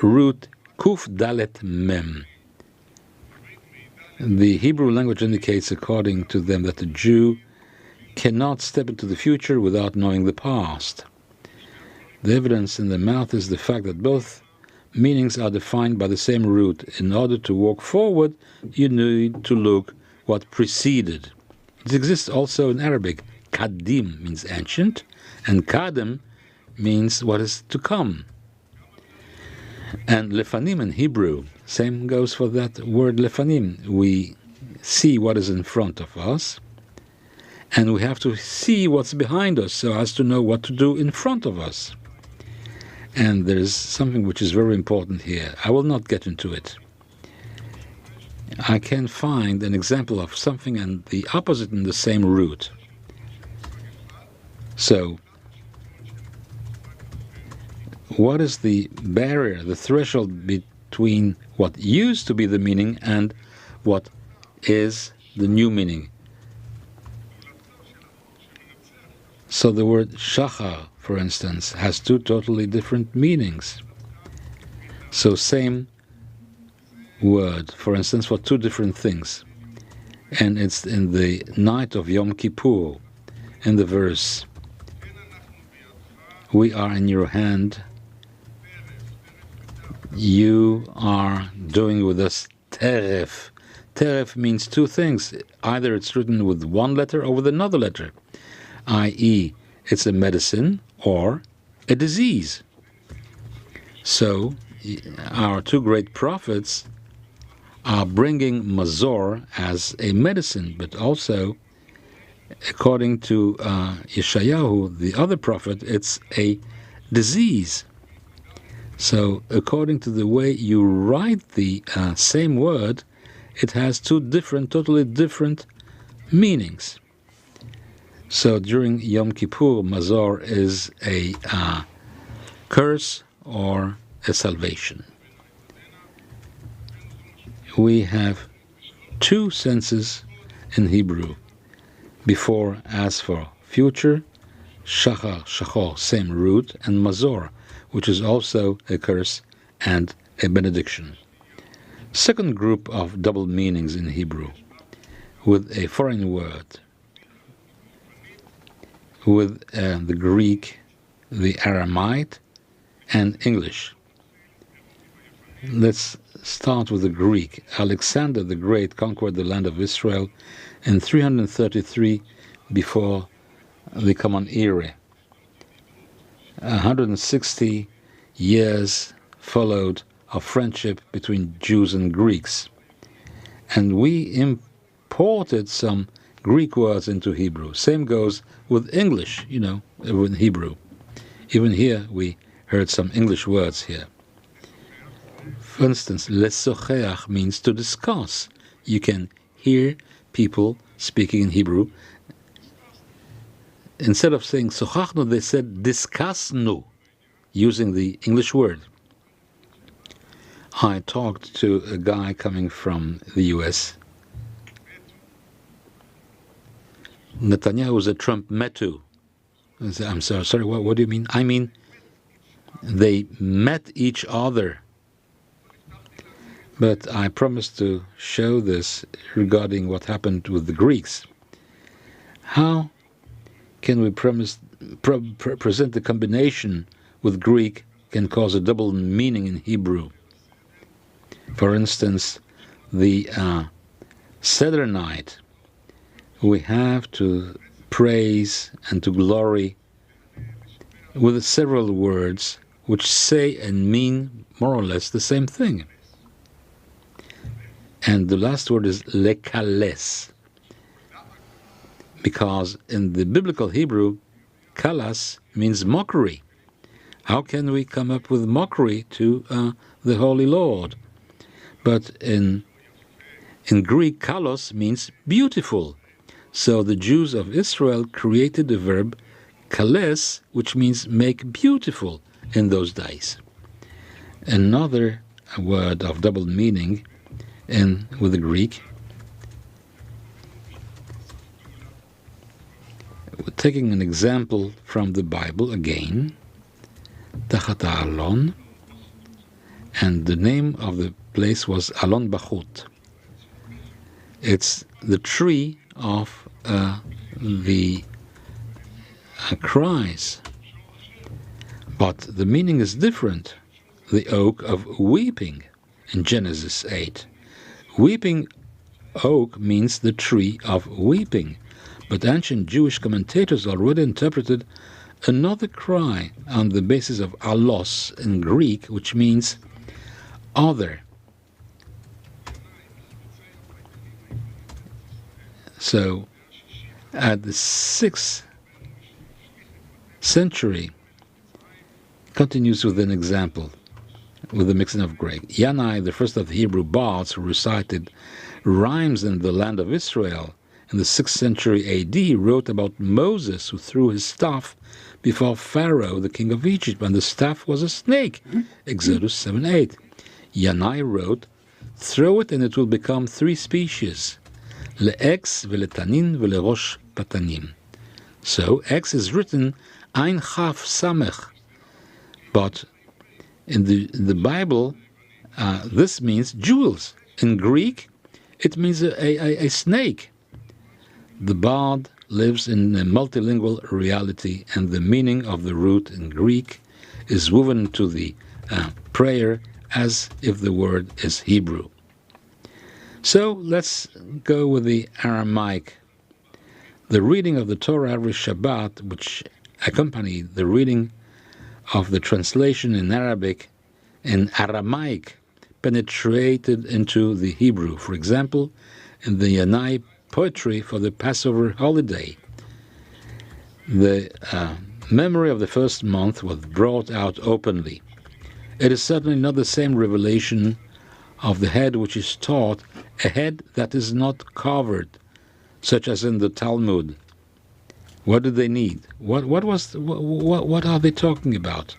root Kuf Dalet Mem. The Hebrew language indicates, according to them, that the Jew cannot step into the future without knowing the past. The evidence in the mouth is the fact that both meanings are defined by the same root. In order to walk forward, you need to look what preceded. It exists also in Arabic. Kadim means ancient, and Kadem means what is to come. And Lefanim in Hebrew, same goes for that word Lefanim. We see what is in front of us, and we have to see what's behind us so as to know what to do in front of us. And there is something which is very important here. I will not get into it. I can find an example of something and the opposite in the same root. So, what is the barrier, the threshold between what used to be the meaning and what is the new meaning? So the word shachar, for instance, has 2 totally different meanings. So same word, for instance, for 2 different things. And it's in the night of Yom Kippur, in the verse, we are in your hand, you are doing with us teref. Teref means 2 things. Either it's written with 1 letter or with another letter, i.e., it's a medicine or a disease. So our 2 great prophets are bringing mazor as a medicine, but also, according to Yeshayahu, the other prophet, it's a disease. So according to the way you write the same word, it has 2 different, totally different meanings. So during Yom Kippur, Mazor is a curse or a salvation. We have two senses in Hebrew. Before, as for future, Shachar, Shachor, same root, and Mazor, which is also a curse and a benediction. Second group of double meanings in Hebrew, with a foreign word, with the Greek, the Aramaic, and English. Let's start with the Greek. Alexander the Great conquered the land of Israel in 333 before the Common Era. 160 years followed of friendship between Jews and Greeks. And we imported some Greek words into Hebrew. Same goes with English, with Hebrew. Even here we heard some English words here. For instance, lesocheach means to discuss. You can hear people speaking in Hebrew. Instead of saying sochachnu, they said discussnu, using the English word. I talked to a guy coming from the US. Netanyahu was a Trump metu. I said, I'm sorry, what do you mean? I mean, they met each other. But I promised to show this regarding what happened with the Greeks. How can we present the combination with Greek can cause a double meaning in Hebrew? For instance, the Seder night, we have to praise and to glory with several words which say and mean more or less the same thing. And the last word is lekales, because in the biblical Hebrew, kalas means mockery. How can we come up with mockery to the Holy Lord? But in Greek, kalos means beautiful. So the Jews of Israel created the verb kales, which means make beautiful in those days. Another word of double meaning with the Greek, taking an example from the Bible again, Tachat Alon, and the name of the place was Alon Bachut. It's the tree of the cries, but the meaning is different. The oak of weeping in Genesis 8. Weeping oak means the tree of weeping, but ancient Jewish commentators already interpreted another cry on the basis of alos in Greek, which means other. So, at the 6th century, continues with an example, with the mixing of Greek. Yanai, the first of the Hebrew bards who recited rhymes in the land of Israel in the 6th century AD, wrote about Moses who threw his staff before Pharaoh, the king of Egypt, and the staff was a snake. Exodus 7:8. Yanai wrote, throw it and it will become 3 species. Le'ex, ve'letanin, ve'lerosh patanim. So, X is written Ein Chaf Samech. But in the Bible, this means jewels. In Greek, it means a snake. The bard lives in a multilingual reality, and the meaning of the root in Greek is woven into the prayer as if the word is Hebrew. So let's go with the Aramaic. The reading of the Torah every Shabbat, which accompanied the reading of the translation in Arabic and Aramaic, penetrated into the Hebrew. For example, in the Yanai poetry for the Passover holiday, the memory of the first month was brought out openly. It is certainly not the same revelation of the head which is taught, a head that is not covered, such as in the Talmud, What do they need? What are they talking about?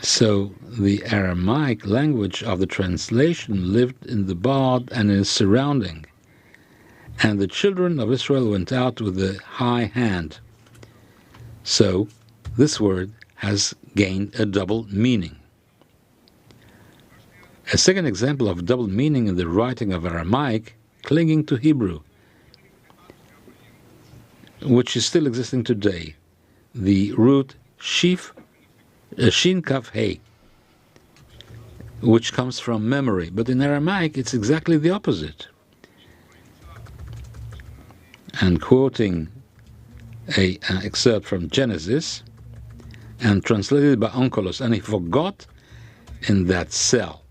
So the Aramaic language of the translation lived in the Bard and in its surrounding. And the children of Israel went out with a high hand. So this word has gained a double meaning. A second example of double meaning in the writing of Aramaic, clinging to Hebrew, which is still existing today, the root shin kaf hey, which comes from memory. But in Aramaic, it's exactly the opposite. And quoting an excerpt from Genesis, and translated by Onkelos, and he forgot in that cell.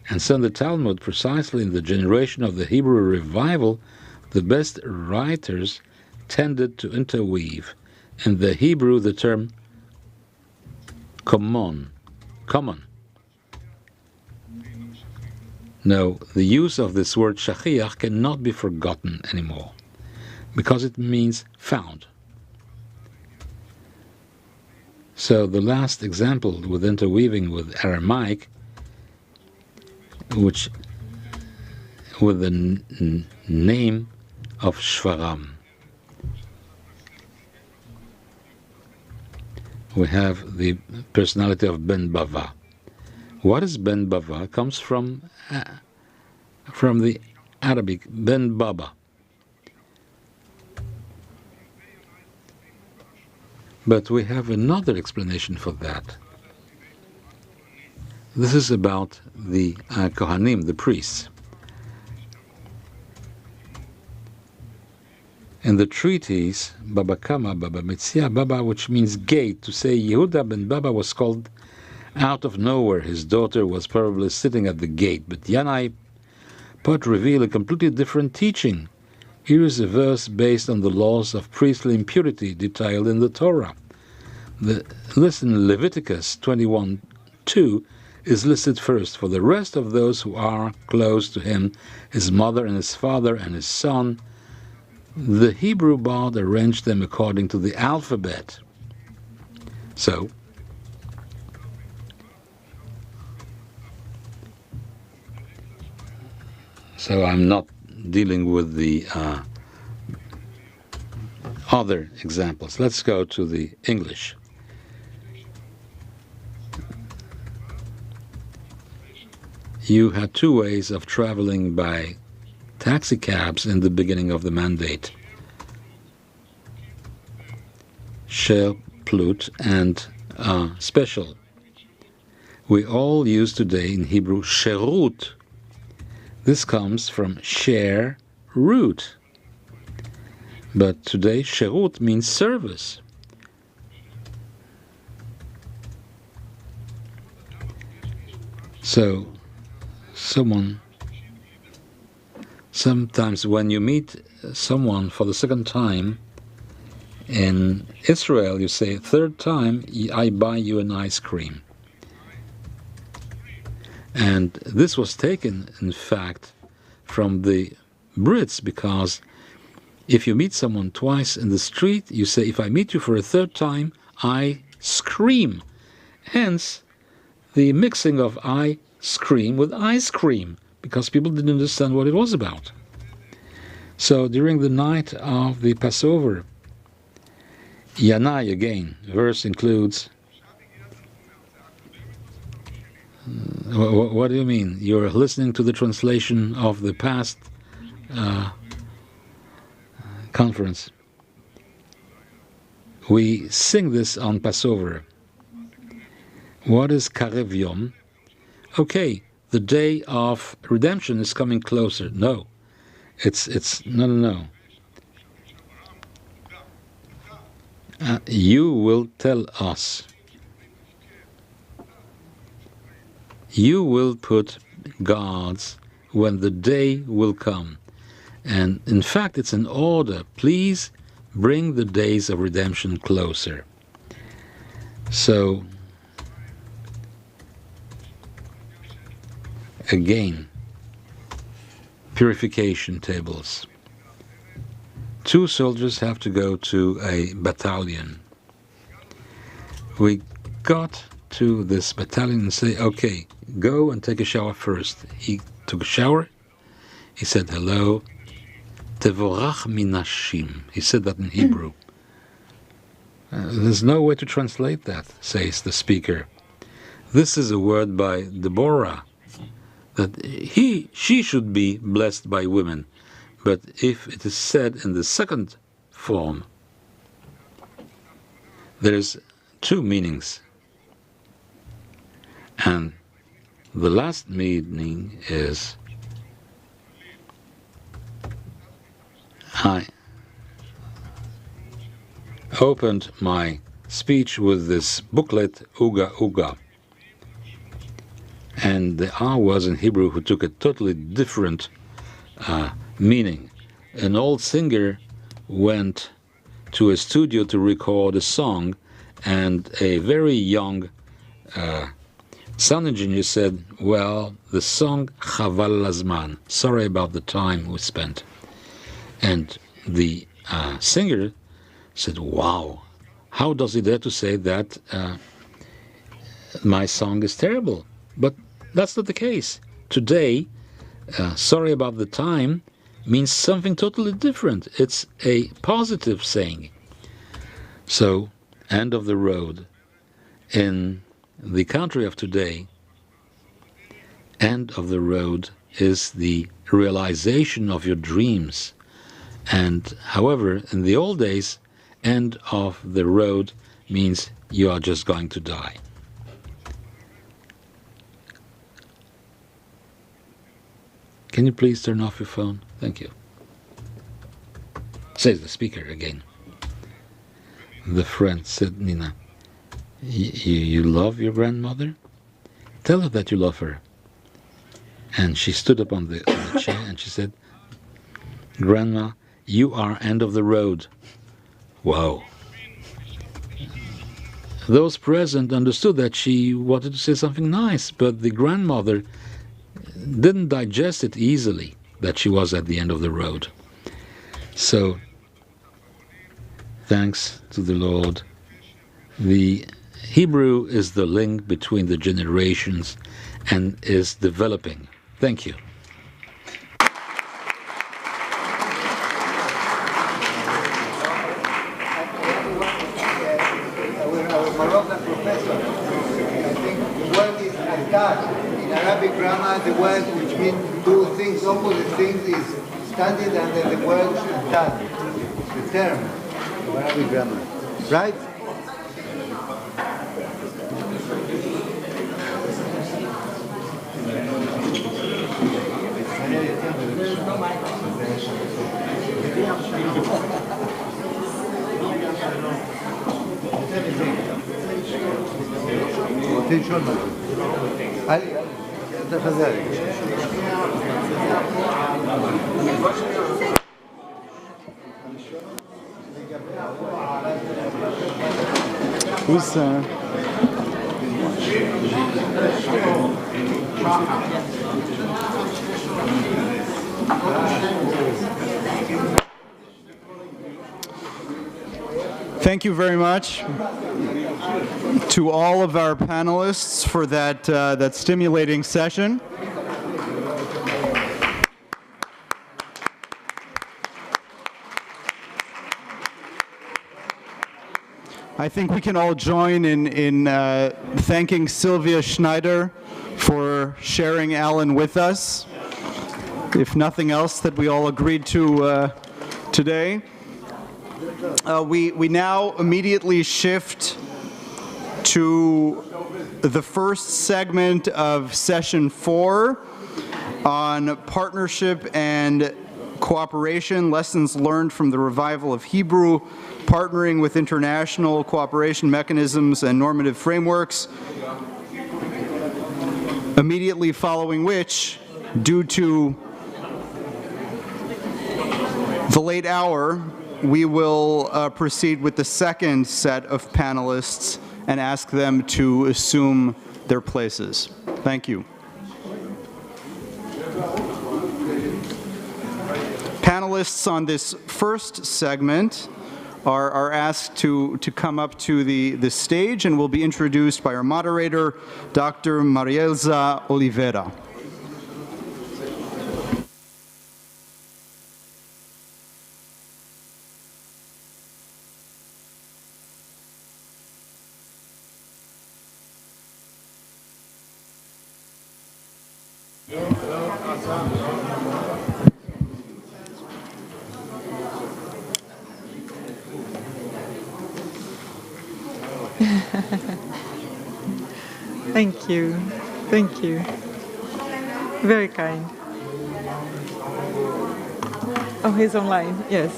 And so in the Talmud, precisely in the generation of the Hebrew revival, the best writers tended to interweave in the Hebrew the term common. No, the use of this word shachiach cannot be forgotten anymore, because it means found. So the last example with interweaving with Aramaic, which with the name of Shvaram. We have the personality of Ben Bava. What is Ben Bava? Comes from the Arabic Ben Baba. But we have another explanation for that. This is about the Kohanim, the priests. In the treatise, Baba Kama, Baba Metzia, Baba, which means gate, to say Yehuda ben Baba was called out of nowhere. His daughter was probably sitting at the gate. But Yanai Pot reveal a completely different teaching. Here is a verse based on the laws of priestly impurity detailed in the Torah. The list in Leviticus 21:2 is listed first. For the rest of those who are close to him, his mother and his father and his son, the Hebrew Bard arranged them according to the alphabet. So I'm not dealing with the other examples. Let's go to the English. You had two ways of traveling by taxi cabs in the beginning of the mandate: Share, Plut, and Special. We all use today in Hebrew Sherut. This comes from share, root. But today Sherut means service. So sometimes when you meet someone for the second time in Israel, you say, third time I buy you an ice cream. And this was taken, in fact, from the Brits, because if you meet someone twice in the street, you say, if I meet you for a third time, I scream. Hence, the mixing of I scream with ice cream, because people didn't understand what it was about. So during the night of the Passover, Yanai again, verse includes, what do you mean? You're listening to the translation of the past conference. We sing this on Passover. What is Karev Yom? Okay, the day of redemption is coming closer. No, it's no. You will tell us. You will put guards when the day will come. And in fact, it's an order. Please bring the days of redemption closer. So, again, purification tables. two soldiers have to go to a battalion. We got to this battalion and say, okay, go and take a shower first. He took a shower. He said, hello, tevorach minashim. He said that in Hebrew. There's no way to translate that, says the speaker. This is a word by Deborah, that she should be blessed by women. But if it is said in the second form, there's two meanings. And the last meaning is, I opened my speech with this booklet, Uga Uga. And the R was in Hebrew who took a totally different meaning. An old singer went to a studio to record a song, and a very young sound engineer said, well, the song Chaval Lazman, sorry about the time we spent. And the singer said, wow, how does he dare to say that my song is terrible? But that's not the case. Today, sorry about the time means something totally different. It's a positive saying. So, end of the road. In the country of today, end of the road is the realization of your dreams. And however, in the old days, end of the road means you are just going to die. Can you please turn off your phone? Thank you. Says the speaker again. The friend said, Nina, you love your grandmother? Tell her that you love her. And she stood up on the chair and she said, Grandma, you are end of the road. Wow. Those present understood that she wanted to say something nice, but the grandmother didn't digest it easily, that she was at the end of the road. So, thanks to the Lord, the Hebrew is the link between the generations and is developing. Thank you. Our Moroccan professor, I think the word is al-taj. In Arabic grammar, the word which means two things, opposite things, is studied under the word al-taj, the term of Arabic grammar. Right? Who's Thank you very much to all of our panelists for that stimulating session. I think we can all join in thanking Sylvia Schneider for sharing Alan with us. If nothing else that we all agreed to today. We now immediately shift to the first segment of session 4 on partnership and cooperation, lessons learned from the revival of Hebrew, partnering with international cooperation mechanisms and normative frameworks. Immediately following which, due to the late hour, we will proceed with the second set of panelists and ask them to assume their places. Thank you. Panelists panelists on this first segment are asked to come up to the stage and will be introduced by our moderator, Dr. Marielza Oliveira. Thank you. Thank you. Very kind. Oh, he's online. Yes.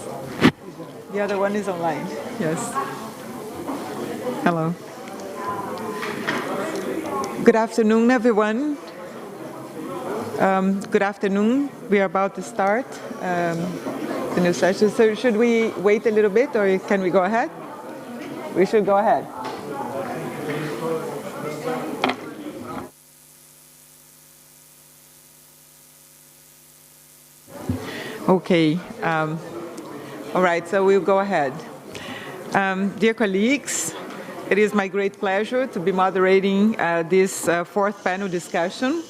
The other one is online. Yes. Hello. Good afternoon, everyone. Good afternoon. We are about to start the new session. So should we wait a little bit or can we go ahead? We should go ahead. Okay. All right, so we'll go ahead. Dear colleagues, it is my great pleasure to be moderating this fourth panel discussion,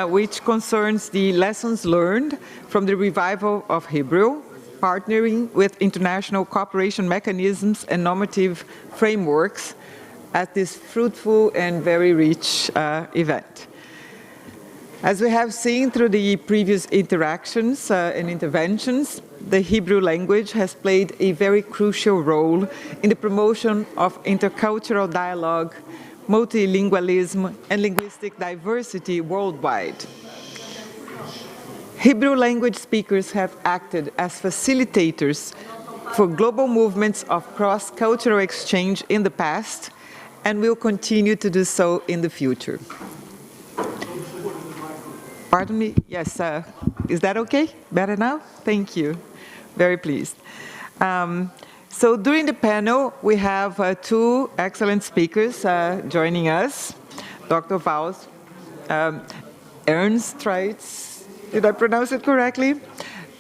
which concerns the lessons learned from the revival of Hebrew, partnering with international cooperation mechanisms and normative frameworks at this fruitful and very rich event. As we have seen through the previous interactions and interventions, the Hebrew language has played a very crucial role in the promotion of intercultural dialogue, multilingualism, and linguistic diversity worldwide. Hebrew language speakers have acted as facilitators for global movements of cross-cultural exchange in the past and will continue to do so in the future. Pardon me? Yes, is that okay? Better now? Thank you. Very pleased. So during the panel, we have two excellent speakers joining us. Dr. Vals Ernstreitz, did I pronounce it correctly?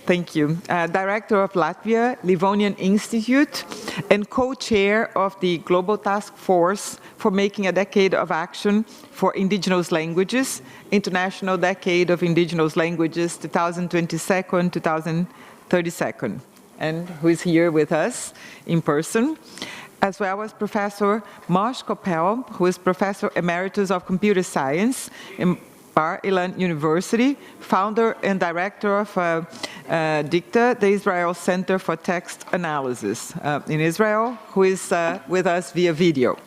Thank you. Director of Latvia Livonian Institute and co-chair of the Global Task Force for Making a Decade of Action for Indigenous Languages, International Decade of Indigenous Languages 2022-2032, and who is here with us in person, as well as Professor Moshe Koppel, who is Professor Emeritus of Computer Science in Bar Ilan University, founder and director of DICTA, the Israel Center for Text Analysis in Israel, who is with us via video.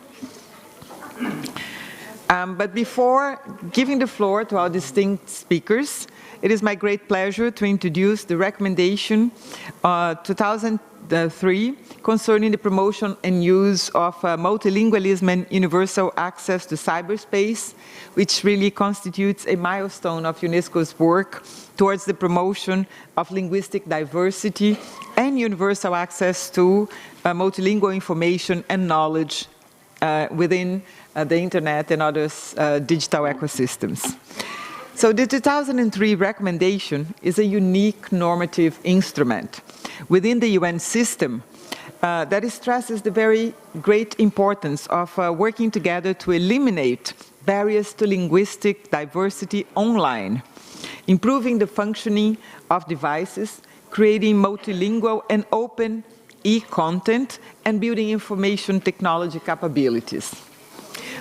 But before giving the floor to our distinct speakers, it is my great pleasure to introduce the recommendation 2003 concerning the promotion and use of multilingualism and universal access to cyberspace, which really constitutes a milestone of UNESCO's work towards the promotion of linguistic diversity and universal access to multilingual information and knowledge within the internet and other digital ecosystems. So the 2003 recommendation is a unique normative instrument within the UN system that stresses the very great importance of working together to eliminate barriers to linguistic diversity online, improving the functioning of devices, creating multilingual and open e-content, and building information technology capabilities.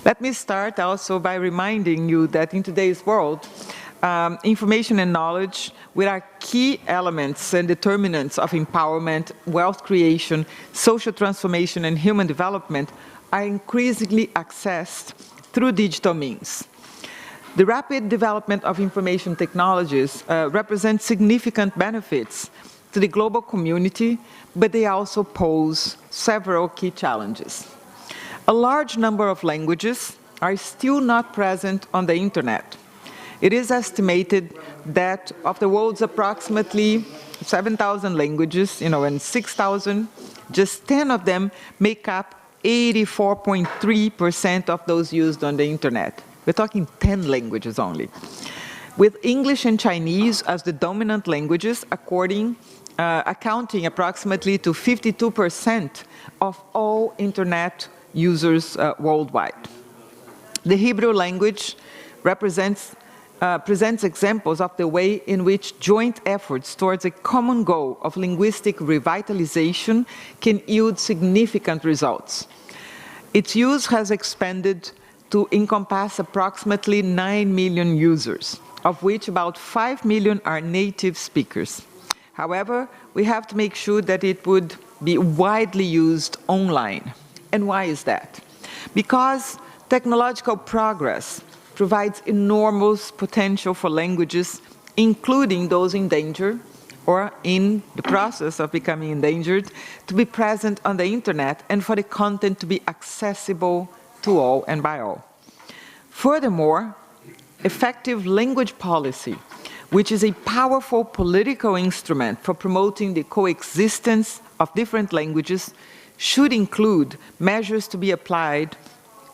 Let me start also by reminding you that in today's world, information and knowledge, which are key elements and determinants of empowerment, wealth creation, social transformation, and human development, are increasingly accessed through digital means. The rapid development of information technologies represents significant benefits to the global community, but they also pose several key challenges. A large number of languages are still not present on the internet. It is estimated that of the world's approximately 7,000 languages, and 6,000, just 10 of them make up 84.3% of those used on the internet. We're talking 10 languages only. With English and Chinese as the dominant languages, according accounting approximately to 52% of all internet users worldwide. The Hebrew language presents examples of the way in which joint efforts towards a common goal of linguistic revitalization can yield significant results. Its use has expanded to encompass approximately 9 million users, of which about 5 million are native speakers. However, we have to make sure that it would be widely used online. And why is that? Because technological progress provides enormous potential for languages, including those in danger or in the process of becoming endangered, to be present on the internet and for the content to be accessible to all and by all. Furthermore, effective language policy, which is a powerful political instrument for promoting the coexistence of different languages, should include measures to be applied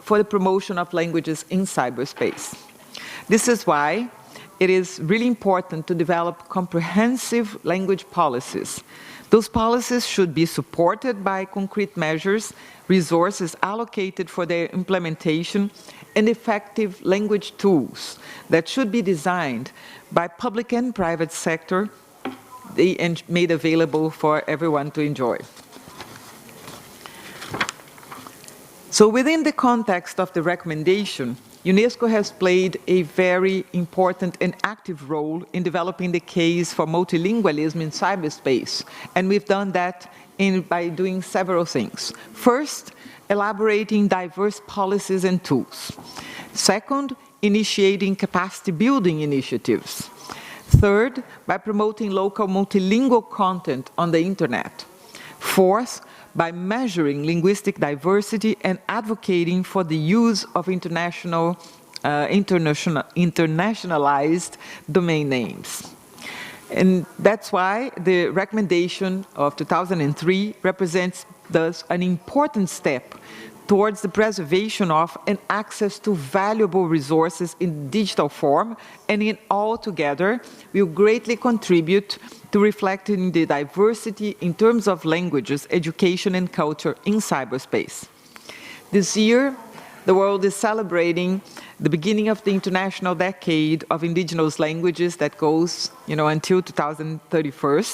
for the promotion of languages in cyberspace. This is why it is really important to develop comprehensive language policies. Those policies should be supported by concrete measures, resources allocated for their implementation, and effective language tools that should be designed by public and private sector and made available for everyone to enjoy. So within the context of the recommendation, UNESCO has played a very important and active role in developing the case for multilingualism in cyberspace. And we've done that by doing several things. First, elaborating diverse policies and tools. Second, initiating capacity building initiatives. Third, by promoting local multilingual content on the internet. Fourth, by measuring linguistic diversity and advocating for the use of internationalized domain names. And that's why the recommendation of 2003 represents thus an important step towards the preservation of and access to valuable resources in digital form, and in all together will greatly contribute to reflecting the diversity in terms of languages, education, and culture in cyberspace. This year, the world is celebrating the beginning of the International Decade of Indigenous Languages that goes, until 2031,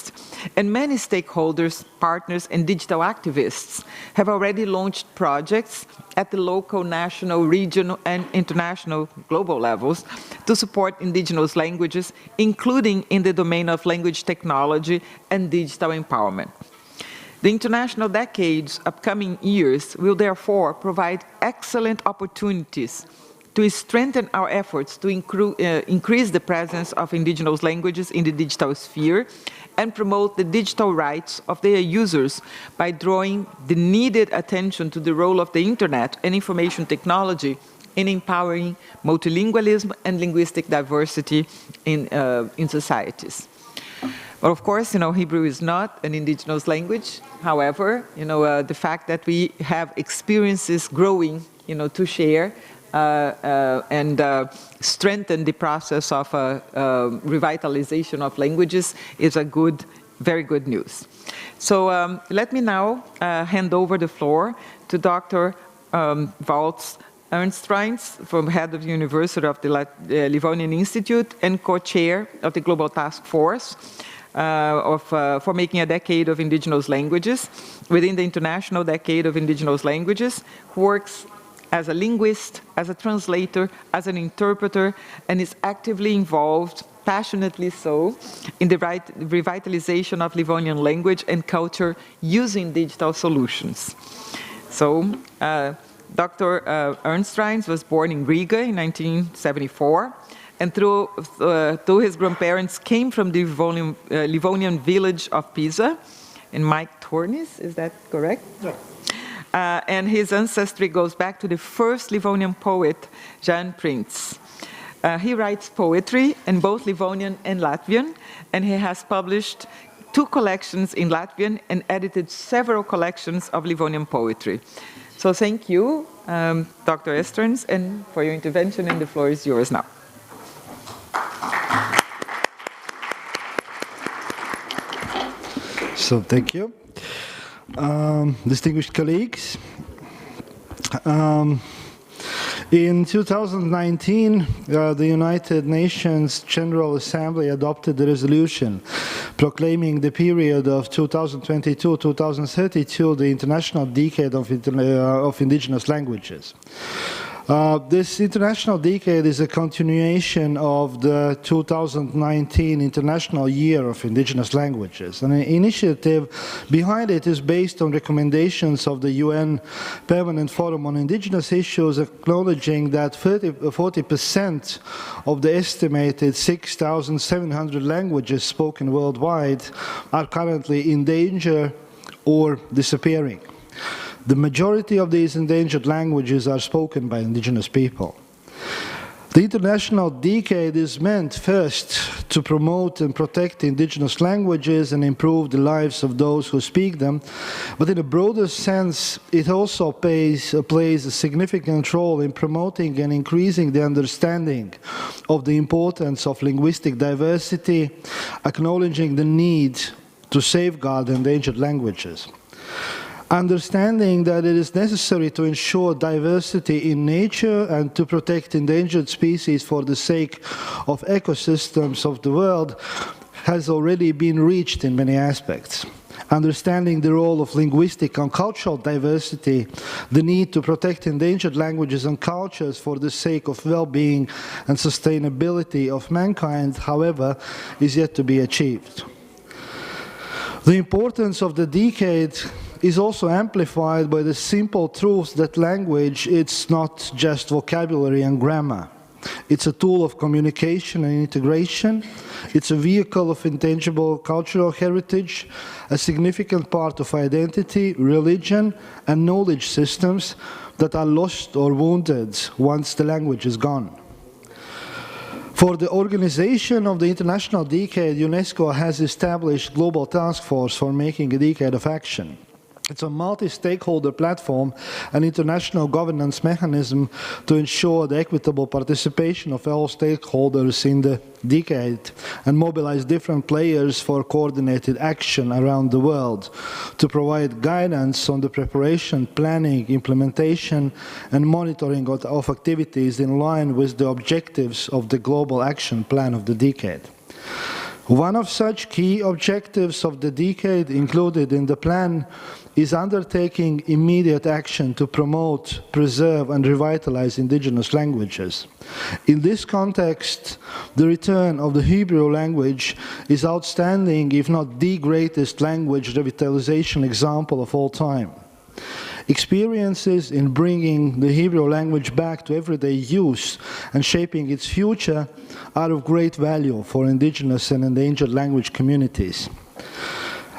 and many stakeholders, partners, and digital activists have already launched projects at the local, national, regional, and international global levels to support indigenous languages, including in the domain of language technology and digital empowerment. The International Decade's upcoming years will therefore provide excellent opportunities to strengthen our efforts to increase the presence of indigenous languages in the digital sphere and promote the digital rights of their users by drawing the needed attention to the role of the internet and information technology in empowering multilingualism and linguistic diversity in societies. But of course, Hebrew is not an indigenous language. However, the fact that we have experiences growing, to share and strengthen the process of revitalization of languages is very good news. So let me now hand over the floor to Dr. Waltz Ernstreins, head of the University of the Livonian Institute and co-chair of the Global Task Force for making a decade of indigenous languages within the International Decade of Indigenous Languages, who works as a linguist, as a translator, as an interpreter, and is actively involved, passionately so, in the revitalization of Livonian language and culture using digital solutions. So, Dr. Ernstreins was born in Riga in 1974, and through his grandparents came from the Livonian village of Pisa, in Mike Tornis, is that correct? Yeah. And his ancestry goes back to the first Livonian poet, Jan Prince. He writes poetry in both Livonian and Latvian, and he has published 2 collections in Latvian and edited several collections of Livonian poetry. So thank you, Dr. Ernstreins, and for your intervention, and the floor is yours now. So thank you. Distinguished colleagues, in 2019, the United Nations General Assembly adopted a resolution proclaiming the period of 2022-2032 the International Decade of Indigenous Languages. This International Decade is a continuation of the 2019 International Year of Indigenous Languages. And an initiative behind it is based on recommendations of the UN Permanent Forum on Indigenous Issues, acknowledging that 40% of the estimated 6,700 languages spoken worldwide are currently in danger or disappearing. The majority of these endangered languages are spoken by indigenous people. The International Decade is meant first to promote and protect indigenous languages and improve the lives of those who speak them, but in a broader sense, it also plays a significant role in promoting and increasing the understanding of the importance of linguistic diversity, acknowledging the need to safeguard endangered languages. Understanding that it is necessary to ensure diversity in nature and to protect endangered species for the sake of ecosystems of the world has already been reached in many aspects. Understanding the role of linguistic and cultural diversity, the need to protect endangered languages and cultures for the sake of well-being and sustainability of mankind, however, is yet to be achieved. The importance of the decade is also amplified by the simple truth that language, it's not just vocabulary and grammar. It's a tool of communication and integration. It's a vehicle of intangible cultural heritage, a significant part of identity, religion, and knowledge systems that are lost or wounded once the language is gone. For the organization of the International Decade, UNESCO has established a global task force for making a decade of action. It's a multi-stakeholder platform, an international governance mechanism to ensure the equitable participation of all stakeholders in the decade and mobilize different players for coordinated action around the world to provide guidance on the preparation, planning, implementation, and monitoring of activities in line with the objectives of the Global Action Plan of the decade. One of such key objectives of the decade included in the plan is undertaking immediate action to promote, preserve, and revitalize indigenous languages. In this context, the return of the Hebrew language is outstanding, if not the greatest language revitalization example of all time. Experiences in bringing the Hebrew language back to everyday use and shaping its future are of great value for indigenous and endangered language communities.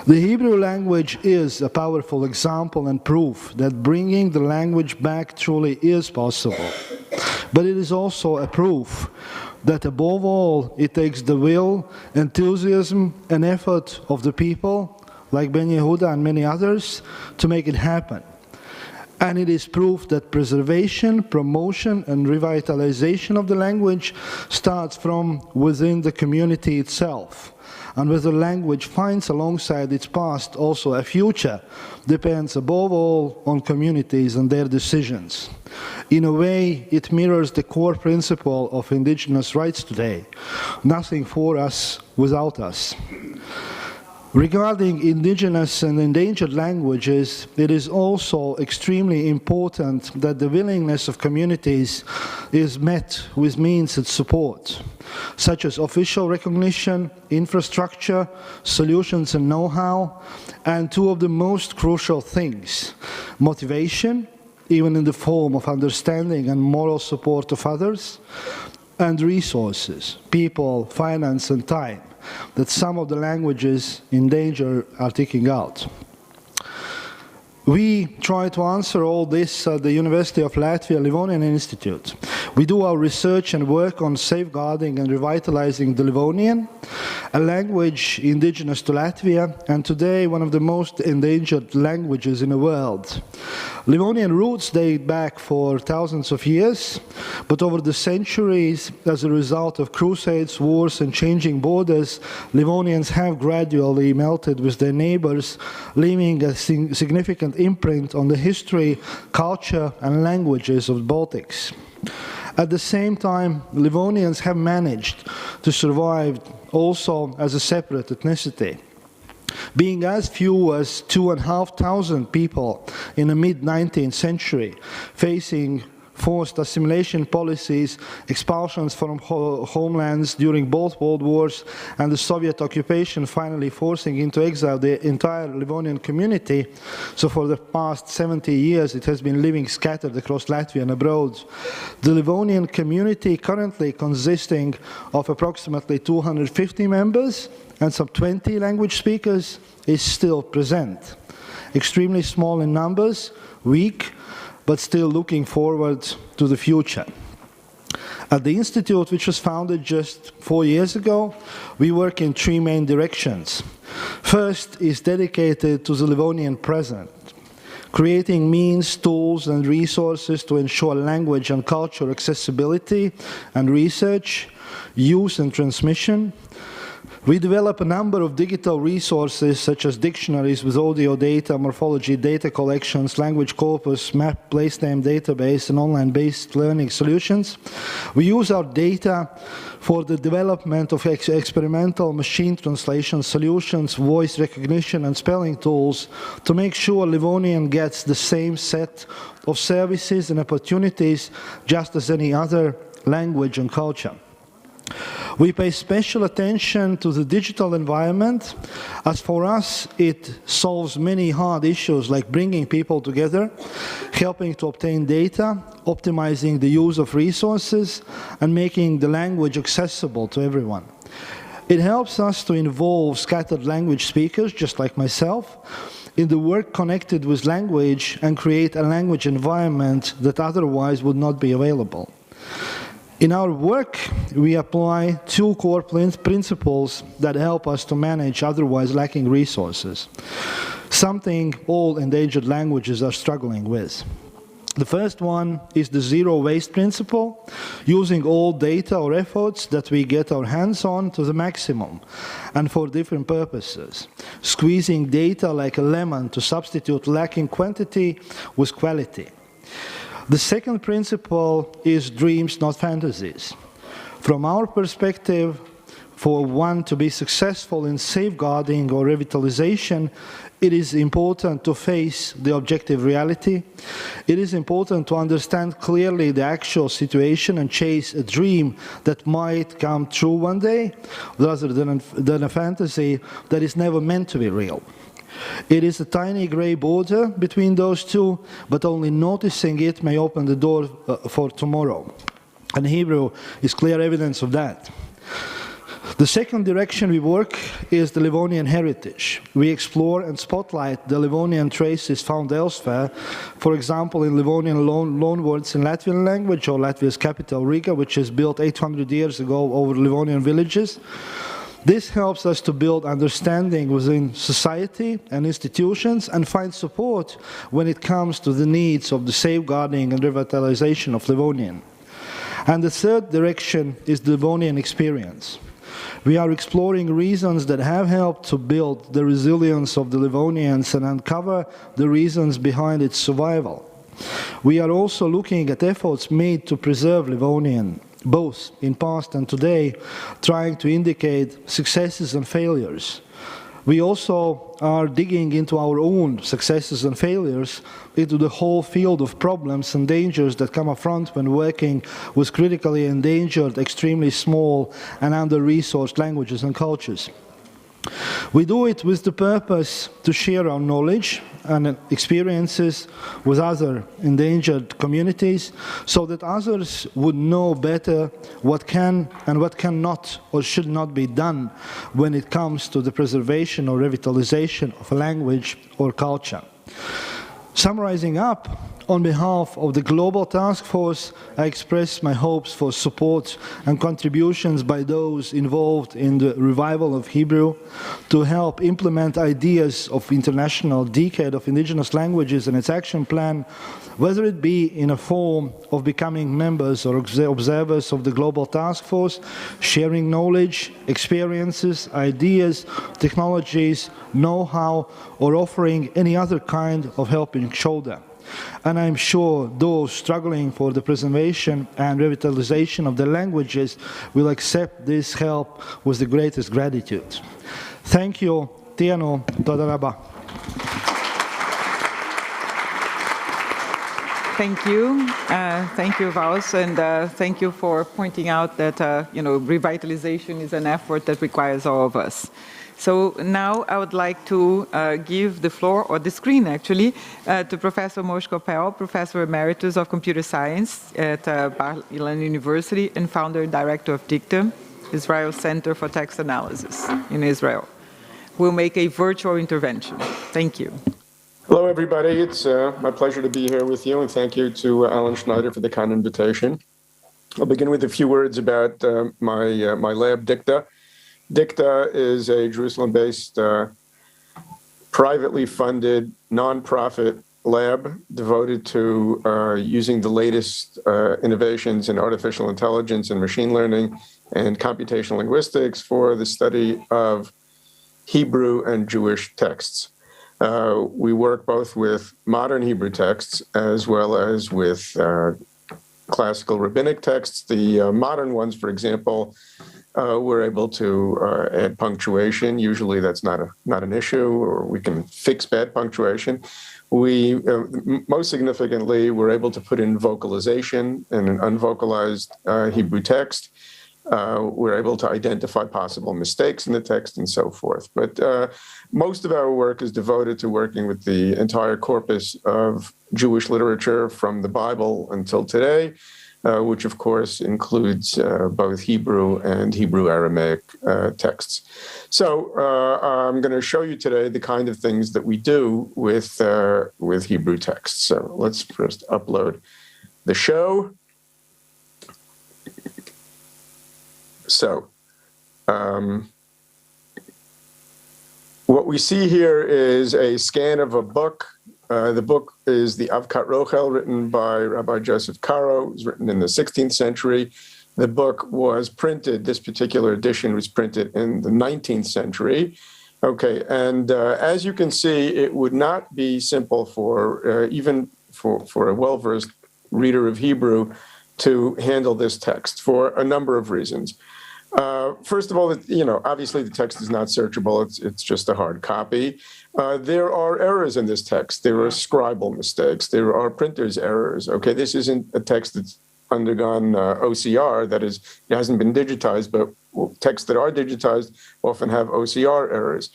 The Hebrew language is a powerful example and proof that bringing the language back truly is possible. But it is also a proof that above all, it takes the will, enthusiasm, and effort of the people, like Ben Yehuda and many others, to make it happen. And it is proof that preservation, promotion, and revitalization of the language starts from within the community itself. And whether language finds alongside its past also a future depends above all on communities and their decisions. In a way, it mirrors the core principle of indigenous rights today: nothing for us without us. Regarding indigenous and endangered languages, it is also extremely important that the willingness of communities is met with means and support, such as official recognition, infrastructure, solutions and know-how, and two of the most crucial things: motivation, even in the form of understanding and moral support of others, and resources, people, finance, and time, that some of the languages in danger are taking out. We try to answer all this at the University of Latvia Livonian Institute. We do our research and work on safeguarding and revitalizing the Livonian, a language indigenous to Latvia, and today one of the most endangered languages in the world. Livonian roots date back for thousands of years, but over the centuries, as a result of crusades, wars, and changing borders, Livonians have gradually melted with their neighbors, leaving a significant imprint on the history, culture, and languages of the Baltics. At the same time, Livonians have managed to survive also as a separate ethnicity. Being as few as 2,500 people in the mid-19th century, facing forced assimilation policies, expulsions from homelands during both World Wars, and the Soviet occupation finally forcing into exile the entire Livonian community. So for the past 70 years, it has been living scattered across Latvia and abroad. The Livonian community, currently consisting of approximately 250 members and some 20 language speakers, is still present. Extremely small in numbers, weak, but still looking forward to the future. At the Institute, which was founded just 4 years ago, we work in three main directions. First is dedicated to the Livonian present, creating means, tools, and resources to ensure language and culture accessibility and research, use and transmission. We develop a number of digital resources such as dictionaries with audio data, morphology, data collections, language corpus, map, place name database, and online-based learning solutions. We use our data for the development of experimental machine translation solutions, voice recognition, and spelling tools to make sure Livonian gets the same set of services and opportunities just as any other language and culture. We pay special attention to the digital environment, as for us it solves many hard issues like bringing people together, helping to obtain data, optimizing the use of resources, and making the language accessible to everyone. It helps us to involve scattered language speakers, just like myself, in the work connected with language and create a language environment that otherwise would not be available. In our work, we apply two core principles that help us to manage otherwise lacking resources, something all endangered languages are struggling with. The first one is the zero waste principle, using all data or efforts that we get our hands on to the maximum and for different purposes, squeezing data like a lemon to substitute lacking quantity with quality. The second principle is dreams, not fantasies. From our perspective, for one to be successful in safeguarding or revitalization, it is important to face the objective reality. It is important to understand clearly the actual situation and chase a dream that might come true one day, rather than a fantasy that is never meant to be real. It is a tiny gray border between those two, but only noticing it may open the door for tomorrow. And Hebrew is clear evidence of that. The second direction we work is the Livonian heritage. We explore and spotlight the Livonian traces found elsewhere, for example, in Livonian loanwords in Latvian language, or Latvia's capital, Riga, which is built 800 years ago over Livonian villages. This helps us to build understanding within society and institutions and find support when it comes to the needs of the safeguarding and revitalization of Livonian. And the third direction is the Livonian experience. We are exploring reasons that have helped to build the resilience of the Livonians and uncover the reasons behind its survival. We are also looking at efforts made to preserve Livonian, both in past and today, trying to indicate successes and failures. We also are digging into our own successes and failures, into the whole field of problems and dangers that come up front when working with critically endangered, extremely small and under-resourced languages and cultures. We do it with the purpose to share our knowledge and experiences with other endangered communities so that others would know better what can and what cannot or should not be done when it comes to the preservation or revitalization of a language or culture. Summarizing up, On behalf of the Global Task Force, I express my hopes for support and contributions by those involved in the revival of Hebrew to help implement ideas of International Decade of Indigenous Languages and its action plan, whether it be in a form of becoming members or observers of the Global Task Force, sharing knowledge, experiences, ideas, technologies, know-how, or offering any other kind of helping shoulder. And I'm sure those struggling for the preservation and revitalization of the languages will accept this help with the greatest gratitude. Thank you. Tiano, toda raba. Thank you. Thank you, Vaus, and thank you for pointing out that revitalization is an effort that requires all of us. So now I would like to give the floor, or the screen actually, to Professor Moshe Koppel, Professor Emeritus of Computer Science at Bar-Ilan University and founder director of Dicta, Israel Center for Text Analysis in Israel, who will make a virtual intervention. Thank you. Hello, everybody. It's my pleasure to be here with you, and thank you to Alan Schneider for the kind invitation. I'll begin with a few words about my lab, Dicta. Dicta is a Jerusalem-based, privately funded, nonprofit lab devoted to using the latest innovations in artificial intelligence and machine learning and computational linguistics for the study of Hebrew and Jewish texts. We work both with modern Hebrew texts as well as with classical rabbinic texts. The modern ones, for example, we're able to add punctuation. Usually that's not an issue, or we can fix bad punctuation. We, most significantly, we're able to put in vocalization in an unvocalized Hebrew text. We're able to identify possible mistakes in the text and so forth. But most of our work is devoted to working with the entire corpus of Jewish literature from the Bible until today, which of course includes both Hebrew and Hebrew Aramaic texts. So I'm going to show you today the kind of things that we do with Hebrew texts. So let's first upload the show. So what we see here is a scan of a book. The book is the Avkat Rochel, written by Rabbi Joseph Caro. It was written in the 16th century. The book was printed, this particular edition was printed in the 19th century. Okay, and as you can see, it would not be simple for even for a well-versed reader of Hebrew to handle this text for a number of reasons. First of all, obviously the text is not searchable. It's just a hard copy. There are errors in this text. There are scribal mistakes. There are printer's errors. Okay, this isn't a text that's undergone OCR. That is, it hasn't been digitized, but texts that are digitized often have OCR errors.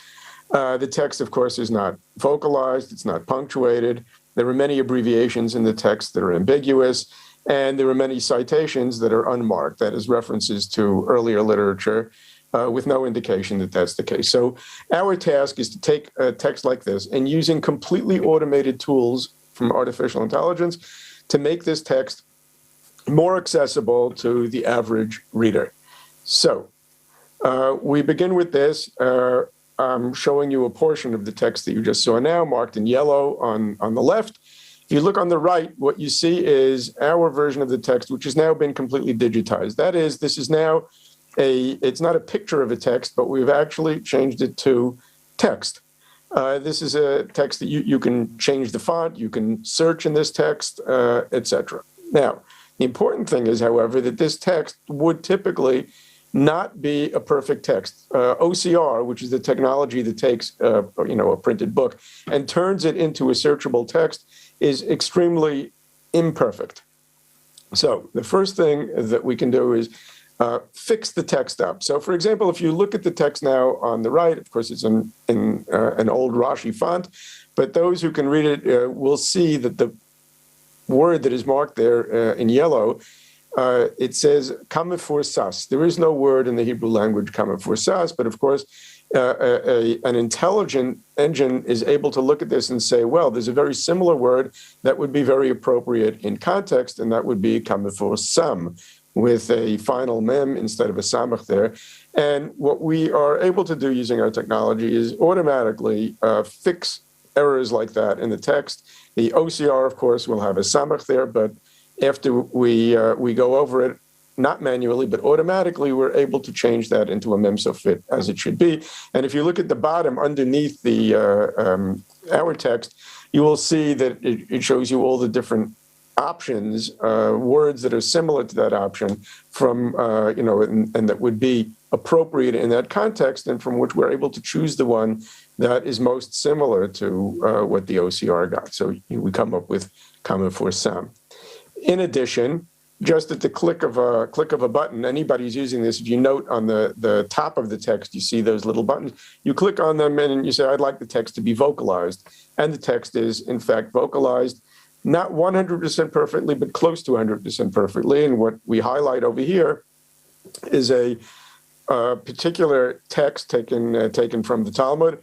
The text, of course, is not vocalized. It's not punctuated. There are many abbreviations in the text that are ambiguous. And there are many citations that are unmarked, that is, references to earlier literature with no indication that that's the case. So our task is to take a text like this and using completely automated tools from artificial intelligence to make this text more accessible to the average reader. So we begin with this. I'm showing you a portion of the text that you just saw now, marked in yellow on the left. If you look on the right, what you see is our version of the text, which has now been completely digitized. That is, this is now it's not a picture of a text, but we've actually changed it to text. This is a text that you can change the font, you can search in this text, etc. Now, the important thing is, however, that this text would typically not be a perfect text. OCR, which is the technology that takes a printed book and turns it into a searchable text, is extremely imperfect. So the first thing that we can do is fix the text up. So for example, if you look at the text now on the right, of course it's in an old Rashi font, but those who can read it will see that the word that is marked there in yellow it says kamefur sas. There is no word in the Hebrew language kamefur sas, but of course, an intelligent engine is able to look at this and say, well, there's a very similar word that would be very appropriate in context, and that would be kamefur sam, with a final mem instead of a samach there. And what we are able to do using our technology is automatically fix errors like that in the text. The OCR, of course, will have a samach there, but after we go over it, not manually, but automatically, we're able to change that into a mem sofit as it should be. And if you look at the bottom underneath the our text, you will see that it shows you all the different options, words that are similar to that option from, and that would be appropriate in that context, and from which we're able to choose the one that is most similar to what the OCR got. So we come up with kamefur sam. In addition, just at the click of a button, anybody who's using this, if you note on the top of the text, you see those little buttons. You click on them and you say, I'd like the text to be vocalized. And the text is, in fact, vocalized, not 100% perfectly, but close to 100% perfectly. And what we highlight over here is a particular text taken from the Talmud,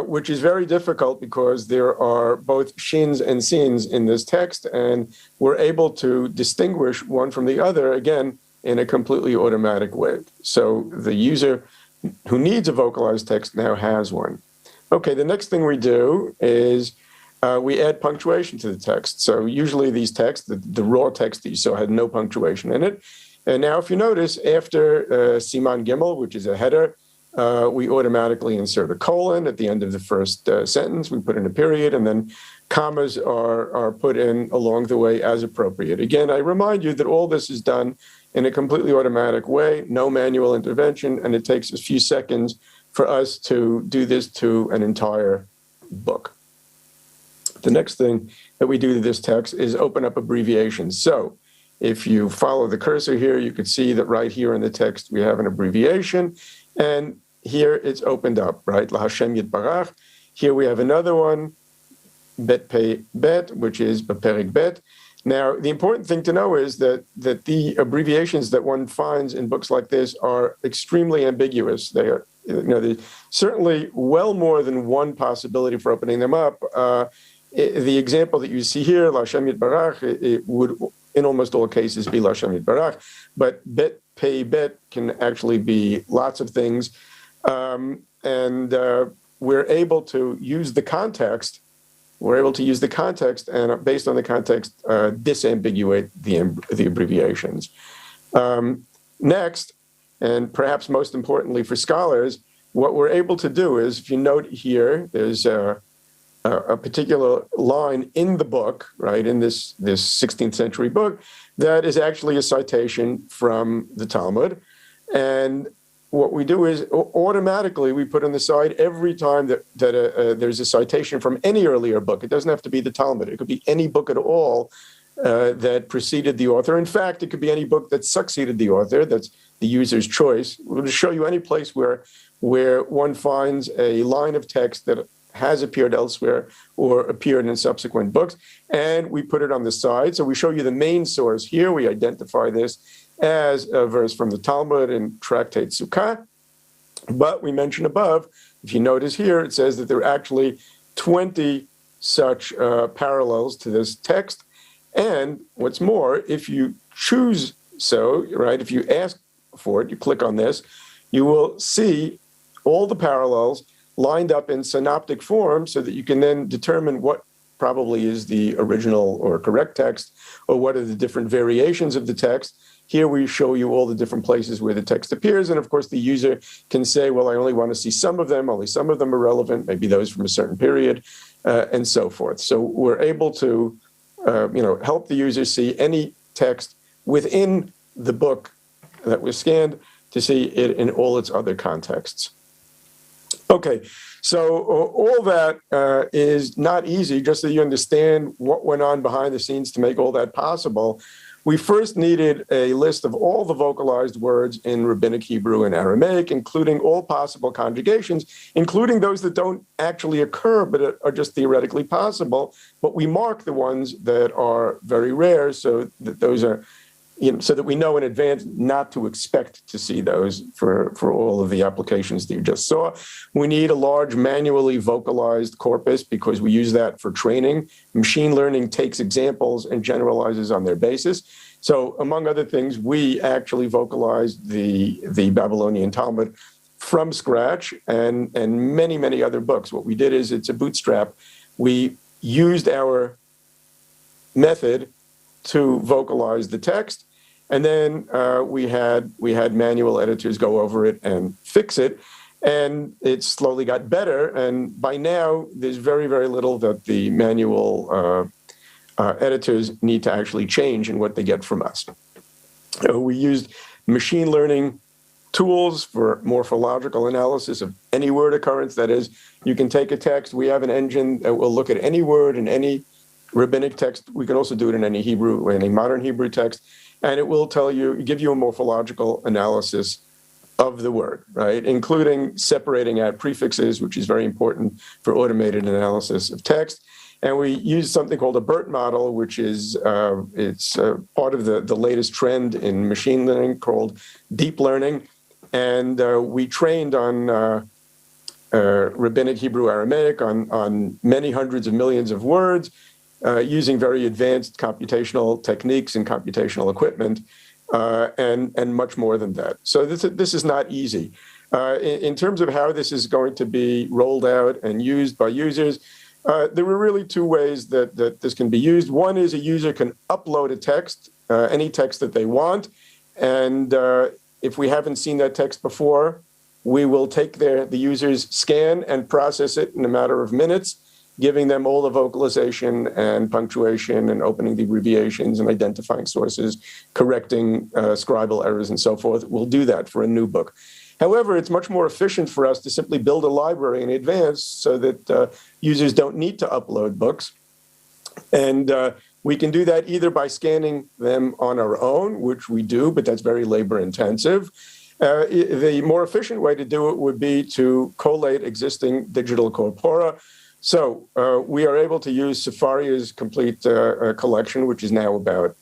which is very difficult because there are both shins and sins in this text, and we're able to distinguish one from the other, again, in a completely automatic way. So the user who needs a vocalized text now has one. Okay, the next thing we do is we add punctuation to the text. So usually these texts, the raw text that you saw had no punctuation in it. And now if you notice, after Siman Gimel, which is a header, we automatically insert a colon at the end of the first sentence. We put in a period, and then commas are put in along the way as appropriate. Again, I remind you that all this is done in a completely automatic way, no manual intervention, and it takes a few seconds for us to do this to an entire book. The next thing that we do to this text is open up abbreviations. So if you follow the cursor here, you can see that right here in the text, we have an abbreviation. And here it's opened up, right? LaHashem Yitbarach. Here we have another one, Bet Pei Bet, which is Beperik Bet. Now, the important thing to know is that the abbreviations that one finds in books like this are extremely ambiguous. They are, there's certainly well more than one possibility for opening them up. The example that you see here, LaHashem Yitbarach, it would in almost all cases be LaHashem Yitbarach, but Bet Pei Bet can actually be lots of things. And we're able to use the context. We're able to use the context and, based on the context, disambiguate the abbreviations. Next, and perhaps most importantly for scholars, what we're able to do is, if you note here, there's a particular line in the book, right, in this 16th century book, that is actually a citation from the Talmud. And what we do is automatically we put on the side every time that there's a citation from any earlier book. It doesn't have to be the Talmud. It could be any book at all that preceded the author. In fact, it could be any book that succeeded the author. That's the user's choice. We'll just show you any place where one finds a line of text that has appeared elsewhere or appeared in subsequent books, and we put it on the side. So we show you the main source here. We identify this as a verse from the Talmud in Tractate Sukkah. But we mentioned above, if you notice here, it says that there are actually 20 such parallels to this text. And what's more, if you choose so, right, if you ask for it, you click on this, you will see all the parallels lined up in synoptic form so that you can then determine what probably is the original or correct text, or what are the different variations of the text. Here we show you all the different places where the text appears. And of course, the user can say, well, I only want to see some of them, only some of them are relevant, maybe those from a certain period, and so forth. So we're able to help the user see any text within the book that was scanned to see it in all its other contexts. Okay, so all that is not easy, just so you understand what went on behind the scenes to make all that possible. We first needed a list of all the vocalized words in Rabbinic Hebrew and Aramaic, including all possible conjugations, including those that don't actually occur but are just theoretically possible. But we mark the ones that are very rare, so that those are so that we know in advance not to expect to see those for all of the applications that you just saw. We need a large manually vocalized corpus because we use that for training. Machine learning takes examples and generalizes on their basis. So among other things, we actually vocalized the Babylonian Talmud from scratch and many, many other books. What we did is it's a bootstrap. We used our method to vocalize the text, and then we had manual editors go over it and fix it, and it slowly got better. And by now, there's very, very little that the manual editors need to actually change in what they get from us. We used machine learning tools for morphological analysis of any word occurrence. That is, you can take a text. We have an engine that will look at any word in any rabbinic text. We can also do it in any Hebrew, any modern Hebrew text, and it will give you a morphological analysis of the word, right? Including separating out prefixes, which is very important for automated analysis of text. And we use something called a BERT model, which is part of the latest trend in machine learning called deep learning. And we trained on rabbinic Hebrew Aramaic on many hundreds of millions of words, using very advanced computational techniques and computational equipment, and much more than that. So this is not easy. In terms of how this is going to be rolled out and used by users, there were really two ways that this can be used. One is a user can upload a text, any text that they want, and if we haven't seen that text before, we will take the user's scan and process it in a matter of minutes, giving them all the vocalization and punctuation and opening the abbreviations and identifying sources, correcting scribal errors and so forth. We'll do that for a new book. However, it's much more efficient for us to simply build a library in advance so that users don't need to upload books. And we can do that either by scanning them on our own, which we do, but that's very labor intensive. The more efficient way to do it would be to collate existing digital corpora. So we are able to use Safaria's complete collection, which is now about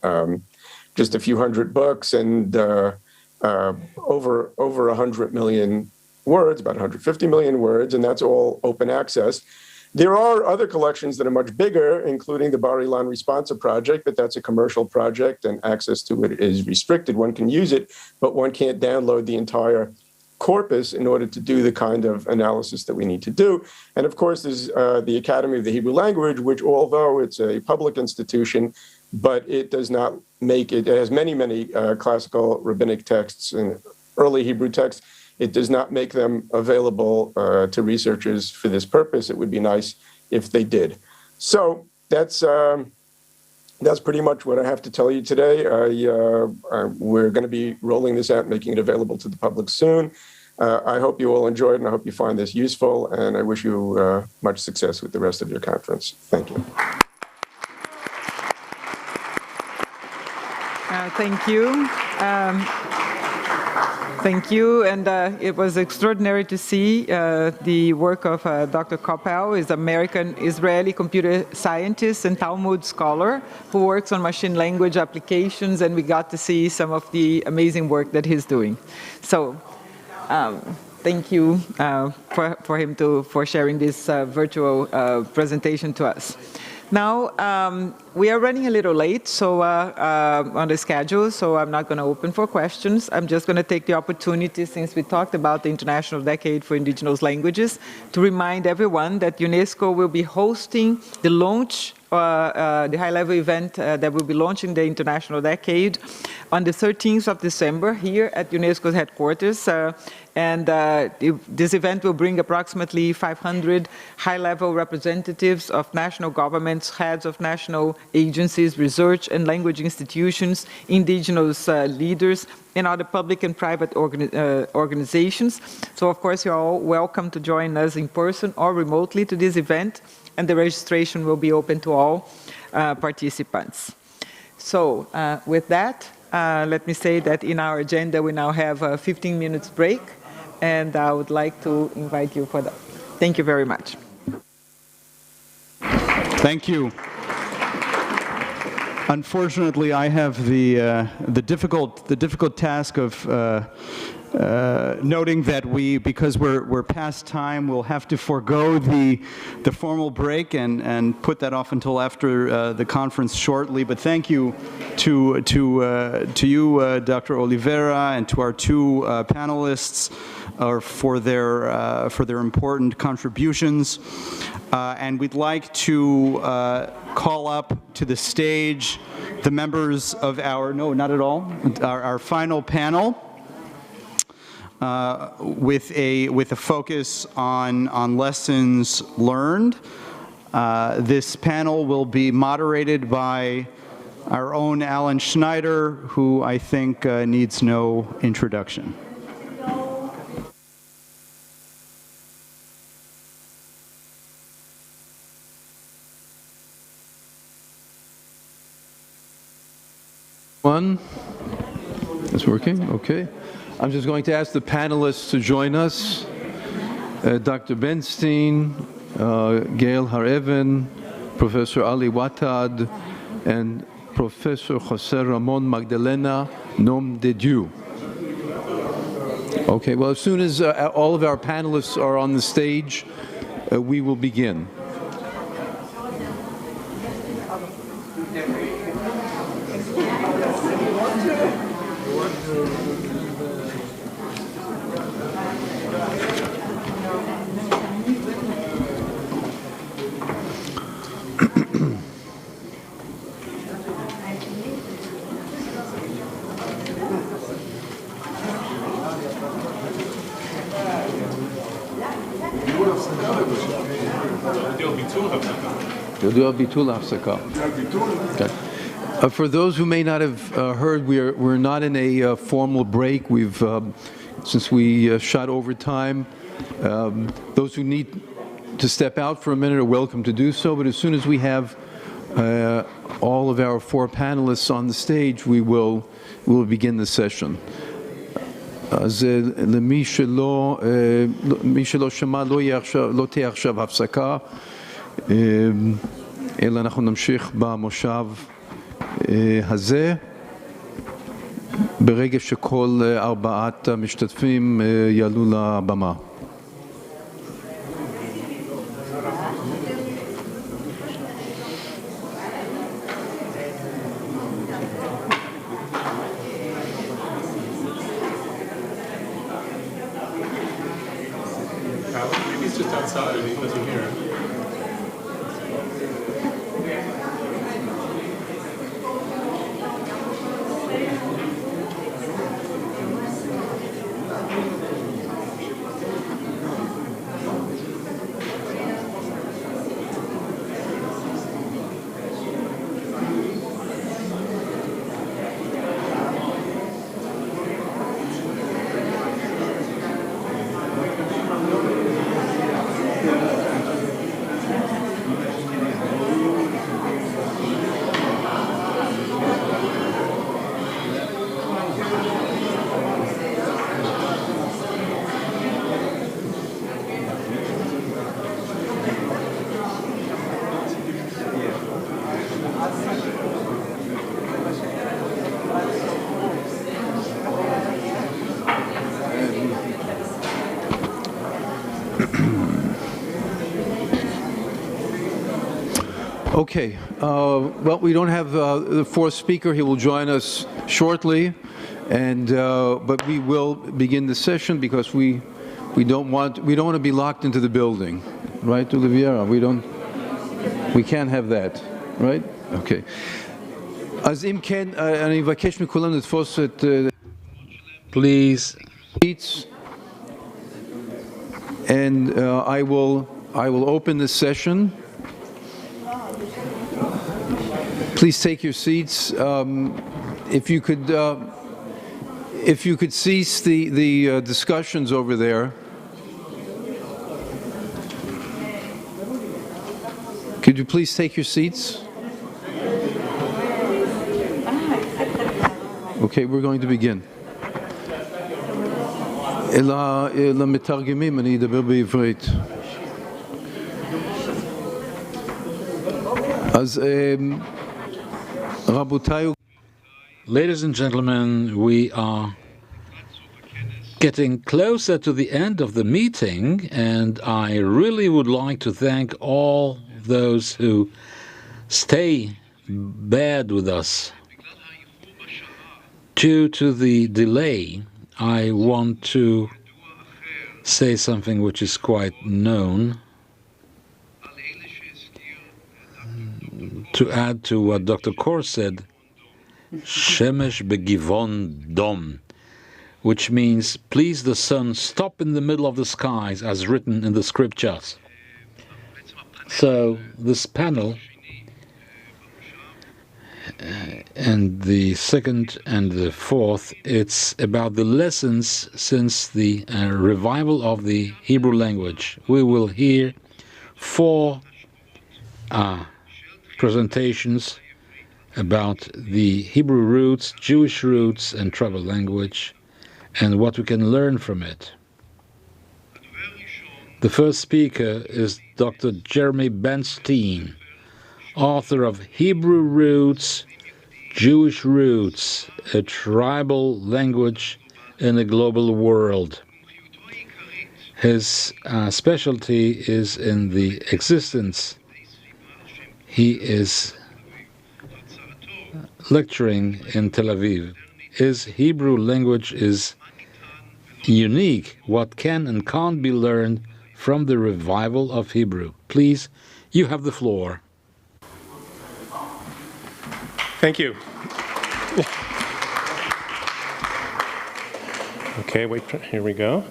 just a few hundred books and over 100 million words, about 150 million words, and that's all open access. There are other collections that are much bigger, including the Bar Ilan Responsa project, but that's a commercial project and access to it is restricted. One can use it, but one can't download the entire corpus in order to do the kind of analysis that we need to do. And of course, there's the Academy of the Hebrew Language, which although it's a public institution, but it does not make it has many, many classical rabbinic texts and early Hebrew texts. It does not make them available to researchers for this purpose. It would be nice if they did. So that's pretty much what I have to tell you today. We're going to be rolling this out, making it available to the public soon. I hope you all enjoyed, and I hope you find this useful, and I wish you much success with the rest of your conference. Thank you. Thank you. Thank you, and it was extraordinary to see the work of Dr. Koppel, is American-Israeli computer scientist and Talmud scholar who works on machine language applications, and we got to see some of the amazing work that he's doing. So thank you for him for sharing this virtual presentation to us. Now, we are running a little late so on the schedule, so I'm not going to open for questions. I'm just going to take the opportunity, since we talked about the International Decade for Indigenous Languages, to remind everyone that UNESCO will be hosting the launch, the high-level event that will be launching the International Decade on the 13th of December here at UNESCO's headquarters. This event will bring approximately 500 high-level representatives of national governments, heads of national agencies, research and language institutions, indigenous leaders, and other public and private organizations. So, of course, you're all welcome to join us in person or remotely to this event, and the registration will be open to all participants. So, with that, let me say that in our agenda we now have a 15 minutes break, and I would like to invite you for that. Thank you very much. Thank you. Unfortunately, I have the difficult task of noting that because we're past time, we'll have to forego the formal break and put that off until after the conference shortly. But thank you to you, Dr. Oliveira, and to our two panelists for their important contributions. And we'd like to call up to the stage the members of our final panel. With a focus on lessons learned. This panel will be moderated by our own Alan Schneider, who I think needs no introduction. It's working? Okay. I'm just going to ask the panelists to join us. Dr. Benstein, Gail Har-Even, Professor Ali Wattad, and Professor José Ramón Magdalena Nom de Dieu. Okay, well, as soon as all of our panelists are on the stage, we will begin. Okay. For those who may not have heard, we're not in a formal break. We've since we shot over time. Those who need to step out for a minute are welcome to do so. But as soon as we have all of our four panelists on the stage, we will begin the session. אז למי שלא שמע לא תהיה עכשיו הפסקה, אלא אנחנו נמשיך במושב הזה ברגע שכל ארבעת המשתתפים יעלו לבמה. Okay, well, we don't have the fourth speaker. He will join us shortly, and but we will begin the session because we don't want to be locked into the building, right, Oliveira? We can't have that, right? Okay. אז אם כן, אני מבקש מכולם לתפוס את Please. seats, and I will open this session. Please take your seats. If you could cease the discussions over there. Could you please take your seats? Okay, we're going to begin. אל המתרגמים, אני אדבר בעברית. אז Ladies and gentlemen, we are getting closer to the end of the meeting, and I really would like to thank all those who stay bared with us. Due to the delay, I want to say something which is quite known, to add to what Dr. Kor said, Shemesh begivon dom, which means, please the sun, stop in the middle of the skies, as written in the scriptures. So this panel, and the second and the fourth, it's about the lessons since the revival of the Hebrew language. We will hear 4 presentations about the Hebrew roots, Jewish roots, and tribal language, and what we can learn from it. The first speaker is Dr. Jeremy Bernstein, author of Hebrew Roots, Jewish Roots, a Tribal Language in a Global World. His specialty is in the existence. He is lecturing in Tel Aviv. His Hebrew language is unique, what can and can't be learned from the revival of Hebrew. Please, you have the floor. Thank you. Okay, wait, here we go.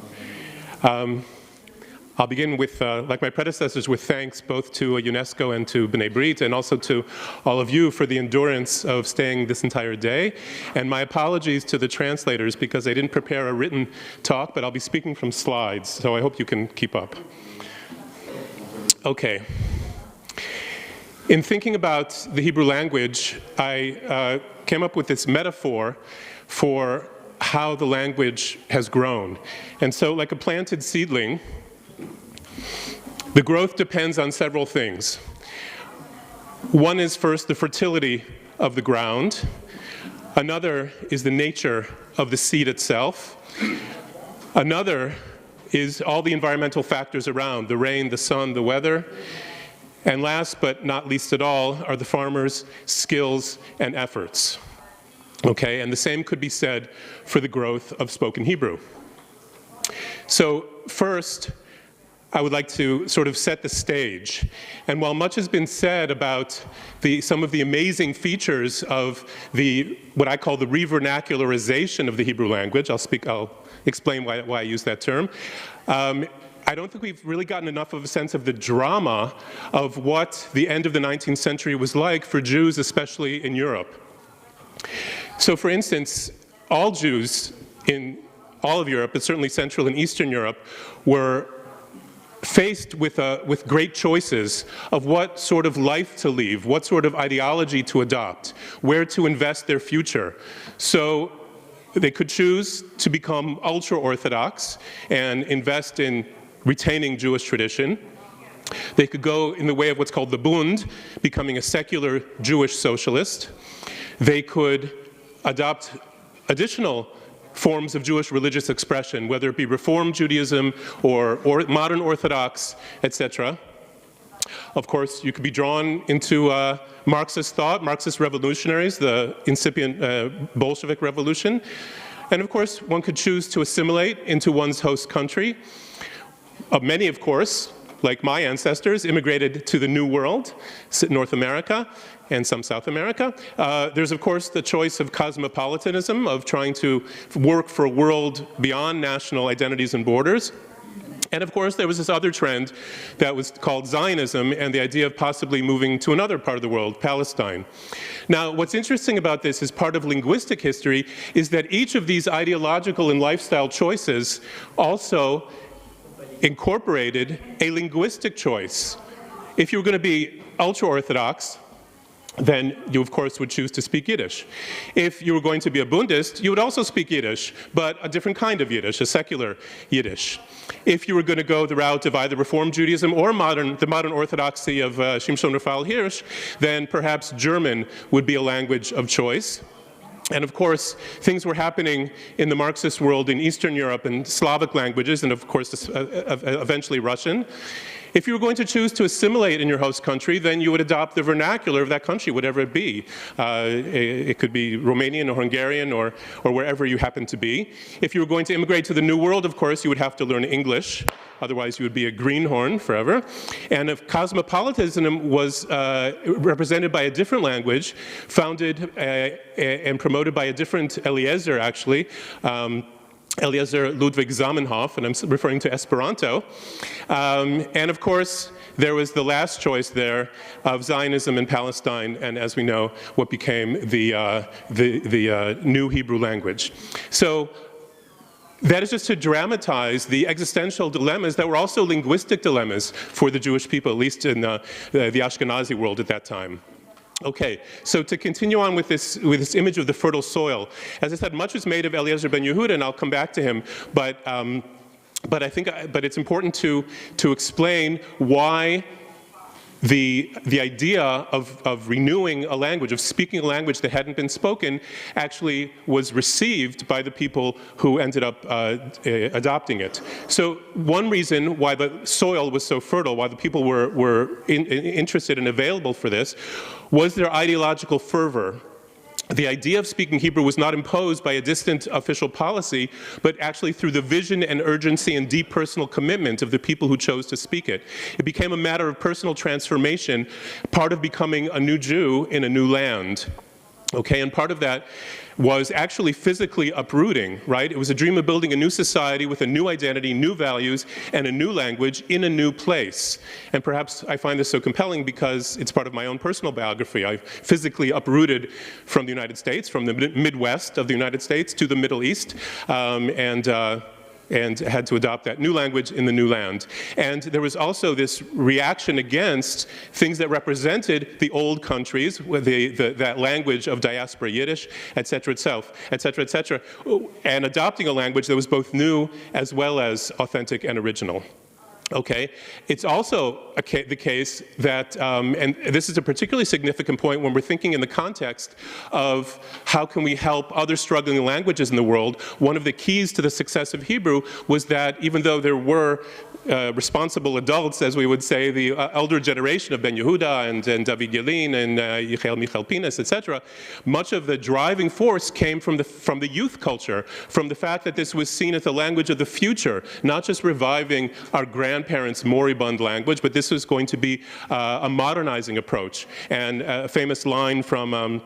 I'll begin with, like my predecessors, with thanks both to UNESCO and to B'nai Brit, and also to all of you for the endurance of staying this entire day. And my apologies to the translators because I didn't prepare a written talk, but I'll be speaking from slides, so I hope you can keep up. Okay. In thinking about the Hebrew language, I came up with this metaphor for how the language has grown. And so, like a planted seedling, the growth depends on several things. One is first the fertility of the ground. Another is the nature of the seed itself. Another is all the environmental factors around, the rain, the sun, the weather. And last but not least at all are the farmer's skills and efforts. Okay, and the same could be said for the growth of spoken Hebrew. So first, I would like to sort of set the stage. And while much has been said about some of the amazing features of what I call the revernacularization of the Hebrew language, I'll explain why I use that term. I don't think we've really gotten enough of a sense of the drama of what the end of the 19th century was like for Jews, especially in Europe. So for instance, all Jews in all of Europe, but certainly Central and Eastern Europe, were faced with great choices of what sort of life to leave, what sort of ideology to adopt, where to invest their future. So they could choose to become ultra-Orthodox and invest in retaining Jewish tradition. They could go in the way of what's called the Bund, becoming a secular Jewish socialist. They could adopt additional forms of Jewish religious expression, whether it be Reform Judaism or modern Orthodox, etc. Of course, you could be drawn into Marxist thought, Marxist revolutionaries, the incipient Bolshevik revolution. And of course, one could choose to assimilate into one's host country. Many, of course, like my ancestors, immigrated to the New World, North America, and some South America. There's, of course, the choice of cosmopolitanism, of trying to work for a world beyond national identities and borders. And of course, there was this other trend that was called Zionism and the idea of possibly moving to another part of the world, Palestine. Now, what's interesting about this as part of linguistic history is that each of these ideological and lifestyle choices also incorporated a linguistic choice. If you were going to be ultra-Orthodox, then you, of course, would choose to speak Yiddish. If you were going to be a Bundist, you would also speak Yiddish, but a different kind of Yiddish, a secular Yiddish. If you were going to go the route of either Reform Judaism or the modern Orthodoxy of Shimshon Raphael Hirsch, then perhaps German would be a language of choice. And of course, things were happening in the Marxist world in Eastern Europe in Slavic languages, and of course, eventually Russian. If you were going to choose to assimilate in your host country, then you would adopt the vernacular of that country, whatever it be. It could be Romanian or Hungarian or wherever you happen to be. If you were going to immigrate to the New World, of course, you would have to learn English. Otherwise, you would be a greenhorn forever. And if cosmopolitanism was represented by a different language, founded and promoted by a different Eliezer, actually, Eliezer Ludwig Zamenhof, and I'm referring to Esperanto. And of course, there was the last choice there of Zionism in Palestine, and as we know, what became the new Hebrew language. So that is just to dramatize the existential dilemmas that were also linguistic dilemmas for the Jewish people, at least in the Ashkenazi world at that time. Okay, so to continue on with this image of the fertile soil, as I said, much was made of Eliezer ben Yehuda, and I'll come back to him, but it's important to explain why the idea of renewing a language, of speaking a language that hadn't been spoken, actually was received by the people who ended up adopting it. So one reason why the soil was so fertile, why the people were interested and available for this, was their ideological fervor. The idea of speaking Hebrew was not imposed by a distant official policy, but actually through the vision and urgency and deep personal commitment of the people who chose to speak it. It became a matter of personal transformation, part of becoming a new Jew in a new land. Okay, and part of that was actually physically uprooting, right? It was a dream of building a new society with a new identity, new values, and a new language in a new place. And perhaps I find this so compelling because it's part of my own personal biography. I physically uprooted from the United States, from the Midwest of the United States to the Middle East, and had to adopt that new language in the new land. And there was also this reaction against things that represented the old countries, that language of diaspora Yiddish, et cetera, et cetera, and adopting a language that was both new as well as authentic and original. Okay, it's also the case that, and this is a particularly significant point when we're thinking in the context of how can we help other struggling languages in the world. One of the keys to the success of Hebrew was that even though there were responsible adults, as we would say, the elder generation of Ben Yehuda and David Yelin and Yechiel Michael Pinas, etc., much of the driving force came from the youth culture, from the fact that this was seen as the language of the future, not just reviving our grandparents' moribund language, but this was going to be a modernizing approach. And a famous line from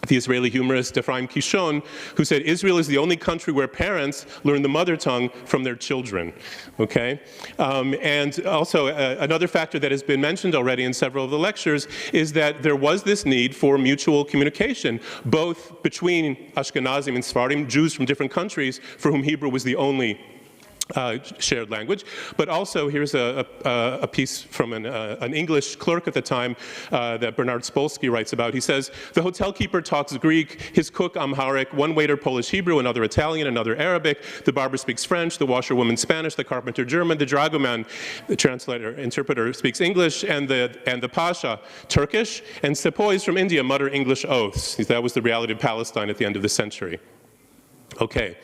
the Israeli humorist Ephraim Kishon, who said, Israel is the only country where parents learn the mother tongue from their children, okay? And also another factor that has been mentioned already in several of the lectures is that there was this need for mutual communication, both between Ashkenazim and Sephardim, Jews from different countries, for whom Hebrew was the only shared language, but also here's a piece from an English clerk at the time that Bernard Spolsky writes about. He says, the hotel keeper talks Greek, his cook Amharic, one waiter Polish Hebrew, another Italian, another Arabic, the barber speaks French, the washerwoman Spanish, the carpenter German, the dragoman, the interpreter speaks English, and the pasha Turkish, and sepoys from India mutter English oaths. That was the reality of Palestine at the end of the century. Okay.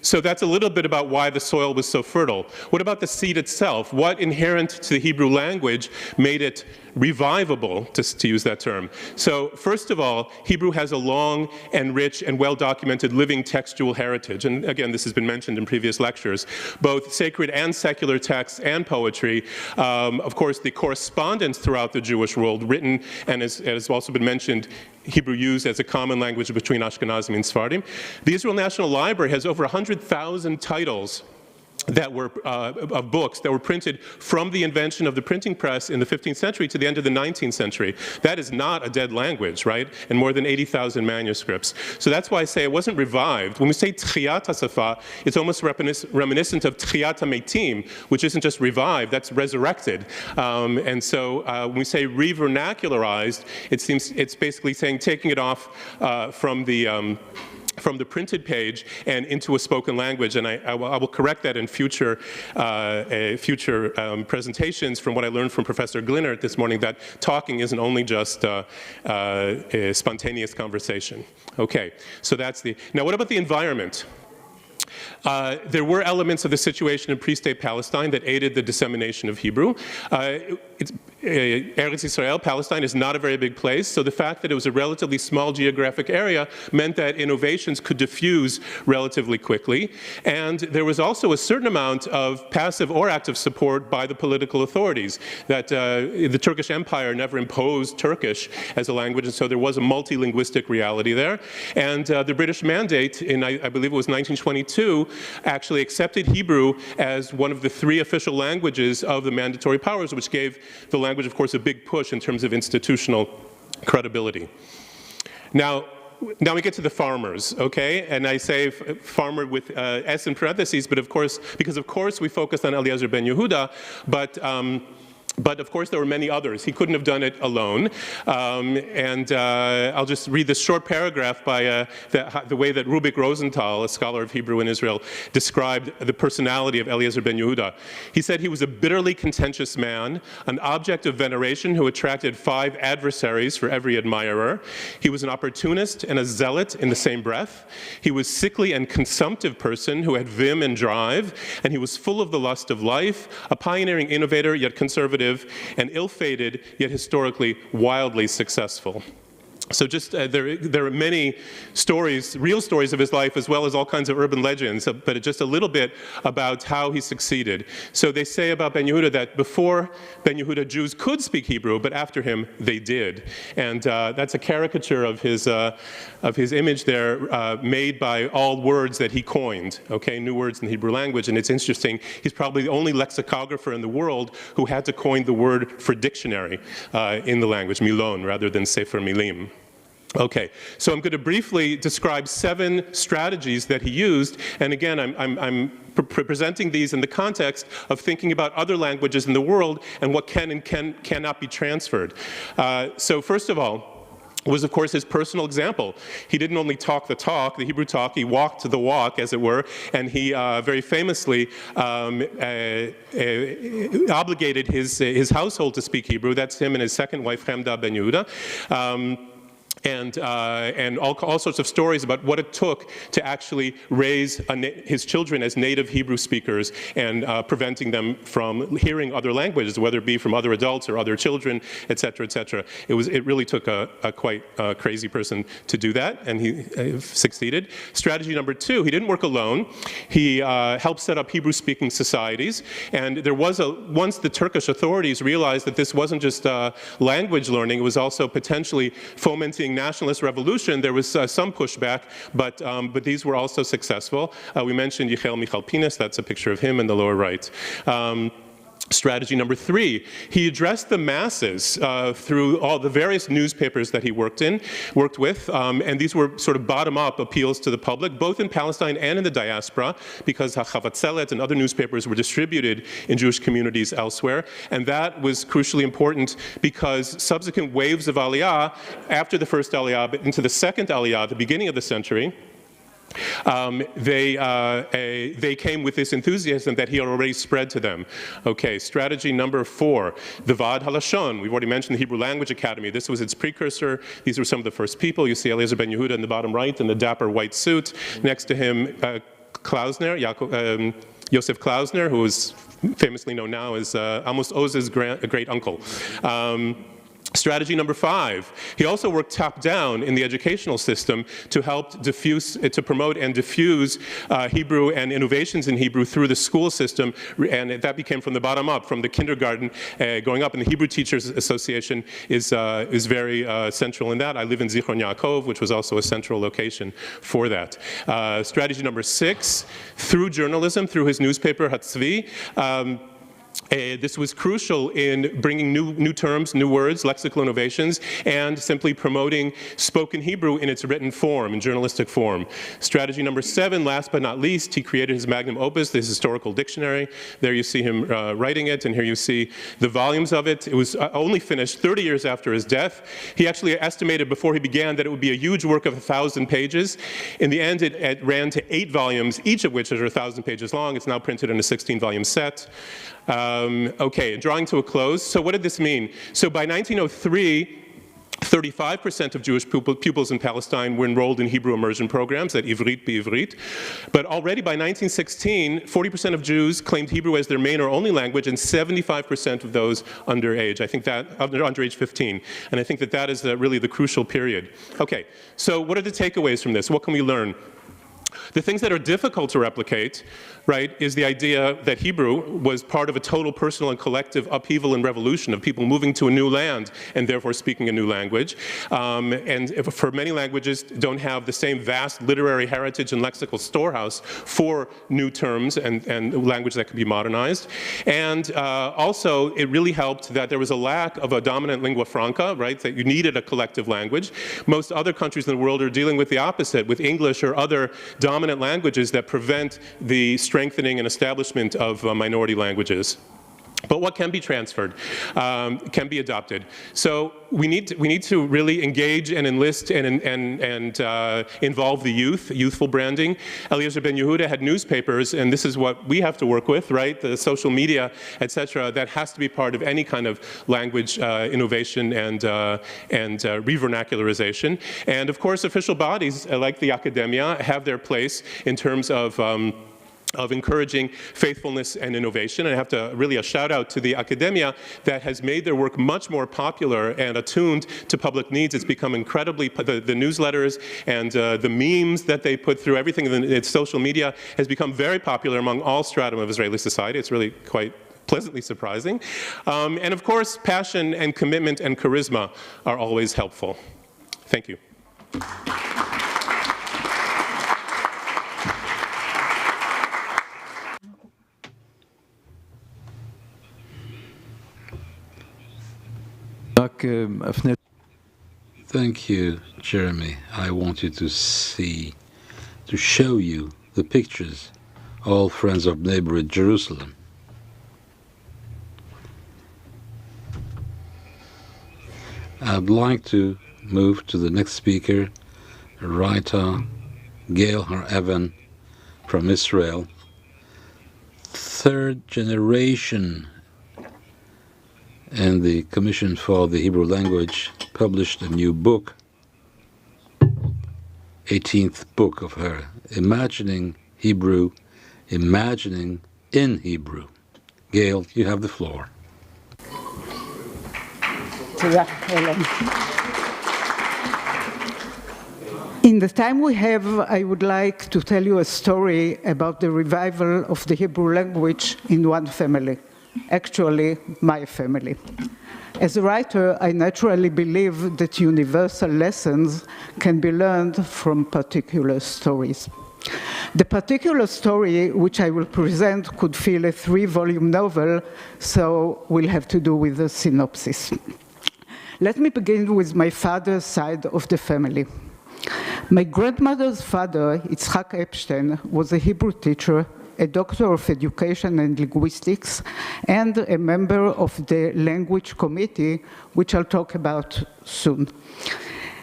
So that's a little bit about why the soil was so fertile. What about the seed itself? What inherent to the Hebrew language made it revivable, to use that term? So first of all, Hebrew has a long and rich and well-documented living textual heritage. And again, this has been mentioned in previous lectures. Both sacred and secular texts and poetry, of course, the correspondence throughout the Jewish world, written, and as has also been mentioned, Hebrew used as a common language between Ashkenazim and Sephardim. The Israel National Library has over 100,000 titles that were of books that were printed from the invention of the printing press in the 15th century to the end of the 19th century. That is not a dead language, right? And more than 80,000 manuscripts. So that's why I say it wasn't revived. When we say Tchiyat HaSafa, it's almost reminiscent of Tchiyat HaMeitim, which isn't just revived, that's resurrected. And so when we say re-vernacularized, it's basically saying taking it off from the printed page and into a spoken language, and I will correct that in future presentations from what I learned from Professor Glinert this morning, that talking isn't only just a spontaneous conversation. Okay, so that's now what about the environment? There were elements of the situation in pre-state Palestine that aided the dissemination of Hebrew. Eretz Israel, Palestine, is not a very big place, so the fact that it was a relatively small geographic area meant that innovations could diffuse relatively quickly. And there was also a certain amount of passive or active support by the political authorities, that the Turkish Empire never imposed Turkish as a language, and so there was a multilinguistic reality there. And the British mandate in, I believe it was 1922, actually accepted Hebrew as one of the 3 official languages of the mandatory powers, which gave the language, of course, a big push in terms of institutional credibility. Now we get to the farmers, okay? And I say farmer with S in parentheses, but of course, because of course we focused on Eliezer ben Yehuda, but of course there were many others. He couldn't have done it alone. I'll just read this short paragraph by the way that Rubik Rosenthal, a scholar of Hebrew in Israel, described the personality of Eliezer ben Yehuda. He said he was a bitterly contentious man, an object of veneration who attracted 5 adversaries for every admirer. He was an opportunist and a zealot in the same breath. He was sickly and consumptive person who had vim and drive, and he was full of the lust of life, a pioneering innovator yet conservative, and ill-fated, yet historically wildly successful. So just there are many stories, real stories of his life, as well as all kinds of urban legends, but just a little bit about how he succeeded. So they say about Ben Yehuda that before Ben Yehuda, Jews could speak Hebrew, but after him, they did. And that's a caricature of his image there, made by all words that he coined, okay, new words in the Hebrew language. And it's interesting, he's probably the only lexicographer in the world who had to coin the word for dictionary in the language, milon, rather than sefer milim. Okay, so I'm going to briefly describe 7 strategies that he used, and again, I'm presenting these in the context of thinking about other languages in the world and what can and cannot be transferred. So first of all, was of course his personal example. He didn't only talk the talk, the Hebrew talk, he walked the walk, as it were, and he very famously obligated his household to speak Hebrew. That's him and his second wife, Chemda ben Yehuda. And all sorts of stories about what it took to actually raise his children as native Hebrew speakers and preventing them from hearing other languages, whether it be from other adults or other children, et cetera, et cetera. It really took a quite crazy person to do that, and he succeeded. Strategy number 2, he didn't work alone. He helped set up Hebrew-speaking societies, and there was once the Turkish authorities realized that this wasn't just language learning, it was also potentially fomenting nationalist revolution. There was some pushback, but these were also successful. We mentioned Yechiel Michal Pinas, that's a picture of him in the lower right. Strategy number 3, he addressed the masses through all the various newspapers that he worked with, and these were sort of bottom-up appeals to the public, both in Palestine and in the diaspora, because HaChavatzelet and other newspapers were distributed in Jewish communities elsewhere, and that was crucially important because subsequent waves of Aliyah, after the first Aliyah, but into the second Aliyah, the beginning of the century, they came with this enthusiasm that he had already spread to them. Okay, strategy number 4, the Vaad HaLashon. We've already mentioned the Hebrew Language Academy. This was its precursor. These were some of the first people. You see Eliezer ben Yehuda in the bottom right in the dapper white suit. Next to him, Klausner, Yosef Klausner, who is famously known now as Amos Oz's great uncle. Strategy number 5, he also worked top-down in the educational system to help to promote and diffuse Hebrew and innovations in Hebrew through the school system, and that became from the bottom up, from the kindergarten going up. And the Hebrew Teachers Association is very central in that. I live in Zichron Yaakov, which was also a central location for that. Strategy number 6, through journalism, through his newspaper Hatzvi, this was crucial in bringing new terms, new words, lexical innovations, and simply promoting spoken Hebrew in its written form, in journalistic form. Strategy number 7, last but not least, he created his magnum opus, the historical dictionary. There you see him writing it, and here you see the volumes of it. It was only finished 30 years after his death. He actually estimated before he began that it would be a huge work of 1,000 pages. In the end, it ran to 8 volumes, each of which are 1,000 pages long. It's now printed in a 16-volume set. Okay, drawing to a close. So what did this mean? So by 1903, 35% of Jewish pupils in Palestine were enrolled in Hebrew immersion programs at Ivrit B'Ivrit. But already by 1916, 40% of Jews claimed Hebrew as their main or only language, and 75% of those underage. I think that, under age 15. And I think that is really the crucial period. Okay, so what are the takeaways from this? What can we learn? The things that are difficult to replicate, right, is the idea that Hebrew was part of a total personal and collective upheaval and revolution of people moving to a new land and therefore speaking a new language. And for many languages don't have the same vast literary heritage and lexical storehouse for new terms and language that can be modernized. And also, it really helped that there was a lack of a dominant lingua franca, right, that you needed a collective language. Most other countries in the world are dealing with the opposite, with English or other dominant languages that prevent the strengthening and establishment of minority languages. But what can be transferred, can be adopted. So we need to really engage and enlist and involve the youth, youthful branding. Eliezer Ben Yehuda had newspapers, and this is what we have to work with, right? The social media, etc. That has to be part of any kind of language innovation and revernacularization. And of course, official bodies like the academia have their place in terms of encouraging faithfulness and innovation. And I have to really a shout out to the academia that has made their work much more popular and attuned to public needs. It's become incredibly, the newsletters and the memes that they put through, everything in its social media has become very popular among all stratum of Israeli society. It's really quite pleasantly surprising. And of course, passion and commitment and charisma are always helpful. Thank you. Thank you, Jeremy. I want you to show you the pictures, all friends of neighborhood Jerusalem. I'd like to move to the next speaker, Raita Gail Har-Evan from Israel, third generation and the Commission for the Hebrew Language published a new book, 18th book of her, Imagining Hebrew, Imagining in Hebrew. Gail, you have the floor. In the time we have, I would like to tell you a story about the revival of the Hebrew language in one family. Actually, my family. As a writer, I naturally believe that universal lessons can be learned from particular stories. The particular story which I will present could fill a 3-volume novel, so we'll have to do with a synopsis. Let me begin with my father's side of the family. My grandmother's father, Yitzhak Epstein, was a Hebrew teacher, a doctor of education and linguistics, and a member of the language committee, which I'll talk about soon.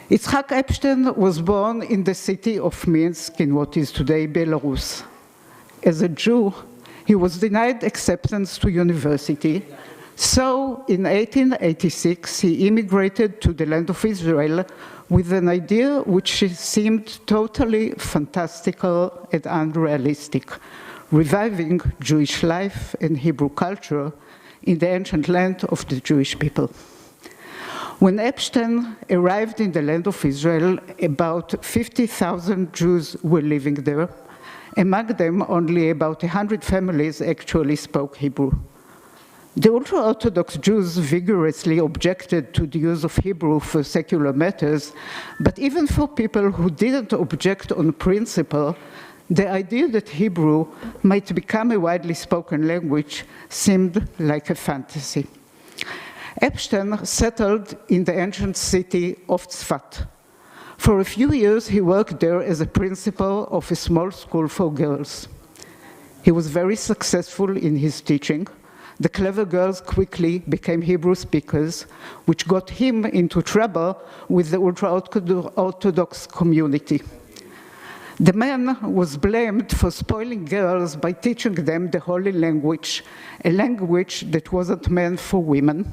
Yitzhak Epstein was born in the city of Minsk, in what is today Belarus. As a Jew, he was denied acceptance to university, so in 1886 he immigrated to the land of Israel with an idea which seemed totally fantastical and unrealistic: reviving Jewish life and Hebrew culture in the ancient land of the Jewish people. When Epstein arrived in the land of Israel, about 50,000 Jews were living there. Among them, only about 100 families actually spoke Hebrew. The ultra-Orthodox Jews vigorously objected to the use of Hebrew for secular matters, but even for people who didn't object on principle, the idea that Hebrew might become a widely spoken language seemed like a fantasy. Epstein settled in the ancient city of Tzfat. For a few years, he worked there as a principal of a small school for girls. He was very successful in his teaching. The clever girls quickly became Hebrew speakers, which got him into trouble with the ultra-Orthodox community. The man was blamed for spoiling girls by teaching them the holy language, a language that wasn't meant for women,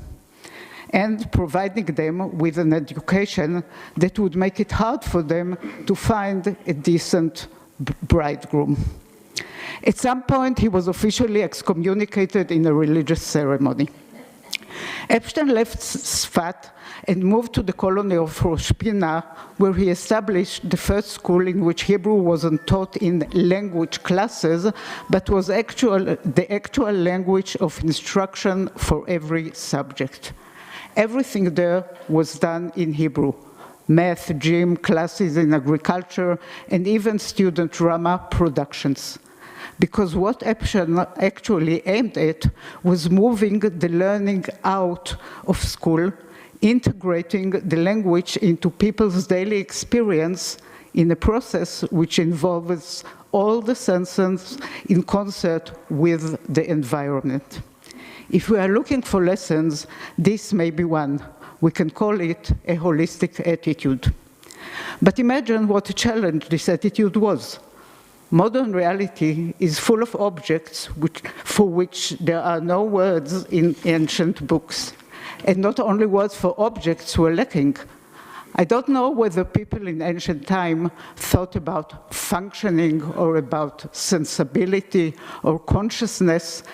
and providing them with an education that would make it hard for them to find a decent bridegroom. At some point, he was officially excommunicated in a religious ceremony. Epstein left Tzfat and moved to the colony of Rosh Pina, where he established the first school in which Hebrew wasn't taught in language classes, but was the actual language of instruction for every subject. Everything there was done in Hebrew: math, gym, classes in agriculture, and even student drama productions. Because what Epstein actually aimed at was moving the learning out of school, integrating the language into people's daily experience in a process which involves all the senses in concert with the environment. If we are looking for lessons, this may be one. We can call it a holistic attitude. But imagine what a challenge this attitude was. Modern reality is full of objects for which there are no words in ancient books. And not only words for objects were lacking. I don't know whether people in ancient time thought about functioning or about sensibility or consciousness.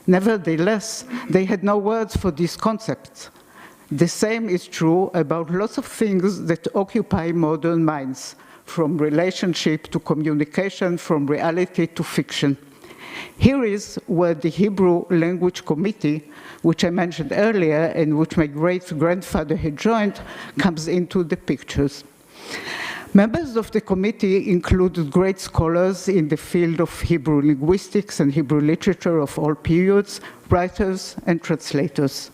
Nevertheless, they had no words for these concepts. The same is true about lots of things that occupy modern minds, from relationship to communication, from reality to fiction. Here is where the Hebrew Language Committee, which I mentioned earlier and which my great-grandfather had joined, comes into the pictures. Members of the committee included great scholars in the field of Hebrew linguistics and Hebrew literature of all periods, writers and translators.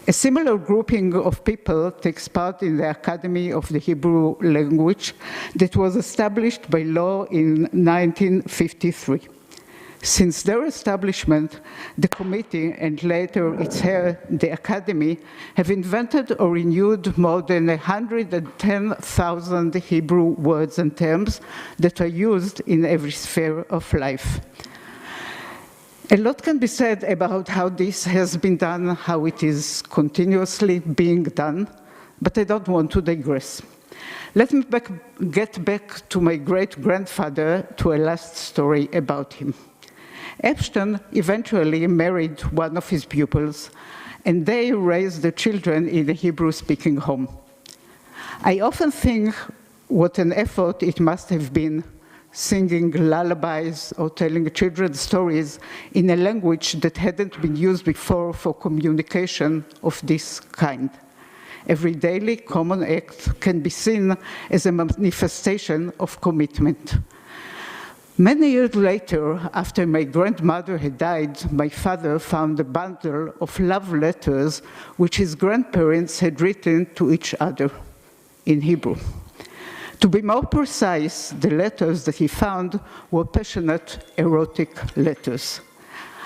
A similar grouping of people takes part in the Academy of the Hebrew Language that was established by law in 1953. Since their establishment, the committee and later its heir, the Academy, have invented or renewed more than 110,000 Hebrew words and terms that are used in every sphere of life. A lot can be said about how this has been done, how it is continuously being done, but I don't want to digress. Let me get back to my great-grandfather, to a last story about him. Epstein eventually married one of his pupils, and they raised the children in a Hebrew-speaking home. I often think what an effort it must have been singing lullabies or telling children stories in a language that hadn't been used before for communication of this kind. Every daily common act can be seen as a manifestation of commitment. Many years later, after my grandmother had died, my father found a bundle of love letters which his grandparents had written to each other in Hebrew. To be more precise, the letters that he found were passionate, erotic letters.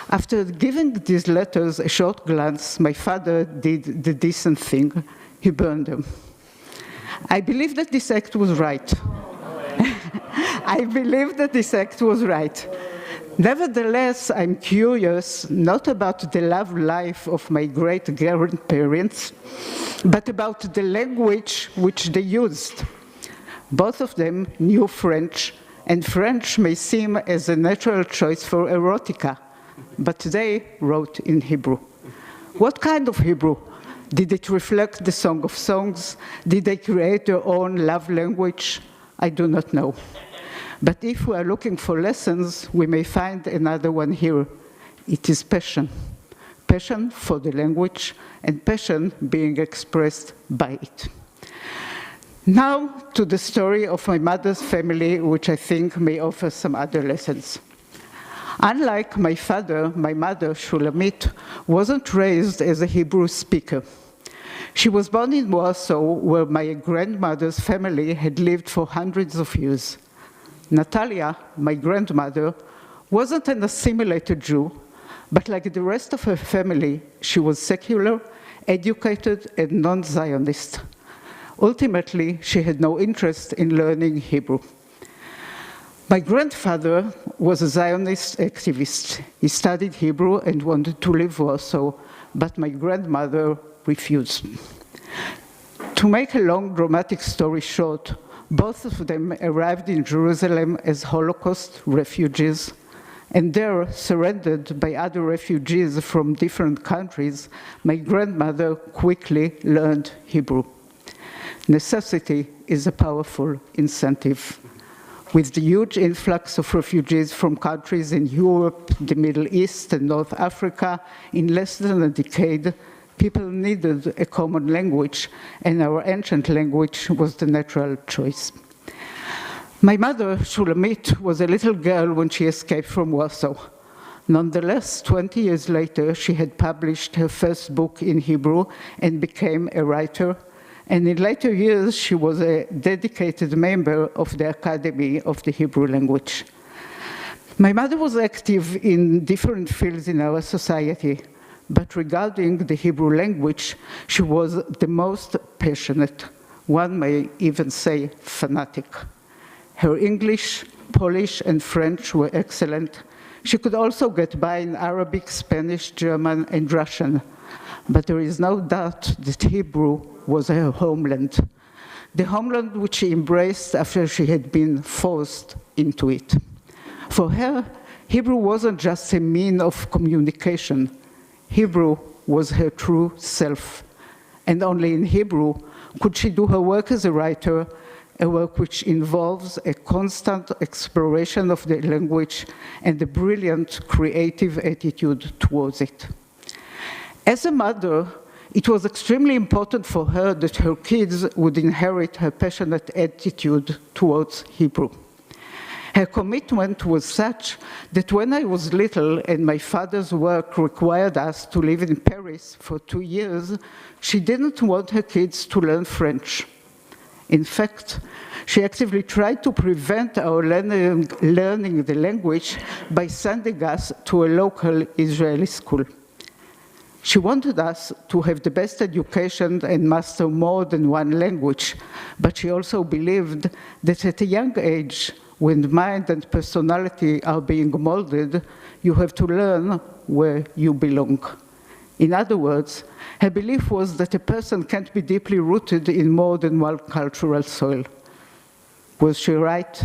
After giving these letters a short glance, my father did the decent thing. He burned them. I believe that this act was right. I believe that this act was right. Nevertheless, I'm curious not about the love life of my great-grandparents, but about the language which they used. Both of them knew French, and French may seem as a natural choice for erotica, but they wrote in Hebrew. What kind of Hebrew? Did it reflect the Song of Songs? Did they create their own love language? I do not know. But if we are looking for lessons, we may find another one here. It is passion. Passion for the language and passion being expressed by it. Now to the story of my mother's family, which I think may offer some other lessons. Unlike my father, my mother, Shulamit, wasn't raised as a Hebrew speaker. She was born in Warsaw, where my grandmother's family had lived for hundreds of years. Natalia, my grandmother, wasn't an assimilated Jew, but like the rest of her family, she was secular, educated, and non-Zionist. Ultimately, she had no interest in learning Hebrew. My grandfather was a Zionist activist. He studied Hebrew and wanted to leave Warsaw, but my grandmother refused. To make a long dramatic story short, both of them arrived in Jerusalem as Holocaust refugees, and there, surrendered by other refugees from different countries, my grandmother quickly learned Hebrew. Necessity is a powerful incentive. With the huge influx of refugees from countries in Europe, the Middle East, and North Africa, in less than a decade, people needed a common language, and our ancient language was the natural choice. My mother, Shulamit, was a little girl when she escaped from Warsaw. Nonetheless, 20 years later, she had published her first book in Hebrew and became a writer. And in later years, she was a dedicated member of the Academy of the Hebrew Language. My mother was active in different fields in our society, but regarding the Hebrew language, she was the most passionate, one may even say fanatic. Her English, Polish, and French were excellent. She could also get by in Arabic, Spanish, German, and Russian. But there is no doubt that Hebrew was her homeland, the homeland which she embraced after she had been forced into it. For her, Hebrew wasn't just a means of communication. Hebrew was her true self. And only in Hebrew could she do her work as a writer, a work which involves a constant exploration of the language and a brilliant creative attitude towards it. As a mother, it was extremely important for her that her kids would inherit her passionate attitude towards Hebrew. Her commitment was such that when I was little and my father's work required us to live in Paris for 2 years, she didn't want her kids to learn French. In fact, she actively tried to prevent our learning the language by sending us to a local Israeli school. She wanted us to have the best education and master more than one language, but she also believed that at a young age, when mind and personality are being molded, you have to learn where you belong. In other words, her belief was that a person can't be deeply rooted in more than one cultural soil. Was she right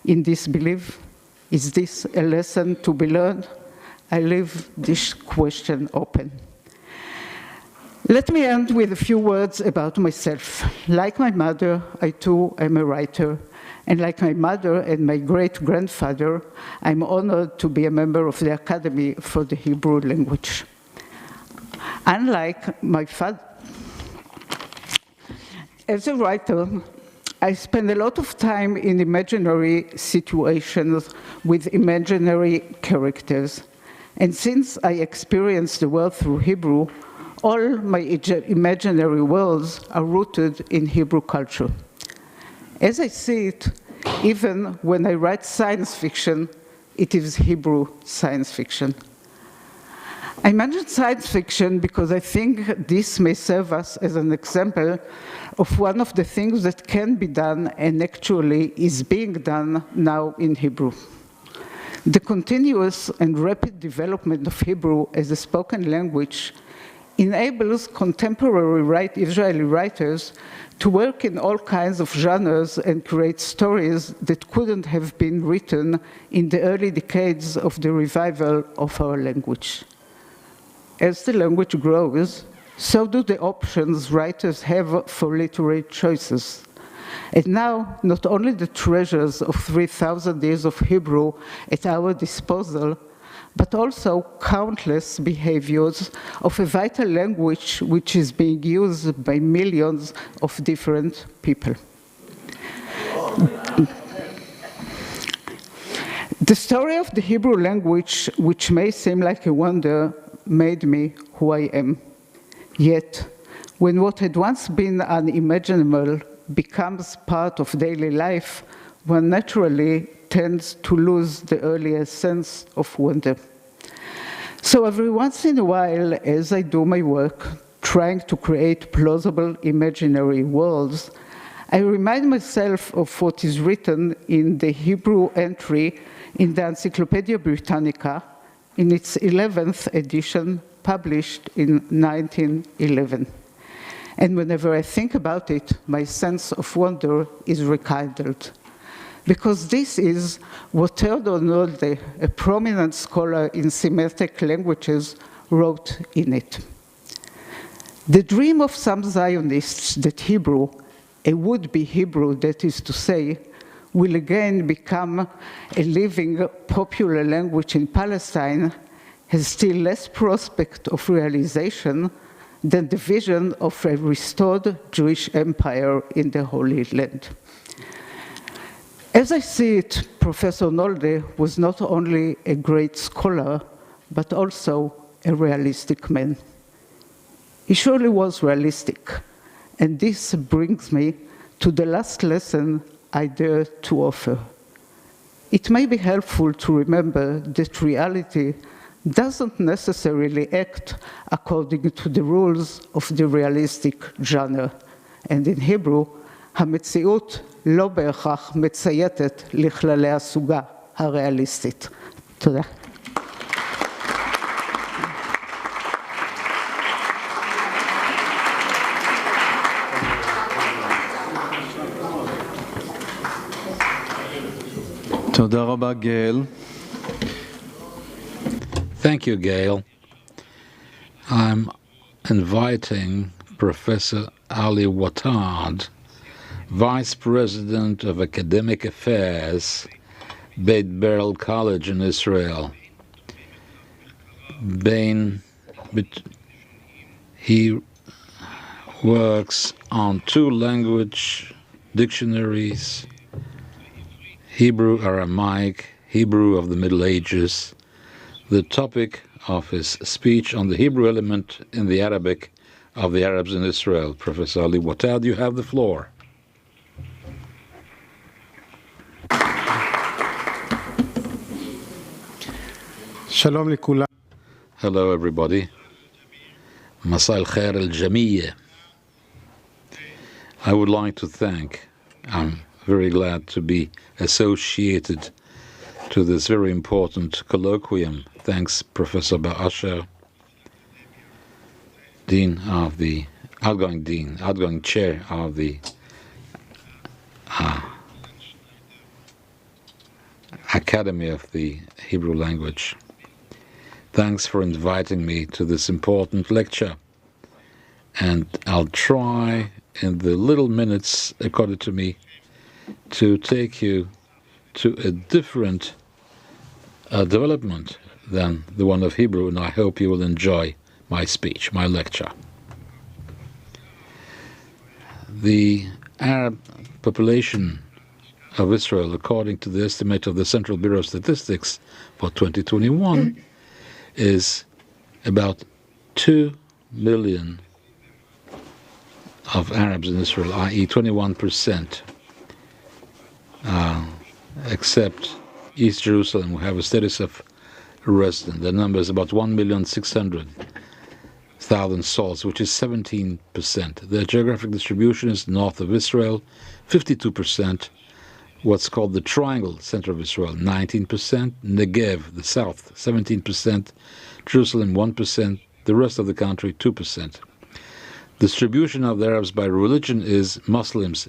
in this belief? Is this a lesson to be learned? I leave this question open. Let me end with a few words about myself. Like my mother, I too am a writer. And like my mother and my great-grandfather, I'm honored to be a member of the Academy for the Hebrew Language. Unlike my father, as a writer, I spend a lot of time in imaginary situations with imaginary characters. And since I experience the world through Hebrew, all my imaginary worlds are rooted in Hebrew culture. As I see it, even when I write science fiction, it is Hebrew science fiction. I mention science fiction because I think this may serve us as an example of one of the things that can be done and actually is being done now in Hebrew. The continuous and rapid development of Hebrew as a spoken language enables contemporary Israeli writers to work in all kinds of genres and create stories that couldn't have been written in the early decades of the revival of our language. As the language grows, So do the options writers have for literary choices. And now, not only the treasures of 3,000 years of Hebrew at our disposal, but also countless behaviors of a vital language which is being used by millions of different people. The story of the Hebrew language, which may seem like a wonder, made me who I am. Yet, when what had once been unimaginable becomes part of daily life, one naturally tends to lose the earlier sense of wonder. So every once in a while, as I do my work, trying to create plausible imaginary worlds, I remind myself of what is written in the Hebrew entry in the Encyclopedia Britannica in its 11th edition, published in 1911. And whenever I think about it, my sense of wonder is rekindled. Because this is what Theodor Nolde, a prominent scholar in Semitic languages, wrote in it. The dream of some Zionists that Hebrew, a would-be Hebrew, that is to say, will again become a living popular language in Palestine, has still less prospect of realization than the vision of a restored Jewish empire in the Holy Land. As I see it, Professor Nolde was not only a great scholar, but also a realistic man. He surely was realistic, and this brings me to the last lesson I dare to offer. It may be helpful to remember that reality doesn't necessarily act according to the rules of the realistic genre. And in Hebrew, המציאות לא בהכרח מצייתת לכללי הסוגה הריאליסטית. תודה. תודה רבה, גאל. Thank you, Gail. I'm inviting Professor Ali Wattad, Vice President of Academic Affairs, Beit Berel College in Israel. He works on 2 language dictionaries, Hebrew, Aramaic, Hebrew of the Middle Ages. The topic of his speech on the Hebrew element in the Arabic of the Arabs in Israel. Professor Ali Wattad, you have the floor. Shalom likula. Hello, everybody. Masa al-khair al-jamiyya. I would like to thank, I'm very glad to be associated to this very important colloquium. Thanks, Professor Ba'asher, outgoing chair of the Academy of the Hebrew Language. Thanks for inviting me to this important lecture. And I'll try, in the little minutes accorded to me, to take you to a different development than the one of Hebrew, and I hope you will enjoy my speech, my lecture. The Arab population of Israel, according to the estimate of the Central Bureau of Statistics for 2021, is about 2 million of Arabs in Israel, i.e. 21%, except East Jerusalem, who have a status of resident. The number is about 1,600,000 souls, which is 17%. The geographic distribution is north of Israel, 52%, what's called the Triangle Center of Israel, 19%, Negev, the south, 17%, Jerusalem, 1%, the rest of the country, 2%. Distribution of the Arabs by religion is Muslims,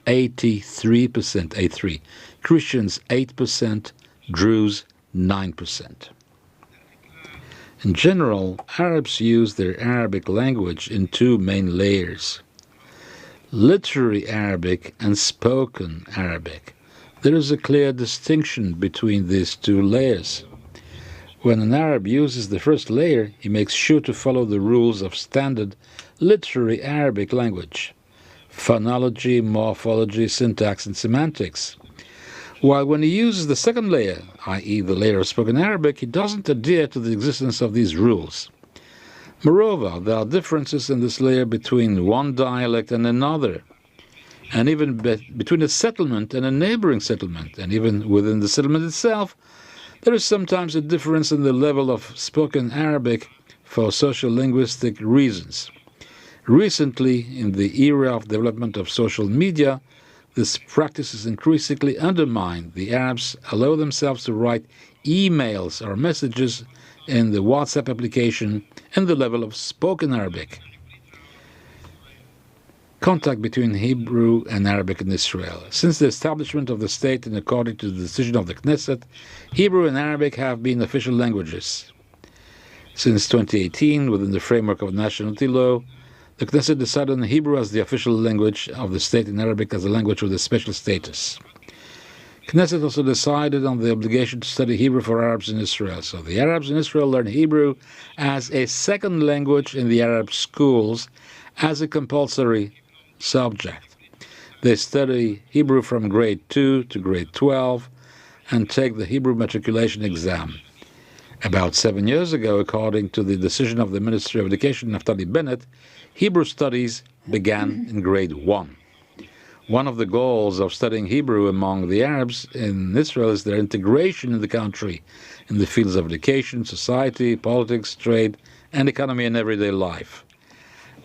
83%, 83. Christians, 8%, Druze, 9%. In general, Arabs use their Arabic language in two main layers: literary Arabic and spoken Arabic. There is a clear distinction between these two layers. When an Arab uses the first layer, he makes sure to follow the rules of standard literary Arabic language: phonology, morphology, syntax, and semantics. While when he uses the second layer, i.e. the layer of spoken Arabic, he doesn't adhere to the existence of these rules. Moreover, there are differences in this layer between one dialect and another, and even between a settlement and a neighboring settlement, and even within the settlement itself, there is sometimes a difference in the level of spoken Arabic for social-linguistic reasons. Recently, in the era of development of social media, this practice is increasingly undermined. The Arabs allow themselves to write emails or messages in the WhatsApp application in the level of spoken Arabic. Contact between Hebrew and Arabic in Israel. Since the establishment of the state and according to the decision of the Knesset, Hebrew and Arabic have been official languages. Since 2018, within the framework of nationality law, the Knesset decided on Hebrew as the official language of the state and Arabic as a language with a special status. Knesset also decided on the obligation to study Hebrew for Arabs in Israel. So the Arabs in Israel learn Hebrew as a second language in the Arab schools as a compulsory subject. They study Hebrew from grade 2 to grade 12 and take the Hebrew matriculation exam. About 7 years ago, according to the decision of the Ministry of Education, Naftali Bennett, Hebrew studies began in grade 1. One of the goals of studying Hebrew among the Arabs in Israel is their integration in the country in the fields of education, society, politics, trade, and economy and everyday life.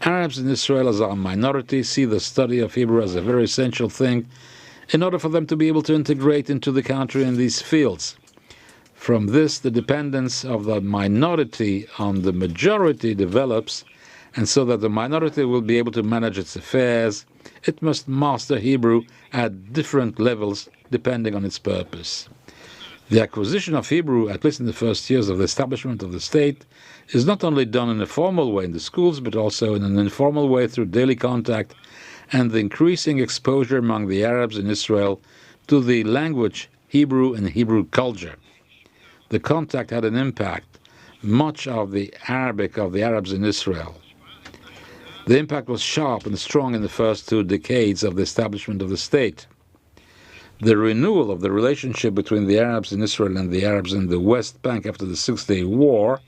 Arabs in Israel, as a minority, see the study of Hebrew as a very essential thing in order for them to be able to integrate into the country in these fields. From this, the dependence of the minority on the majority develops, and so that the minority will be able to manage its affairs, it must master Hebrew at different levels depending on its purpose. The acquisition of Hebrew, at least in the first years of the establishment of the state, is not only done in a formal way in the schools, but also in an informal way through daily contact and the increasing exposure among the Arabs in Israel to the language Hebrew and Hebrew culture. The contact had an impact, much of the Arabic of the Arabs in Israel. The impact was sharp and strong in the first 2 decades of the establishment of the state. The renewal of the relationship between the Arabs in Israel and the Arabs in the West Bank after the Six-Day War,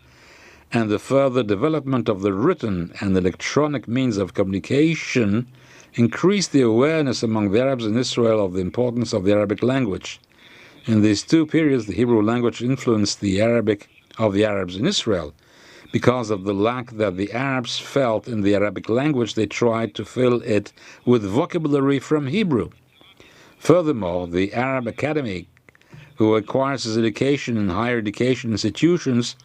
and the further development of the written and electronic means of communication increased the awareness among the Arabs in Israel of the importance of the Arabic language. In these 2 periods, the Hebrew language influenced the Arabic of the Arabs in Israel. Because of the lack that the Arabs felt in the Arabic language, they tried to fill it with vocabulary from Hebrew. Furthermore, the Arab academic who acquires his education in higher education institutions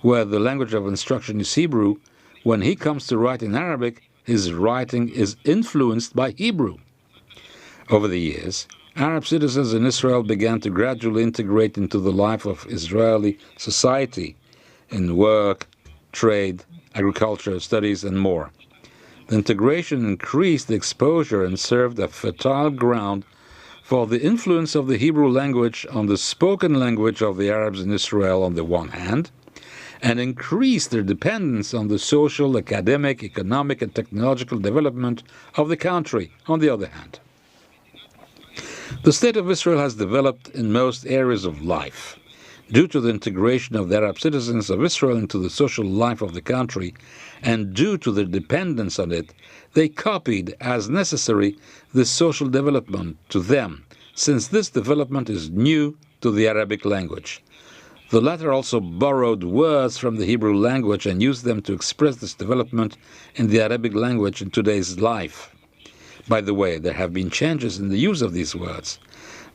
where the language of instruction is Hebrew, when he comes to write in Arabic, his writing is influenced by Hebrew. Over the years, Arab citizens in Israel began to gradually integrate into the life of Israeli society in work, trade, agriculture, studies, and more. The integration increased the exposure and served a fertile ground for the influence of the Hebrew language on the spoken language of the Arabs in Israel on the one hand, and increased their dependence on the social, academic, economic, and technological development of the country on the other hand. The State of Israel has developed in most areas of life. Due to the integration of the Arab citizens of Israel into the social life of the country, and due to their dependence on it, they copied as necessary this social development to them, since this development is new to the Arabic language. The latter also borrowed words from the Hebrew language and used them to express this development in the Arabic language in today's life. By the way, there have been changes in the use of these words.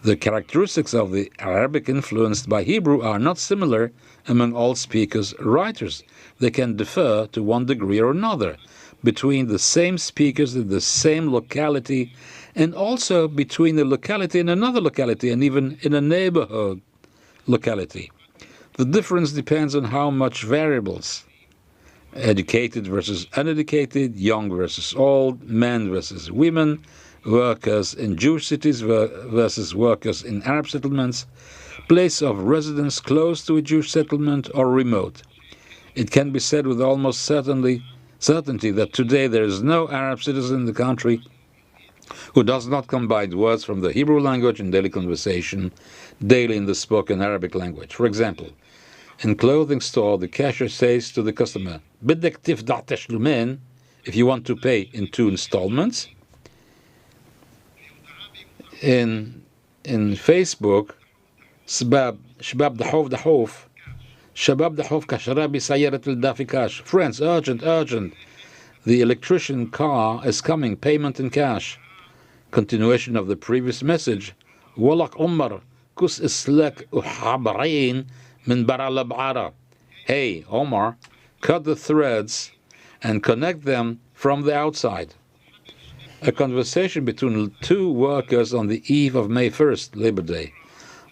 The characteristics of the Arabic influenced by Hebrew are not similar among all speakers or writers. They can differ to one degree or another between the same speakers in the same locality, and also between a locality and another locality, and even in a neighborhood locality. The difference depends on how much variables. Educated versus uneducated, young versus old, men versus women, workers in Jewish cities versus workers in Arab settlements, place of residence close to a Jewish settlement or remote. It can be said with almost certainty that today there is no Arab citizen in the country who does not combine words from the Hebrew language in daily conversation, daily in the spoken Arabic language. For example, in clothing store, the cashier says to the customer, "Bedek tifda' tashlumin," if you want to pay in 2 installments. In Facebook, Shabab Dahov, Kasharabi Sayarat al-Dafikash. Friends, urgent. The electrician car is coming, payment in cash. Continuation of the previous message. Walak Umar, kus islak uhabrain min bara lab'ara. Hey, Omar, cut the threads and connect them from the outside. A conversation between 2 workers on the eve of May 1st, Labor Day.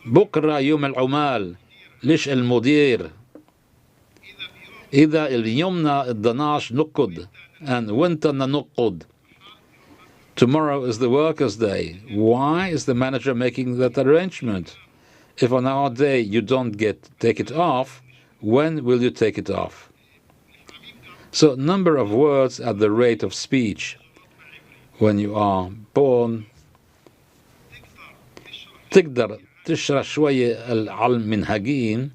بكرة يوم العمال ليش المدير إذا اليومنا 12 نقد and وانتنا نقد. Tomorrow is the workers' day. Why is the manager making that arrangement? If on our day you don't take it off, when will you take it off? So, number of words at the rate of speech. When you are born, تقدر تشرح شوية على المنهجين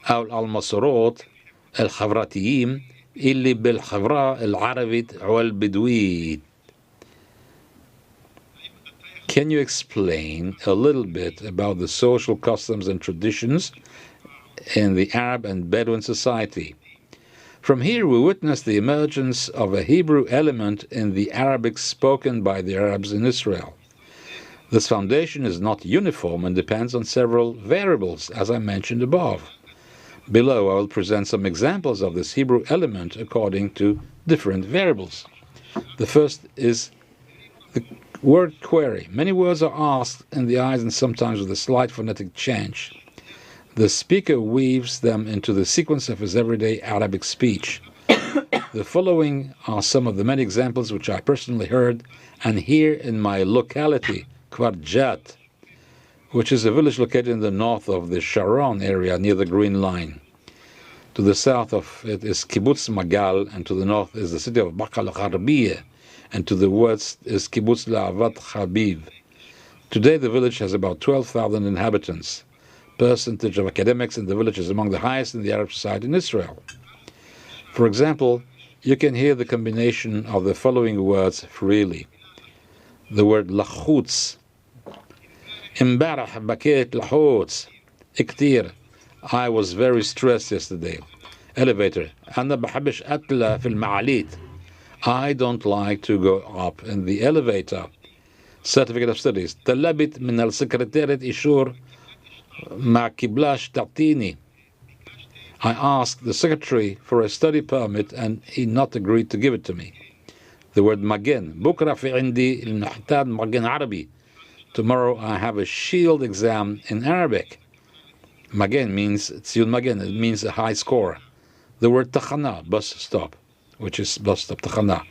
أو المسارات الخبراتيين اللي بالخبرة العربية والبدوية. Can you explain a little bit about the social customs and traditions in the Arab and Bedouin society? From here we witness the emergence of a Hebrew element in the Arabic spoken by the Arabs in Israel. This foundation is not uniform and depends on several variables, as I mentioned above. Below I will present some examples of this Hebrew element according to different variables. The first is the word query. Many words are asked in the eyes and sometimes with a slight phonetic change. The speaker weaves them into the sequence of his everyday Arabic speech. The following are some of the many examples which I personally heard and hear in my locality, Kvarjat, which is a village located in the north of the Sharon area near the Green Line. To the south of it is Kibbutz Magal, and to the north is the city of Baqa al-Gharbiyah, and to the west is Kibbutz La'avat Habib. Today the village has about 12,000 inhabitants. Percentage of academics in the village is among the highest in the Arab society in Israel. For example, you can hear the combination of the following words freely. The word lachutz. امبارح بكيت لحوتس كتير. I was very stressed yesterday. Elevator. أنا بحبش أطلع في المعاليت. I don't like to go up in the elevator. Certificate of Studies. طلبت من السكرتيرة إيشور ما كبلاش تعطيني. I asked the secretary for a study permit and he not agreed to give it to me. The word magen. بكرة في عندي المحتاج magen عربي. Tomorrow I have a shield exam in Arabic. Magen means tziyun magen. It means a high score. The word tachana, bus stop, which is bus stop tachana.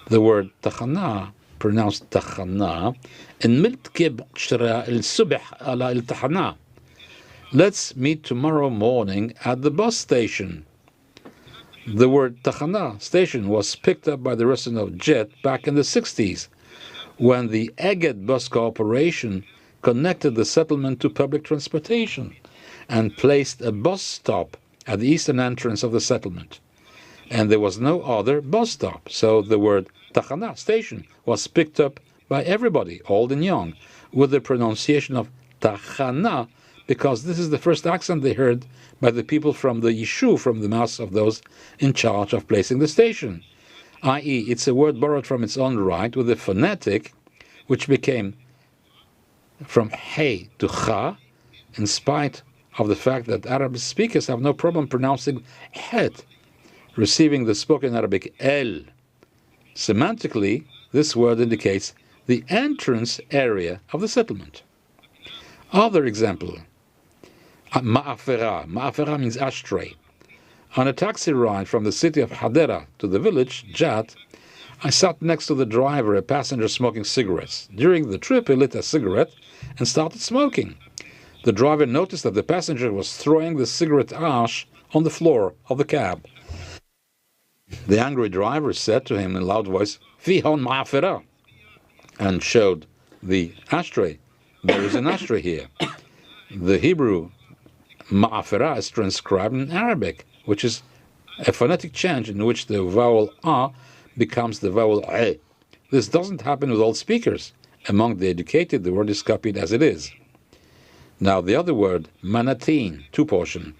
The word tachana, pronounced tachana, in ملتقي بكرة الصبح على التحنا. Let's meet tomorrow morning at the bus station. The word Tachana, station, was picked up by the resident of Jet back in the 60s, when the Egged Bus Corporation connected the settlement to public transportation and placed a bus stop at the eastern entrance of the settlement. And there was no other bus stop, so the word Tachana, station, was picked up by everybody, old and young, with the pronunciation of Tachana, because this is the first accent they heard by the people from the Yishuv, from the mouths of those in charge of placing the station. I.e., it's a word borrowed from its own right with a phonetic which became from Hey to Cha, in spite of the fact that Arab speakers have no problem pronouncing Het, receiving the spoken Arabic El. Semantically, this word indicates the entrance area of the settlement. Other example. Ma'afera. Ma'afera means ashtray. On a taxi ride from the city of Hadera to the village, Jat, I sat next to the driver, a passenger smoking cigarettes. During the trip, he lit a cigarette and started smoking. The driver noticed that the passenger was throwing the cigarette ash on the floor of the cab. The angry driver said to him in a loud voice, "Fihon ma'afera," and showed the ashtray. There is an ashtray here. The Hebrew ma'afera is transcribed in Arabic, which is a phonetic change in which the vowel a becomes the vowel e. This doesn't happen with all speakers. Among the educated, the word is copied as it is. Now, the other word, manatin, two-portion.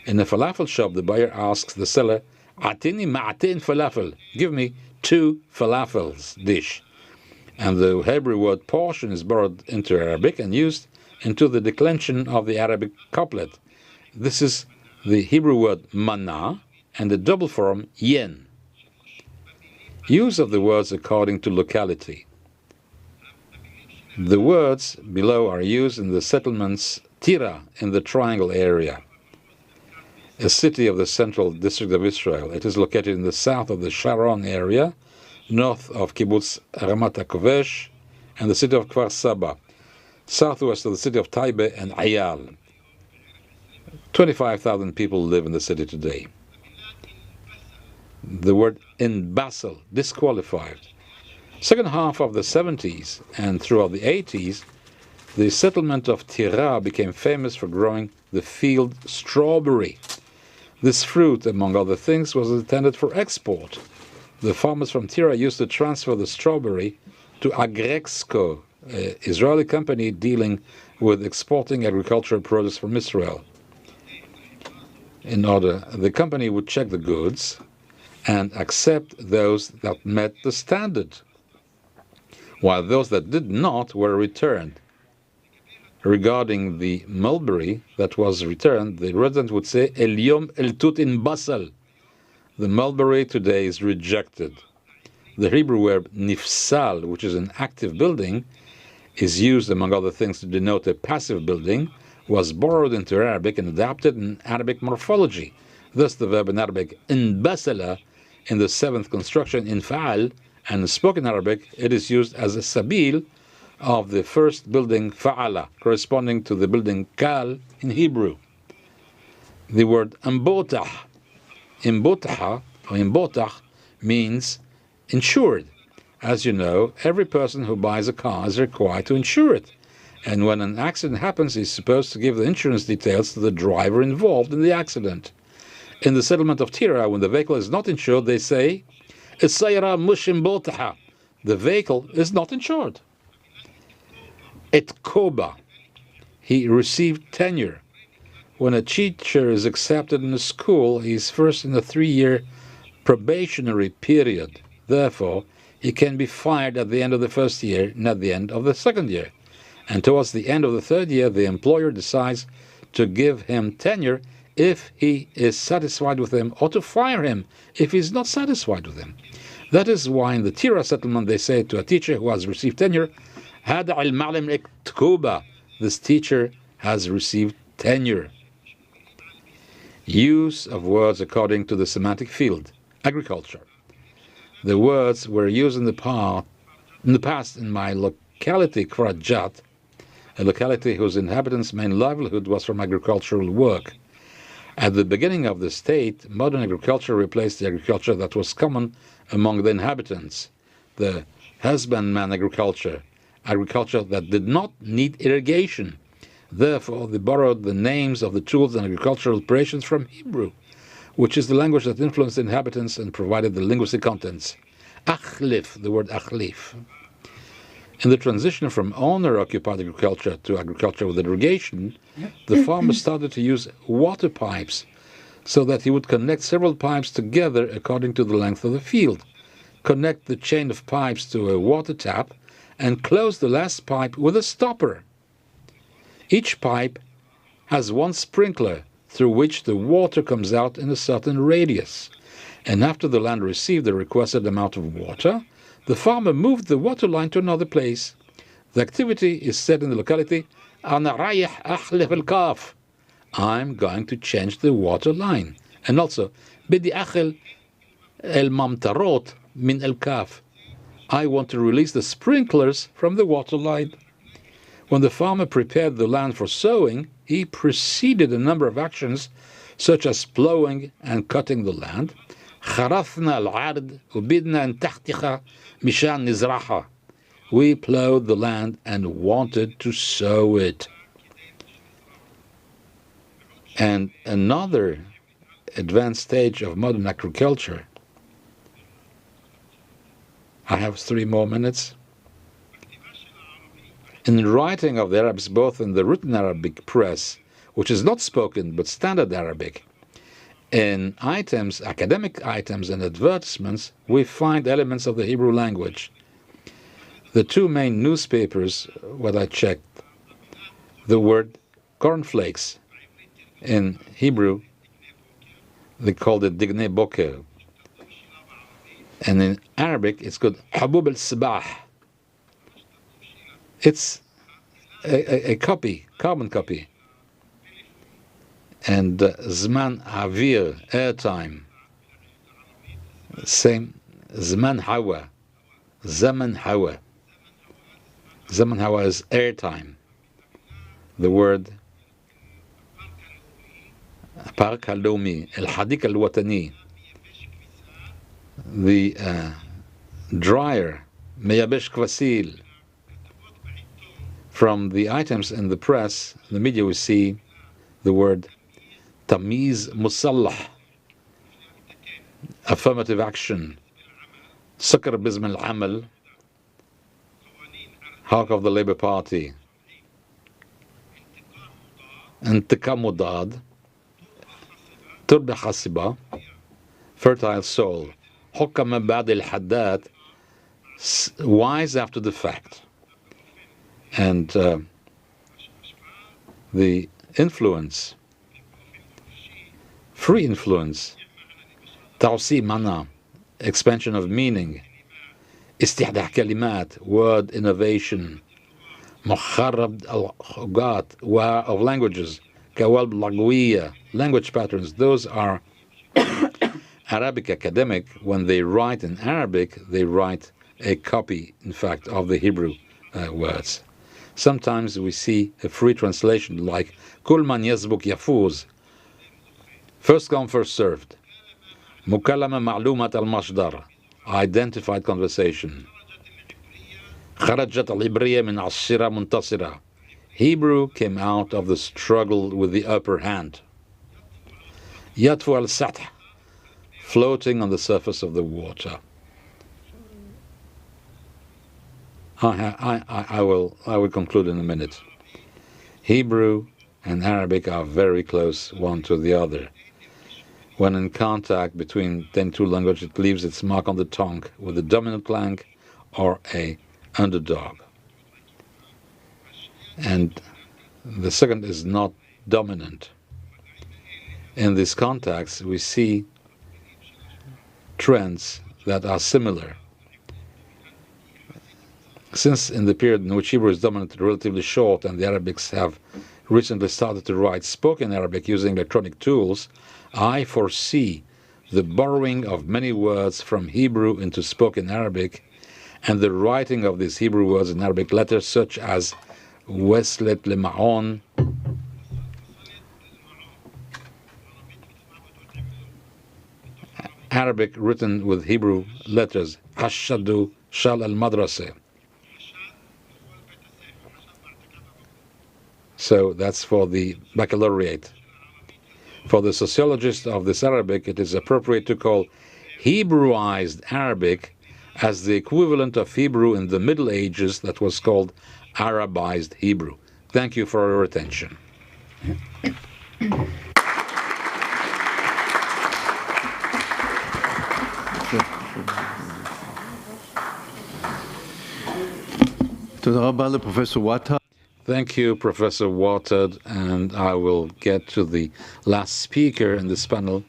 In a falafel shop, the buyer asks the seller, "Atini ma'atin falafel," give me 2 falafels dish. And the Hebrew word portion is borrowed into Arabic and used into the declension of the Arabic couplet. This is the Hebrew word mana and the double form yen. Use of the words according to locality. The words below are used in the settlements Tira in the Triangle area, a city of the Central District of Israel. It is located in the south of the Sharon area, north of Kibbutz Ramat HaKovesh and the city of Kfar Saba, southwest of the city of Taibe and Ayal. 25,000 people live in the city today. The word in Basel, disqualified. Second half of the 70s and throughout the 80s, the settlement of Tira became famous for growing the field strawberry. This fruit, among other things, was intended for export. The farmers from Tira used to transfer the strawberry to Agrexco, an Israeli company dealing with exporting agricultural produce from Israel. The company would check the goods and accept those that met the standard, while those that did not were returned. Regarding the mulberry that was returned, the resident would say, "El yom el tut in basal." The mulberry today is rejected. The Hebrew word nifsal, which is an active building, is used, among other things, to denote a passive building, was borrowed into Arabic and adapted in Arabic morphology. Thus, the verb in Arabic, in basala, in the 7th construction, in fa'al, and in spoken Arabic, it is used as a sabil of the first building, fa'ala, corresponding to the building kal in Hebrew. The word imbotah, or imbotah, means insured. As you know, every person who buys a car is required to insure it. And when an accident happens, he's supposed to give the insurance details to the driver involved in the accident. In the settlement of Tira, when the vehicle is not insured, they say, "As-sayara mush imbotaha." The vehicle is not insured. Et Koba, he received tenure. When a teacher is accepted in a school, he is first in a 3-year probationary period. Therefore, he can be fired at the end of the first year and at the end of the second year. And towards the end of the 3rd year, the employer decides to give him tenure if he is satisfied with him, or to fire him if he is not satisfied with him. That is why in the Tira settlement they say to a teacher who has received tenure, "Hada al-ma'lim ek tkuba." This teacher has received tenure. Use of words according to the semantic field, agriculture. The words were used in the past in my locality, Kfar Jat, a locality whose inhabitants' main livelihood was from agricultural work. At the beginning of the state, modern agriculture replaced the agriculture that was common among the inhabitants, the husbandman agriculture that did not need irrigation. Therefore, they borrowed the names of the tools and agricultural operations from Hebrew, which is the language that influenced the inhabitants and provided the linguistic contents. Achlif, the word achlif. In the transition from owner-occupied agriculture to agriculture with irrigation, the farmer started to use water pipes so that he would connect several pipes together according to the length of the field, connect the chain of pipes to a water tap, and close the last pipe with a stopper. Each pipe has one sprinkler through which the water comes out in a certain radius, and after the land received the requested amount of water, the farmer moved the water line to another place. The activity is said in the locality, "Ana rayih achlif al-kaf." I'm going to change the water line. And also, بدي أخل الممطرات من الكاف. I want to release the sprinklers from the water line. When the farmer prepared the land for sowing, he preceded a number of actions such as plowing and cutting the land. خرثنا العرض وبدنا نتحتها مشان نزرعها. We plowed the land and wanted to sow it. And another advanced stage of modern agriculture. I have 3 more minutes. In the writing of the Arabs, both in the written Arabic press, which is not spoken but standard Arabic, in items, academic items and advertisements, we find elements of the Hebrew language. The 2 main newspapers, what I checked, the word cornflakes in Hebrew, they called it Dignei Boker. And in Arabic, it's called Habub al-Sabah. It's a copy, carbon copy. And Zman Avir, airtime. Same, Zman Hawa, Zaman Hawa. Zaman Hawa is airtime. The word Park al-Lawmi, Al-Hadiq al-Watani. The dryer, Meyabesh Kvasil. From the items in the press, the media, we see the word Tamiz Musallah, affirmative action, Sukar Bism al-Amal, Hawk of the Labour Party, Intiqam Mudad, Turba Hasiba, fertile soul, Hukam Ba'd al-Haddad, wise after the fact. And the influence, free influence, Tawsi Mana, expansion of meaning, Istihdah Kalimat, word innovation, Mukharrab al-Khugat, of languages, Kawalb Lagwiya, language patterns. Those are Arabic academic. When they write in Arabic, they write a copy, in fact, of the Hebrew words. Sometimes we see a free translation like Kul man yazbuk yafuz, first come, first served. Mukallama ma'lumat al-mashdar, identified conversation. Kharajat al-Ibriya min ashira muntasira, Hebrew came out of the struggle with the upper hand. Yatfu al-sath, floating on the surface of the water. I will conclude in a minute. Hebrew and Arabic are very close one to the other. When in contact between the two languages, it leaves its mark on the tongue with a dominant clang or a underdog. And the second is not dominant. In this context, we see trends that are similar. Since in the period in which Hebrew is dominant relatively short and the Arabics have recently started to write spoken Arabic using electronic tools, I foresee the borrowing of many words from Hebrew into spoken Arabic and the writing of these Hebrew words in Arabic letters such as Weslet Lema'on, Arabic written with Hebrew letters, Ashadu Shal al-Madrasa. So that's for the baccalaureate. For the sociologist of this Arabic, it is appropriate to call Hebrewized Arabic as the equivalent of Hebrew in the Middle Ages that was called Arabized Hebrew. Thank you for your attention. Thank you, Professor Watad, and I will get to the last speaker in this panel,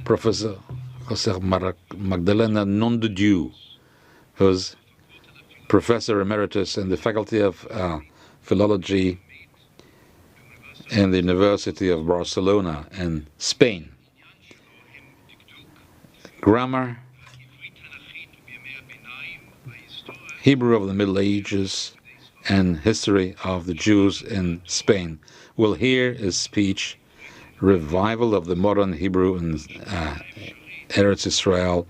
Professor Jose Magdalena Nondedieu, who's Professor Emeritus in the Faculty of Philology in the University of Barcelona in Spain. Grammar, Hebrew of the Middle Ages, and history of the Jews in Spain. We'll hear his speech, Revival of the Modern Hebrew in Eretz Israel,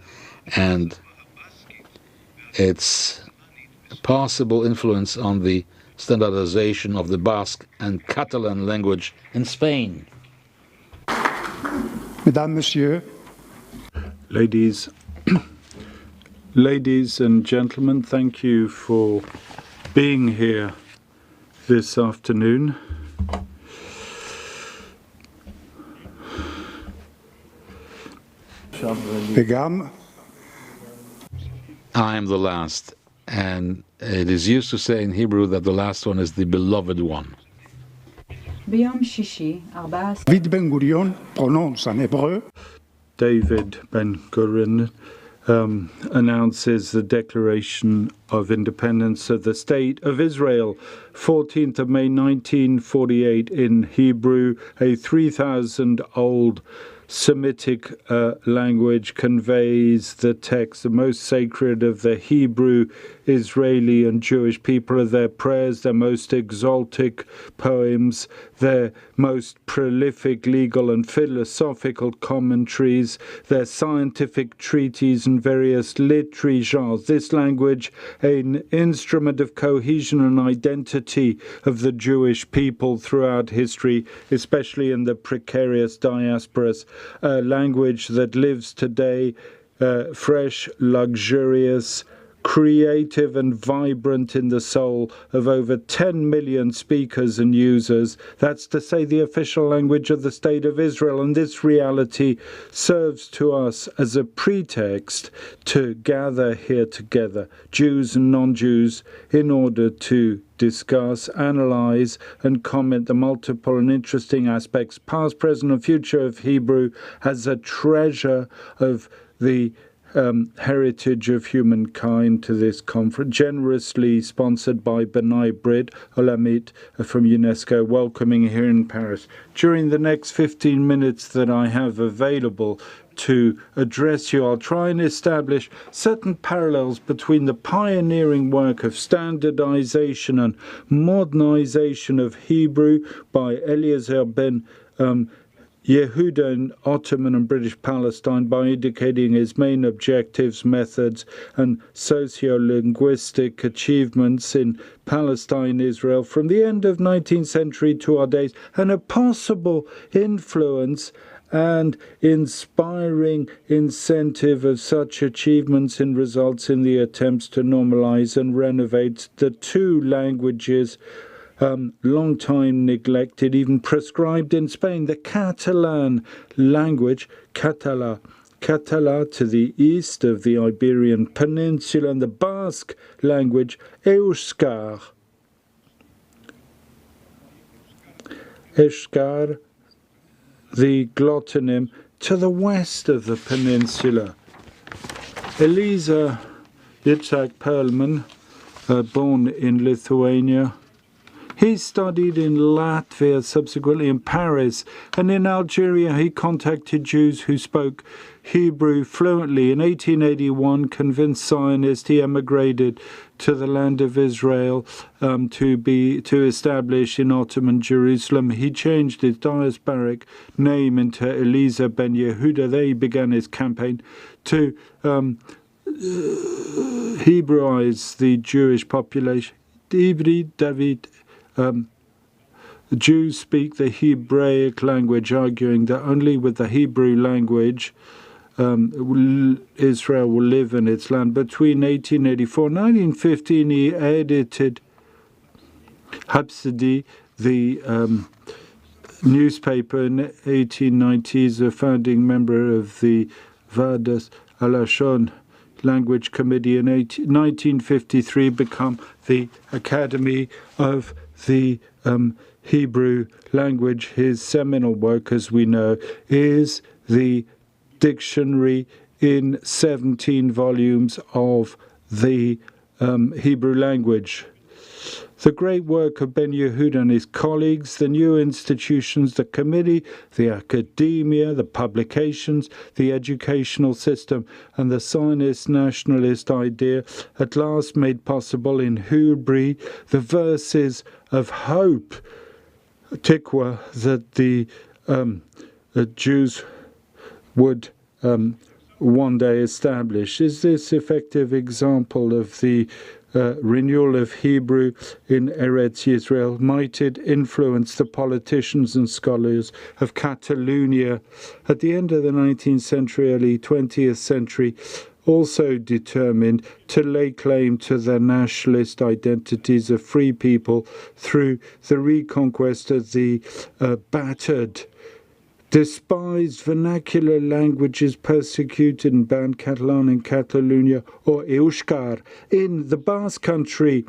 and its possible influence on the standardization of the Basque and Catalan language in Spain. Mesdames, Messieurs, ladies and gentlemen, thank you for being here this afternoon. I am the last, and it is used to say in Hebrew that the last one is the beloved one. David Ben-Gurion prononce en hébreu. David Ben-Gurion announces the Declaration of Independence of the State of Israel, 14th of May 1948 in Hebrew, a 3,000-old Semitic language conveys the text, the most sacred of the Hebrew, Israeli, and Jewish people, of their prayers, their most exaltic poems, their most prolific legal and philosophical commentaries, their scientific treatises, and various literary genres. This language, an instrument of cohesion and identity of the Jewish people throughout history, especially in the precarious diasporas, a language that lives today, fresh, luxurious, creative and vibrant in the soul of over 10 million speakers and users. That's to say, the official language of the State of Israel. And this reality serves to us as a pretext to gather here together, Jews and non-Jews, in order to discuss, analyze, and comment the multiple and interesting aspects, past, present, and future of Hebrew as a treasure of the heritage of humankind to this conference, generously sponsored by B'nai Brit Olamit from UNESCO, welcoming here in Paris. During the next 15 minutes that I have available to address you, I'll try and establish certain parallels between the pioneering work of standardization and modernization of Hebrew by Eliezer ben Yehuda in Ottoman and British Palestine, by indicating his main objectives, methods, and socio-linguistic achievements in Palestine, Israel, from the end of 19th century to our days, and a possible influence and inspiring incentive of such achievements in results in the attempts to normalize and renovate the two languages long time neglected, even proscribed in Spain, the Catalan language, Català to the east of the Iberian Peninsula, and the Basque language, Euskar. Euskar, the glottonym, to the west of the peninsula. Eliezer Yitzhak Perlman, born in Lithuania, he studied in Latvia, subsequently in Paris, and in Algeria he contacted Jews who spoke Hebrew fluently. In 1881, convinced Zionist, he emigrated to the land of Israel to establish in Ottoman Jerusalem. He changed his diasporic name into Eliezer ben Yehuda. There he began his campaign to Hebraize the Jewish population. Ivri David. Jews speak the Hebraic language, arguing that only with the Hebrew language Israel will live in its land. Between 1884 and 1915, he edited Hapsidi, the newspaper. In 1890, he's a founding member of the Vadas Alashon Language Committee. In 1953, become the Academy of the Hebrew language. His seminal work, as we know, is the dictionary in 17 volumes of the Hebrew language. The great work of Ben Yehuda and his colleagues, the new institutions, the committee, the academia, the publications, the educational system, and the Zionist nationalist idea at last made possible in Hebrew the verses of hope, tikwa, that the Jews would one day establish. Is this effective example of the renewal of Hebrew in Eretz Yisrael? Might it influence the politicians and scholars of Catalonia at the end of the 19th century, early 20th century, also determined to lay claim to their nationalist identities of free people through the reconquest of the battered, despised vernacular languages persecuted and banned Catalan in Catalonia, or Euskar in the Basque Country?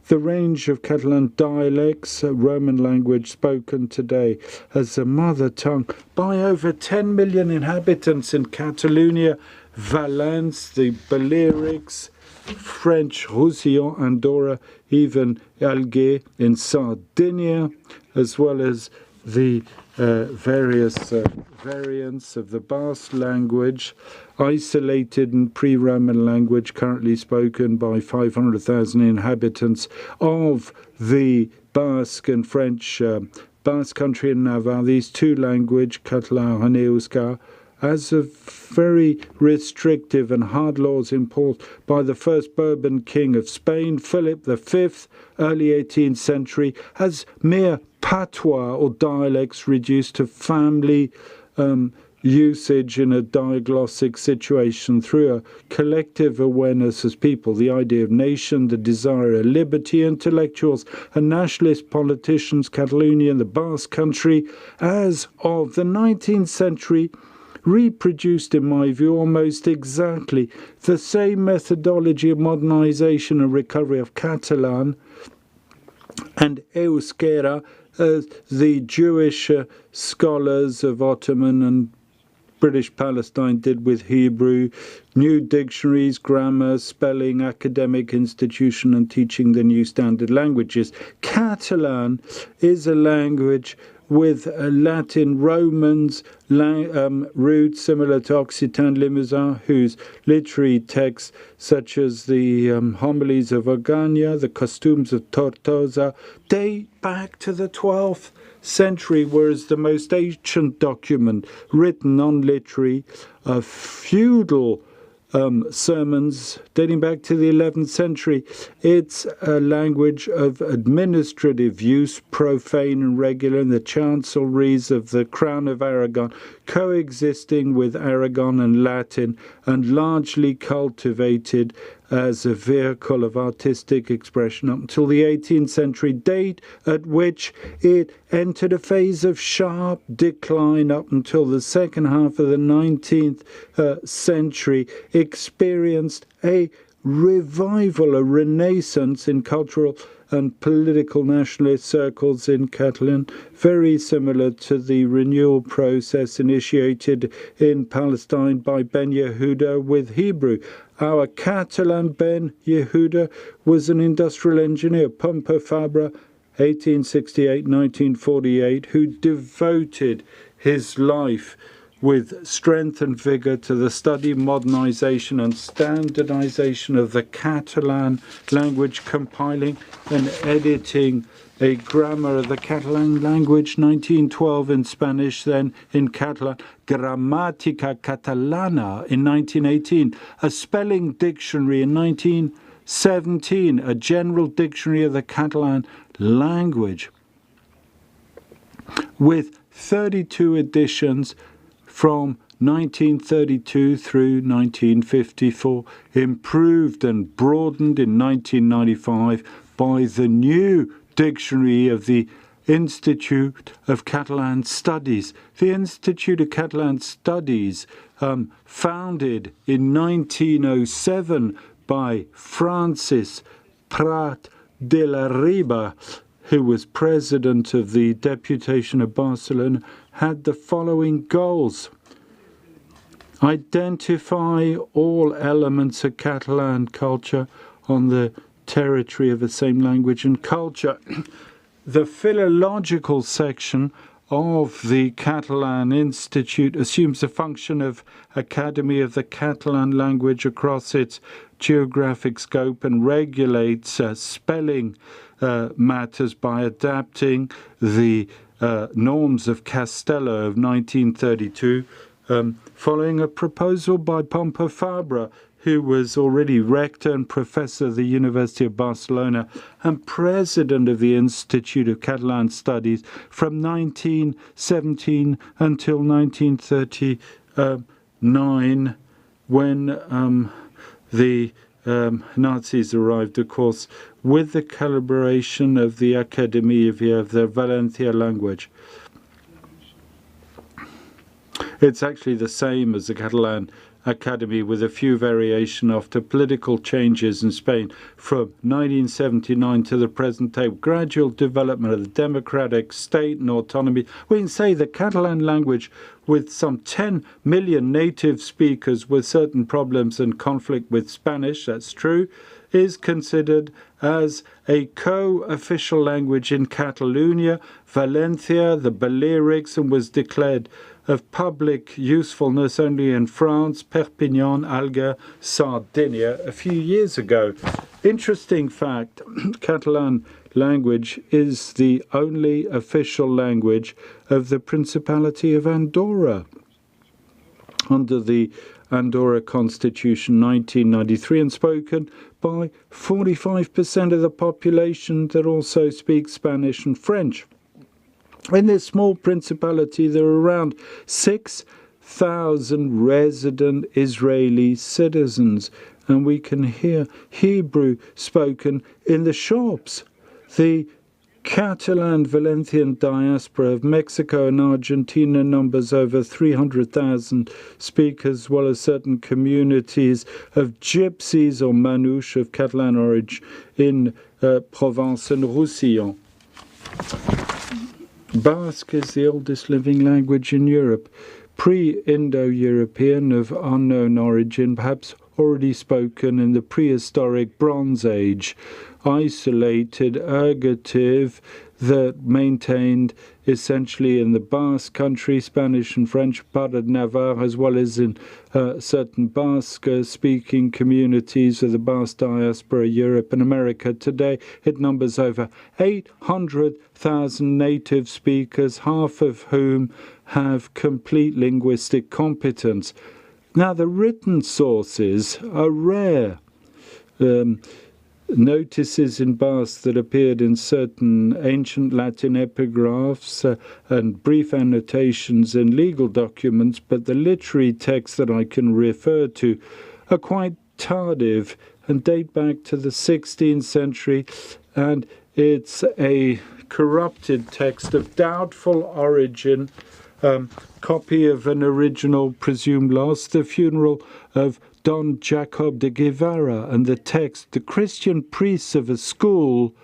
The range of Catalan dialects, a Roman language spoken today as a mother tongue by over 10 million inhabitants in Catalonia, Valence, the Balearics, French, Roussillon, Andorra, even Alger in Sardinia, as well as the various variants of the Basque language, isolated and pre-Roman language currently spoken by 500,000 inhabitants of the Basque and French Basque Country and Navarre. These two languages, Catalan and Euskar, as of very restrictive and hard laws imposed by the first Bourbon king of Spain, Philip V, early 18th century, as mere patois or dialects reduced to family usage in a diglossic situation through a collective awareness as people, the idea of nation, the desire of liberty. Intellectuals and nationalist politicians, Catalonia and the Basque Country, as of the 19th century, reproduced, in my view, almost exactly the same methodology of modernization and recovery of Catalan and Euskera as the Jewish scholars of Ottoman and British Palestine did with Hebrew, new dictionaries, grammar, spelling, academic institution, and teaching the new standard languages. Catalan is a language with Latin Romans roots similar to Occitan Limousin, whose literary texts such as the homilies of Orgagna, the costumes of Tortosa, date back to the 12th century, whereas the most ancient document written on literary of feudal sermons dating back to the 11th century. It's a language of administrative use, profane and regular, in the chancelleries of the Crown of Aragon, coexisting with Aragon and Latin, and largely cultivated as a vehicle of artistic expression up until the 18th century, date at which it entered a phase of sharp decline up until the second half of the 19th century, experienced a revival, a renaissance in cultural and political nationalist circles in Catalan, very similar to the renewal process initiated in Palestine by Ben Yehuda with Hebrew. Our Catalan Ben Yehuda was an industrial engineer, Pompeu Fabra, 1868-1948, who devoted his life with strength and vigor to the study, modernization, and standardization of the Catalan language, compiling and editing a grammar of the Catalan language, 1912 in Spanish, then in Catalan, Gramática Catalana in 1918, a spelling dictionary in 1917, a general dictionary of the Catalan language, with 32 editions from 1932 through 1954, improved and broadened in 1995 by the new dictionary of the Institute of Catalan Studies. The Institute of Catalan Studies, founded in 1907 by Francis Prat de la Riba, who was president of the Deputation of Barcelona, had the following goals: identify all elements of Catalan culture on the territory of the same language and culture. The philological section of the Catalan Institute assumes the function of Academy of the Catalan language across its geographic scope and regulates spelling matters by adapting the norms of Castello of 1932, following a proposal by Pompeu Fabra, who was already rector and professor of the University of Barcelona and president of the Institute of Catalan Studies from 1917 until 1939, when the Nazis arrived, of course, with the collaboration of the Academia of the Valencia language. It's actually the same as the Catalan Academy, with a few variations after political changes in Spain from 1979 to the present day. Gradual development of the democratic state and autonomy. We can say the Catalan language, with some 10 million native speakers with certain problems and conflict with Spanish, that's true, is considered as a co-official language in Catalonia, Valencia, the Balearics, and was declared of public usefulness only in France, Perpignan, Alger, Sardinia a few years ago. Interesting fact, Catalan language is the only official language of the Principality of Andorra. Under the Andorra Constitution 1993, and spoken by 45% of the population that also speaks Spanish and French. In this small principality, there are around 6,000 resident Israeli citizens, and we can hear Hebrew spoken in the shops. The Catalan Valencian diaspora of Mexico and Argentina numbers over 300,000 speakers, as well as certain communities of gypsies or manouche of Catalan origin in Provence and Roussillon. Basque is the oldest living language in Europe, pre-Indo-European of unknown origin, perhaps already spoken in the prehistoric Bronze Age, isolated ergative that maintained essentially in the Basque country, Spanish and French, part of Navarre, as well as in certain Basque-speaking communities of the Basque diaspora, Europe and America. Today, it numbers over 800,000 native speakers, half of whom have complete linguistic competence. Now, the written sources are rare. Notices in Basque that appeared in certain ancient Latin epigraphs and brief annotations in legal documents, but the literary texts that I can refer to are quite tardive and date back to the 16th century, and it's a corrupted text of doubtful origin, copy of an original presumed lost, the funeral of Don Jacob de Guevara, and the text, the Christian priests of a school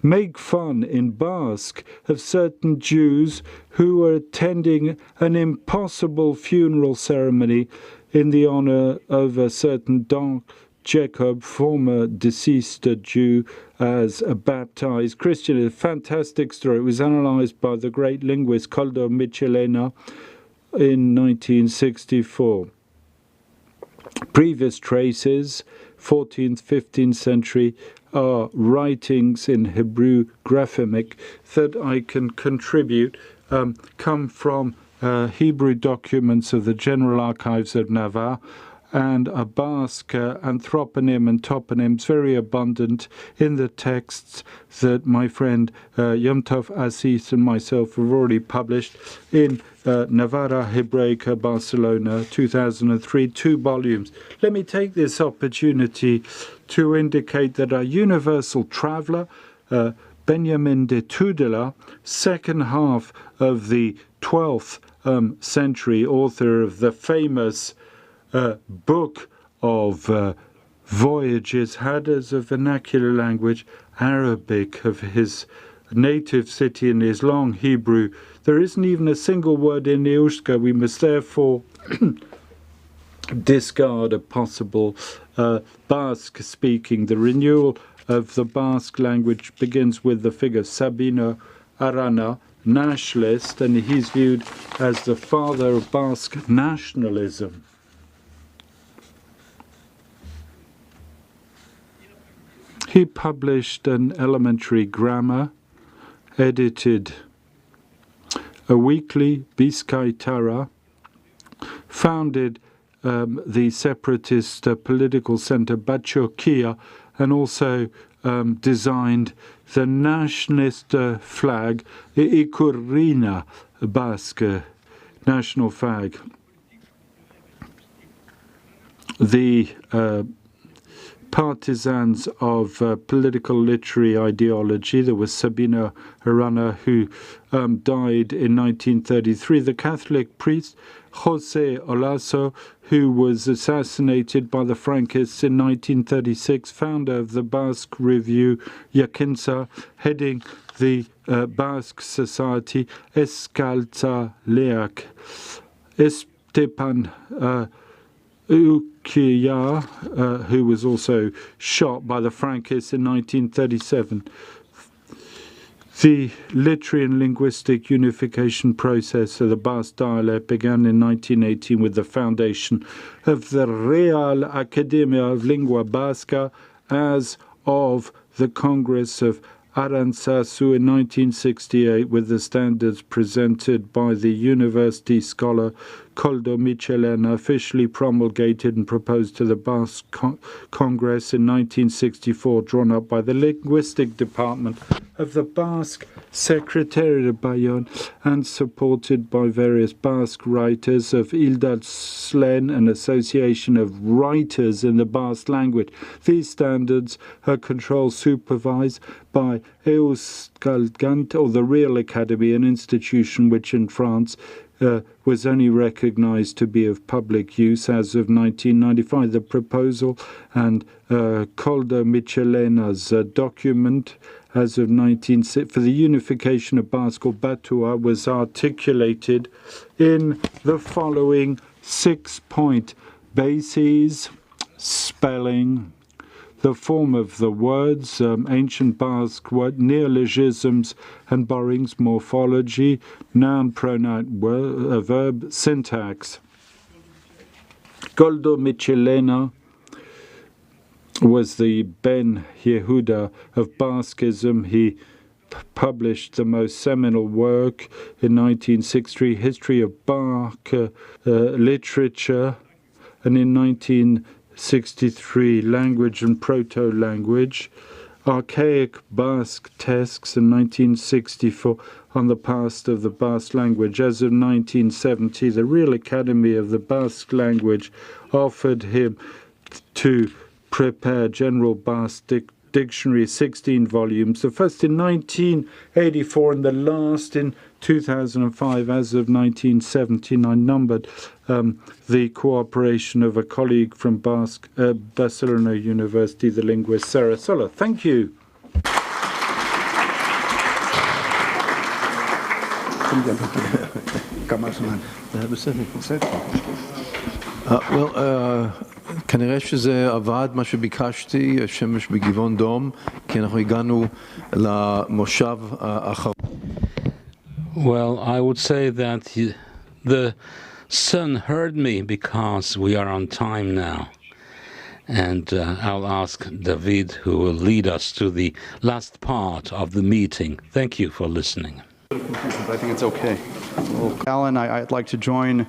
make fun in Basque of certain Jews who were attending an impossible funeral ceremony in the honor of a certain Don Jacob, former deceased Jew, as a baptized Christian. A fantastic story. It was analyzed by the great linguist Koldo Michelena in 1964. Previous traces, 14th, 15th century, are writings in Hebrew graphemic that I can contribute, come from Hebrew documents of the General Archives of Navarre, and a Basque anthroponym and toponyms very abundant in the texts that my friend Yom Tov Assis and myself have already published in Navarra Hebraica, Barcelona, 2003, 2 volumes. Let me take this opportunity to indicate that our universal traveler, Benjamin de Tudela, second half of the 12th century, author of the famous book of voyages, had as a vernacular language Arabic of his native city in his long Hebrew. There isn't even a single word in Neushka. We must therefore discard a possible Basque speaking. The renewal of the Basque language begins with the figure Sabino Arana, nationalist, and he's viewed as the father of Basque nationalism. He published an elementary grammar, edited a weekly, Bizkaitara, founded the separatist political center Batxokia, and also designed the nationalist flag, Ikurrina Basque, national flag. The partisans of political literary ideology. There was Sabino Arana, who died in 1933. The Catholic priest José Olaso, who was assassinated by the Frankists in 1936, founder of the Basque Review Jakintza, heading the Basque Society Euskaltzaleak. Estepan Ukia, who was also shot by the Frankists in 1937. The literary and linguistic unification process of the Basque dialect began in 1918 with the foundation of the Real Academia of Lingua Basca, as of the Congress of Arantzazu in 1968, with the standards presented by the university scholar Koldo Michelena, officially promulgated and proposed to the Basque Congress in 1964, drawn up by the Linguistic Department of the Basque Secretariat of Bayonne, and supported by various Basque writers of Ildad-Slen, an association of writers in the Basque language. These standards are controlled, supervised by Euskalgant, or the Real Academy, an institution which in France was only recognized to be of public use as of 1995. The proposal and Koldo Michelena's document as of for the unification of Basque, or Batua, was articulated in the following 6-point bases: spelling, the form of the words, ancient Basque word, neologisms and borrowings, morphology, noun, pronoun, verb, syntax. Koldo Michelena was the Ben Yehuda of Basquism. He published the most seminal work in 1963, History of Basque Literature, and in 1963, Language and Proto-Language, Archaic Basque Texts in 1964 on the past of the Basque language. As of 1970, the Real Academy of the Basque language offered him to prepare General Basque Dictionary, 16 volumes, the first in 1984 and the last in 2005. As of 1979, numbered the cooperation of a colleague from Barcelona University, the linguist Sarah Sola. Thank you. כנראה שזה עבד, מה שביקשתי, השמש בגבעון דום, כי אנחנו הגענו למושב האחרון. Well, I would say that the sun heard me because we are on time now. And I'll ask David, who will lead us to the last part of the meeting. Thank you for listening. I think it's okay. Well, Alan, I'd like to join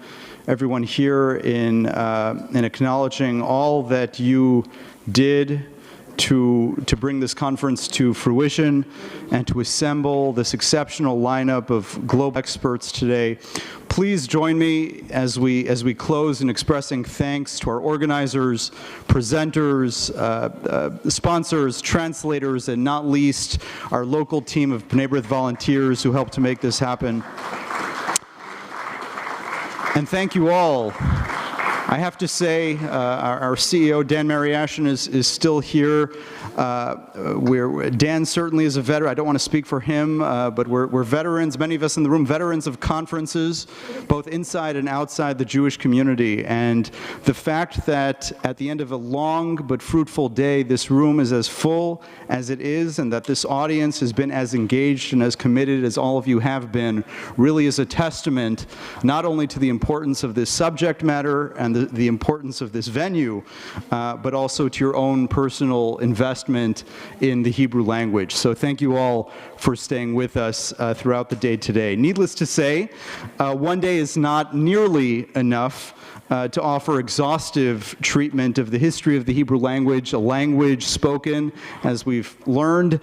everyone here in acknowledging all that you did to bring this conference to fruition and to assemble this exceptional lineup of global experts today. Please join me as we close in expressing thanks to our organizers, presenters, sponsors, translators, and not least our local team of B'nai B'rith volunteers who helped to make this happen. And thank you all. I have to say, our CEO, Dan Mariashin, is still here. Dan certainly is a veteran. I don't want to speak for him, but we're veterans, many of us in the room, veterans of conferences, both inside and outside the Jewish community. And the fact that at the end of a long but fruitful day, this room is as full as it is, and that this audience has been as engaged and as committed as all of you have been, really is a testament not only to the importance of this subject matter and the importance of this venue, but also to your own personal investment in the Hebrew language. So thank you all for staying with us throughout the day today. Needless to say, one day is not nearly enough to offer exhaustive treatment of the history of the Hebrew language, a language spoken, as we've learned,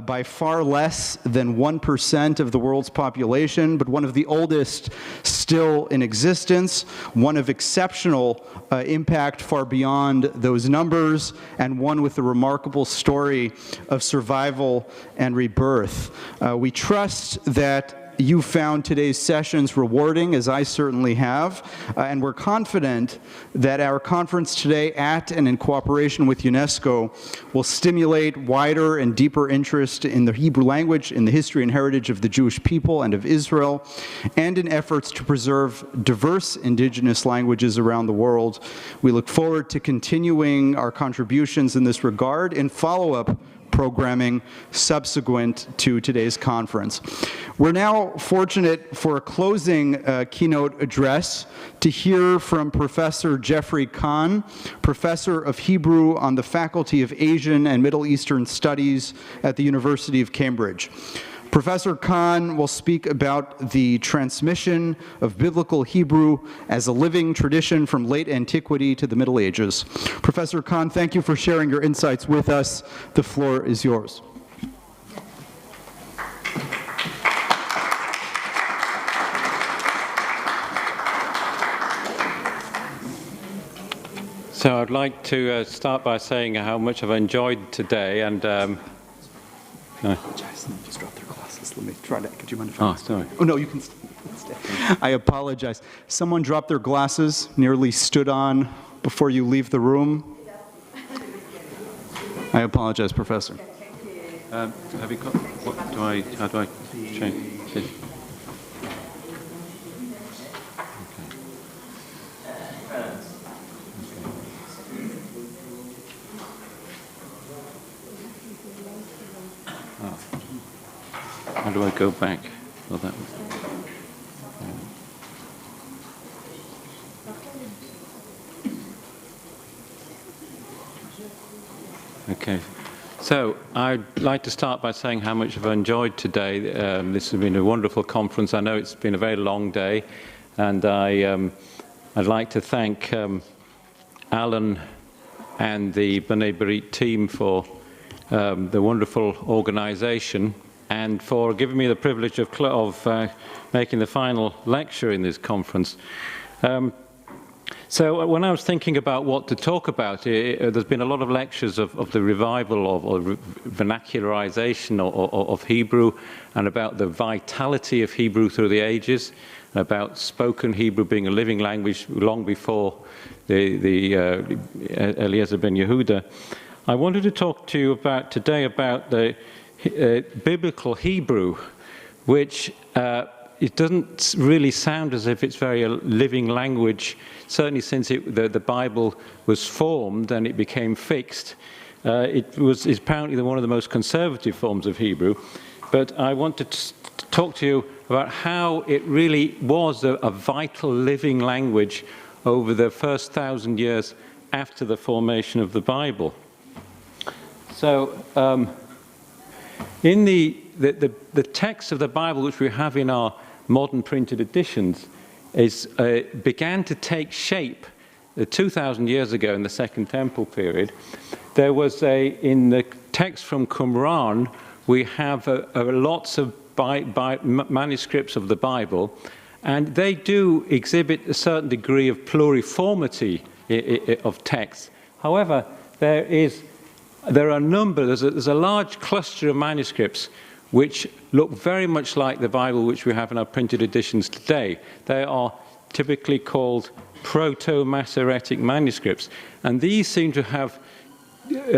by far less than 1% of the world's population, but one of the oldest still in existence, one of exceptional impact far beyond those numbers, and one with a remarkable story of survival and rebirth. We trust that you found today's sessions rewarding, as I certainly have, and we're confident that our conference today at and in cooperation with UNESCO will stimulate wider and deeper interest in the Hebrew language, in the history and heritage of the Jewish people and of Israel, and in efforts to preserve diverse indigenous languages around the world. We look forward to continuing our contributions in this regard in follow-up programming subsequent to today's conference. We're now fortunate for a closing keynote address to hear from Professor Jeffrey Kahn, Professor of Hebrew on the Faculty of Asian and Middle Eastern Studies at the University of Cambridge. Professor Kahn will speak about the transmission of biblical Hebrew as a living tradition from late antiquity to the Middle Ages. Professor Kahn, thank you for sharing your insights with us. The floor is yours. So I'd like to start by saying how much I've enjoyed today, and just drop their glasses. Let me try to. Could you mind if I? Oh, sorry. Oh no, you can stay. I apologize. Someone dropped their glasses, nearly stood on before you leave the room. I apologize, Professor. Have you got? What do I? How do I change this? How do I go back? Well, that was... Okay, so I'd like to start by saying how much I've enjoyed today. This has been a wonderful conference. I know it's been a very long day, and I'd like to thank Alan and the B'nai B'rith team for the wonderful organization, and for giving me the privilege of making the final lecture in this conference. So when I was thinking about what to talk about, there's been a lot of lectures of the revival or vernacularization of Hebrew, and about the vitality of Hebrew through the ages, about spoken Hebrew being a living language long before the Eliezer ben Yehuda. I wanted to talk to you today about the biblical Hebrew, which it doesn't really sound as if it's very a living language, certainly since the Bible was formed and it became fixed. It's apparently one of the most conservative forms of Hebrew. But I wanted to talk to you about how it really was a vital living language over the first 1,000 years after the formation of the Bible. So in the text of the Bible which we have in our modern printed editions began to take shape 2,000 years ago in the Second Temple period. There was in the text from Qumran, we have lots of manuscripts of the Bible, and they do exhibit a certain degree of pluriformity of text. However, there's a large cluster of manuscripts which look very much like the Bible which we have in our printed editions today. They are typically called Proto-Masoretic manuscripts. And these seem to have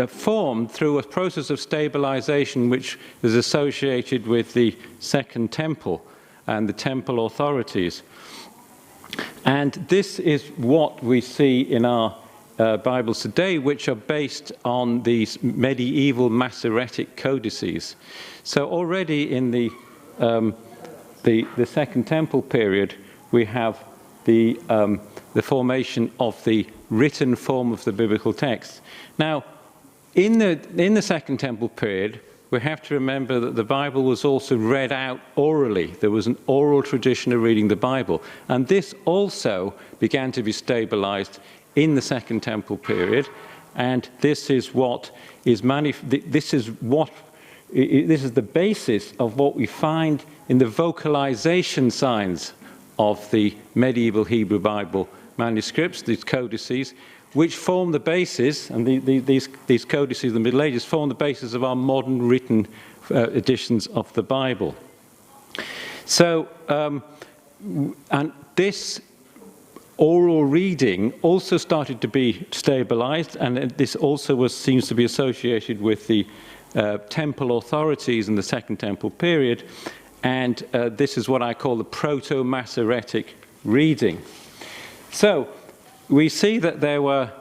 formed through a process of stabilization which is associated with the Second Temple and the temple authorities. And this is what we see in our Bibles today, which are based on these medieval Masoretic codices. So already in the Second Temple period, we have the formation of the written form of the biblical text. Now, in the Second Temple period, we have to remember that the Bible was also read out orally. There was an oral tradition of reading the Bible. And this also began to be stabilized in the Second Temple period. And this is what is this is the basis of what we find in the vocalization signs of the medieval Hebrew Bible manuscripts, these codices, which form the basis, and these codices of the Middle Ages form the basis of our modern written editions of the Bible. So, and this oral reading also started to be stabilized, and this also seems to be associated with the temple authorities in the Second Temple period, and this is what I call the Proto-Masoretic reading. So, we see that there were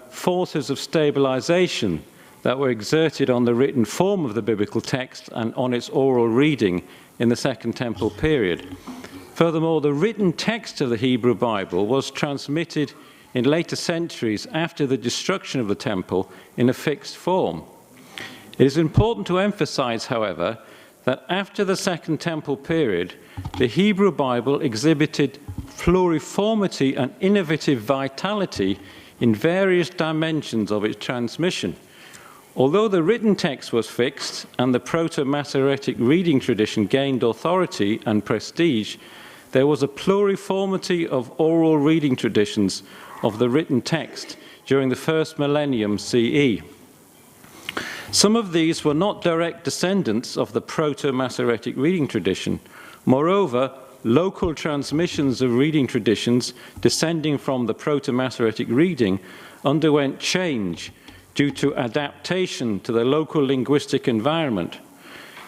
forces of stabilization that were exerted on the written form of the biblical text and on its oral reading in the Second Temple period. Furthermore, the written text of the Hebrew Bible was transmitted in later centuries after the destruction of the temple in a fixed form. It is important to emphasize, however, that after the Second Temple period, the Hebrew Bible exhibited pluriformity and innovative vitality in various dimensions of its transmission. Although the written text was fixed and the Proto-Masoretic reading tradition gained authority and prestige, there was a pluriformity of oral reading traditions of the written text during the first millennium CE. Some of these were not direct descendants of the Proto-Masoretic reading tradition. Moreover, local transmissions of reading traditions descending from the Proto-Masoretic reading underwent change due to adaptation to the local linguistic environment.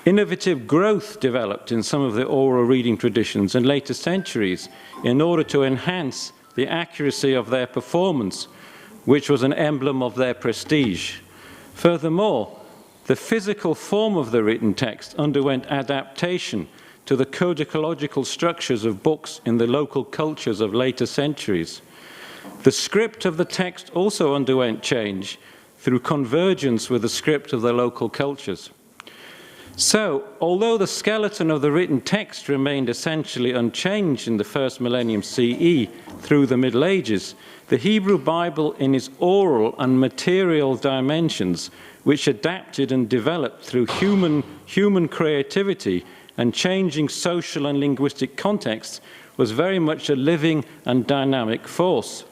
Innovative growth developed in some of the oral reading traditions in later centuries in order to enhance the accuracy of their performance, which was an emblem of their prestige. Furthermore, the physical form of the written text underwent adaptation to the codicological structures of books in the local cultures of later centuries. The script of the text also underwent change through convergence with the script of the local cultures. So, although the skeleton of the written text remained essentially unchanged in the first millennium CE through the Middle Ages, the Hebrew Bible in its oral and material dimensions, which adapted and developed through human creativity and changing social and linguistic contexts, was very much a living and dynamic force.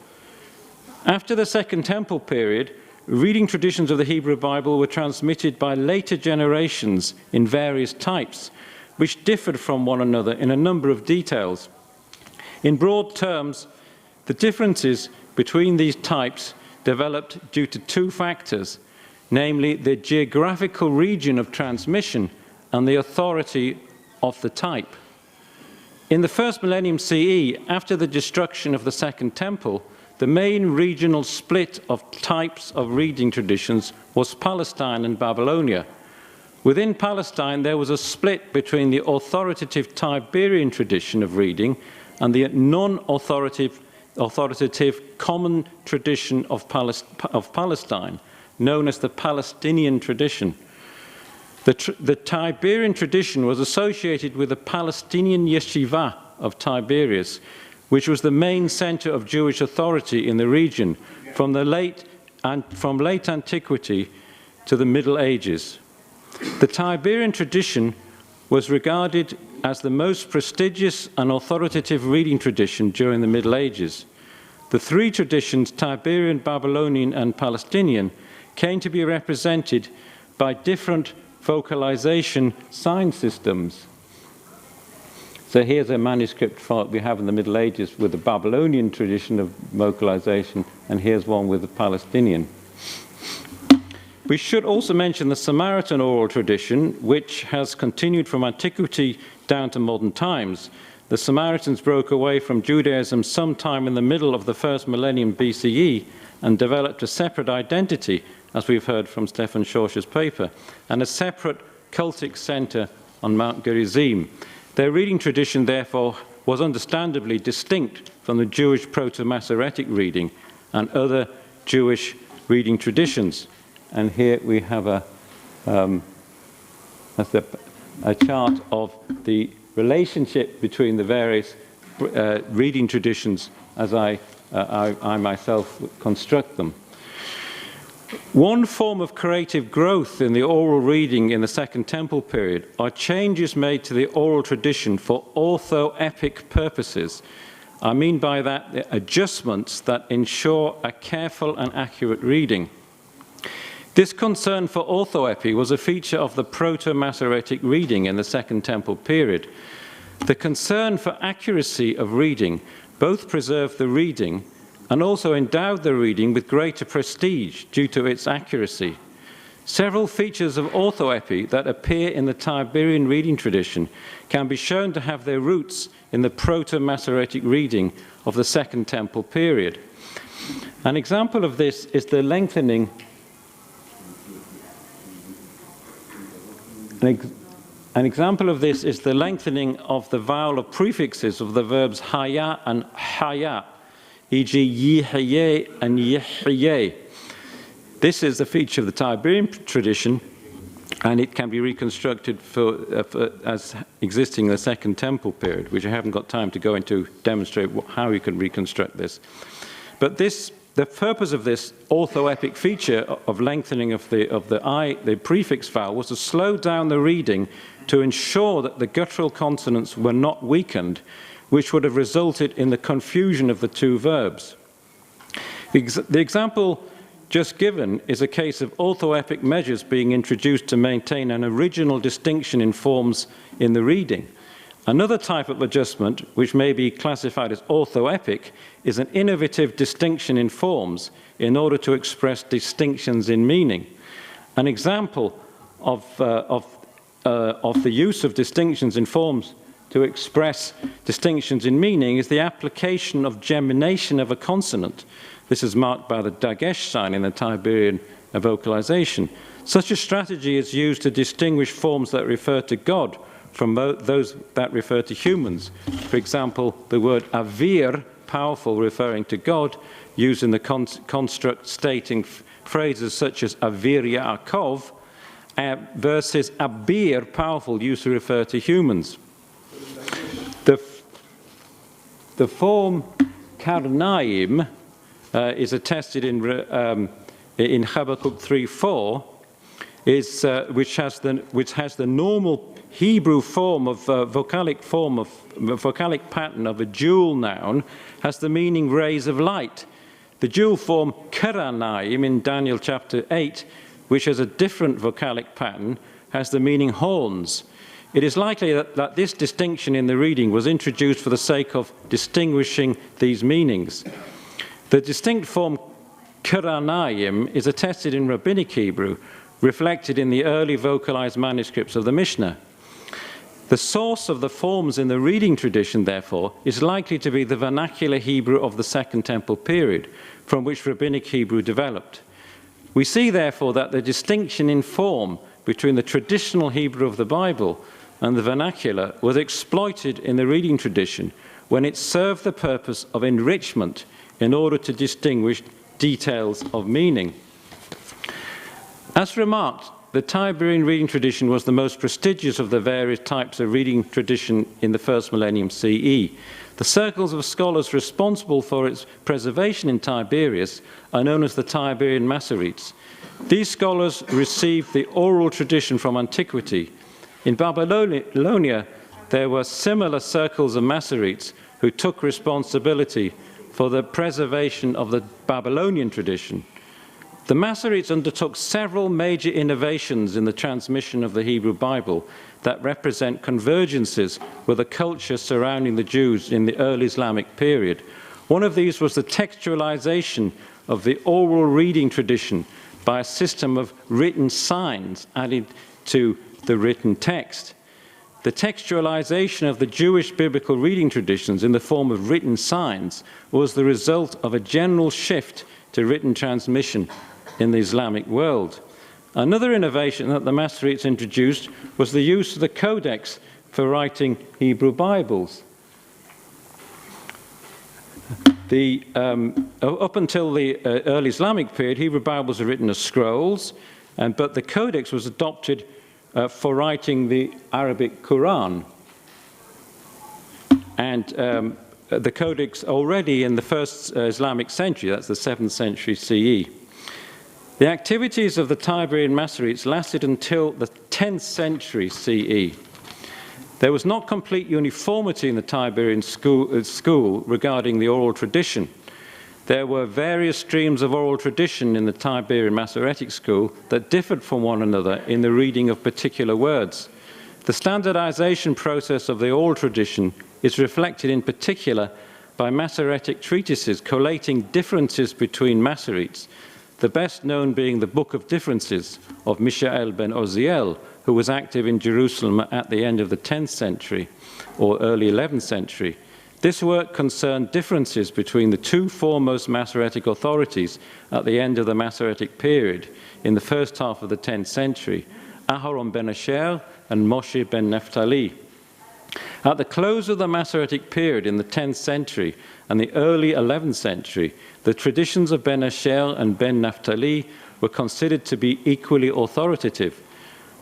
After the Second Temple period, reading traditions of the Hebrew Bible were transmitted by later generations in various types, which differed from one another in a number of details. In broad terms, the differences between these types developed due to two factors, namely the geographical region of transmission and the authority of the type. In the first millennium CE, after the destruction of the Second Temple, the main regional split of types of reading traditions was Palestine and Babylonia. Within Palestine, there was a split between the authoritative Tiberian tradition of reading and the non-authoritative common tradition of Palestine, known as the Palestinian tradition. The Tiberian tradition was associated with the Palestinian yeshiva of Tiberias, which was the main center of Jewish authority in the region from late antiquity to the Middle Ages. The Tiberian tradition was regarded as the most prestigious and authoritative reading tradition during the Middle Ages. The three traditions, Tiberian, Babylonian, and Palestinian, came to be represented by different vocalization sign systems. So here's a manuscript we have in the Middle Ages with the Babylonian tradition of vocalization, and here's one with the Palestinian. We should also mention the Samaritan oral tradition, which has continued from antiquity down to modern times. The Samaritans broke away from Judaism sometime in the middle of the first millennium BCE and developed a separate identity, as we've heard from Stefan Schorsch's paper, and a separate cultic center on Mount Gerizim. Their reading tradition, therefore, was understandably distinct from the Jewish Proto-Masoretic reading and other Jewish reading traditions. And here we have a chart of the relationship between the various reading traditions as I myself construct them. One form of creative growth in the oral reading in the Second Temple period are changes made to the oral tradition for orthoepic purposes. I mean by that the adjustments that ensure a careful and accurate reading. This concern for orthoepy was a feature of the Proto-Masoretic reading in the Second Temple period. The concern for accuracy of reading both preserved the reading and also endowed the reading with greater prestige due to its accuracy. Several features of orthoepy that appear in the Tiberian reading tradition can be shown to have their roots in the Proto-Masoretic reading of the Second Temple period. An example of this is the lengthening An example of this is the lengthening of the vowel of prefixes of the verbs haya and haya, e.g. yihye and yihye. This is a feature of the Tiberian tradition, and it can be reconstructed as existing in the Second Temple period, which I haven't got time to go into demonstrate how you can reconstruct this. But the purpose of this orthoepic feature of lengthening of the prefix vowel was to slow down the reading to ensure that the guttural consonants were not weakened, which would have resulted in the confusion of the two verbs. The example just given is a case of orthoepic measures being introduced to maintain an original distinction in forms in the reading. Another type of adjustment, which may be classified as orthoepic, is an innovative distinction in forms in order to express distinctions in meaning. An example of the use of distinctions in forms to express distinctions in meaning is the application of gemination of a consonant. This is marked by the dagesh sign in the Tiberian vocalization. Such a strategy is used to distinguish forms that refer to God from those that refer to humans. For example, the word avir, powerful, referring to God, used in the construct stating phrases such as avir Yaakov, versus abir, powerful, used to refer to humans. The form karnaim is attested in Habakkuk 3:4, which has the normal Hebrew form of vocalic pattern of a dual noun, has the meaning rays of light. The dual form karanaim in Daniel chapter 8, which has a different vocalic pattern, has the meaning horns. It is likely that this distinction in the reading was introduced for the sake of distinguishing these meanings. The distinct form karanaim is attested in Rabbinic Hebrew, reflected in the early vocalized manuscripts of the Mishnah. The source of the forms in the reading tradition, therefore, is likely to be the vernacular Hebrew of the Second Temple period, from which Rabbinic Hebrew developed. We see, therefore, that the distinction in form between the traditional Hebrew of the Bible and the vernacular was exploited in the reading tradition when it served the purpose of enrichment in order to distinguish details of meaning. As remarked, the Tiberian reading tradition was the most prestigious of the various types of reading tradition in the first millennium CE. The circles of scholars responsible for its preservation in Tiberias are known as the Tiberian Masoretes. These scholars received the oral tradition from antiquity. In Babylonia, there were similar circles of Masoretes who took responsibility for the preservation of the Babylonian tradition. The Masoretes undertook several major innovations in the transmission of the Hebrew Bible, that represent convergences with the culture surrounding the Jews in the early Islamic period. One of these was the textualization of the oral reading tradition by a system of written signs added to the written text. The textualization of the Jewish biblical reading traditions in the form of written signs was the result of a general shift to written transmission in the Islamic world. Another innovation that the Masoretes introduced was the use of the Codex for writing Hebrew Bibles. Up until the early Islamic period, Hebrew Bibles were written as scrolls, but the Codex was adopted for writing the Arabic Quran. And the Codex already in the first Islamic century, that's the 7th century CE. The activities of the Tiberian Masoretes lasted until the 10th century CE. There was not complete uniformity in the Tiberian school regarding the oral tradition. There were various streams of oral tradition in the Tiberian Masoretic school that differed from one another in the reading of particular words. The standardization process of the oral tradition is reflected in particular by Masoretic treatises collating differences between Masoretes, the best known being the Book of Differences of Mishael ben Oziel, who was active in Jerusalem at the end of the 10th century or early 11th century. This work concerned differences between the two foremost Masoretic authorities at the end of the Masoretic period in the first half of the 10th century, Aharon ben Asher and Moshe ben Naphtali. At the close of the Masoretic period in the 10th century and the early 11th century, the traditions of Ben Asher and Ben Naphtali were considered to be equally authoritative.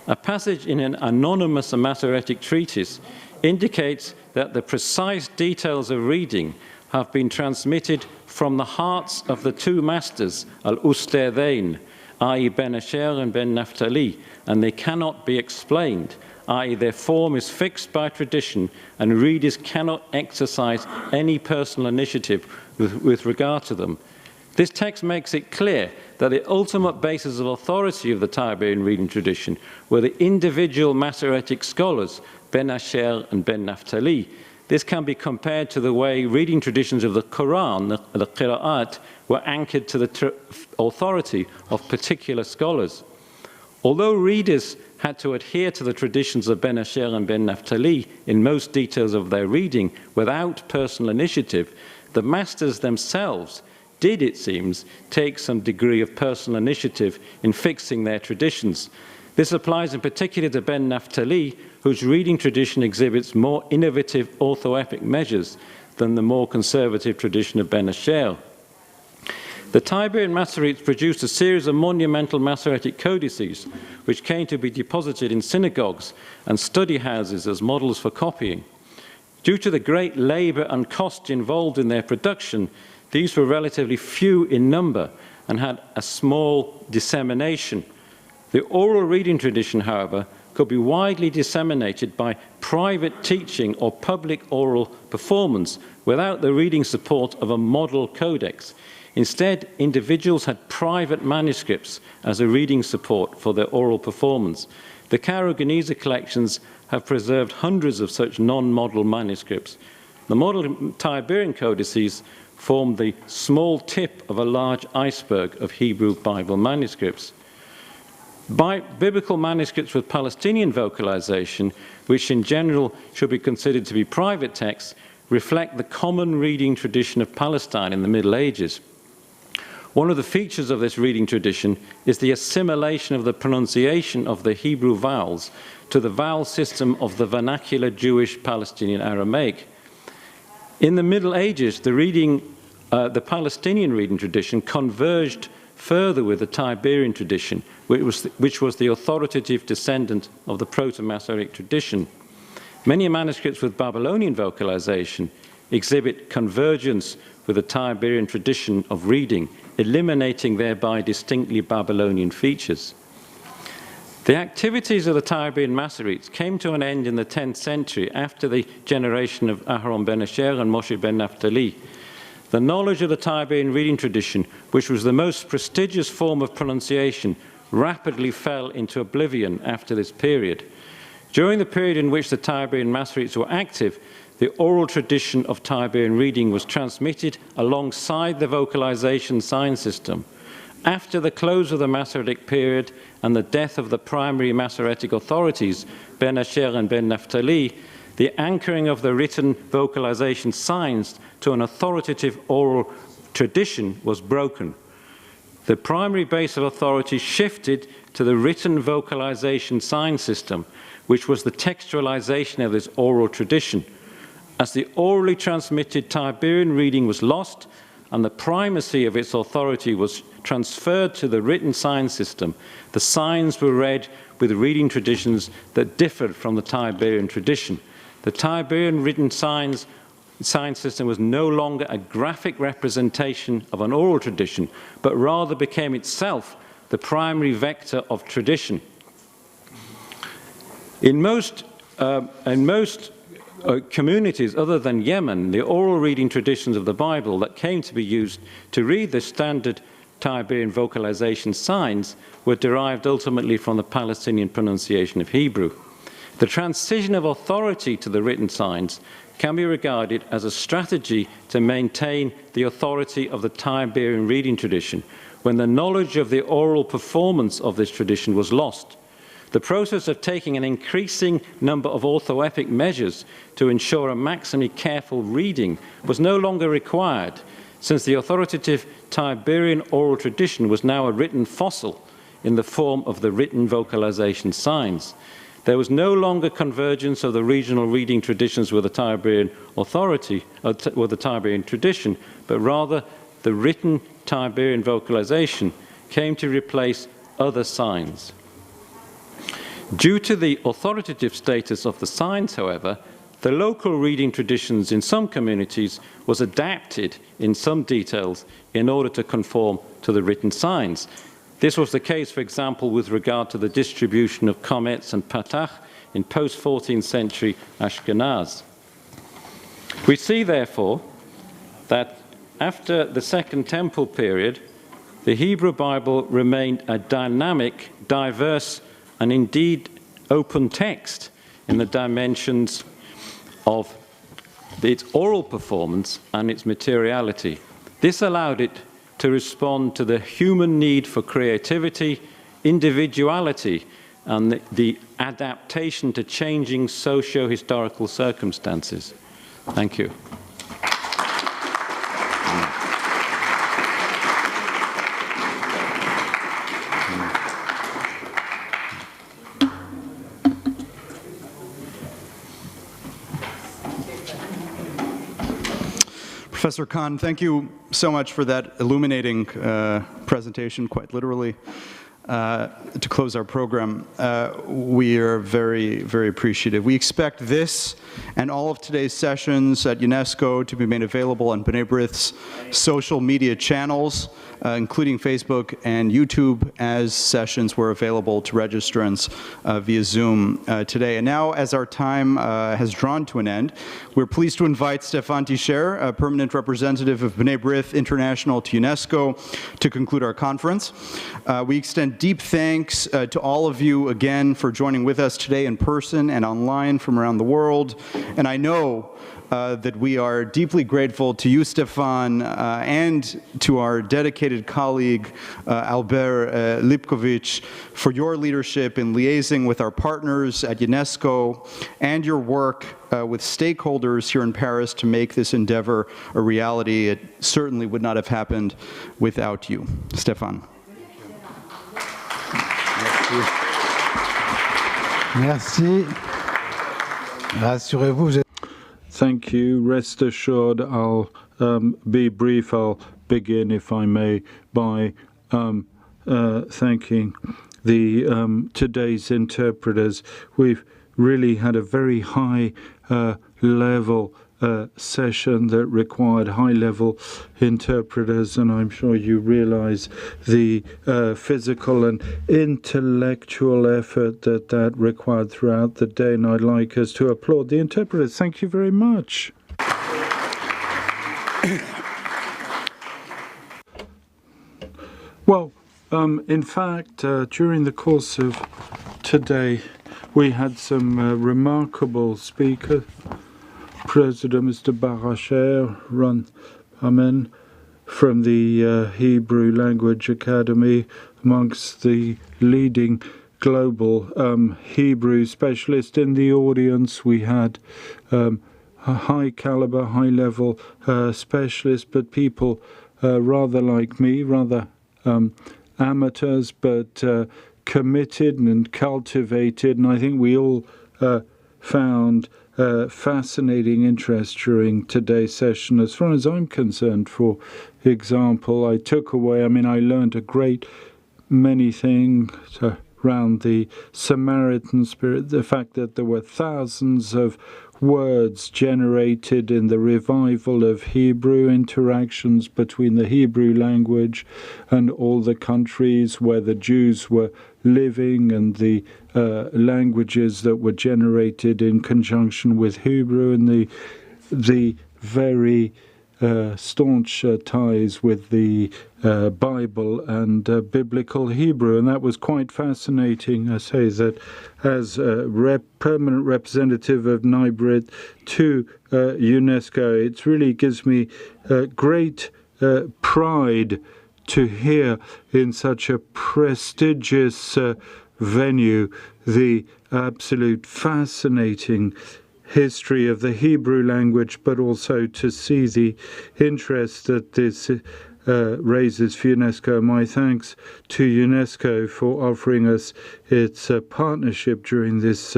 A passage in an anonymous Masoretic treatise indicates that the precise details of reading have been transmitted from the hearts of the two masters, al-Ustadain, i.e. Ben Asher and Ben Naphtali, and they cannot be explained, i.e. their form is fixed by tradition and readers cannot exercise any personal initiative with regard to them. This text makes it clear that the ultimate basis of authority of the Tiberian reading tradition were the individual Masoretic scholars, Ben Asher and Ben Naphtali. This can be compared to the way reading traditions of the Quran, the Qira'at, were anchored to the authority of particular scholars. Although readers had to adhere to the traditions of Ben Asher and Ben Naphtali in most details of their reading without personal initiative, the masters themselves did, it seems, take some degree of personal initiative in fixing their traditions. This applies in particular to Ben Naphtali, whose reading tradition exhibits more innovative orthoepic measures than the more conservative tradition of Ben Asher. The Tiberian Masoretes produced a series of monumental Masoretic codices, which came to be deposited in synagogues and study houses as models for copying. Due to the great labor and cost involved in their production, these were relatively few in number and had a small dissemination. The oral reading tradition, however, could be widely disseminated by private teaching or public oral performance without the reading support of a model codex. Instead, individuals had private manuscripts as a reading support for their oral performance. The Cairo Geniza collections have preserved hundreds of such non-model manuscripts. The model Tiberian codices formed the small tip of a large iceberg of Hebrew Bible manuscripts. Biblical manuscripts with Palestinian vocalization, which in general should be considered to be private texts, reflect the common reading tradition of Palestine in the Middle Ages. One of the features of this reading tradition is the assimilation of the pronunciation of the Hebrew vowels to the vowel system of the vernacular Jewish Palestinian Aramaic. In the Middle Ages, the Palestinian reading tradition converged further with the Tiberian tradition, which was the authoritative descendant of the Proto-Masoretic tradition. Many manuscripts with Babylonian vocalization exhibit convergence with the Tiberian tradition of reading, eliminating thereby distinctly Babylonian features. The activities of the Tiberian Masoretes came to an end in the 10th century after the generation of Aharon ben Asher and Moshe ben Naphtali. The knowledge of the Tiberian reading tradition, which was the most prestigious form of pronunciation, rapidly fell into oblivion after this period. During the period in which the Tiberian Masoretes were active, the oral tradition of Tiberian reading was transmitted alongside the vocalization sign system. After the close of the Masoretic period and the death of the primary Masoretic authorities, Ben Asher and Ben Naphtali, the anchoring of the written vocalization signs to an authoritative oral tradition was broken. The primary base of authority shifted to the written vocalization sign system, which was the textualization of this oral tradition. As the orally transmitted Tiberian reading was lost and the primacy of its authority was transferred to the written sign system, the signs were read with reading traditions that differed from the Tiberian tradition. The Tiberian written sign system was no longer a graphic representation of an oral tradition, but rather became itself the primary vector of tradition. In most communities other than Yemen, the oral reading traditions of the Bible that came to be used to read the standard Tiberian vocalization signs were derived ultimately from the Palestinian pronunciation of Hebrew. The transition of authority to the written signs can be regarded as a strategy to maintain the authority of the Tiberian reading tradition when the knowledge of the oral performance of this tradition was lost. The process of taking an increasing number of orthoepic measures to ensure a maximally careful reading was no longer required, since the authoritative Tiberian oral tradition was now a written fossil in the form of the written vocalization signs. There was no longer convergence of the regional reading traditions with the Tiberian authority, with the Tiberian tradition, but rather the written Tiberian vocalization came to replace other signs. Due to the authoritative status of the signs, however, the local reading traditions in some communities was adapted in some details in order to conform to the written signs. This was the case, for example, with regard to the distribution of komets and patach in post-14th century Ashkenaz. We see, therefore, that after the Second Temple period, the Hebrew Bible remained a dynamic, diverse, and indeed open text in the dimensions of its oral performance and its materiality. This allowed it to respond to the human need for creativity, individuality, and the adaptation to changing socio-historical circumstances. Thank you. Professor Khan, thank you so much for that illuminating presentation, quite literally. To close our program, we are very, very appreciative. We expect this and all of today's sessions at UNESCO to be made available on B'nai B'rith's social media channels, including Facebook and YouTube, as sessions were available to registrants via Zoom today. And now, as our time has drawn to an end, we're pleased to invite Stefan Tischer, a permanent representative of B'nai B'rith International to UNESCO, to conclude our conference. We extend deep thanks to all of you again for joining with us today in person and online from around the world. And I know that we are deeply grateful to you, Stefan, and to our dedicated colleague, Albert Lipkovich, for your leadership in liaising with our partners at UNESCO and your work with stakeholders here in Paris to make this endeavor a reality. It certainly would not have happened without you. Stefan. Merci. Rassurez-vous. Thank you. Rest assured, I'll be brief. I'll begin, if I may, by thanking the today's interpreters. We've really had a very high level session that required high-level interpreters, and I'm sure you realize the physical and intellectual effort that required throughout the day, and I'd like us to applaud the interpreters. Thank you very much. Well, in fact, during the course of today, We had some remarkable speakers. President Mr. Baracher, Ron Amen, from the Hebrew Language Academy, amongst the leading global Hebrew specialists in the audience. We had a high caliber, high level specialists, but people rather like me, rather amateurs, but committed and cultivated. And I think we all found fascinating interest during today's session. As far as I'm concerned, for example, I took away, I learned a great many things around the Samaritan spirit, the fact that there were thousands of words generated in the revival of Hebrew, interactions between the Hebrew language and all the countries where the Jews were living, and the languages that were generated in conjunction with Hebrew, and the very staunch ties with the Bible and biblical Hebrew. And that was quite fascinating. I say that as a permanent representative of B'nai B'rith to UNESCO, it really gives me great pride to hear in such a prestigious venue the absolute fascinating history of the Hebrew language, but also to see the interest that this raises for UNESCO. My thanks to UNESCO for offering us its partnership during this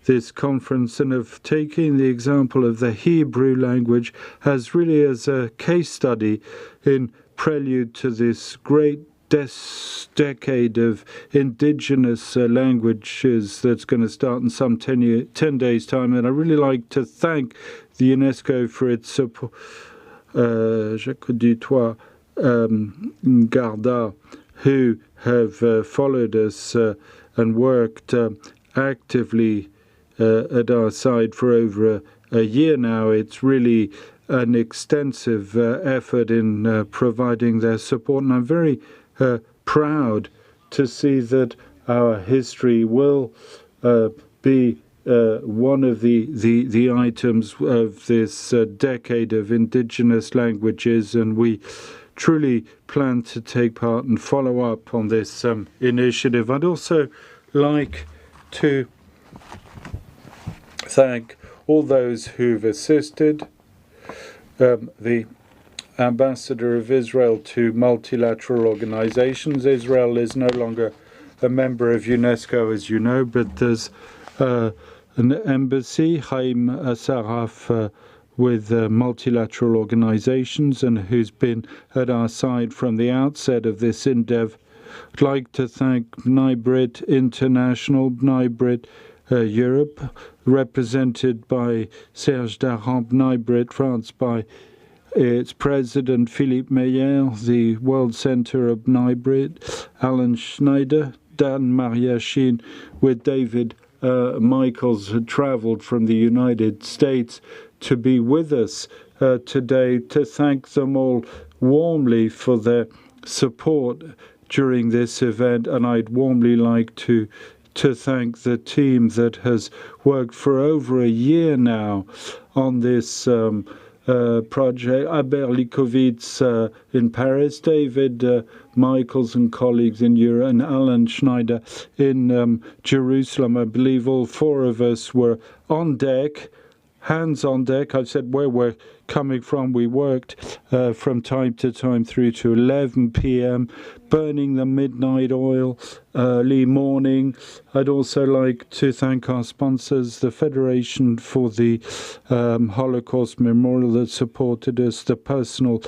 this conference, and of taking the example of the Hebrew language as really as a case study in prelude to this great decade of indigenous languages that's going to start in some 10 days' time. And I really like to thank the UNESCO for its support. Jacques Dutoit, Garda, who have followed us and worked actively at our side for over a year now. It's really an extensive effort in providing their support, and I'm very proud to see that our history will be one of the items of this decade of indigenous languages, and we truly plan to take part and follow up on this initiative. I'd also like to thank all those who've assisted. The Ambassador of Israel to multilateral organizations. Israel is no longer a member of UNESCO, as you know, but there's an embassy, Chaim Asaraf, with multilateral organizations, and who's been at our side from the outset of this endeavor. I'd like to thank B'nai B'rith International, B'nai B'rith Europe, represented by Serge Daran, B'nai B'rith France by its president, Philippe Meyer, the World Center of B'nai B'rith, Alan Schneider, Dan Mariashin, with David Michaels, who traveled from the United States to be with us today, to thank them all warmly for their support during this event. And I'd warmly like to thank the team that has worked for over a year now on this project. Aber Likovitz in Paris, David Michaels and colleagues in Europe, and Alan Schneider in Jerusalem. I believe all four of us were on deck, hands on deck. I've said where we're coming from. We worked from time to time through to 11 p.m., burning the midnight oil, early morning. I'd also like to thank our sponsors, the Federation for the Holocaust Memorial that supported us, the personal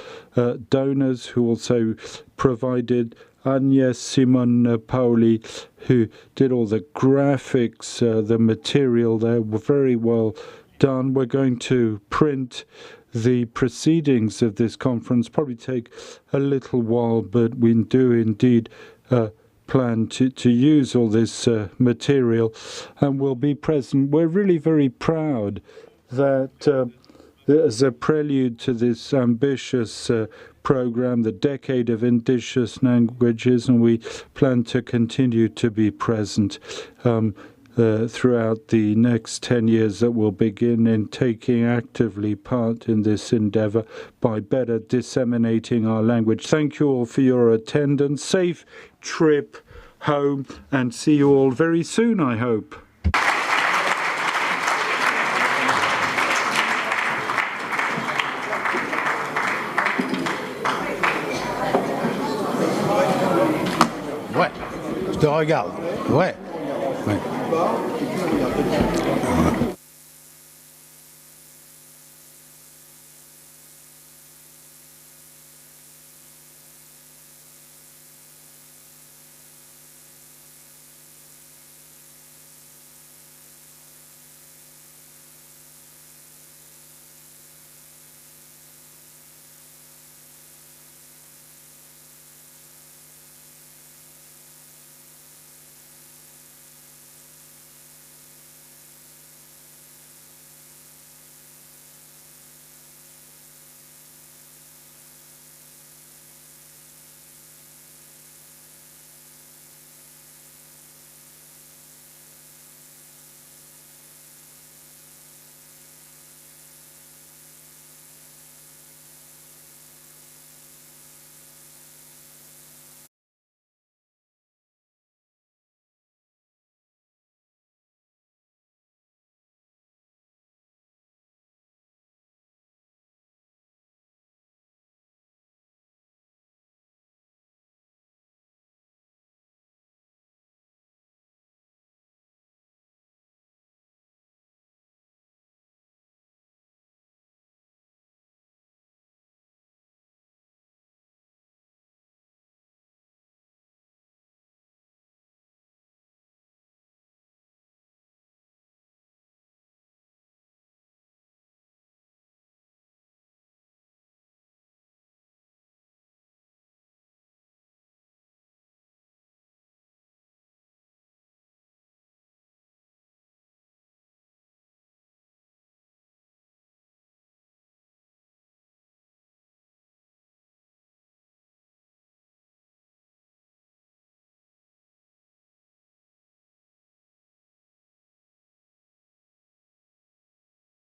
donors who also provided, Agnes Simon Pauli, who did all the graphics, the material there were very well done. We're going to print the proceedings of this conference, probably take a little while, but we do indeed plan to use all this material, and we'll be present. We're really very proud that as a prelude to this ambitious program, the Decade of Indigenous Languages, and we plan to continue to be present. throughout the next 10 years that will begin in taking actively part in this endeavor by better disseminating our language. Thank you all for your attendance. Safe trip home, and see you all very soon, I hope. Ouais, je te regarde. Ouais. Ouais.